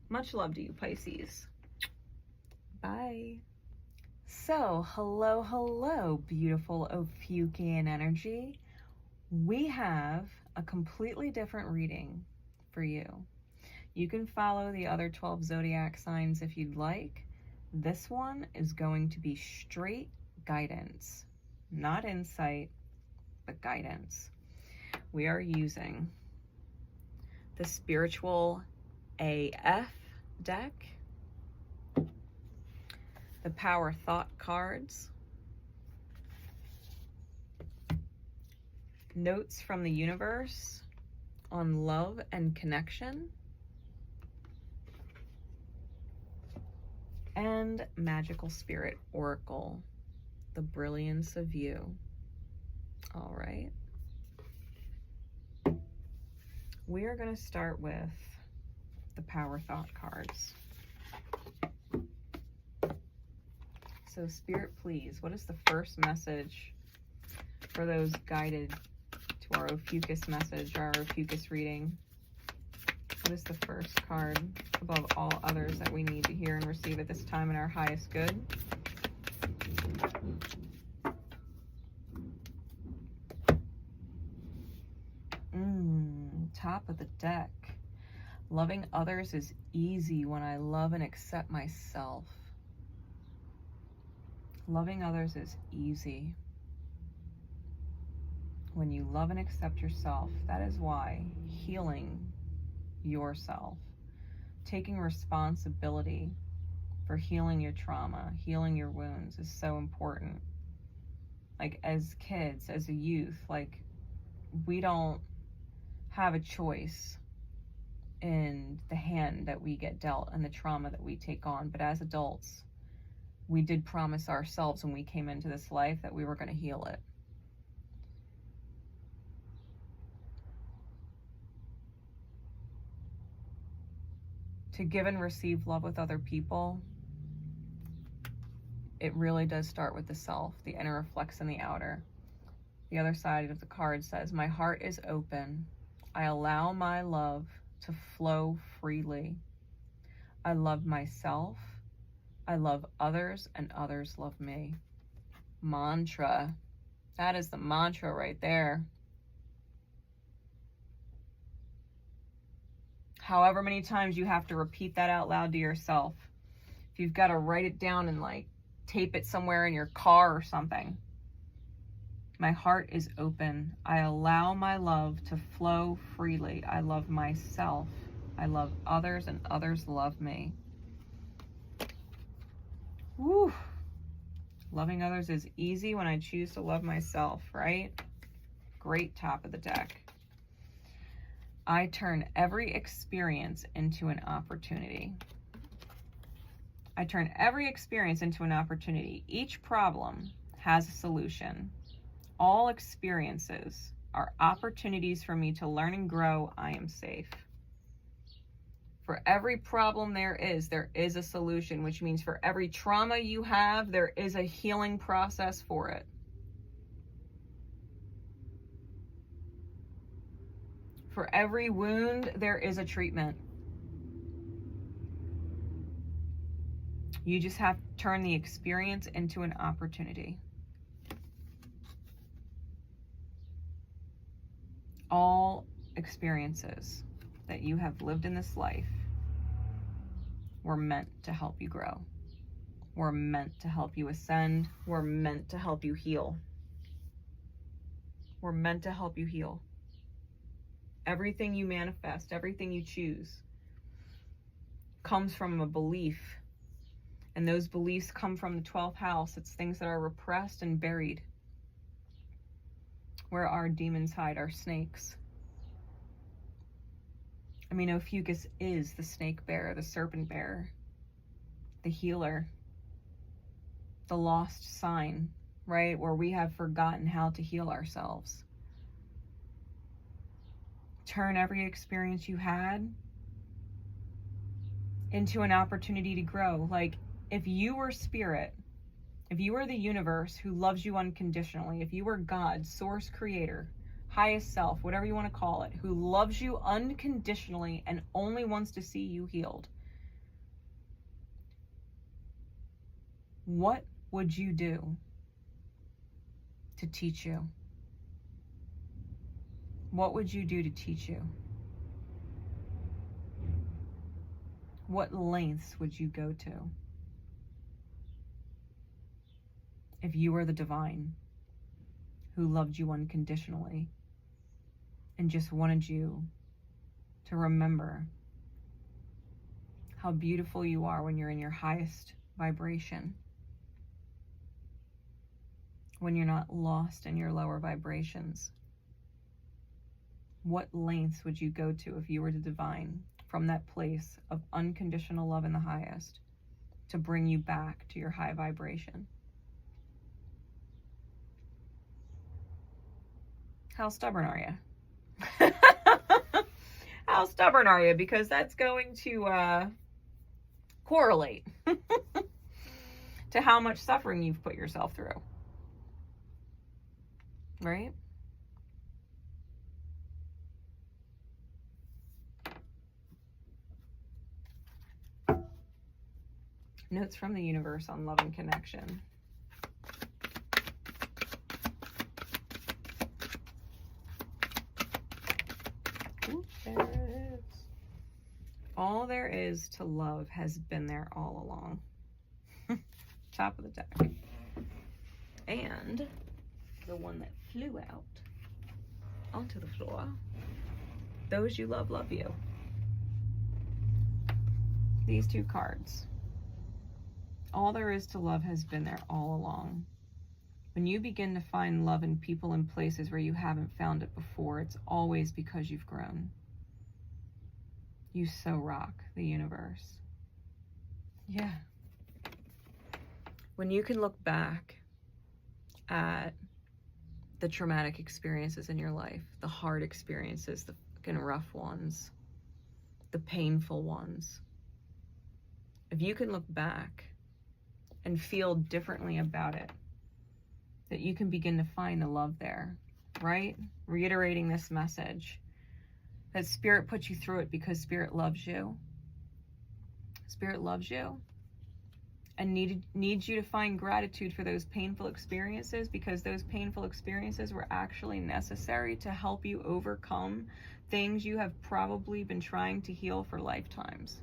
Speaker 1: Much love to you, Pisces. Bye. So, hello, beautiful Ophiuchian energy. We have a completely different reading for you. You can follow the other 12 zodiac signs if you'd like. This one is going to be straight guidance, not insight, but guidance. We are using the Spiritual AF deck, the Power Thought cards, Notes from the Universe on Love and Connection, and Magical Spirit Oracle, The Brilliance of You. All right. We are going to start with the Power Thought cards. So Spirit, please, what is the first message for those guided to our Ophiuchus message, our Ophiuchus reading? What is the first card above all others that we need to hear and receive at this time in our highest good? Top of the deck. Loving others is easy when I love and accept myself. Loving others is easy when you love and accept yourself. That is why healing yourself, taking responsibility for healing your trauma, healing your wounds is so important. Like as kids, as a youth, like we don't have a choice in the hand that we get dealt and the trauma that we take on. But as adults, we did promise ourselves when we came into this life that we were going to heal it. To give and receive love with other people, it really does start with the self. The inner reflects in the outer. The other side of the card says, my heart is open. I allow my love to flow freely. I love myself. I love others, and others love me. Mantra. That is the mantra right there. However many times you have to repeat that out loud to yourself. If you've got to write it down and like tape it somewhere in your car or something. My heart is open. I allow my love to flow freely. I love myself. I love others, and others love me. Woo! Loving others is easy when I choose to love myself, right? Great top of the deck. I turn every experience into an opportunity. I turn every experience into an opportunity. Each problem has a solution. All experiences are opportunities for me to learn and grow. I am safe. For every problem there is a solution, which means for every trauma you have, there is a healing process for it. For every wound, there is a treatment. You just have to turn the experience into an opportunity. All experiences that you have lived in this life were meant to help you grow. Were meant to help you ascend. Were meant to help you heal. Were meant to help you heal. Everything you manifest, everything you choose, comes from a belief. And those beliefs come from the 12th house. It's things that are repressed and buried. Where our demons hide, our snakes. I mean, Ophiuchus is the snake bearer, the serpent bearer, the healer, the lost sign, right? Where we have forgotten how to heal ourselves. Turn every experience you had into an opportunity to grow. Like, if you were spirit, if you were the universe who loves you unconditionally, if you were God, source, creator, highest self, whatever you want to call it, who loves you unconditionally and only wants to see you healed, what would you do to teach you? What would you do to teach you? What lengths would you go to if you were the divine who loved you unconditionally and just wanted you to remember how beautiful you are when you're in your highest vibration, when you're not lost in your lower vibrations? What lengths would you go to if you were the divine from that place of unconditional love in the highest to bring you back to your high vibration? How stubborn are you? How stubborn are you? Because that's going to correlate to how much suffering you've put yourself through. Right? Notes from the universe on love and connection. Ooh, there it is. All there is to love has been there all along. Top of the deck. And the one that flew out onto the floor. Those you love, love you. These two cards. All there is to love has been there all along. When you begin to find love in people and places where you haven't found it before, it's always because you've grown. You so rock the universe. Yeah. When you can look back at the traumatic experiences in your life, the hard experiences, the fucking rough ones, the painful ones. If you can look back and feel differently about it, that you can begin to find the love there, right? Reiterating this message, that Spirit put you through it because Spirit loves you. Spirit loves you and needs you to find gratitude for those painful experiences, because those painful experiences were actually necessary to help you overcome things you have probably been trying to heal for lifetimes.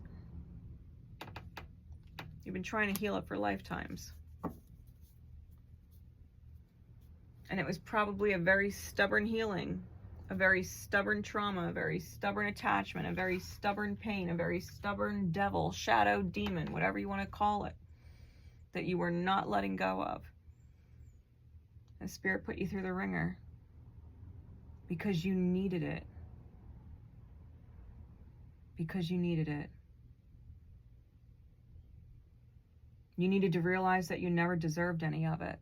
Speaker 1: You've been trying to heal it for lifetimes. And it was probably a very stubborn healing, a very stubborn trauma, a very stubborn attachment, a very stubborn pain, a very stubborn devil, shadow, demon, whatever you want to call it, that you were not letting go of. And Spirit put you through the ringer because you needed it. Because you needed it. You needed to realize that you never deserved any of it.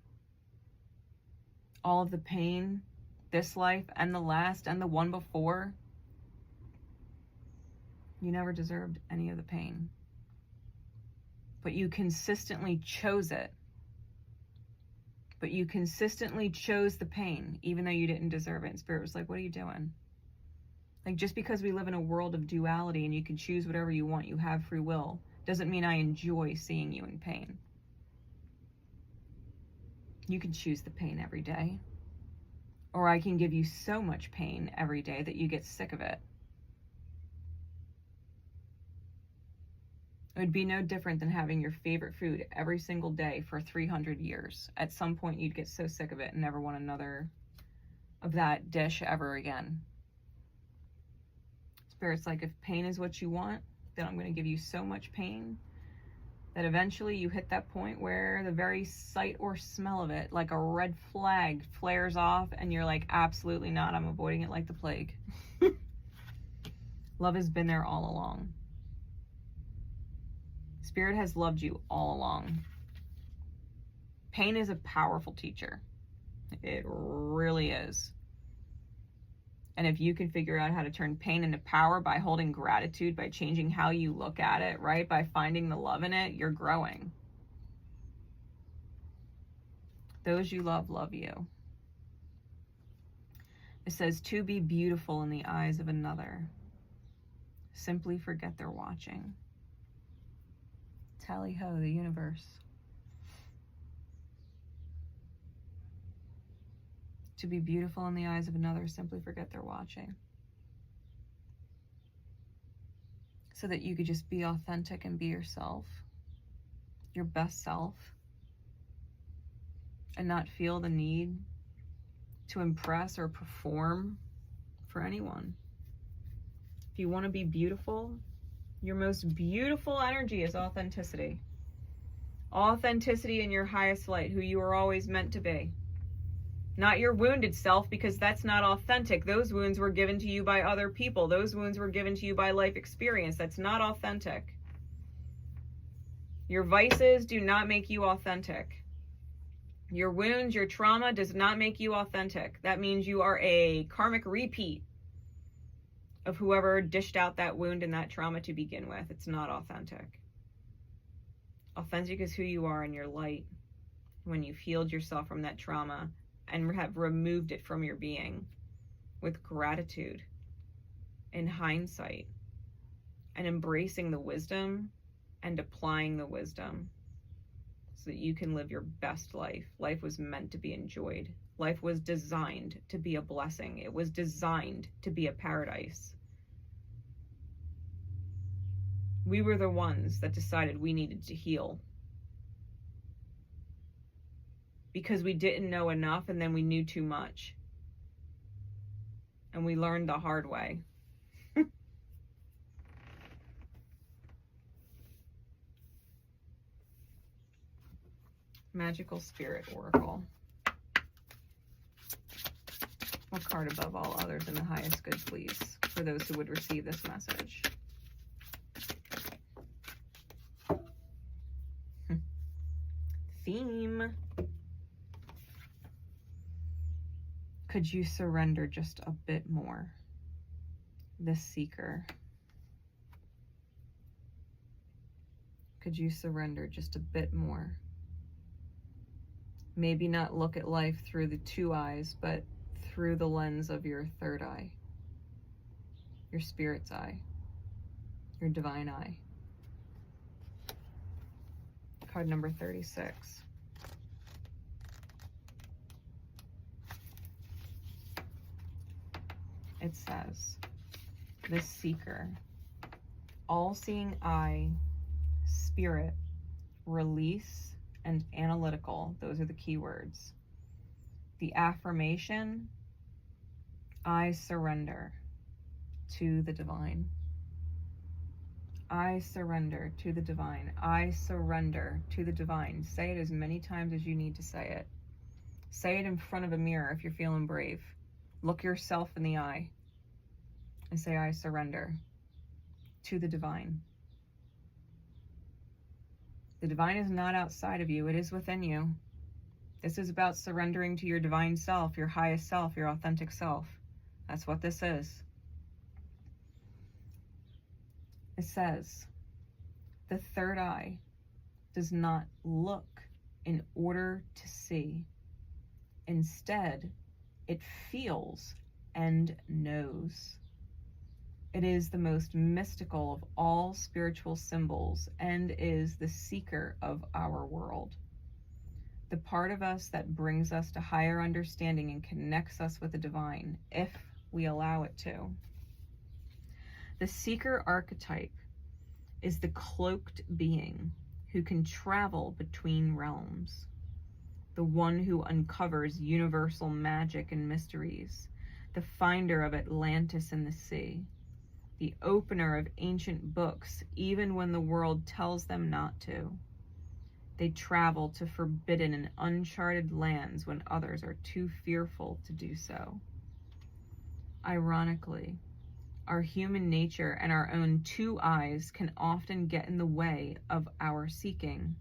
Speaker 1: All of the pain, this life and the last and the one before, you never deserved any of the pain. But you consistently chose it. But you consistently chose the pain, even though you didn't deserve it. And Spirit was like, what are you doing? Like, just because we live in a world of duality and you can choose whatever you want, you have free will, doesn't mean I enjoy seeing you in pain. You can choose the pain every day. Or I can give you so much pain every day that you get sick of it. It would be no different than having your favorite food every single day for 300 years. At some point, you'd get so sick of it and never want another of that dish ever again. Spirit's like, if pain is what you want, then I'm going to give you so much pain that eventually you hit that point where the very sight or smell of it, like a red flag, flares off and you're like, absolutely not, I'm avoiding it like the plague. Love has been there all along. Spirit has loved you all along. Pain is a powerful teacher. It really is. And if you can figure out how to turn pain into power by holding gratitude, by changing how you look at it, right? By finding the love in it, you're growing. Those you love, love you. It says, to be beautiful in the eyes of another, simply forget they're watching. Tally ho, the universe. To be beautiful in the eyes of another, simply forget they're watching. So that you could just be authentic and be yourself, your best self, and not feel the need to impress or perform for anyone. If you want to be beautiful, your most beautiful energy is authenticity. Authenticity in your highest light, who you are always meant to be. Not your wounded self, because that's not authentic. Those wounds were given to you by other people. Those wounds were given to you by life experience. That's not authentic. Your vices do not make you authentic. Your wounds, your trauma does not make you authentic. That means you are a karmic repeat of whoever dished out that wound and that trauma to begin with. It's not authentic. Authentic is who you are in your light when you've healed yourself from that trauma and have removed it from your being with gratitude, in hindsight, and embracing the wisdom and applying the wisdom so that you can live your best life. Life was meant to be enjoyed. Life was designed to be a blessing. It was designed to be a paradise. We were the ones that decided we needed to heal because we didn't know enough, and then we knew too much. And we learned the hard way. Magical Spirit Oracle. What card above all others in the highest good, please, for those who would receive this message? Theme. Could you surrender just a bit more? The Seeker. Could you surrender just a bit more? Maybe not look at life through the two eyes, but through the lens of your third eye, your spirit's eye, your divine eye. Card number 36. It says, the Seeker, all-seeing eye, spirit, release, and analytical. Those are the key words. The affirmation, I surrender to the divine. I surrender to the divine. I surrender to the divine. Say it as many times as you need to say it. Say it in front of a mirror if you're feeling brave. Look yourself in the eye and say, I surrender to the divine. The divine is not outside of you. It is within you. This is about surrendering to your divine self, your highest self, your authentic self. That's what this is. It says, the third eye does not look in order to see. Instead, it feels and knows. It is the most mystical of all spiritual symbols and is the seeker of our world. The part of us that brings us to higher understanding and connects us with the divine, if we allow it to. The seeker archetype is the cloaked being who can travel between realms, the one who uncovers universal magic and mysteries, the finder of Atlantis in the sea, the opener of ancient books, even when the world tells them not to. They travel to forbidden and uncharted lands when others are too fearful to do so. Ironically, our human nature and our own two eyes can often get in the way of our seeking.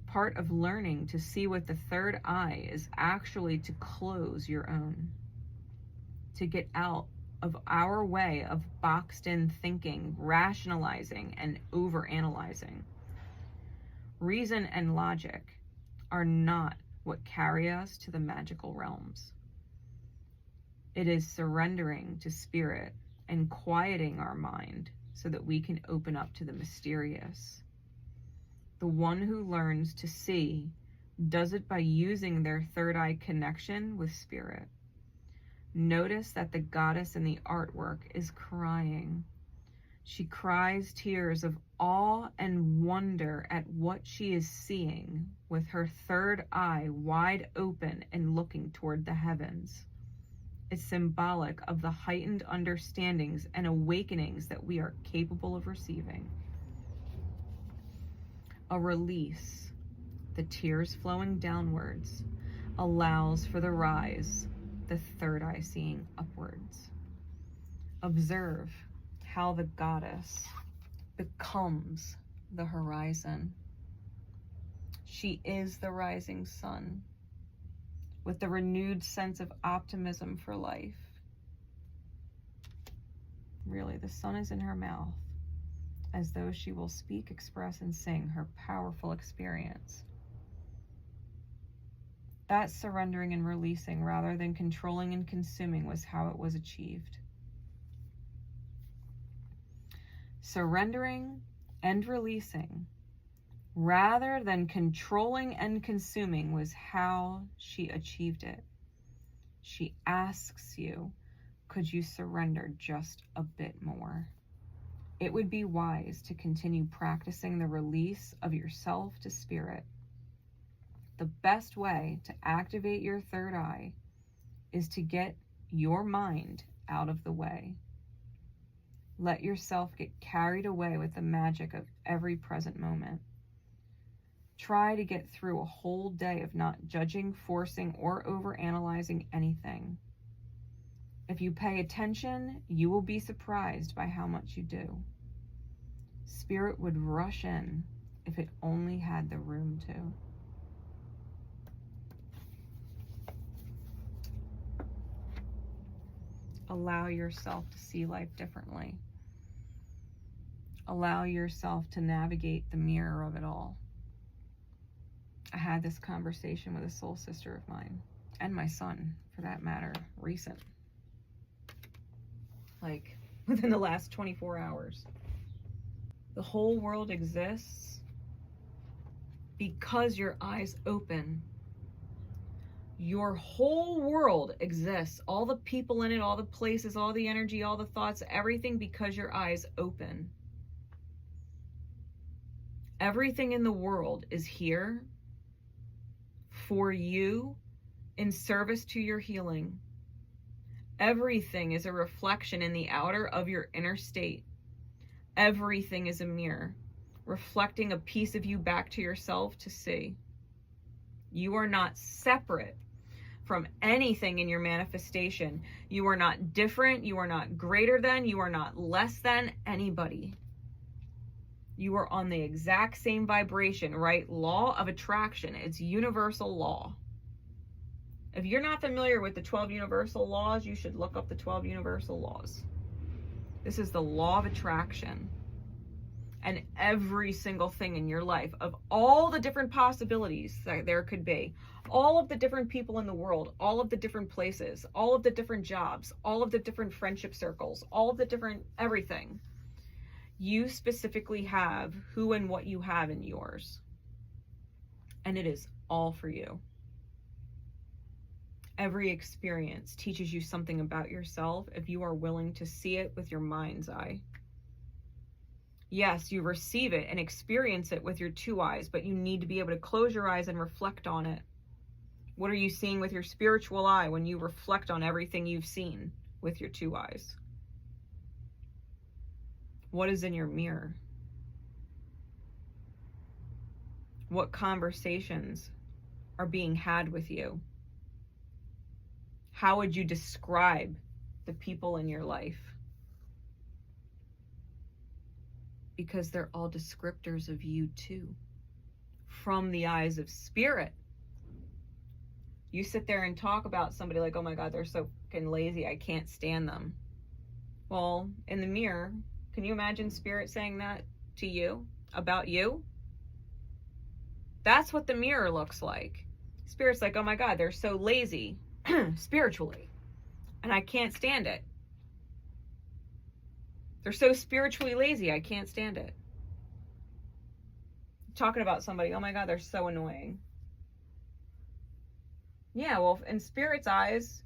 Speaker 1: Part of learning to see with the third eye is actually to close your own, to get out of our way of boxed-in thinking, rationalizing, and overanalyzing. Reason and logic are not what carry us to the magical realms. It is surrendering to spirit and quieting our mind so that we can open up to the mysterious. The one who learns to see does it by using their third eye connection with spirit. Notice that the goddess in the artwork is crying. She cries tears of awe and wonder at what she is seeing, with her third eye wide open and looking toward the heavens. It's symbolic of the heightened understandings and awakenings that we are capable of receiving. A release, the tears flowing downwards, allows for the rise, the third eye seeing upwards. Observe how the goddess becomes the horizon. She is the rising sun, with the renewed sense of optimism for life. Really, the sun is in her mouth, as though she will speak, express, and sing her powerful experience. That surrendering and releasing rather than controlling and consuming was how it was achieved. Surrendering and releasing rather than controlling and consuming was how she achieved it. She asks you, could you surrender just a bit more? It would be wise to continue practicing the release of yourself to spirit. The best way to activate your third eye is to get your mind out of the way. Let yourself get carried away with the magic of every present moment. Try to get through a whole day of not judging, forcing, or overanalyzing anything. If you pay attention, you will be surprised by how much you do. Spirit would rush in if it only had the room to. Allow yourself to see life differently. Allow yourself to navigate the mirror of it all. I had this conversation with a soul sister of mine, and my son, for that matter, recent. Like, within the last 24 hours. The whole world exists because your eyes open. Your whole world exists. All the people in it, all the places, all the energy, all the thoughts, everything because your eyes open. Everything in the world is here for you in service to your healing. Everything is a reflection in the outer of your inner state. Everything is a mirror, reflecting a piece of you back to yourself to see. You are not separate from anything in your manifestation. You are not different. You are not greater than. You are not less than anybody. You are on the exact same vibration, right? Law of attraction. It's universal law. If you're not familiar with the 12 universal laws, you should look up the 12 universal laws. This is the law of attraction. And every single thing in your life, of all the different possibilities that there could be, all of the different people in the world, all of the different places, all of the different jobs, all of the different friendship circles, all of the different everything, you specifically have who and what you have in yours. And it is all for you. Every experience teaches you something about yourself if you are willing to see it with your mind's eye. Yes, you receive it and experience it with your two eyes, but you need to be able to close your eyes and reflect on it. What are you seeing with your spiritual eye when you reflect on everything you've seen with your two eyes? What is in your mirror? What conversations are being had with you? How would you describe the people in your life? Because they're all descriptors of you too, from the eyes of spirit. You sit there and talk about somebody like, oh my God, they're so fucking lazy, I can't stand them. Well, in the mirror, can you imagine spirit saying that to you, about you? That's what the mirror looks like. Spirit's like, oh my God, they're so lazy, spiritually. And I can't stand it. They're so spiritually lazy, I can't stand it. Talking about somebody, oh my God, they're so annoying. Yeah, well, in Spirit's eyes,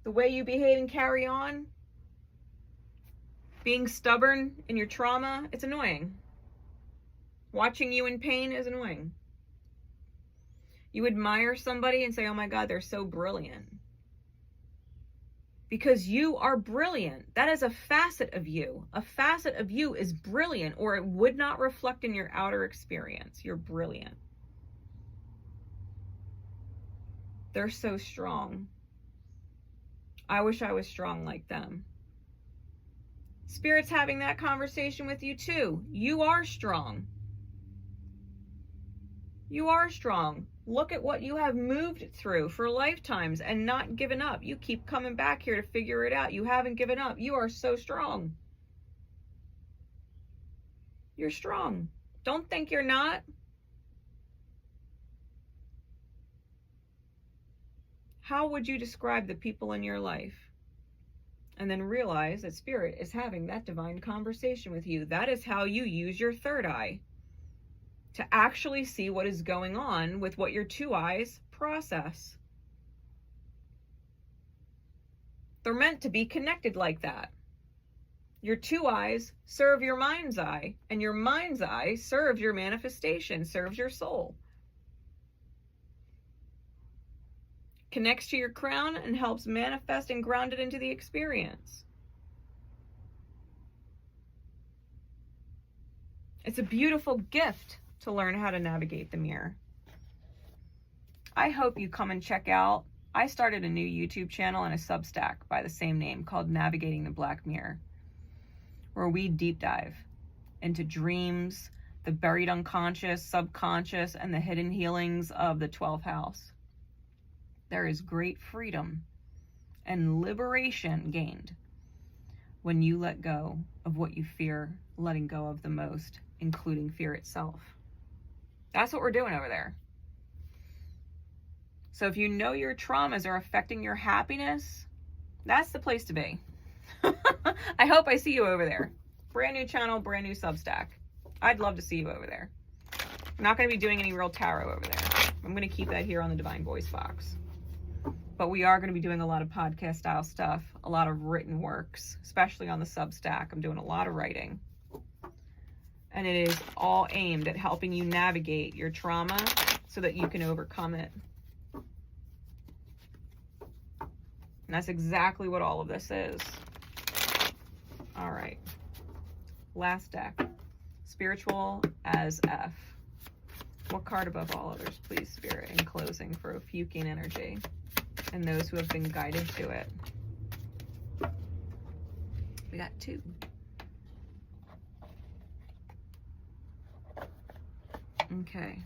Speaker 1: the way you behave and carry on, being stubborn in your trauma, it's annoying. Watching you in pain is annoying. You admire somebody and say, oh my God, they're so brilliant. Because you are brilliant. That is a facet of you. A facet of you is brilliant, or it would not reflect in your outer experience. You're brilliant. They're so strong. I wish I was strong like them. Spirit's having that conversation with you too. You are strong. You are strong. Look at what you have moved through for lifetimes and not given up. You keep coming back here to figure it out. You haven't given up. You are so strong. You're strong. Don't think you're not. How would you describe the people in your life? And then realize that Spirit is having that divine conversation with you. That is how you use your third eye. To actually see what is going on with what your two eyes process. They're meant to be connected like that. Your two eyes serve your mind's eye, and your mind's eye serves your manifestation, serves your soul. Connects to your crown and helps manifest and ground it into the experience. It's a beautiful gift to learn how to navigate the mirror. I hope you come and check out. I started a new YouTube channel and a Substack by the same name called Navigating the Black Mirror, where we deep dive into dreams, the buried unconscious, subconscious, and the hidden healings of the 12th house. There is great freedom and liberation gained when you let go of what you fear letting go of the most, including fear itself. That's what we're doing over there. So if you know your traumas are affecting your happiness, that's the place to be. I hope I see you over there. Brand new channel, brand new Substack. I'd love to see you over there. I'm not going to be doing any real tarot over there. I'm going to keep that here on the Divine Voice box. But we are going to be doing a lot of podcast style stuff, a lot of written works, especially on the Substack. I'm doing a lot of writing. And it is all aimed at helping you navigate your trauma so that you can overcome it. And that's exactly what all of this is. All right. Last deck. Spiritual as F. What card above all others, please, Spirit, in closing for Ophiuchus energy and those who have been guided to it? We got 2. Okay.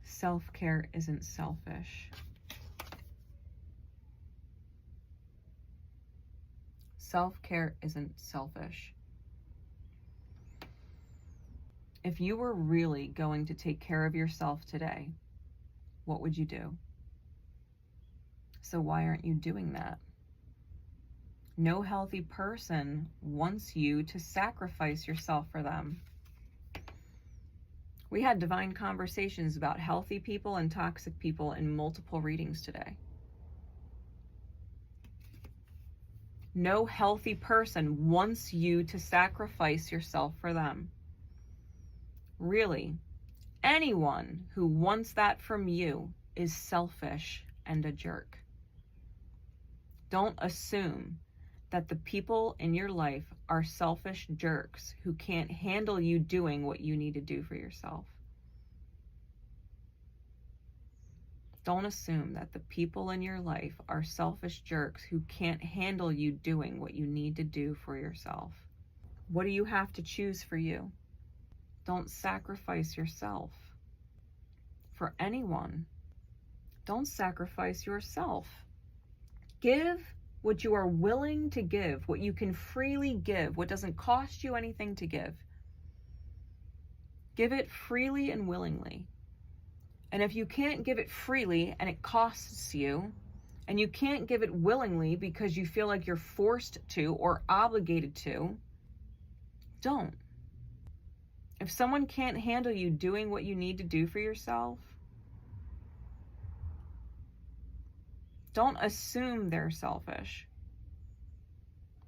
Speaker 1: Self-care isn't selfish. Self-care isn't selfish. If you were really going to take care of yourself today, what would you do? So why aren't you doing that? No healthy person wants you to sacrifice yourself for them. We had divine conversations about healthy people and toxic people in multiple readings today. No healthy person wants you to sacrifice yourself for them. Really, anyone who wants that from you is selfish and a jerk. Don't assume that the people in your life are selfish jerks who can't handle you doing what you need to do for yourself. Don't assume that the people in your life are selfish jerks who can't handle you doing what you need to do for yourself. What do you have to choose for you? Don't sacrifice yourself for anyone. Don't sacrifice yourself. Give what you are willing to give, what you can freely give, what doesn't cost you anything to give. Give it freely and willingly. And if you can't give it freely and it costs you, and you can't give it willingly because you feel like you're forced to or obligated to, don't. If someone can't handle you doing what you need to do for yourself, don't assume they're selfish.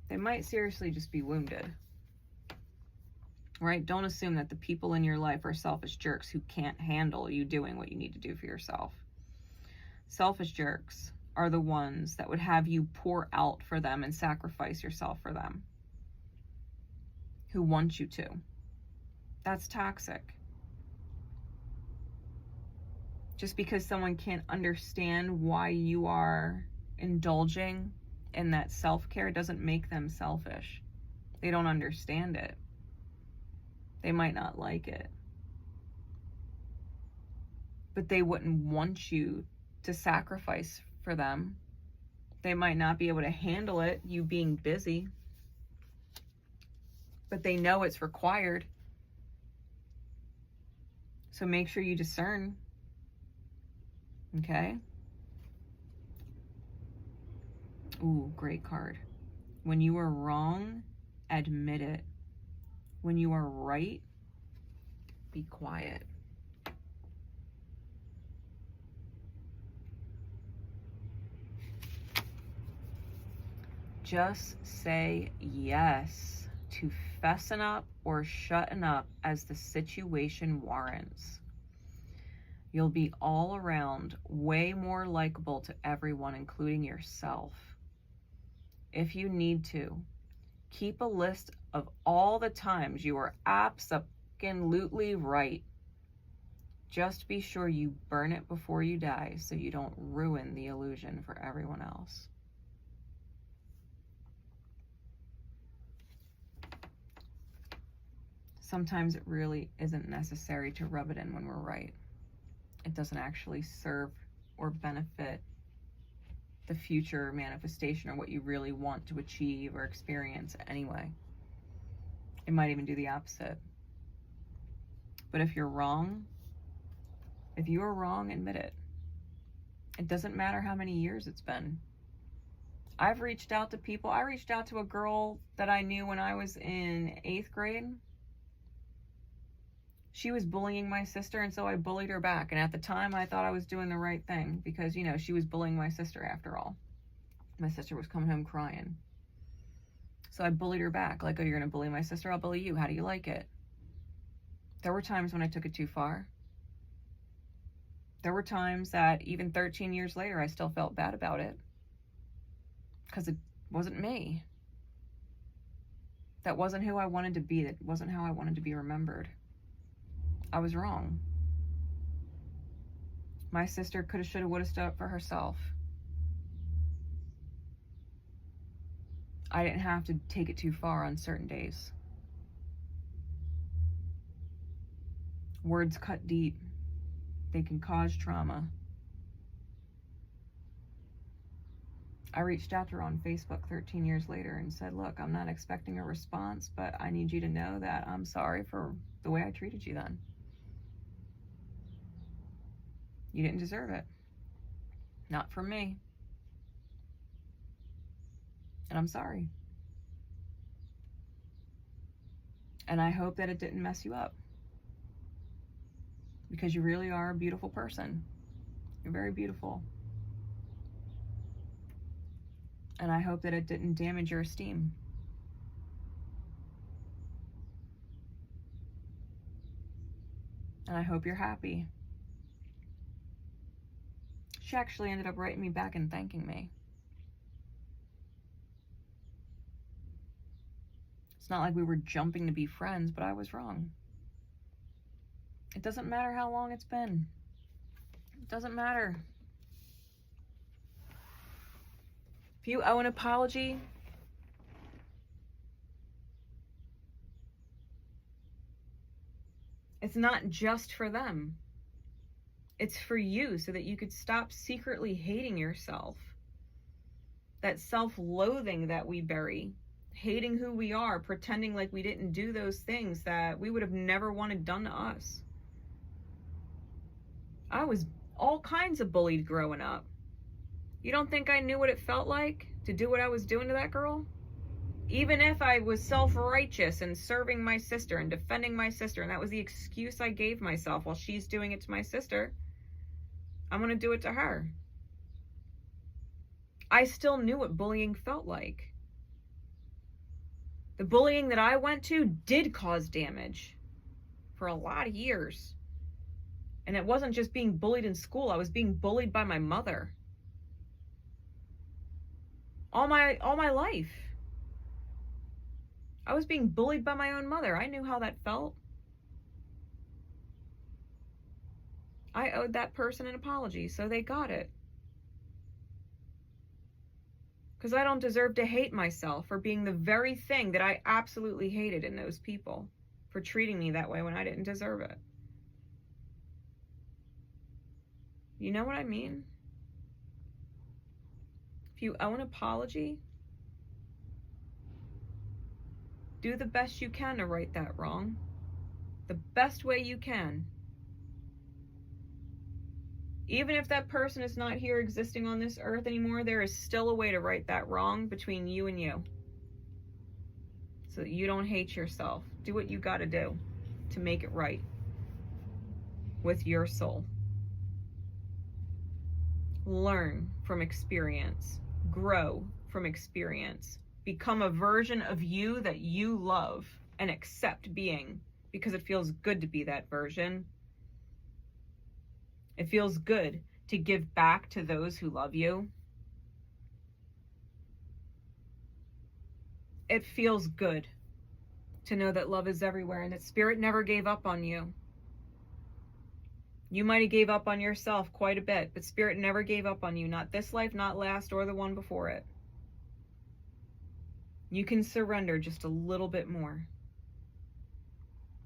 Speaker 1: They might seriously just be wounded. Right? Don't assume that the people in your life are selfish jerks who can't handle you doing what you need to do for yourself. Selfish jerks are the ones that would have you pour out for them and sacrifice yourself for them, who want you to. That's toxic. Just because someone can't understand why you are indulging in that self-care doesn't make them selfish. They don't understand it. They might not like it. But they wouldn't want you to sacrifice for them. They might not be able to handle it, you being busy. But they know it's required. So make sure you discern. Okay? Ooh, great card. When you are wrong, admit it. When you are right, be quiet. Just say yes to fessing up or shutting up as the situation warrants. You'll be all around way more likable to everyone, including yourself. If you need to, keep a list of all the times you were absolutely right. Just be sure you burn it before you die so you don't ruin the illusion for everyone else. Sometimes it really isn't necessary to rub it in when we're right. It doesn't actually serve or benefit the future manifestation or what you really want to achieve or experience anyway. It might even do the opposite. But if you're wrong, if you are wrong, admit it. It doesn't matter how many years it's been. I've reached out to people. I reached out to a girl that I knew when I was in 8th grade. She was bullying my sister, and so I bullied her back. And at the time, I thought I was doing the right thing because, you know, she was bullying my sister after all. My sister was coming home crying. So I bullied her back. Like, oh, you're going to bully my sister? I'll bully you. How do you like it? There were times when I took it too far. There were times that even 13 years later, I still felt bad about it because it wasn't me. That wasn't who I wanted to be. That wasn't how I wanted to be remembered. I was wrong. My sister coulda, shoulda, woulda stood up for herself. I didn't have to take it too far on certain days. Words cut deep. They can cause trauma. I reached out to her on Facebook 13 years later and said, look, I'm not expecting a response, but I need you to know that I'm sorry for the way I treated you then. You didn't deserve it. Not from me. And I'm sorry. And I hope that it didn't mess you up. Because you really are a beautiful person. You're very beautiful. And I hope that it didn't damage your esteem. And I hope you're happy. She actually ended up writing me back and thanking me. It's not like we were jumping to be friends, but I was wrong. It doesn't matter how long it's been. It doesn't matter. If you owe an apology, it's not just for them. It's for you so that you could stop secretly hating yourself. That self-loathing that we bury, hating who we are, pretending like we didn't do those things that we would have never wanted done to us. I was all kinds of bullied growing up. You don't think I knew what it felt like to do what I was doing to that girl? Even if I was self-righteous and serving my sister and defending my sister, and that was the excuse I gave myself while she's doing it to my sister, I'm going to do it to her. I still knew what bullying felt like. The bullying that I went to did cause damage for a lot of years. And it wasn't just being bullied in school. I was being bullied by my mother. All my life. I was being bullied by my own mother. I knew how that felt. I owed that person an apology, so they got it. Because I don't deserve to hate myself for being the very thing that I absolutely hated in those people, for treating me that way when I didn't deserve it. You know what I mean? If you owe an apology, do the best you can to right that wrong. The best way you can. Even if that person is not here existing on this earth anymore, there is still a way to right that wrong between you and you. So that you don't hate yourself. Do what you gotta do to make it right with your soul. Learn from experience. Grow from experience. Become a version of you that you love and accept being, because it feels good to be that version. It feels good to give back to those who love you. It feels good to know that love is everywhere and that spirit never gave up on you. You might have gave up on yourself quite a bit, but spirit never gave up on you. Not this life, not last, or the one before it. You can surrender just a little bit more.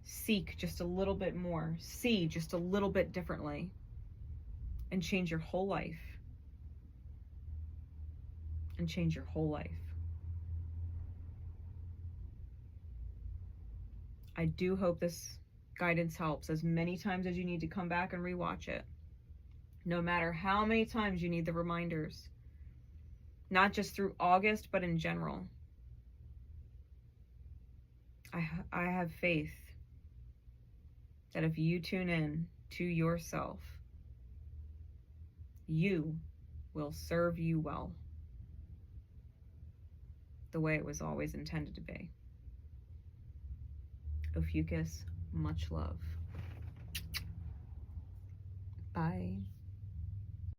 Speaker 1: Seek just a little bit more. See just a little bit differently. And change your whole life. And change your whole life. I do hope this guidance helps as many times as you need to come back and rewatch it. No matter how many times you need the reminders. Not just through August, but in general. I have faith that if you tune in to yourself, you will serve you well, the way it was always intended to be. Ophiuchus, much love. Bye.